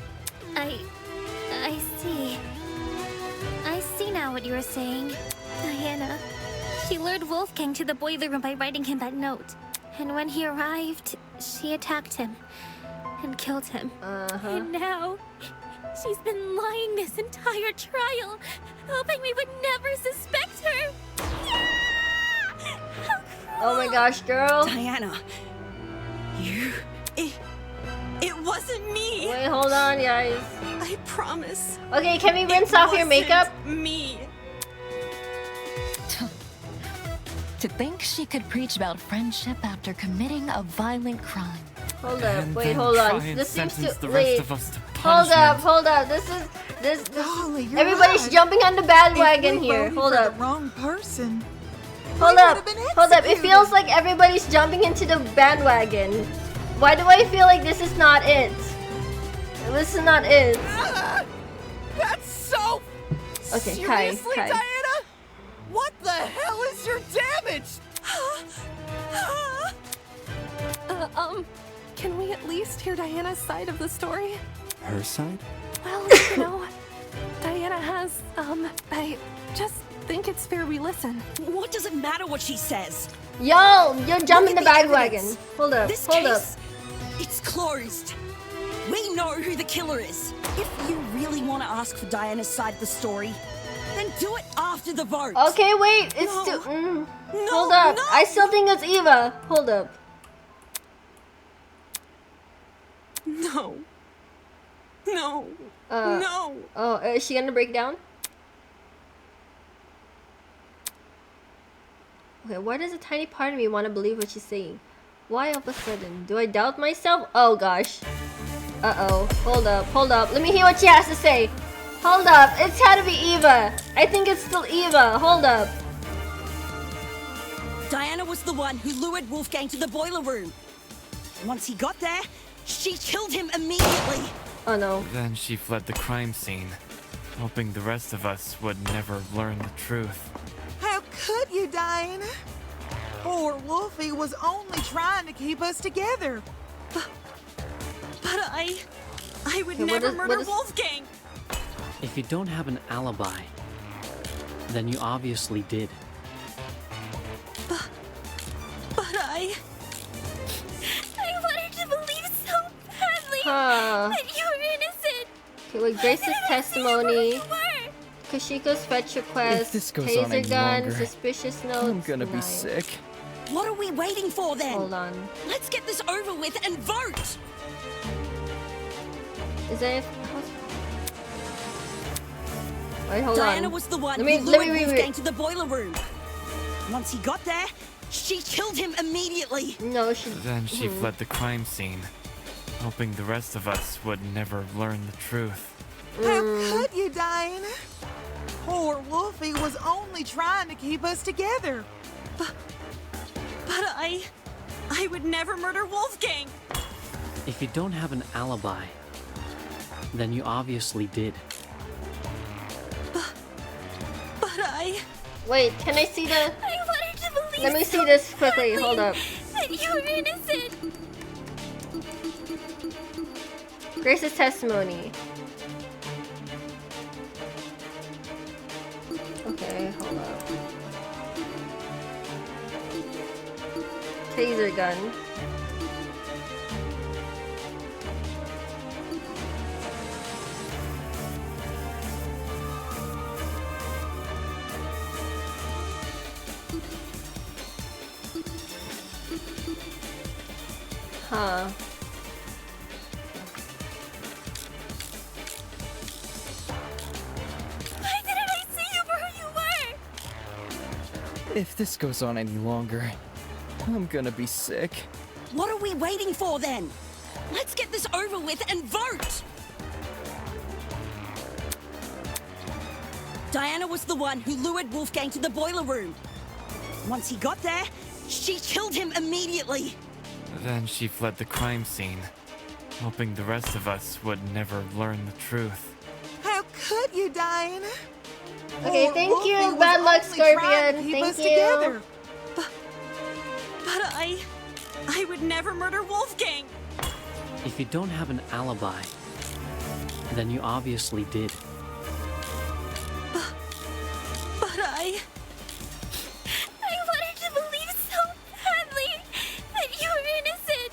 I see. I see now what you were saying. Diana. She lured Wolfgang to the boiler room by writing him that note. And when he arrived, she attacked him and killed him. And now, she's been lying this entire trial, hoping we would never suspect her. Oh my gosh, girl. Diana, It wasn't me. Wait, hold on, guys. I promise. Okay, can we rinse off your makeup? Me. To think she could preach about friendship after committing a violent crime. Hold up, And wait, then hold try on. and This seems sentence to the wait. rest of us to Hold up, punishment. This Golly, you're everybody's right. jumping on the bandwagon If we here. voted Hold for up. the wrong person. Hold we up. would've been Hold up. It executed. feels like everybody's jumping into the bandwagon. Why do I feel like this is not it? This is not it. That's so... Okay, Kai, Seriously, Kai. Diana? What the hell is your damage? Can we at least hear Diana's side of the story? Her side? Well, Diana has, I just think it's fair we listen. What does it matter what she says? Yo, you're jumping the Look at bandwagon. evidence. Hold up, This hold up. case, it's closed. We know who the killer is. If you really want to ask for Diana's side of the story, then do it after the vote. Okay, wait, it's No. still. No, Hold up, no. I still think it's Eva. Hold up. No. No. No. Oh, is she gonna break down? Okay, why does a tiny part of me want to believe what she's saying? Why all of a sudden? Do I doubt myself? Oh gosh. Uh-oh. Hold up. Let me hear what she has to say. Hold up. It's gotta be Eva. I think it's still Eva. Hold up. Diana was the one who lured Wolfgang to the boiler room. Once he got there, she killed him immediately. Oh no. Then she fled the crime scene, hoping the rest of us would never learn the truth. How could you, Diana? Poor Wolfie was only trying to keep us together. But I would Okay, never what murder is- Wolfgang. If you don't have an alibi, then you obviously did. But I wanted to believe so badly Huh. that you were innocent. Okay, wait, Grace's testimony. Kashiko's fetch request. If this goes on Taser any gun. longer, Suspicious notes. I'm gonna be Nice. sick. What are we waiting for then? Hold on. Let's get this over with and vote. Is that? Wait, hold Diana on. was the one Let me who lured read. Wolfgang to the boiler room. Once he got there, she killed him immediately. No, she. Then she fled the crime scene, hoping the rest of us would never learn the truth. How could you, Diana? Poor Wolfie was only trying to keep us together. But I would never murder Wolfgang. If you don't have an alibi, then you obviously did. But I... Wait, can I see the? I wanted to believe Let me so see this quickly. badly Hold up. that you were innocent. Grace's testimony. Okay, hold up. Taser gun. Huh. Why didn't I see you for who you were? If this goes on any longer, I'm gonna be sick. What are we waiting for then? Let's get this over with and vote! Diana was the one who lured Wolfgang to the boiler room. Once he got there, she killed him immediately. Then she fled the crime scene, hoping the rest of us would never learn the truth. How could you, Diana? Okay, Poor thank Wolfie you. was Bad luck, only trying to Scorpion. keep Thank us you. together. But I would never murder Wolfgang. If you don't have an alibi, then you obviously did. But I wanted to believe so badly that you were innocent.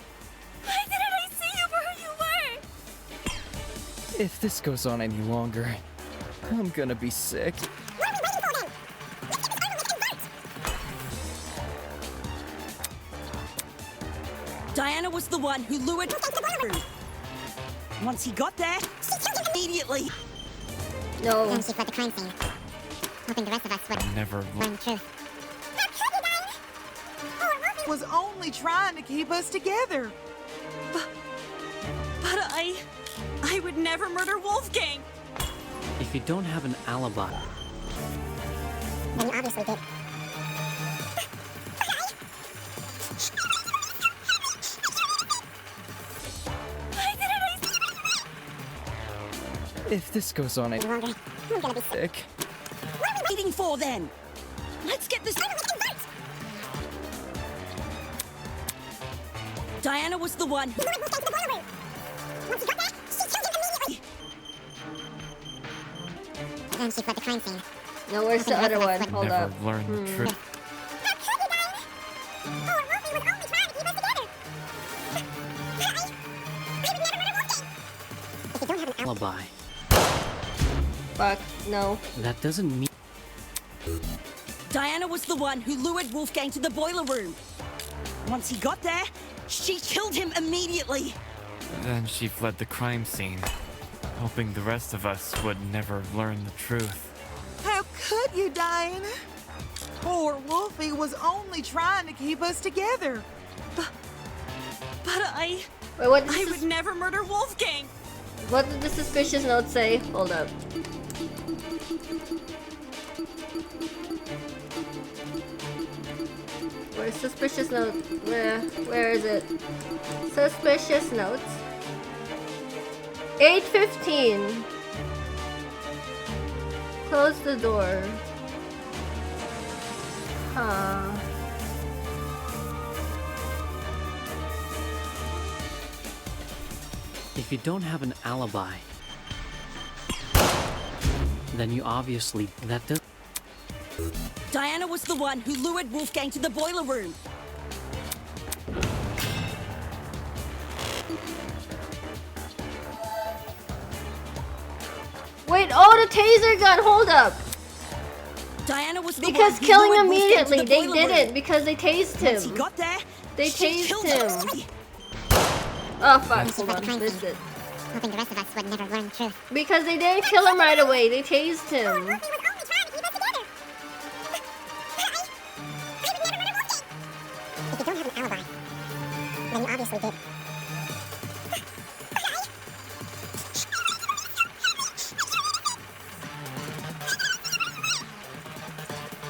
Why didn't I see you for who you were? If this goes on any longer, I'm gonna be sick. Diana was the one who lured Wolfgang to the boiler room. Once he got there, she killed him immediately. No. Then she fled the crime scene, hoping the rest of us would Never learn the truth. Was only trying to keep us together. But I would never murder Wolfgang. If you don't have an alibi, Then you obviously did. Why didn't I see If this goes on any longer, I'm gonna be sick. What are we waiting for then? Let's get this over with and vote. Diana was the one who lured Wolfgang to the boiler room. Once he got there, she killed him immediately. But then she fled the crime scene. No, where's the other one? Hold Never up. learn the truth. Alibi. Fuck, no. That doesn't mean. Diana was the one who lured Wolfgang to the boiler room. Once he got there, she killed him immediately. Then she fled the crime scene, hoping the rest of us would never learn the truth. How could you, Diana? Poor Wolfie was only trying to keep us together. But I would never murder Wolfgang. What did the suspicious note say? Hold up. Where's suspicious note? Where is it? Suspicious notes. 8:15. Close the door. Huh. If you don't have an alibi, then you obviously. That does. Diana was the one who lured Wolfgang to the boiler room. Wait, oh, the taser gun, hold up! Diana was the because one who killing lured Wolfgang to immediately, the they boiler didn't, room. because they tased him. Once he got there, They she tased killed him. him. Oh fuck, hold on, missed it. Hoping the rest of us would never learn the truth. Because they didn't kill him right away, they tased him. If you don't have an alibi, then you obviously did.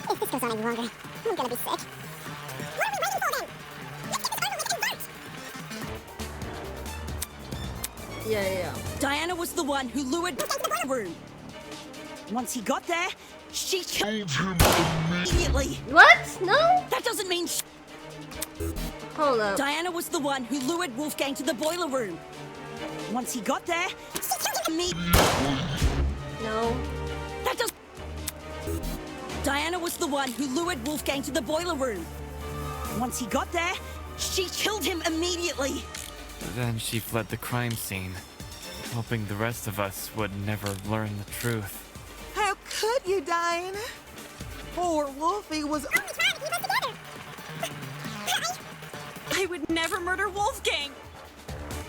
If this goes on any longer, I'm gonna be sick. What are we waiting for then? Let's get this over with and vote! Yeah. Diana was the one who lured Wolfgang to the boiler room. Once he got there, she killed him immediately. What? No? That doesn't mean Hold up. Diana was the one who lured Wolfgang to the boiler room. Once he got there, she killed him immediately. No. That does. Diana was the one who lured Wolfgang to the boiler room. Once he got there, she killed him immediately. Then she fled the crime scene, hoping the rest of us would never learn the truth. How could you, Diana? Poor Wolfie was only trying to keep us together. I would never murder Wolfgang.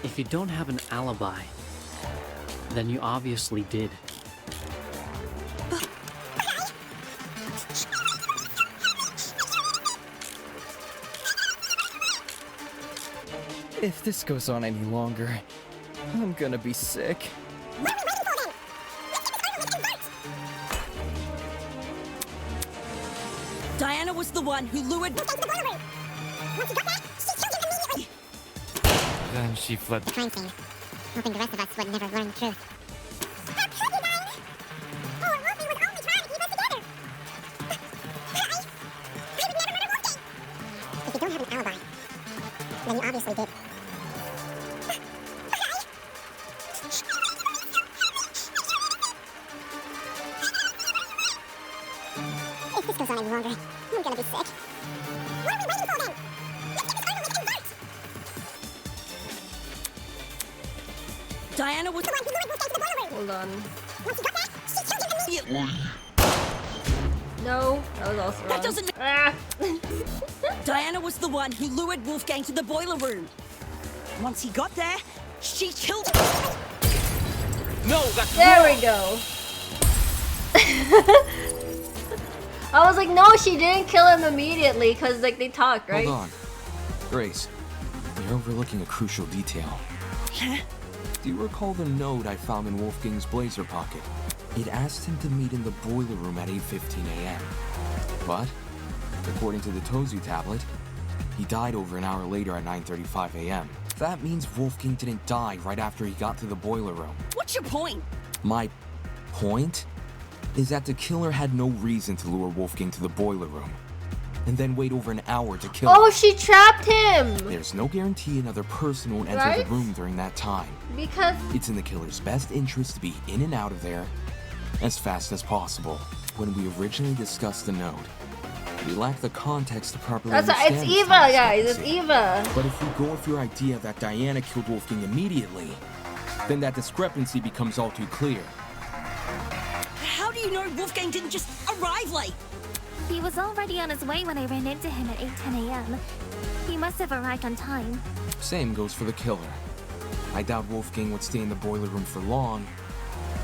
If you don't have an alibi, then you obviously did. If this goes on any longer, I'm gonna be sick. What are we waiting for then? Let's get this over with and vote! Diana was the one who lured Wolfgang to the boiler room. Once he got there, she killed him immediately. Then she fled The crime scene. Hoping the rest of us would never learn the truth. How could you, Diana? Poor Wolfie was only trying to keep us together. I would never murder Wolfgang. If you don't have an alibi, then you obviously did. If this goes on any longer, I'm gonna be sick. What are we waiting for then? Let's get this over with and vote! Diana was the one who lured Wolfgang to the boiler room. Hold on. Once he got there, she killed him immediately. No, that was also wrong. That doesn't. Ah. Diana was the one who lured Wolfgang to the boiler room. Once he got there, she killed him. No, that's There wrong. we go. I was like, no, she didn't kill him immediately, because like they talked, right? Hold on. Grace, you're overlooking a crucial detail. Do you recall the note I found in Wolfgang's blazer pocket? It asked him to meet in the boiler room at 8:15 a.m. But, according to the Tozu tablet, he died over an hour later at 9:35 a.m. That means Wolfgang didn't die right after he got to the boiler room. What's your point? My point is that the killer had no reason to lure Wolfgang to the boiler room and then wait over an hour to kill him. Oh, she trapped him! There's no guarantee another person won't enter Right? the room during that time. Because It's in the killer's best interest to be in and out of there as fast as possible. When we originally discussed the node, we lacked the context to properly understand It's this Eva, time guys. It's discrepancy. Eva. But if we go with your idea that Diana killed Wolfgang immediately, then that discrepancy becomes all too clear. How do you know Wolfgang didn't just arrive late? He was already on his way when I ran into him at 8:10 a.m. He must have arrived on time. Same goes for the killer. I doubt Wolfgang would stay in the boiler room for long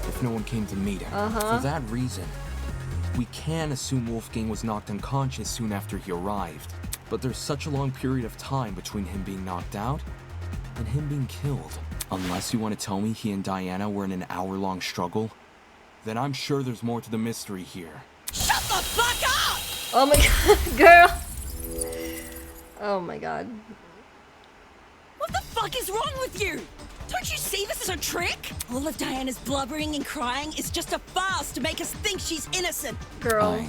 if no one came to meet him. For that reason, we can assume Wolfgang was knocked unconscious soon after he arrived. But there's such a long period of time between him being knocked out and him being killed. Unless you want to tell me he and Diana were in an hour-long struggle, then I'm sure there's more to the mystery here. Shut the fuck up! Oh my god, girl. Oh my god. What the fuck is wrong with you? Don't you see this is a trick? All of Diana's blubbering and crying is just a farce to make us think she's innocent. Girl.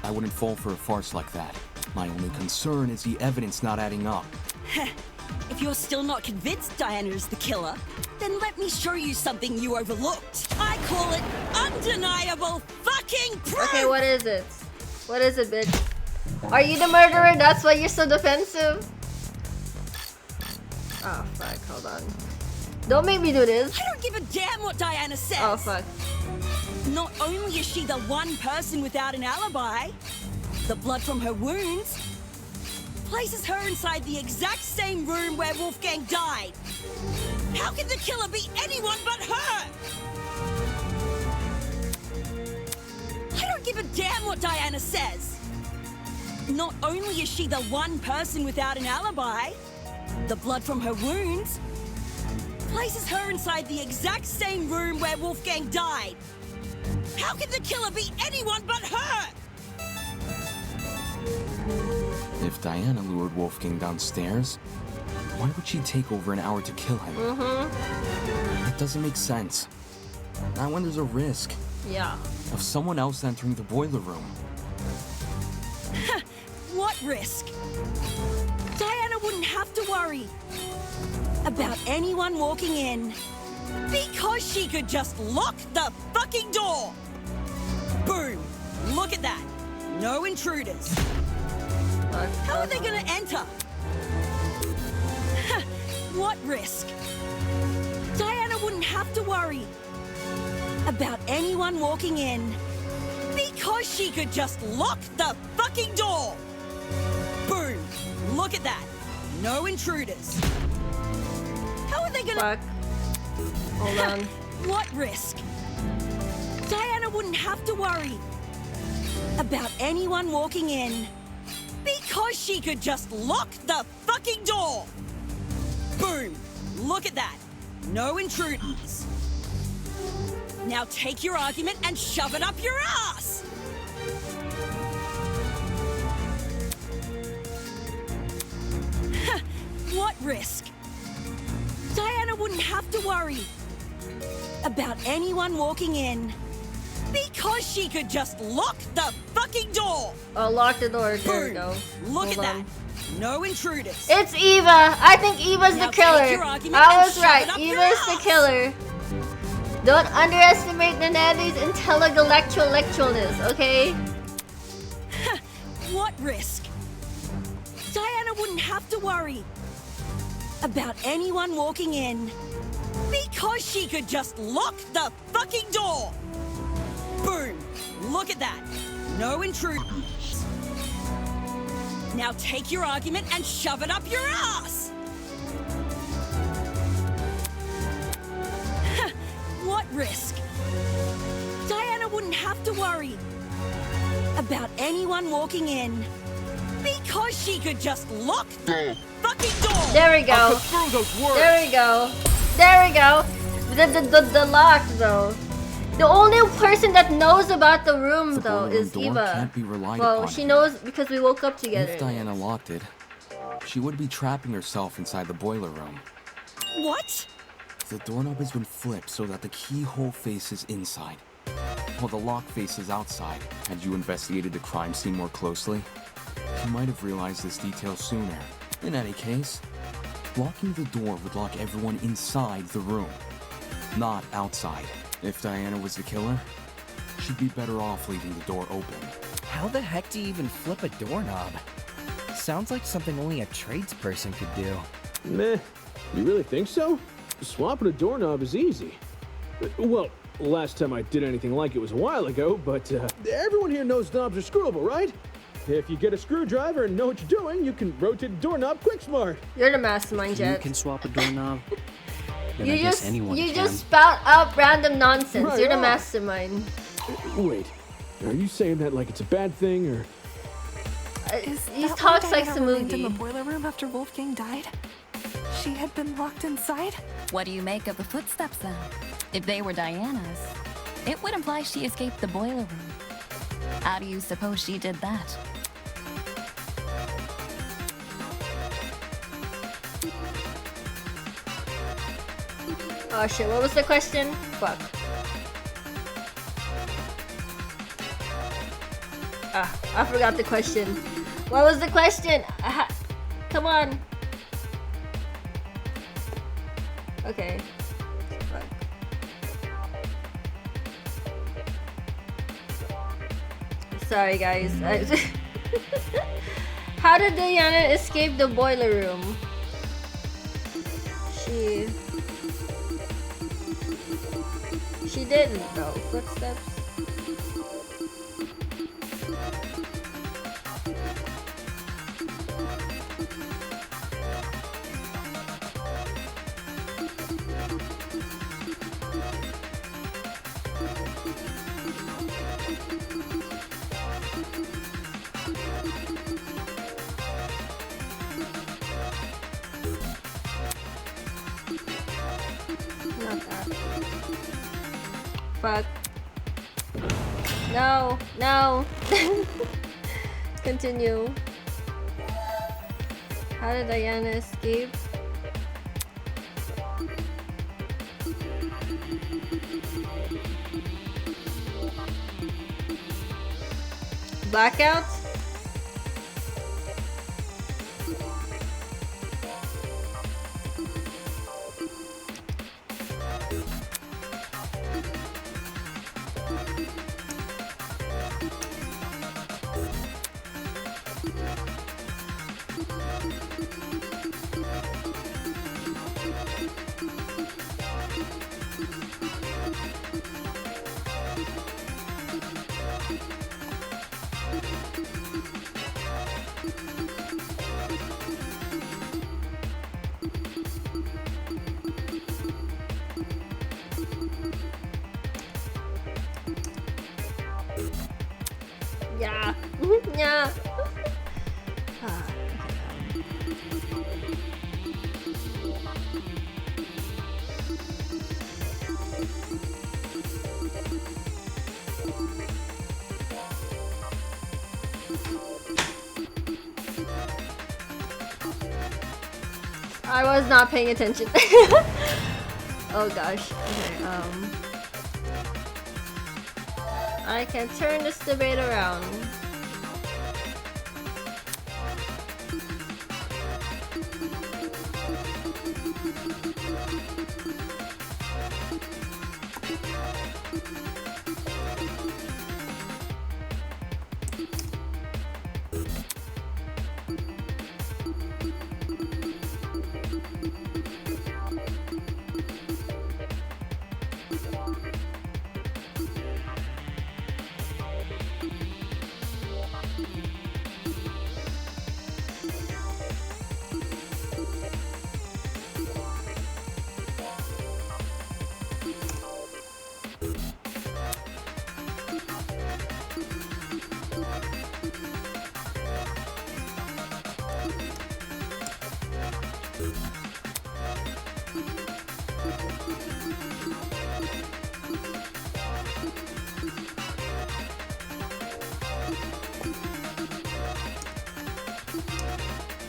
I wouldn't fall for a farce like that. My only concern is the evidence not adding up. If you're still not convinced Diana is the killer, then let me show you something you overlooked. I call it undeniable fucking proof! Okay, what is it? What is it, bitch? Are you the murderer? That's why you're so defensive? Oh, fuck. Hold on. Don't make me do this. I don't give a damn what Diana says. Oh, fuck. Not only is she the one person without an alibi, the blood from her wounds places her inside the exact same room where Wolfgang died. How can the killer be anyone but her? I don't give a damn what Diana says. Not only is she the one person without an alibi, the blood from her wounds places her inside the exact same room where Wolfgang died. How can the killer be anyone but her? If Diana lured Wolfgang downstairs, why would she take over an hour to kill him? It doesn't make sense. Not when there's a risk Yeah. of someone else entering the boiler room. What risk? Diana wouldn't have to worry about anyone walking in because she could just lock the fucking door. Boom. Look at that. No intruders. How are they gonna enter? What risk? Diana wouldn't have to worry about anyone walking in because she could just lock the fucking door. Boom. Look at that. No intruders. How are they gonna... Fuck. Hold on. What risk? Diana wouldn't have to worry about anyone walking in because she could just lock the fucking door. Boom. Look at that. No intruders. Now take your argument and shove it up your ass. What risk? Diana wouldn't have to worry about anyone walking in because she could just lock the fucking door. Oh, lock the door. There we Boom. go. Look Hold at that. on. No intruders. It's Eva. I think Eva's Now the killer. take your argument I and was shove right. it up your Eva's the ass. killer. Don't underestimate Nonentity's intellectualness, okay? What risk? Diana wouldn't have to worry about anyone walking in because she could just lock the fucking door. Boom. Look at that. No intruders. Now take your argument and shove it up your ass. What risk? Diana wouldn't have to worry about anyone walking in because she could just lock the fucking door. There we go. There we go. There we go. The lock though. The only person that knows about the room though is door Eva. can't be relied Well, upon she here. knows because we woke up together. If Diana locked it, she would be trapping herself inside the boiler room. What? The doorknob has been flipped so that the keyhole faces inside, while the lock faces outside. Had you investigated the crime scene more closely, you might have realized this detail sooner. In any case, locking the door would lock everyone inside the room, not outside. If Diana was the killer, She'd be better off leaving the door open. How the heck do you even flip a doorknob? Sounds like something only a tradesperson could do. Meh. You really think so? Swapping a doorknob is easy. Well, last time I did anything like it was a while ago, but everyone here knows knobs are screwable, right? If you get a screwdriver and know what you're doing, you can rotate the doorknob quick smart. You're the mastermind, Jet. You can swap a doorknob. You just spout up random nonsense. Right You're the on. mastermind. Wait, are you saying that like it's a bad thing, or? He talks like Diana remained in the Samoogie. boiler room after Wolfgang died? She had been locked inside? What do you make of the footsteps then? If they were Diana's, it would imply she escaped the boiler room. How do you suppose she did that? Oh shit, what was the question? Fuck. I forgot the question. What was the question? Come on. Okay. Fuck. Sorry guys. How did Diana escape the boiler room? She didn't though. Footsteps. Not that. Fuck. No, no. Continue. How did Diana escape? Blackout? Yeah. Yeah. I was not paying attention. Oh gosh. Okay, I can turn this debate around.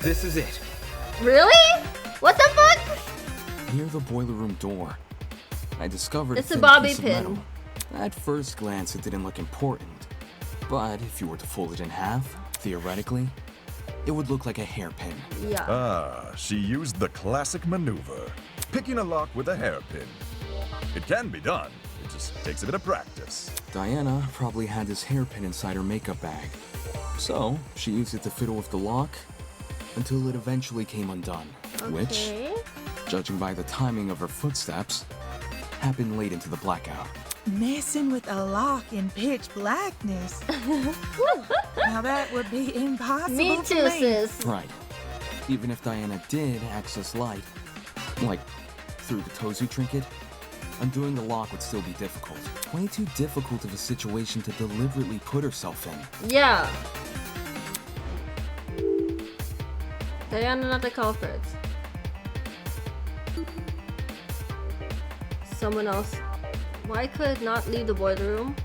This is it. Really? What the fuck? Near the boiler room door, I discovered It's a thin bobby piece of pin. metal. At first glance, it didn't look important, but if you were to fold it in half, theoretically, it would look like a hairpin. Yeah. Ah, she used the classic maneuver. Picking a lock with a hairpin. It can be done. It knows. Takes a bit of practice. Diana probably had this hairpin inside her makeup bag. So, she used it to fiddle with the lock until it eventually came undone. Which, judging by the timing of her footsteps, happened late into the blackout. Messing with a lock in pitch blackness. Now that would be impossible. Me for too, sis. Right. Even if Diana did access light, like through the Tozu trinket, undoing the lock would still be difficult. Way too difficult of a situation to deliberately put herself in. Yeah. Diana not the culprit. Someone else. Why could it not leave the boiler room?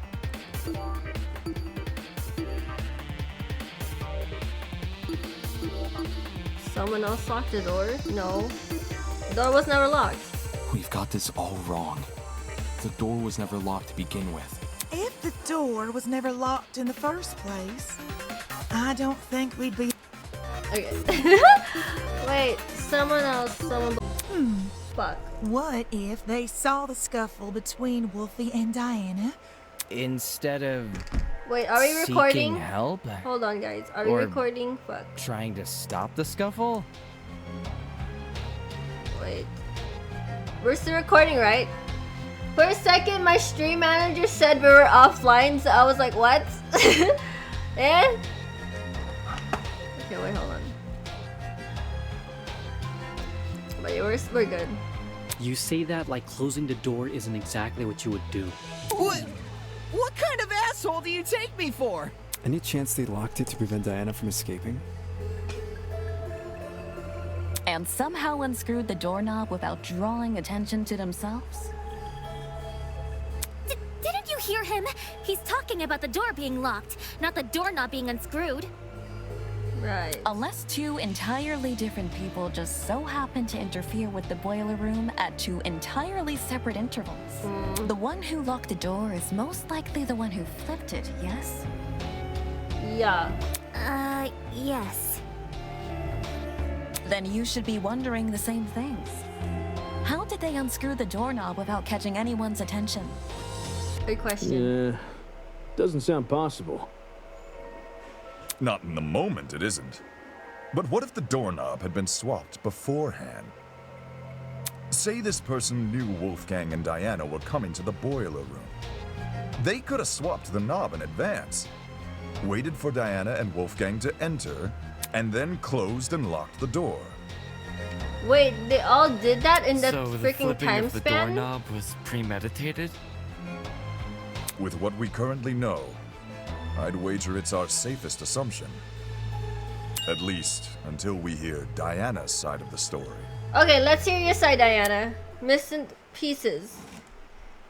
Someone else locked the door? No. The door was never locked. We've got this all wrong. The door was never locked to begin with. If the door was never locked in the first place, I don't think we'd be... Okay. Wait, someone else, Fuck. What if they saw the scuffle between Wolfie and Diana? Instead of Wait, are we recording? seeking help? Hold on, guys. Are we Or recording? Fuck. Trying to stop the scuffle? Wait. We're still recording, right? For a second, my stream manager said we were offline, so I was like, what? And? Okay, wait, hold on. But yeah, we're good. You say that like closing the door isn't exactly what you would do. What kind of asshole do you take me for? Any chance they locked it to prevent Diana from escaping? And somehow unscrewed the doorknob without drawing attention to themselves? Didn't you hear him? He's talking about the door being locked, not the doorknob being unscrewed. Right. Unless two entirely different people just so happen to interfere with the boiler room at two entirely separate intervals. The one who locked the door is most likely the one who flipped it, yes? Yeah. Yes. Then you should be wondering the same things. How did they unscrew the doorknob without catching anyone's attention? Good question. Yeah, doesn't sound possible. Not in the moment, it isn't. But what if the doorknob had been swapped beforehand? Say this person knew Wolfgang and Diana were coming to the boiler room. They could have swapped the knob in advance, waited for Diana and Wolfgang to enter, and then closed and locked the door. Wait, they all did that in that So the freaking flipping time of the span? doorknob was premeditated? With what we currently know, I'd wager it's our safest assumption. At least, until we hear Diana's side of the story. Okay, let's hear your side, Diana. Missing pieces.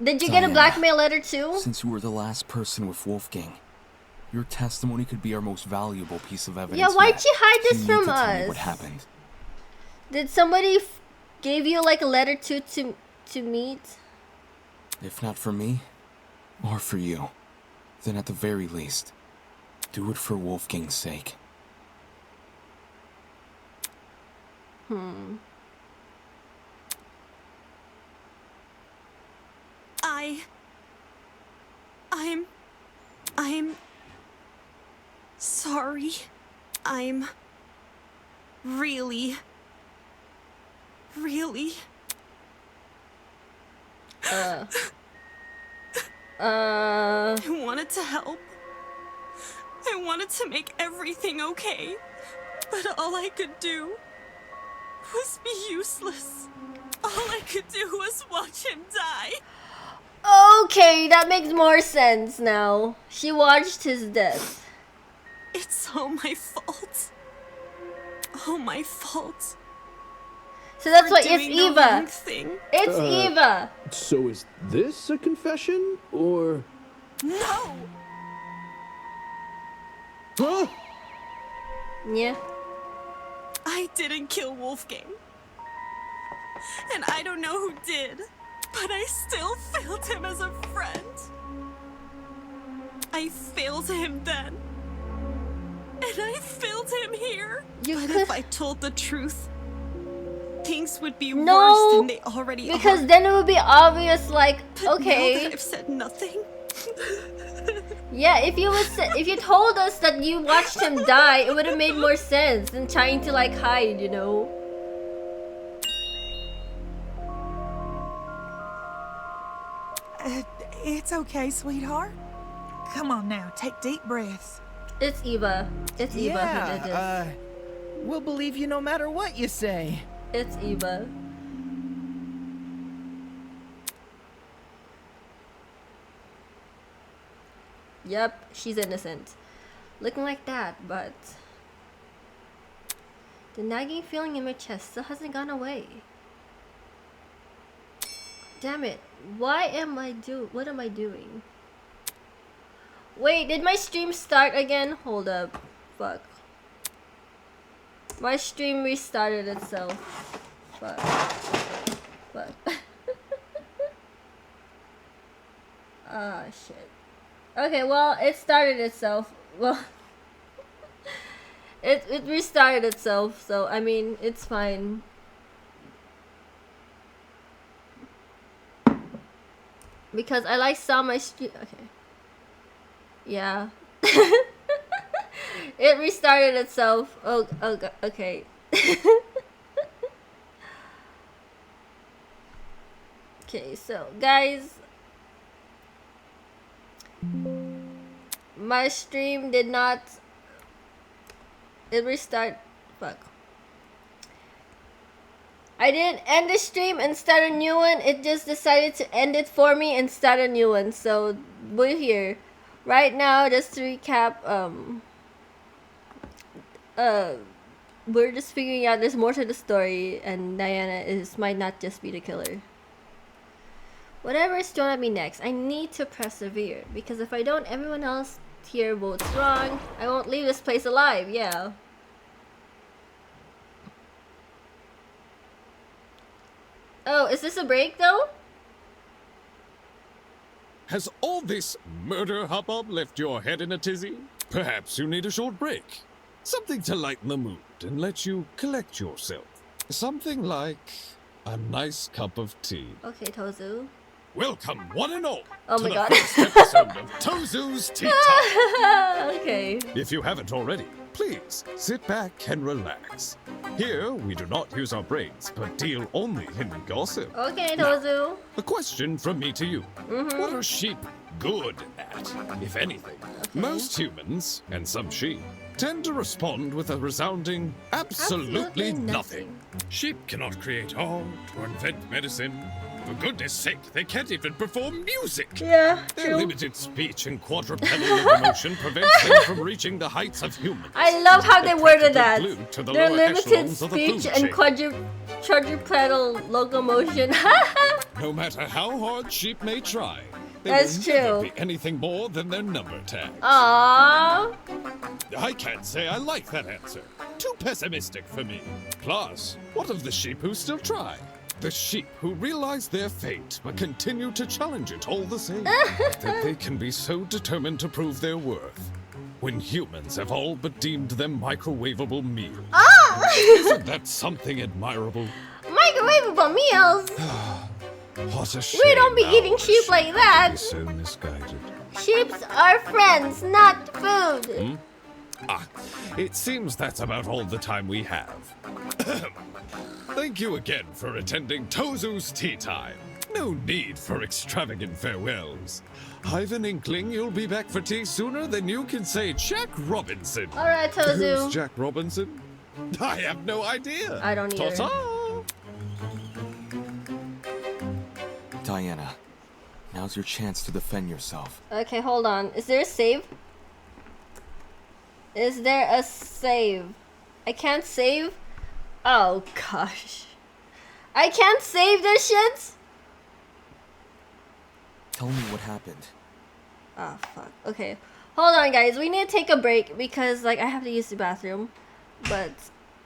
Did you get a blackmail letter too? Since you were the last person with Wolfgang, your testimony could be our most valuable piece of evidence. Yeah, why'd yet. you hide this You need from to tell me us? what happened? Did somebody give you like a letter too to meet? If not for me, or for you, then at the very least, do it for Wolfgang's sake. I'm sorry. I'm really I wanted to help. I wanted to make everything okay. But all I could do was be useless. All I could do was watch him die. Okay, that makes more sense now. She watched his death. It's all my fault. All my fault. So that's For why it's doing the Eva. wrong thing. It's Eva. So is this a confession, or... No! Huh? Yeah. I didn't kill Wolfgang. And I don't know who did, but I still failed him as a friend. I failed him then. And I failed him here. But if I told the truth, things things would be No, worse than they already because are. then it would be obvious, like, But okay. now that I've said nothing. Yeah, if you told us that you watched him die, it would have made more sense than trying to like hide, you know. It's okay, sweetheart. Come on now, take deep breaths. It's Eva. It's Eva who did this. Yeah, we'll believe you no matter what you say. It's Eva. Yep, she's innocent. Looking like that, but the nagging feeling in my chest still hasn't gone away. Damn it. What am I doing? Wait, did my stream start again? Hold up. Fuck. My stream restarted itself. Fuck. Fuck. Ah, shit. Okay, well, it started itself. Well, it restarted itself, so I mean, it's fine. Because I like saw my stream. Okay. Yeah. It restarted itself. Oh, okay. Okay, so guys, my stream did not. It restart. Fuck. I didn't end the stream and start a new one. It just decided to end it for me and start a new one. So we're here right now. Just to recap, we're just figuring out there's more to the story, and Diana might not just be the killer. Whatever is thrown at me next, I need to persevere, because if I don't, everyone else here votes wrong. I won't leave this place alive. Yeah. Oh, is this a break though? Has all this murder hubbub left your head in a tizzy? Perhaps you need a short break. Something to lighten the mood and let you collect yourself. Something like a nice cup of tea. Okay, Tozu. Welcome, one and all, Oh to my the god. first episode of Tozu's Tea Time. Okay. If you haven't already, please sit back and relax. Here, we do not use our brains, but deal only in gossip. Okay, Tozu. A question from me to you. Mhm. What are sheep good at, if anything? Most humans, and some sheep, tend to respond with a resounding absolutely nothing. Sheep cannot create art or invent medicine. For goodness sake, they can't even perform music. Yeah, Their true. limited speech and quadrupedal locomotion prevents them from reaching the heights of humans. I love how they worded that. Glued to the Their lower limited echelons of the speech food and chain. quadrupedal locomotion. No matter how hard sheep may try, they That's will never true. be anything more than their number tags. Aww. I can't say I like that answer. Too pessimistic for me. Plus, what of the sheep who still try? The sheep who realize their fate but continue to challenge it all the same. That they can be so determined to prove their worth. When humans have all but deemed them microwavable meals. Isn't that something admirable? Microwavable meals? What a shame. We don't be now eating the sheep like that. be so misguided. Sheeps are friends, not food. It seems that's about all the time we have. Thank you again for attending Tozu's Tea Time. No need for extravagant farewells. I've an inkling you'll be back for tea sooner than you can say Jack Robinson. All right, Tozu. Who's Jack Robinson? I have no idea. I don't either. Ta-ta! Diana, now's your chance to defend yourself. Okay, hold on. Is there a save? Is there a save? I can't save? Oh, gosh. I can't save this shit? Tell me what happened. Oh, fuck. Okay. Hold on, guys. We need to take a break because, like, I have to use the bathroom. But,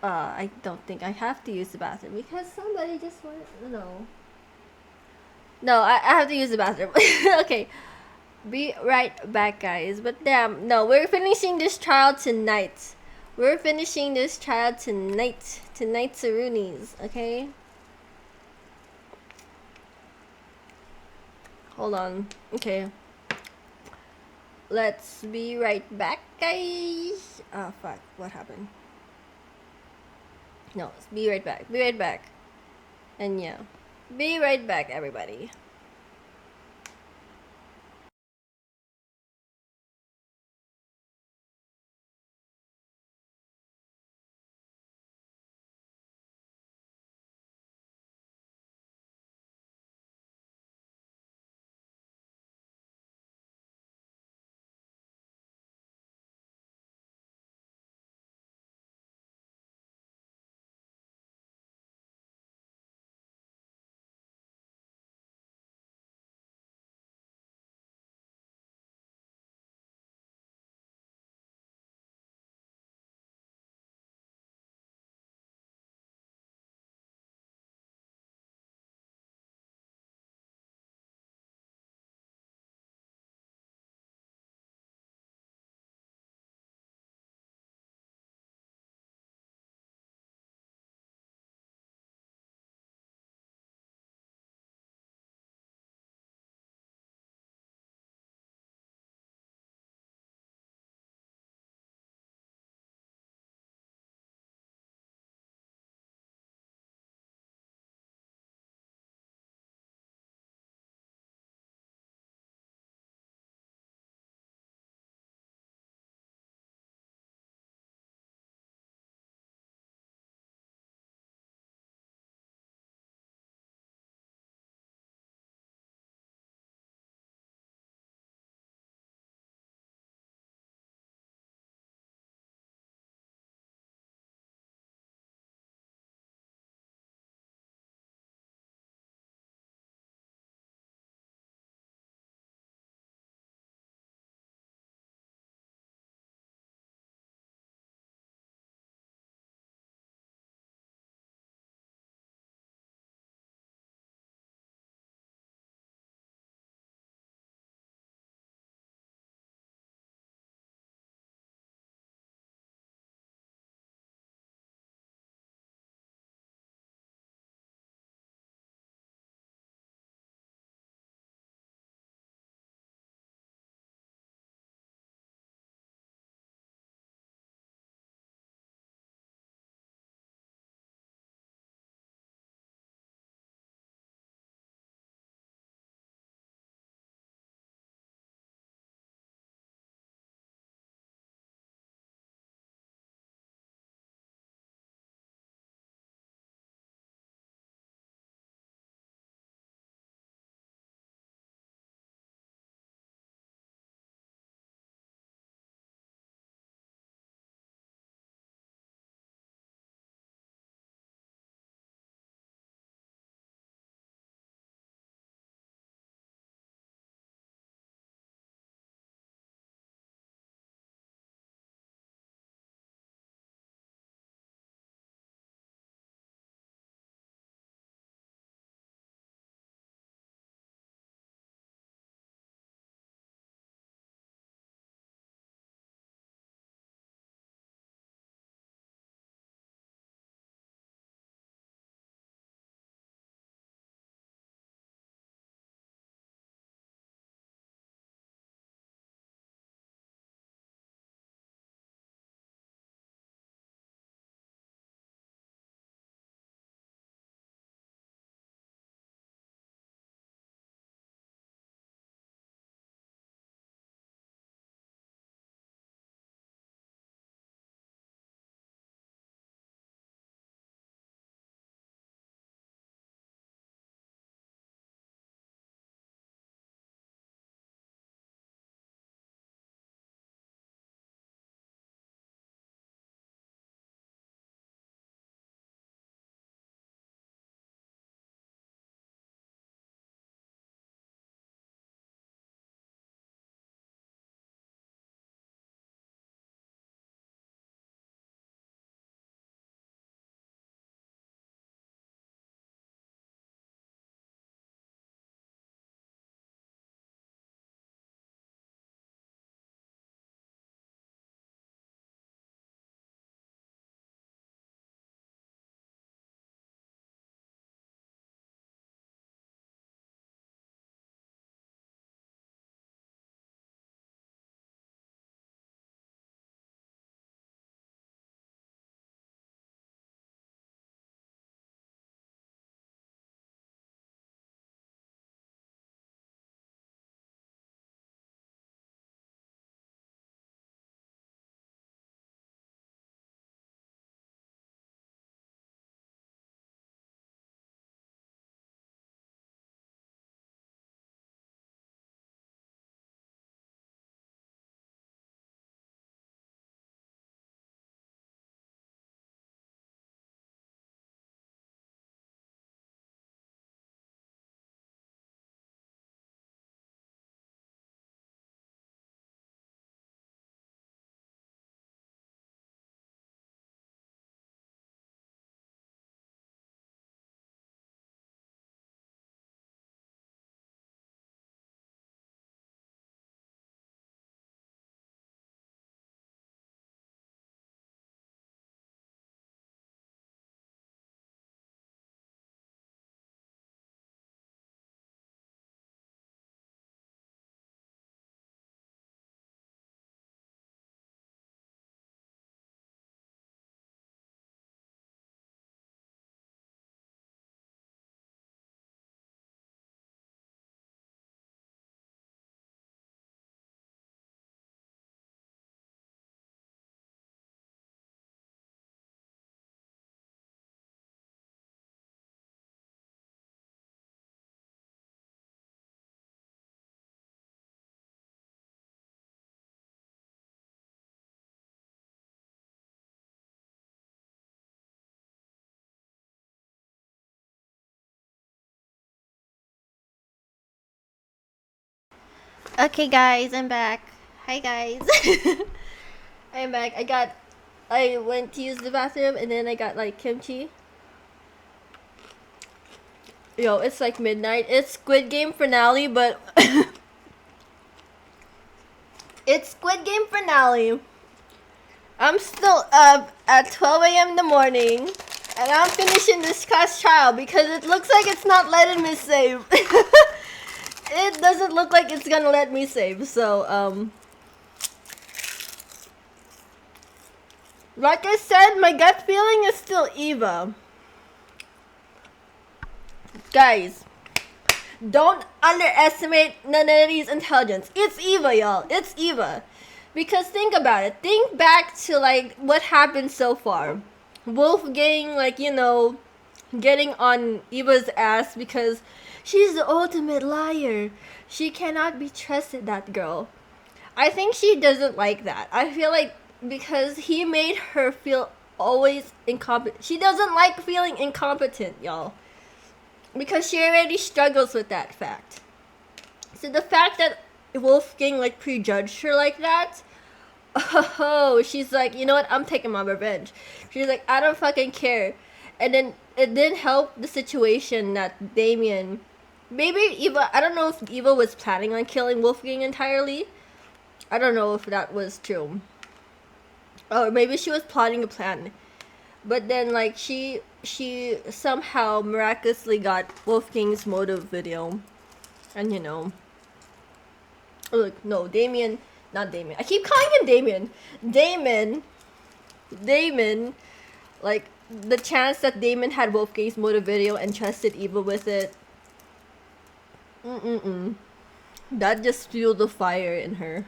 I don't think I have to use the bathroom because somebody just wanted... No, I have to use the bathroom. Okay. Be right back, guys. But damn, no, we're finishing this trial tonight. We're finishing this trial tonight. Tonight's Roonies, okay? hold on. Okay. Let's be right back, guys. Ah, fuck. What happened? No, be right back. Be right back. And yeah. Be right back, everybody. Okay, guys, I'm back. Hi, guys. I'm back. I went to use the bathroom and then I got like kimchi. Yo, it's like midnight. It's Squid Game finale, but it's Squid Game finale. I'm still up at 12 a.m. in the morning and I'm finishing this class trial because it looks like it's not letting me save. It doesn't look like it's gonna let me save, so like I said, my gut feeling is still Eva. Guys, don't underestimate Nonentity's intelligence. It's Eva, y'all. It's Eva. Because think about it. Think back to like what happened so far. Wolfgang, like, you know, getting on Eva's ass because she's the ultimate liar. She cannot be trusted, that girl. I think she doesn't like that. I feel like because he made her feel always incompetent. She doesn't like feeling incompetent, y'all. Because she already struggles with that fact. So the fact that Wolfgang like prejudged her like that, oh, she's like, you know what? I'm taking my revenge. She's like, I don't fucking care. And then it didn't help the situation that Damien, maybe Eva, I don't know if Eva was planning on killing Wolfgang entirely. I don't know if that was true. Or maybe she was plotting a plan. But then like she somehow miraculously got Wolfgang's motive video. And you know. Look, no, Damien, not Damien. I keep calling him Damien. Damon, like the chance that Damon had Wolfgang's motive video and trusted Eva with it. That just fueled the fire in her.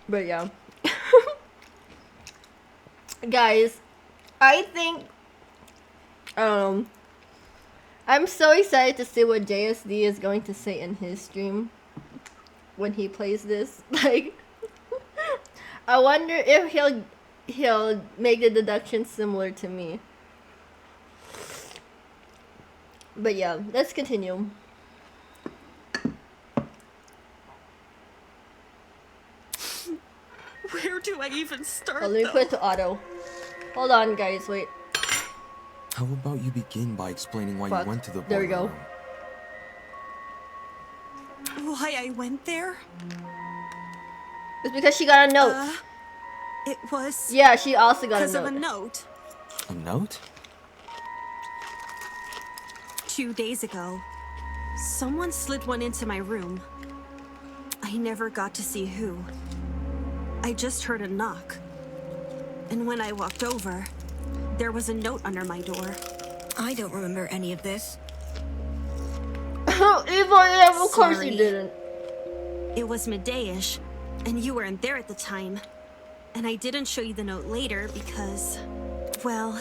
But yeah. Guys, I think, I don't know. I'm so excited to see what JSD is going to say in his stream when he plays this. Like, I wonder if he'll make the deduction similar to me. But yeah, let's continue. Where do I even start? Oh, let me put it to auto. Hold on, guys, wait. How about you begin by explaining why you went to the There we go. Why I went there? It's because she got a note. It was... Yeah, she also got a because note. of a note. A note? 2 days ago, someone slid one into my room. I never got to see who. I just heard a knock. And when I walked over, there was a note under my door. I don't remember any of this. Yeah, of course you didn't. It was midday-ish, and you weren't there at the time. And I didn't show you the note later because, well,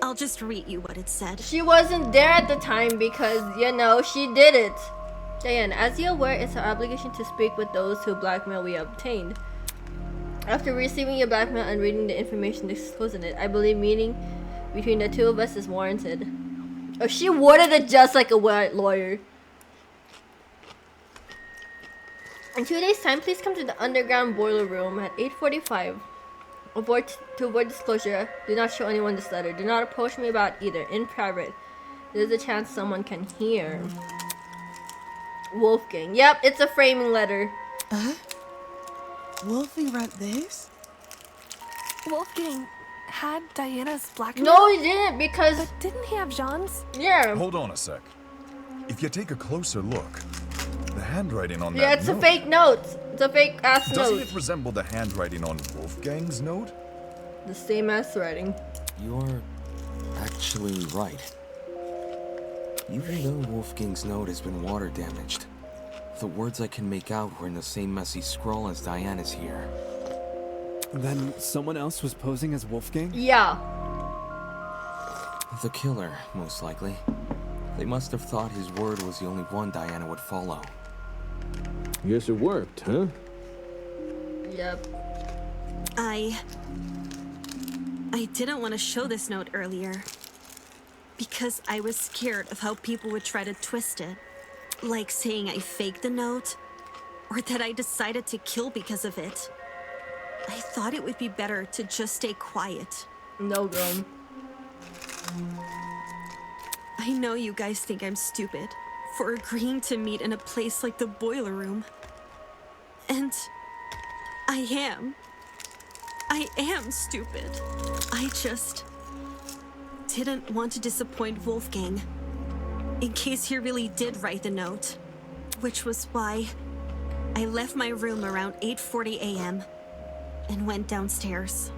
I'll just read you what it said. She wasn't there at the time because, you know, she did it. Diane, as you're aware, it's our obligation to speak with those who blackmail we obtained. After receiving your blackmail and reading the information disclosed in it, I believe meeting between the two of us is warranted. Oh, she worded it just like a white lawyer. In 2 days' time, please come to the underground boiler room at 8:45. To avoid disclosure, do not show anyone this letter. Do not approach me about either. In private, there's a chance someone can hear. Wolfgang. Yep, it's a framing letter. Wolfie wrote this? Wolfgang had Diana's blackmail? No, he didn't, because... But didn't he have Jean's? Yeah. Hold on a sec. If you take a closer look, the handwriting on that Yeah, it's note, a fake note. It's a fake ass doesn't note. it resemble the handwriting on Wolfgang's note? The same ass writing. You're actually right. Even though Wolfgang's note has been water damaged, the words I can make out were in the same messy scrawl as Diana's here. Then someone else was posing as Wolfgang? Yeah. The killer, most likely. They must have thought his word was the only one Diana would follow. Guess it worked, huh? Yep. I didn't want to show this note earlier. Because I was scared of how people would try to twist it. Like saying I faked the note, or that I decided to kill because of it. I thought it would be better to just stay quiet. No, girl. I know you guys think I'm stupid for agreeing to meet in a place like the boiler room. And I am. I am stupid. I just didn't want to disappoint Wolfgang, in case he really did write the note, which was why I left my room around 8:40 a.m. and went downstairs.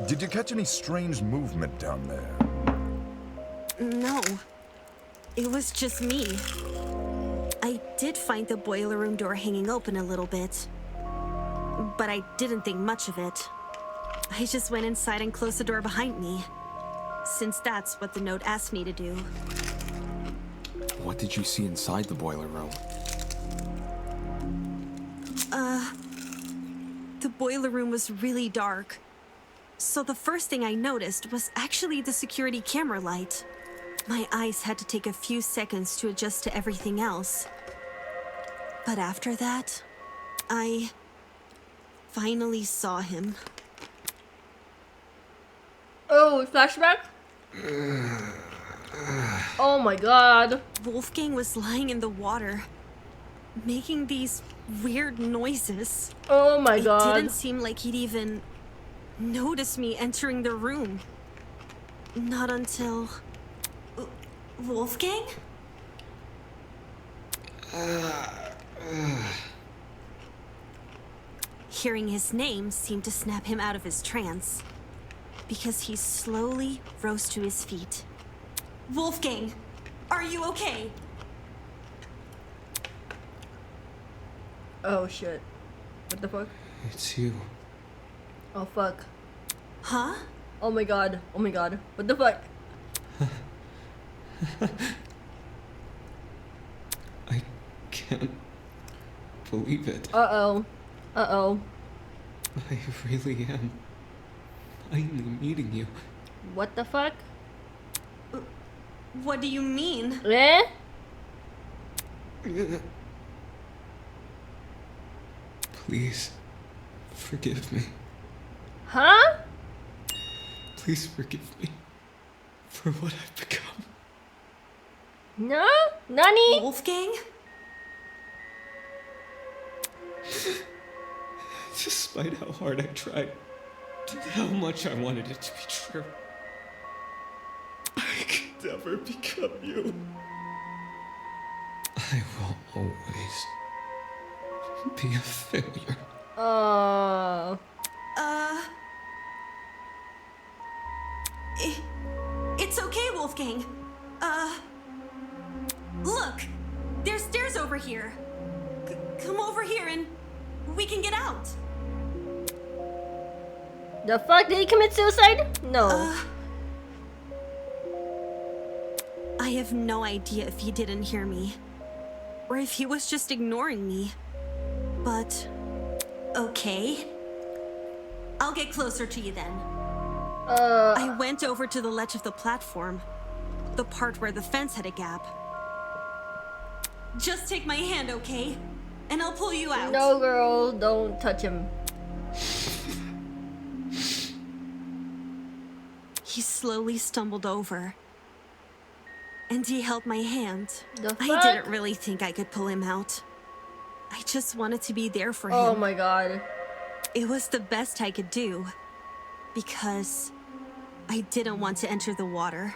Did you catch any strange movement down there? No, it was just me. I did find the boiler room door hanging open a little bit, but I didn't think much of it. I just went inside and closed the door behind me, since that's what the note asked me to do. What did you see inside the boiler room? The boiler room was really dark. So the first thing I noticed was actually the security camera light. My eyes had to take a few seconds to adjust to everything else. But after that, I finally saw him. Oh, flashback? Oh my god. Wolfgang was lying in the water, making these weird noises. Oh my god. It didn't seem like he'd even notice me entering the room. Not until... Wolfgang? Hearing his name seemed to snap him out of his trance, because he slowly rose to his feet. Wolfgang, are you okay? Oh shit. What the fuck? It's you. Oh fuck. Huh? Oh my god. Oh my god. What the fuck? I can't believe it. Uh-oh. Uh-oh. I really am finally meeting you. What the fuck? What do you mean? Eh? Please, forgive me. Huh? Please forgive me for what I've become. No? Nani? Wolfgang? Despite how hard I tried, how much I wanted it to be true, I could never become you. I will always be a failure. It's okay, Wolfgang. Look! There's stairs over here. Come over here and we can get out. The fuck? Did he commit suicide? No. I have no idea if he didn't hear me, or if he was just ignoring me. But, okay. I'll get closer to you then. I went over to the ledge of the platform, the part where the fence had a gap. Just take my hand, okay? And I'll pull you out. No, girl, don't touch him. He slowly stumbled over, and he held my hand. The I fuck? didn't really think I could pull him out. I just wanted to be there for him. Oh my god. It was the best I could do, because I didn't want to enter the water.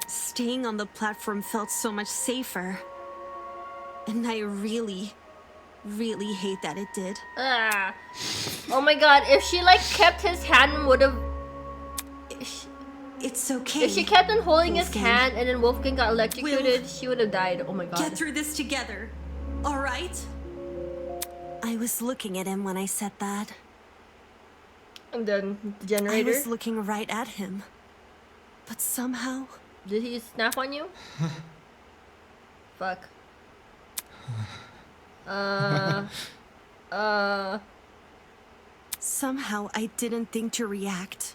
Staying on the platform felt so much safer. And I really, really hate that it did. Ah. Oh my god, if she like kept his hand, would have... It's okay. If she kept on holding Wolfgang. his hand and then Wolfgang got electrocuted, she would have died. Oh my god. Get through this together, all right? I was looking at him when I said that. And then the generator. I was looking right at him. But somehow... Did he snap on you? Fuck. Somehow I didn't think to react.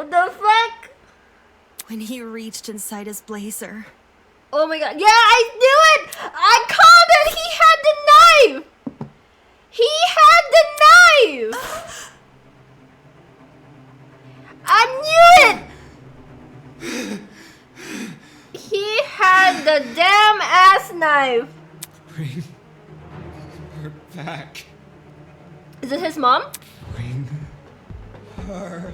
What the fuck? When he reached inside his blazer. Oh my god. Yeah, I knew it! I called it! He had the knife! He had the knife! I knew it! He had the damn ass knife. Bring her back. Is it his mom? Bring her back!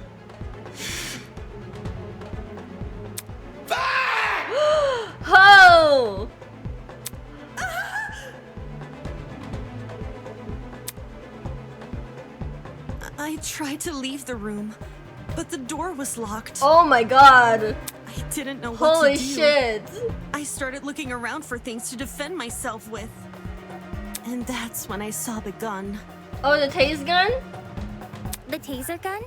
Ho! I tried to leave the room, but the door was locked. Oh my god. I didn't know what Holy to do. shit. I started looking around for things to defend myself with. And that's when I saw the gun. Oh, the tase gun? The taser gun?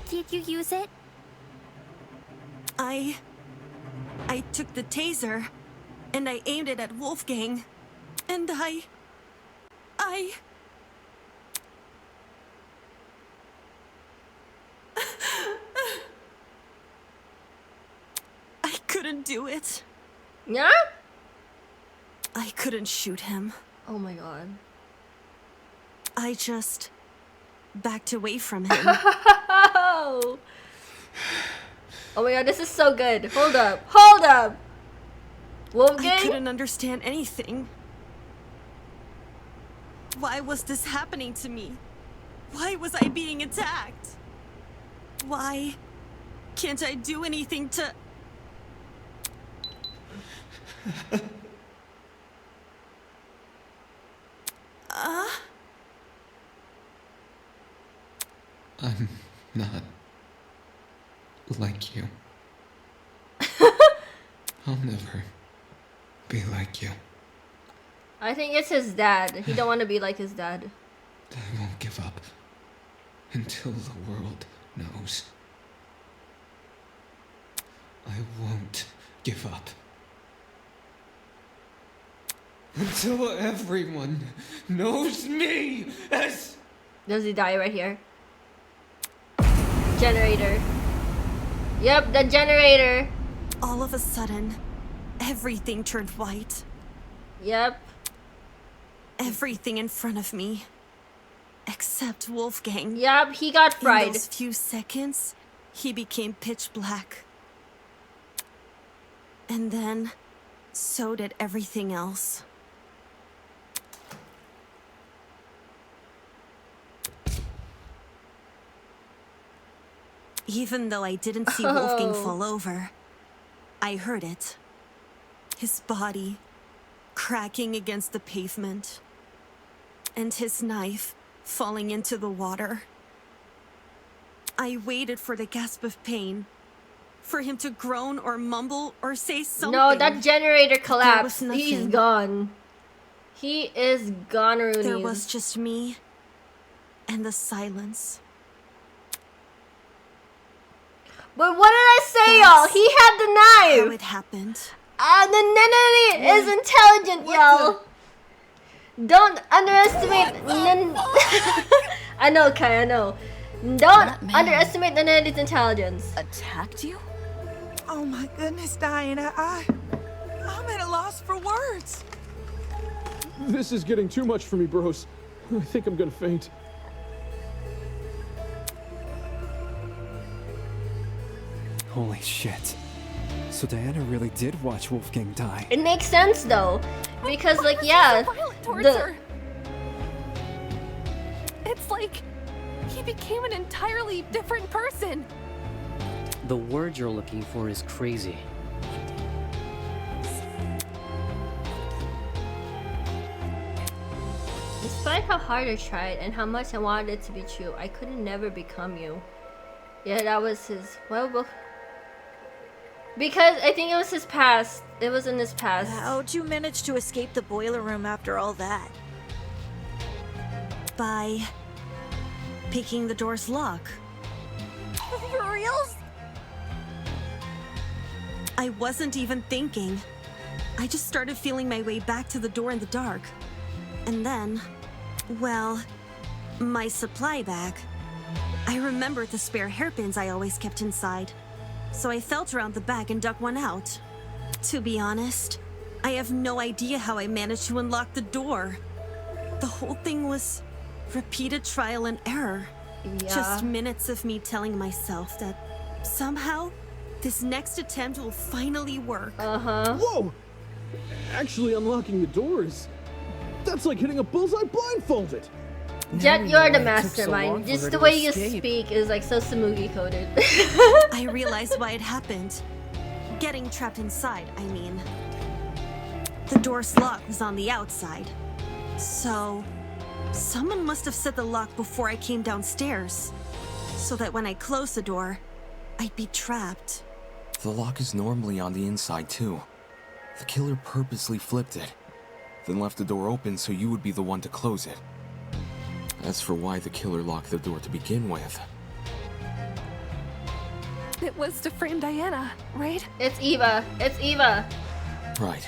Did you use it? I took the taser and I aimed it at Wolfgang. And I couldn't do it. Yeah? I couldn't shoot him. Oh my god. I just backed away from him. Oh my god, this is so good. Hold up. Hold up. Wolfgang? I couldn't understand anything. Why was this happening to me? Why was I being attacked? Why can't I do anything to... I'm not like you. I'll never be like you. I think it's his dad. He don't want to be like his dad. I won't give up until the world knows. I won't give up until everyone knows me as... Does he die right here? Generator. Yep, the generator. All of a sudden, everything turned white. Yep. Everything in front of me. Except Wolfgang. Yep, he got fried. In those few seconds, he became pitch black. And then, so did everything else. Even though I didn't see Wolfgang fall over, I heard it. His body cracking against the pavement. And his knife falling into the water. I waited for the gasp of pain. For him to groan or mumble or say something. No, that generator collapsed. There was He's nothing. gone. He is gone, Rooney. There was just me and the silence. But what did I say, y'all? He had the knife. How it happened. The Nonentity is intelligent, y'all. Don't underestimate I know, Kai, I know. Don't underestimate the Nonentity's intelligence. Attacked you? Oh my goodness, Diana, I'm at a loss for words. This is getting too much for me, bros. I think I'm gonna faint. Holy shit. So Diana really did watch Wolfgang die. It makes sense though, because like yeah, It's like he became an entirely different person. The word you're looking for is crazy. Despite how hard I tried and how much I wanted it to be true, I could never become you. Yeah, that was his. Well, because I think it was his past. It was in his past. How'd you manage to escape the boiler room after all that? By picking the door's lock. For reals? I wasn't even thinking. I just started feeling my way back to the door in the dark. And then, Well, my supply bag. I remembered the spare hairpins I always kept inside, so I felt around the bag and dug one out. To be honest, I have no idea how I managed to unlock the door. The whole thing was repeated trial and error. Yeah. Just minutes of me telling myself that somehow this next attempt will finally work. Whoa! Actually unlocking the doors. That's like hitting a bullseye blindfolded. Jet, you're the mastermind. Just the way you speak is like so Samugi coded. I realized why it happened. Getting trapped inside, I mean. The door's lock was on the outside. So, someone must have set the lock before I came downstairs. So that when I closed the door, I'd be trapped. The lock is normally on the inside too. The killer purposely flipped it, then left the door open so you would be the one to close it. As for why the killer locked the door to begin with... It was to frame Diana, right? It's Eva. It's Eva. Right.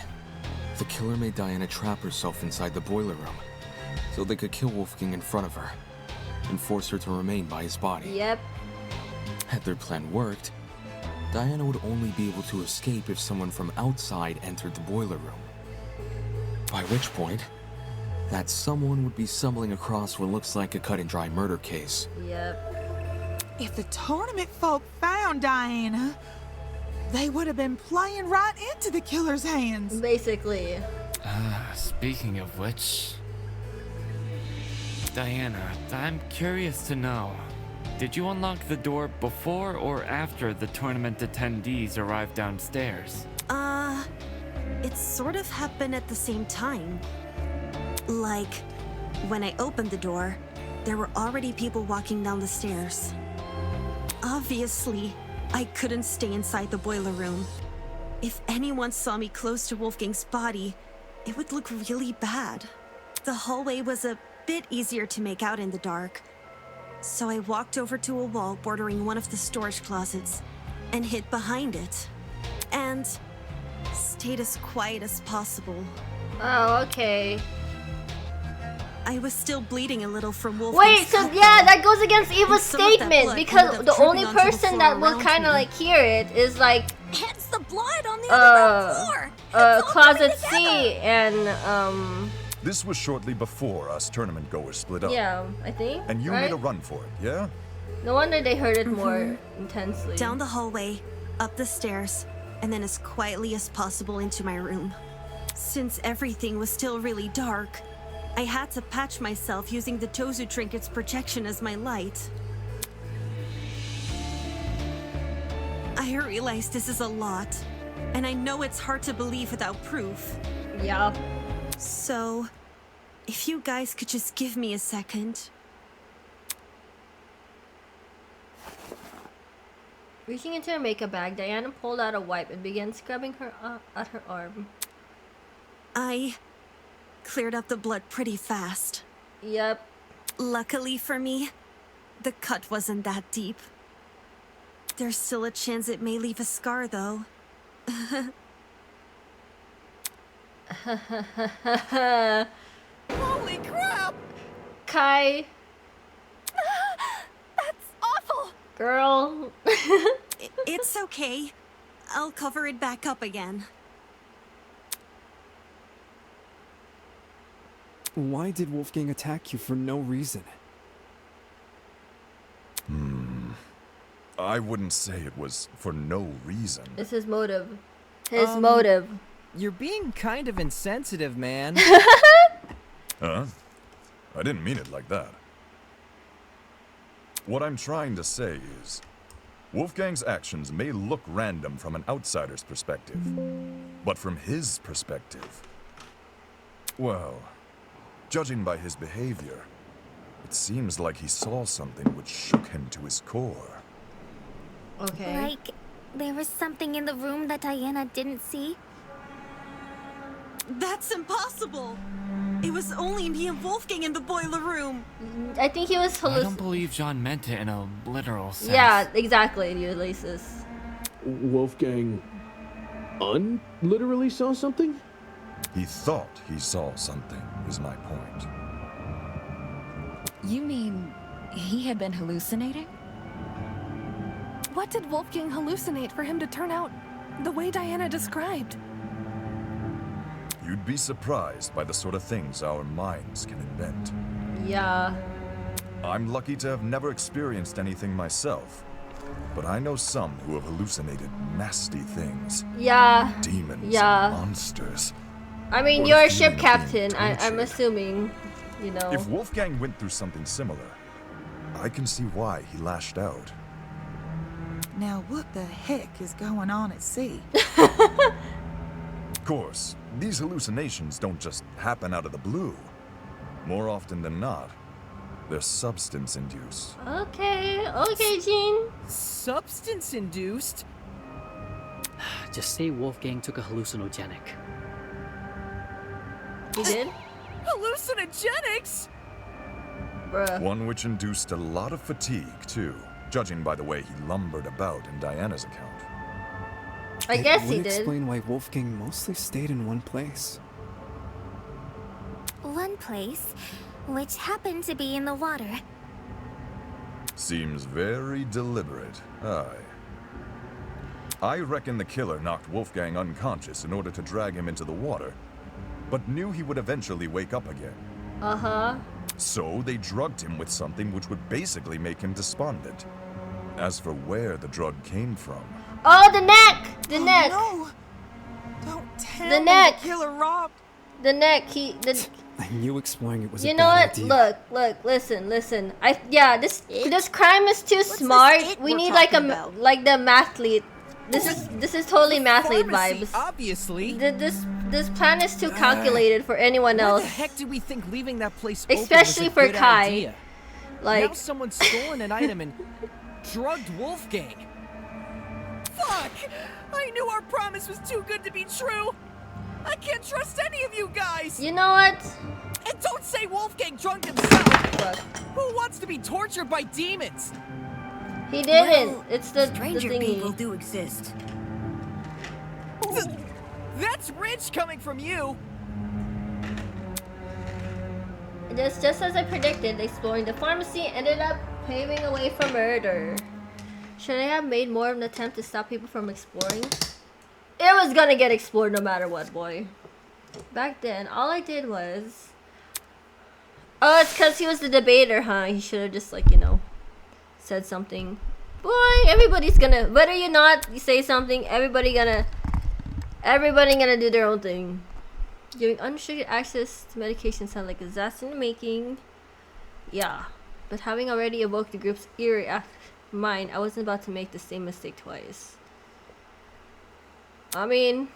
The killer made Diana trap herself inside the boiler room, so they could kill Wolfgang in front of her, and force her to remain by his body. Yep. Had their plan worked, Diana would only be able to escape if someone from outside entered the boiler room. By which point, that someone would be stumbling across what looks like a cut-and-dry murder case. Yep. If the tournament folk found Diana, they would have been playing right into the killer's hands. Basically. Speaking of which... Diana, I'm curious to know. Did you unlock the door before or after the tournament attendees arrived downstairs? It sort of happened at the same time. Like, when I opened the door, there were already people walking down the stairs. Obviously, I couldn't stay inside the boiler room. If anyone saw me close to Wolfgang's body, it would look really bad. The hallway was a bit easier to make out in the dark, so I walked over to a wall bordering one of the storage closets and hid behind it. And stayed as quiet as possible. Oh, okay. I was still bleeding a little from Wolfgang's Wait, so yeah, that goes against Eva's some of that statement blood because ended up the only dripping onto the person floor that will around kind of me. like hear it is like It's the blood on the other floor. Closet C and This was shortly before us tournament goers split up. yeah, I think. And you right? made a run for it, yeah? No wonder they heard it more intensely. Down the hallway, up the stairs, and then as quietly as possible into my room. Since everything was still really dark, I had to patch myself using the Tozu Trinket's projection as my light. I realize this is a lot, and I know it's hard to believe without proof. Yeah. So, if you guys could just give me a second. Reaching into her makeup bag, Diana pulled out a wipe and began scrubbing her at her arm. I cleared up the blood pretty fast. Yep. Luckily for me, the cut wasn't that deep. There's still a chance it may leave a scar, though. Holy crap! Kai. That's awful! Girl. It's okay. I'll cover it back up again. Why did Wolfgang attack you for no reason? I wouldn't say it was for no reason. It's his motive. His motive. You're being kind of insensitive, man. Huh? I didn't mean it like that. What I'm trying to say is, Wolfgang's actions may look random from an outsider's perspective, but from his perspective, well, judging by his behavior, it seems like he saw something which shook him to his core. Okay. Like, there was something in the room that Diana didn't see? That's impossible! It was only me and Wolfgang in the boiler room! I think he was I don't believe Jean meant it in a literal sense. Yeah, exactly, Ulysses. Wolfgang literally saw something? He thought he saw something, is my point. You mean he had been hallucinating? What did Wolfgang hallucinate for him to turn out the way Diana described? You'd be surprised by the sort of things our minds can invent. Yeah. I'm lucky to have never experienced anything myself, but I know some who have hallucinated nasty things. Yeah. Demons, Yeah. and monsters. I mean, Or you're the a ship feeling of captain. being I'm tortured. assuming, you know. If Wolfgang went through something similar, I can see why he lashed out. Now what the heck is going on at sea? Of course, these hallucinations don't just happen out of the blue. More often than not, they're substance-induced. Okay, okay, Gene. Substance-induced? Just say Wolfgang took a hallucinogenic. He did? Hallucinogenics? Bruh. One which induced a lot of fatigue, too, judging by the way he lumbered about in Diana's account. I guess It he would did. explain why Wolfgang mostly stayed in one place. One place, which happened to be in the water. Seems very deliberate, aye. I reckon the killer knocked Wolfgang unconscious in order to drag him into the water, but knew he would eventually wake up again. Uh-huh. So they drugged him with something which would basically make him despondent. As for where the drug came from... Oh, the neck! The neck! No! Don't tell The me neck! the killer robbed. The neck, I knew exploring it was You a know bad what? idea. Look, listen. This crime is too smart. We we're need like talking about? like the mathlete. This is totally mathlete Pharmacy, vibes. obviously. This plan is too calculated for anyone Why else. the heck did we think leaving that place open Especially was a for good Kai. idea? Like now someone's stolen an item and drugged Wolfgang. Fuck! I knew our promise was too good to be true. I can't trust any of you guys. You know what? And don't say Wolfgang drugged himself. Who wants to be tortured by demons? He didn't. Well, it's the stranger thingy. people do exist. That's rich coming from you. Just as I predicted, exploring the pharmacy ended up paving a way for murder. Should I have made more of an attempt to stop people from exploring? It was gonna get explored no matter what, boy. Back then, all I did was... Oh, it's because he was the debater, huh? He should have just, like, you know, said something. Boy, everybody's gonna... Whether you not say something, everybody gonna do their own thing. Giving unrestricted access to medication sounds like a disaster in the making. Yeah. But having already evoked the group's eerie mind, I wasn't about to make the same mistake twice. I mean...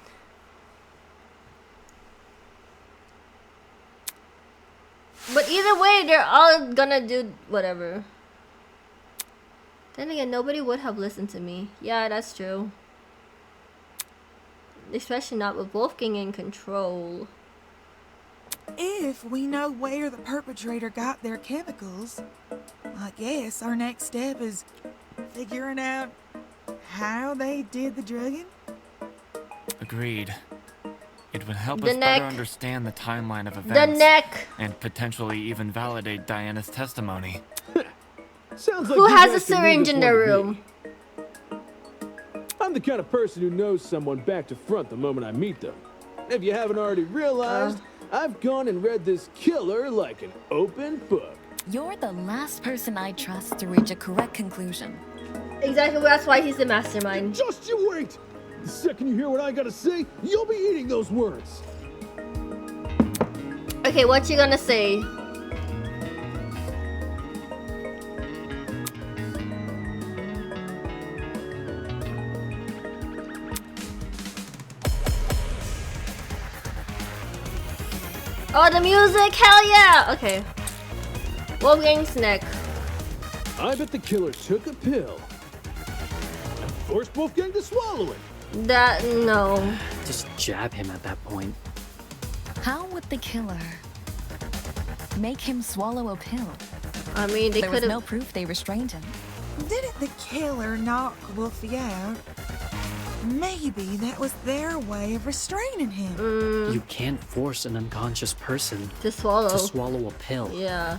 But either way, they're all gonna do whatever. Then again, nobody would have listened to me. Yeah, that's true. Especially not with Wolfgang in control. If we know where the perpetrator got their chemicals, I guess our next step is figuring out how they did the drugging. Agreed. It would help The us neck. better understand the timeline of events. The neck! And potentially even validate Diana's testimony. Sounds like Who you has a guys can leave syringe this in one their to me. room? I'm the kind of person who knows someone back to front the moment I meet them. If you haven't already realized, I've gone and read this killer like an open book. You're the last person I trust to reach a correct conclusion. Exactly, that's why he's the mastermind. Just you wait! The second you hear what I gotta say, you'll be eating those words. Okay, what you gonna say? Oh, the music! Hell yeah! Okay. Wolfgang's neck. I bet the killer took a pill and forced Wolfgang to swallow it. No. Just jab him at that point. How would the killer make him swallow a pill? I mean, they There was could no have. proof they restrained him. Didn't the killer knock Wolfie out? Maybe that was their way of restraining him. You can't force an unconscious person To swallow. a pill. Yeah.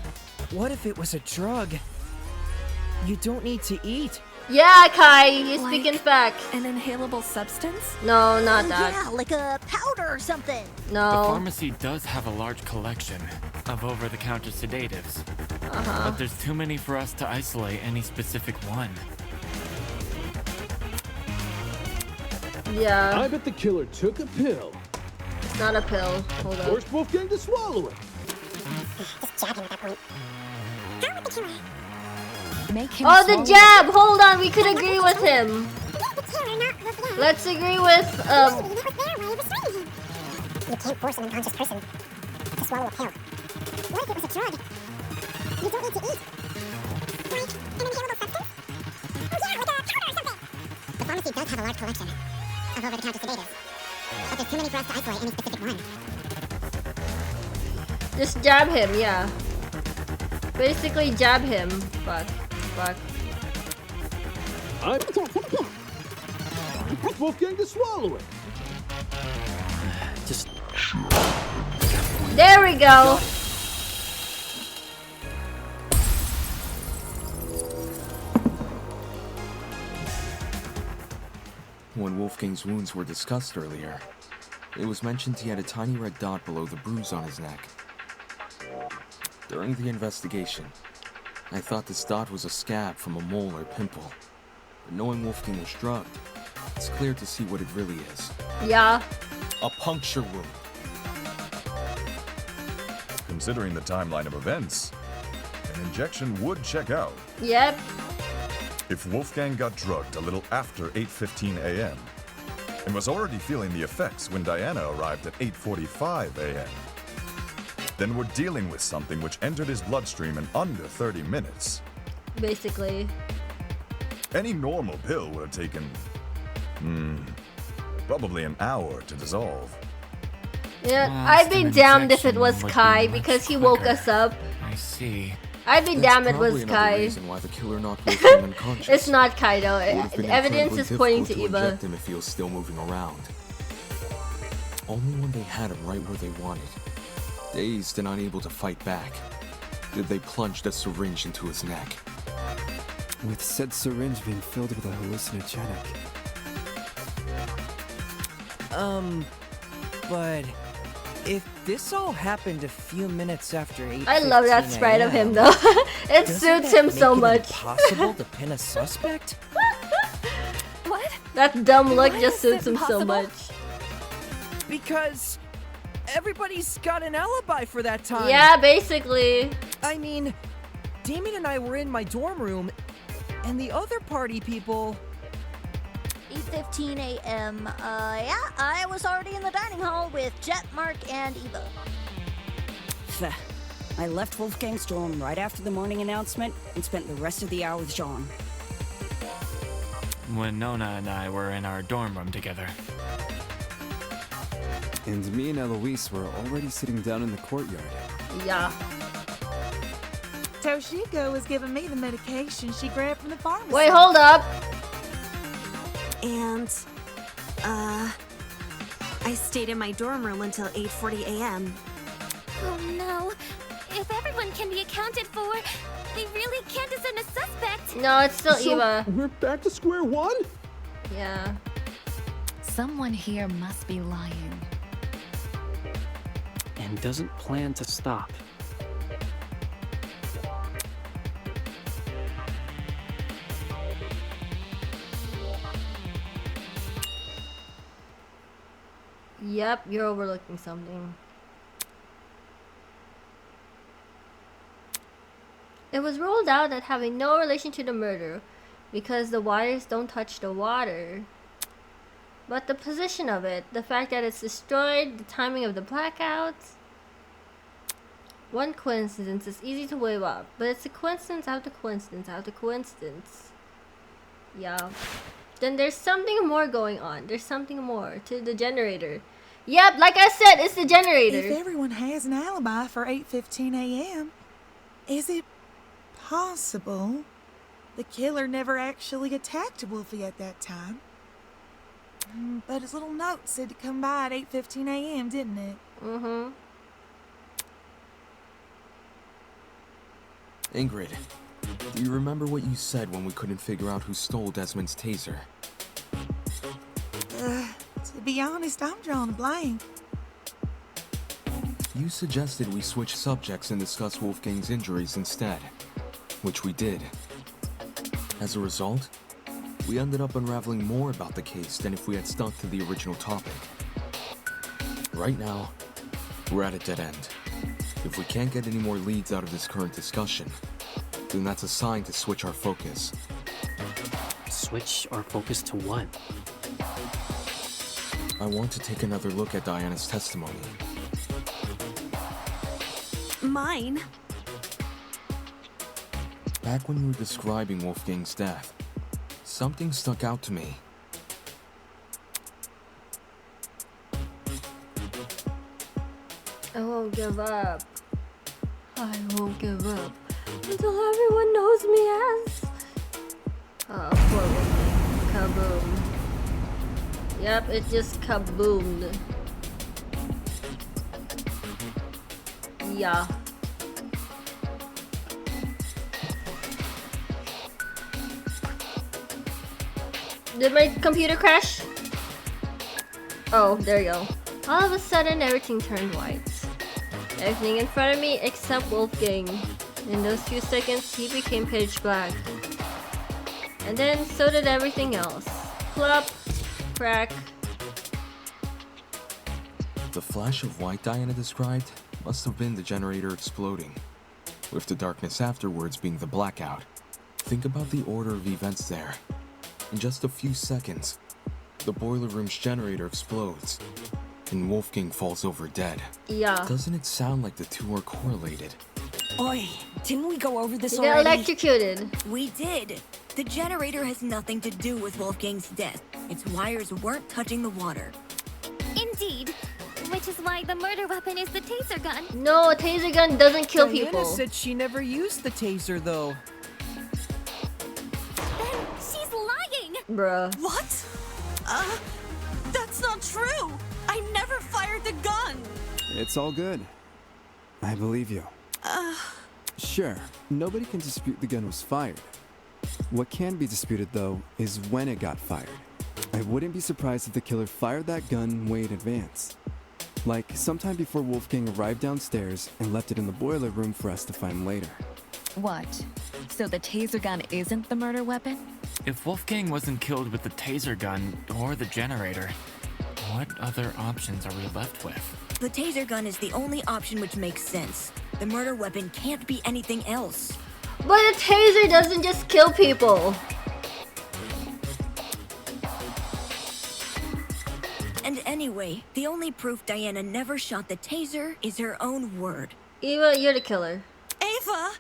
What if it was a drug? You don't need to eat. Yeah, Kai, you speaking fact. An inhalable substance? No, not that. Yeah, like a powder or something. The No. pharmacy does have a large collection of over-the-counter sedatives. But there's too many for us to isolate any specific one. Yeah. I bet the killer took a pill. It's not a pill. Hold on. Forced Wolfgang to swallow it. Just jab him at that point. Go with the killer. Make him Oh, the swallow jab! Hold on, we could agree with him. The killer, not Wolfgang. Let's agree with, Maybe that was their way of restraining him. You can't force an unconscious person to swallow a pill. What if it was a drug? You don't need to eat. Like an inhalable substance? Oh yeah, like a powder or something. The pharmacy does have a large collection of over-the-counter sedatives. But there's too many for us to isolate any specific one. Just jab him, yeah. Basically jab him. Fuck. I bet the killer took a pill. Forced Wolfgang to swallow it. Just There we go. When Wolfgang's wounds were discussed earlier, it was mentioned he had a tiny red dot below the bruise on his neck. During the investigation, I thought this dot was a scab from a mole or pimple. But knowing Wolfgang was drugged, it's clear to see what it really is. Yeah. A puncture wound. Considering the timeline of events, an injection would check out. Yep. If Wolfgang got drugged a little after 8:15 a.m. and was already feeling the effects when Diana arrived at 8:45 a.m., then we're dealing with something which entered his bloodstream in under 30 minutes. Basically. Any normal pill would have taken, probably an hour to dissolve. Yeah, Well, I'd be an damned if it injection was would be Kai much because he woke quicker. us up. I see. I'd be That's damned it probably was another Kai. reason why the killer knocked Wolfgang unconscious. It's not Kai though. It would have been Evidence incredibly is pointing to difficult Eva. inject him if he was still moving around. Only when they had him right where they wanted, dazed and unable to fight back, did they plunge the syringe into his neck. With said syringe being filled with a hallucinogenic. But if this all happened a few minutes after 8:15 I love that sprite of him though. It doesn't suits that him so make it much. impossible to pin a suspect? What? That dumb look Why just is suits it him so impossible? much. Because everybody's got an alibi for that time. Yeah, basically. I mean, Damon and I were in my dorm room, and the other party people... 8:15 a.m. Yeah, I was already in the dining hall with Jet, Mark, and Eva. I left Wolfgang's dorm right after the morning announcement and spent the rest of the hour with Jean. When Nona and I were in our dorm room together. And me and Eloise were already sitting down in the courtyard. Yeah. Toshiko was giving me the medication she grabbed from the pharmacy. Wait, hold up. And, I stayed in my dorm room until 8:40 a.m. Oh no. If everyone can be accounted for, they really can't assign a suspect. No, it's still So, Eva. we're back to square one? Yeah. Someone here must be lying. and doesn't plan to stop. Yep, you're overlooking something. It was ruled out that having no relation to the murder because the wires don't touch the water. But the position of it, the fact that it's destroyed, the timing of the blackouts. One coincidence is easy to wave up, but it's a coincidence after coincidence after coincidence. Yeah. Then there's something more going on. There's something more to the generator. Yep, like I said, it's the generator. If everyone has an alibi for 8:15 a.m., is it possible the killer never actually attacked Wolfie at that time? But his little note said to come by at 8:15 a.m., didn't it? Mm-hmm. Ingrid, do you remember what you said when we couldn't figure out who stole Desmond's taser? To be honest, I'm drawing a blank. You suggested we switch subjects and discuss Wolfgang's injuries instead, which we did. As a result, we ended up unraveling more about the case than if we had stuck to the original topic. Right now, we're at a dead end. If we can't get any more leads out of this current discussion, then that's a sign to switch our focus. Switch our focus to what? I want to take another look at Diana's testimony. Mine? Back when you were describing Wolfgang's death, something stuck out to me. I won't give up. I won't give up until everyone knows me as. Oh, poor Wolfgang. Kaboom. Yep, it just kaboomed. Yeah. Did my computer crash? Oh, there you go. All of a sudden, everything turned white. Everything in front of me except Wolfgang. In those few seconds, he became pitch black. And then, so did everything else. Plop, crack. The flash of white Diana described must have been the generator exploding, with the darkness afterwards being the blackout. Think about the order of events there. In just a few seconds, the boiler room's generator explodes, and Wolfgang falls over dead. Yeah. Doesn't it sound like the two are correlated? Oi, didn't we go over this You got already? electrocuted. We did. The generator has nothing to do with Wolfgang's death. Its wires weren't touching the water. Indeed. Which is why the murder weapon is the taser gun. No, a taser gun doesn't kill Diana people. said she never used the taser, though. Then she's lying! Bruh. What? That's not true! I never fired the gun! It's all good. I believe you. Sure, nobody can dispute the gun was fired. What can be disputed, though, is when it got fired. I wouldn't be surprised if the killer fired that gun way in advance. Like, sometime before Wolfgang arrived downstairs and left it in the boiler room for us to find later. What? So the taser gun isn't the murder weapon? If Wolfgang wasn't killed with the taser gun or the generator, what other options are we left with? The taser gun is the only option which makes sense. The murder weapon can't be anything else. But a taser doesn't just kill people. And anyway, the only proof Diana never shot the taser is her own word. Eva, you're the killer. Ava!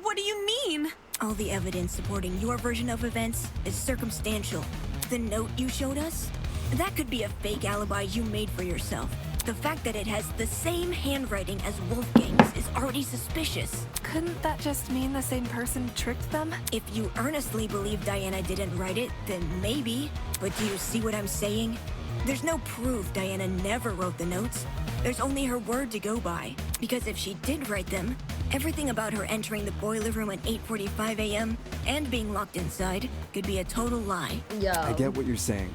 What do you mean? All the evidence supporting your version of events is circumstantial. The note you showed us? That could be a fake alibi you made for yourself. The fact that it has the same handwriting as Wolfgang's is already suspicious. Couldn't that just mean the same person tricked them? If you earnestly believe Diana didn't write it, then maybe. But do you see what I'm saying? There's no proof Diana never wrote the notes. There's only her word to go by. Because if she did write them, everything about her entering the boiler room at 8:45 a.m. and being locked inside could be a total lie. Yeah. I get what you're saying.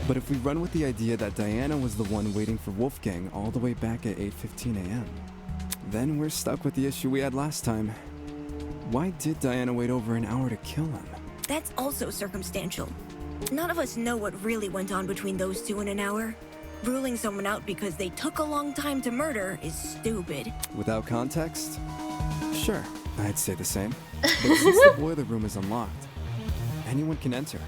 But if we run with the idea that Diana was the one waiting for Wolfgang all the way back at 8:15 a.m., then we're stuck with the issue we had last time. Why did Diana wait over an hour to kill him? That's also circumstantial. None of us know what really went on between those two in an hour. Ruling someone out because they took a long time to murder is stupid. Without context? Sure, I'd say the same. But since the boiler room is unlocked, anyone can enter.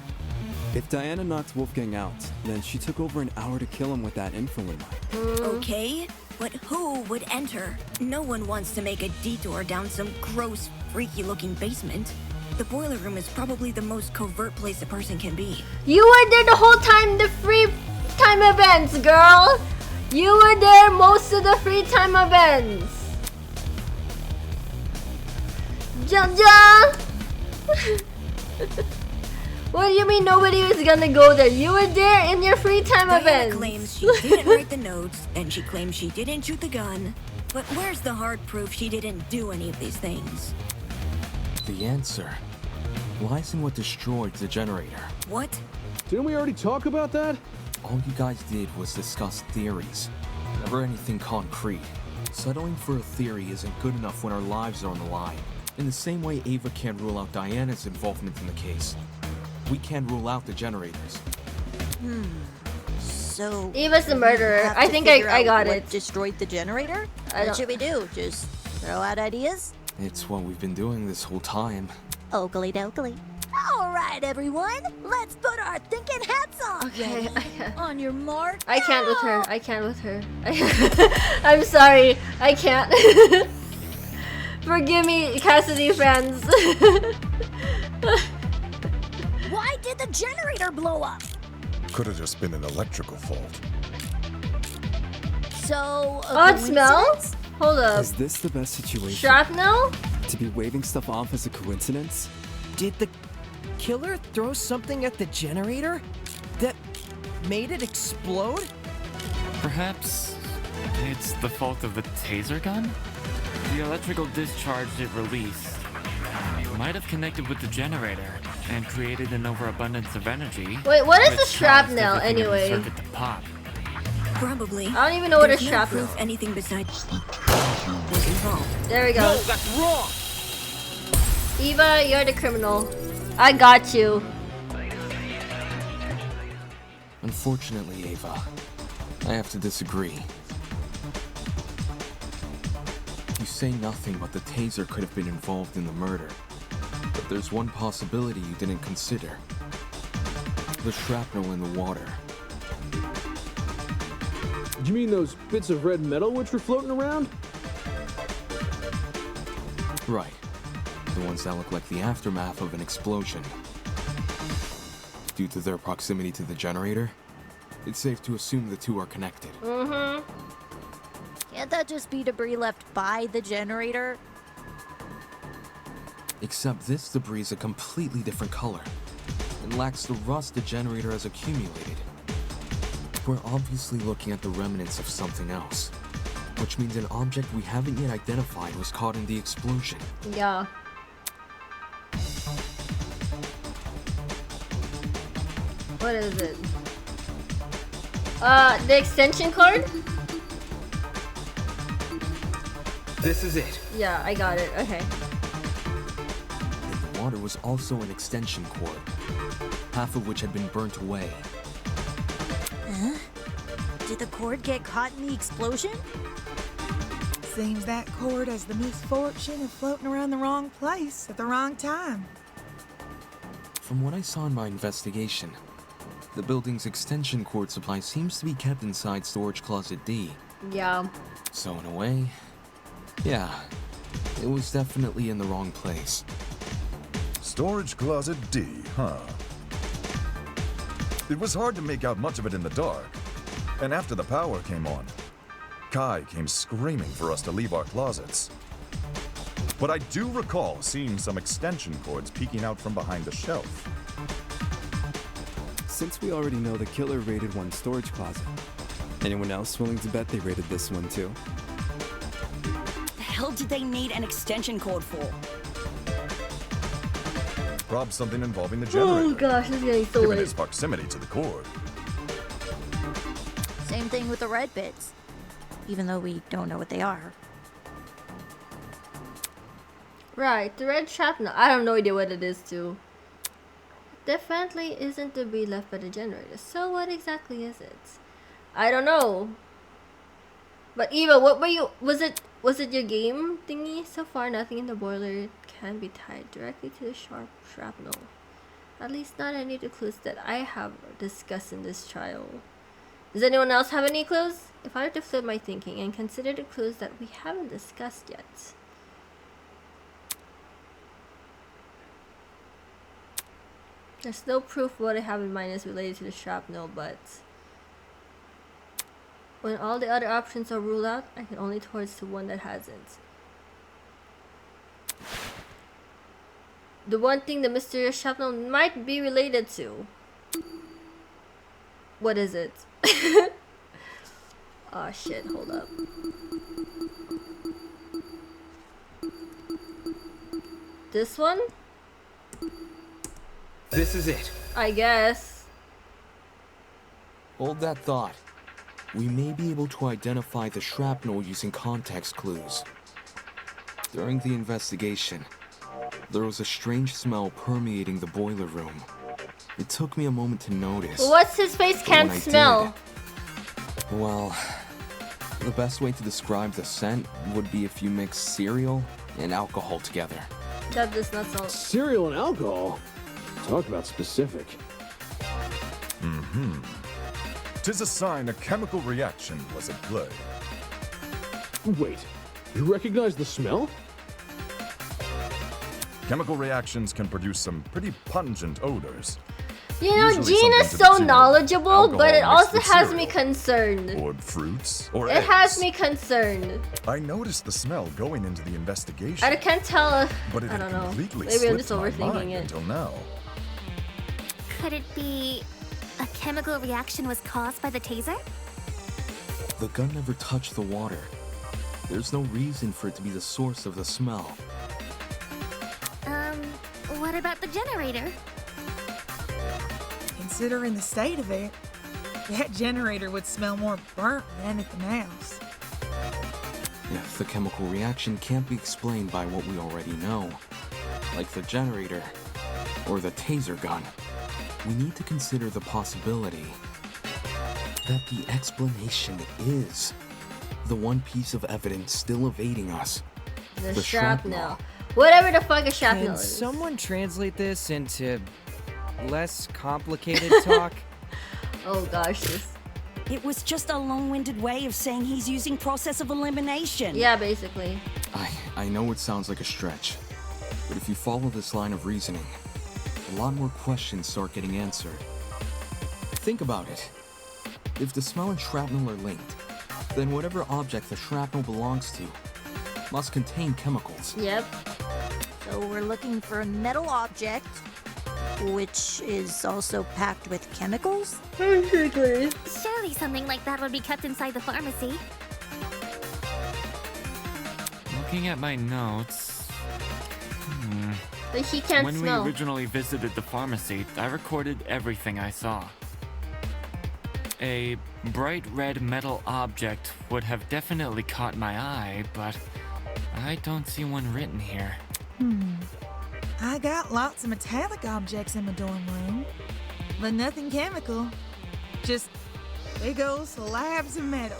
If Diana knocked Wolfgang out, then she took over an hour to kill him with that info in mind. Okay, but who would enter? No one wants to make a detour down some gross, freaky-looking basement. The boiler room is probably the most covert place a person can be. You were there the whole time, the free time events, girl! You were there most of the free time events! Jaja! What do you mean nobody was gonna go there? You were there in your free time Diana events! claims she didn't write the notes, and she claims she didn't shoot the gun. But where's the hard proof she didn't do any of these things? The answer lies in what destroyed the generator. What? Didn't we already talk about that? All you guys did was discuss theories, never anything concrete. Settling for a theory isn't good enough when our lives are on the line. In the same way Ava can't rule out Diana's involvement in the case, we can't rule out the generators. So Eva's the murderer. I think I got it. Destroyed the generator? What should we do? Just throw out ideas? It's what we've been doing this whole time. Oakley dokley. All right, everyone. Let's put our thinking hats on. Okay. On your mark. I can't with her. I can't with her. I'm sorry. I can't. Forgive me, Cassidy fans. Why did the generator blow up? Could have just been an electrical fault. So, oh, it smells? Hold up. Is this the best situation? Shrapnel? To be waving stuff off as a coincidence? Did the killer throw something at the generator that made it explode? Perhaps it's the fault of the taser gun? The electrical discharge it released might have connected with the generator and created an overabundance of energy. Wait, what is which the shrapnel caused everything in the anyway? circuit to pop. Probably. I don't even know what a There's no shrapnel. proof anything besides was involved. There we go. No, that's wrong. Eva, you're the criminal. I got you. Unfortunately, Ava, I have to disagree. You say nothing but the taser could have been involved in the murder. But there's one possibility you didn't consider. The shrapnel in the water. Do you mean those bits of red metal which were floating around? Right. The ones that look like the aftermath of an explosion. Due to their proximity to the generator, it's safe to assume the two are connected. Mm-hmm. Can't that just be debris left by the generator? Except this debris is a completely different color. It lacks the rust the generator has accumulated. We're obviously looking at the remnants of something else, which means an object we haven't yet identified was caught in the explosion. Yeah. What is it? The extension cord? This is it. Yeah, I got it. Okay. In the water was also an extension cord, half of which had been burnt away. Huh? Did the cord get caught in the explosion? Seems that cord has the misfortune of floating around the wrong place at the wrong time. From what I saw in my investigation, the building's extension cord supply seems to be kept inside storage closet D. Yeah. So in a way, yeah, it was definitely in the wrong place. Storage closet D, huh? It was hard to make out much of it in the dark. And after the power came on, Kai came screaming for us to leave our closets. But I do recall seeing some extension cords peeking out from behind the shelf. Since we already know the killer raided one storage closet, anyone else willing to bet they raided this one too? The hell did they need an extension cord for? Probably something involving the generator. Oh gosh, this is getting so Given late. its proximity to the cord. Same thing with the red bits. Even though we don't know what they are. Right, the red shrapnel. I have no idea what it is too. Definitely isn't debris left by the generator. So what exactly is it? I don't know. But Eva, what were you? Was it your game thingy? So far, nothing in the boiler can be tied directly to the shrapnel. At least not any of the clues that I have discussed in this trial. Does anyone else have any clues? If I were to flip my thinking and consider the clues that we haven't discussed yet. There's no proof what I have in mind is related to the shrapnel, but when all the other options are ruled out, I can only towards the one that hasn't. The one thing the mysterious shrapnel might be related to. What is it? Oh shit, hold up. This one? This is it. I guess. Hold that thought. We may be able to identify the shrapnel using context clues. During the investigation, there was a strange smell permeating the boiler room. It took me a moment to notice. What's his face can't smell? Well, the best way to describe the scent would be if you mix cereal and alcohol together. That does not sound. Cereal and alcohol? Talk about specific. Mm-hmm. 'Tis a sign a chemical reaction was at play. Wait, you recognize the smell? Chemical reactions can produce some pretty pungent odors. You know, Usually Gene is something to so the tune of knowledgeable, alcohol but it mixed also with has cereal. me concerned. Or fruits, or It eggs. has me concerned. I noticed the smell going into the investigation. I can't tell if, But it I had don't know. completely Maybe I'm just slipped my overthinking mind it. until now. Could it be a chemical reaction was caused by the taser? The gun never touched the water. There's no reason for it to be the source of the smell. What about the generator? Considering the state of it, that generator would smell more burnt than anything else. If the chemical reaction can't be explained by what we already know, like the generator or the taser gun, we need to consider the possibility that the explanation is the one piece of evidence still evading us. The shrapnel. Whatever the fuck a shrapnel Can is. someone translate this into less complicated talk? Oh gosh, this. It was just a long-winded way of saying he's using process of elimination. Yeah, basically. I know it sounds like a stretch, but if you follow this line of reasoning, a lot more questions start getting answered. Think about it. If the smell and shrapnel are linked, then whatever object the shrapnel belongs to must contain chemicals. Yep. So we're looking for a metal object, which is also packed with chemicals? Basically. Surely something like that would be kept inside the pharmacy. Looking at my notes. But he can't when smell. we originally visited the pharmacy, I recorded everything I saw. A bright red metal object would have definitely caught my eye, but I don't see one written here. I got lots of metallic objects in my dorm room, but nothing chemical. Just big old slabs of metal.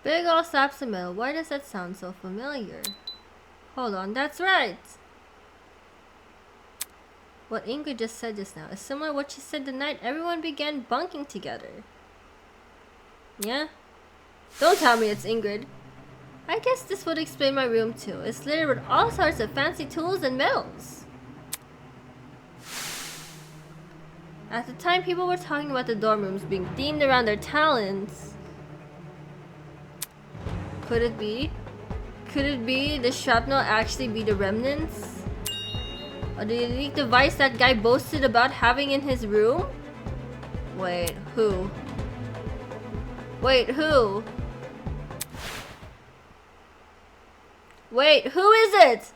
Big ol' slabs of metal. Why does that sound so familiar? Hold on, that's right. What Ingrid just said just now is similar to what she said the night everyone began bunking together. Yeah? Don't tell me it's Ingrid. I guess this would explain my room too. It's littered with all sorts of fancy tools and metals. At the time, people were talking about the dorm rooms being themed around their talents. Could it be? Could it be the shrapnel actually be the remnants? Or the unique device that guy boasted about having in his room? Wait, who? Wait, who? Wait, who is it?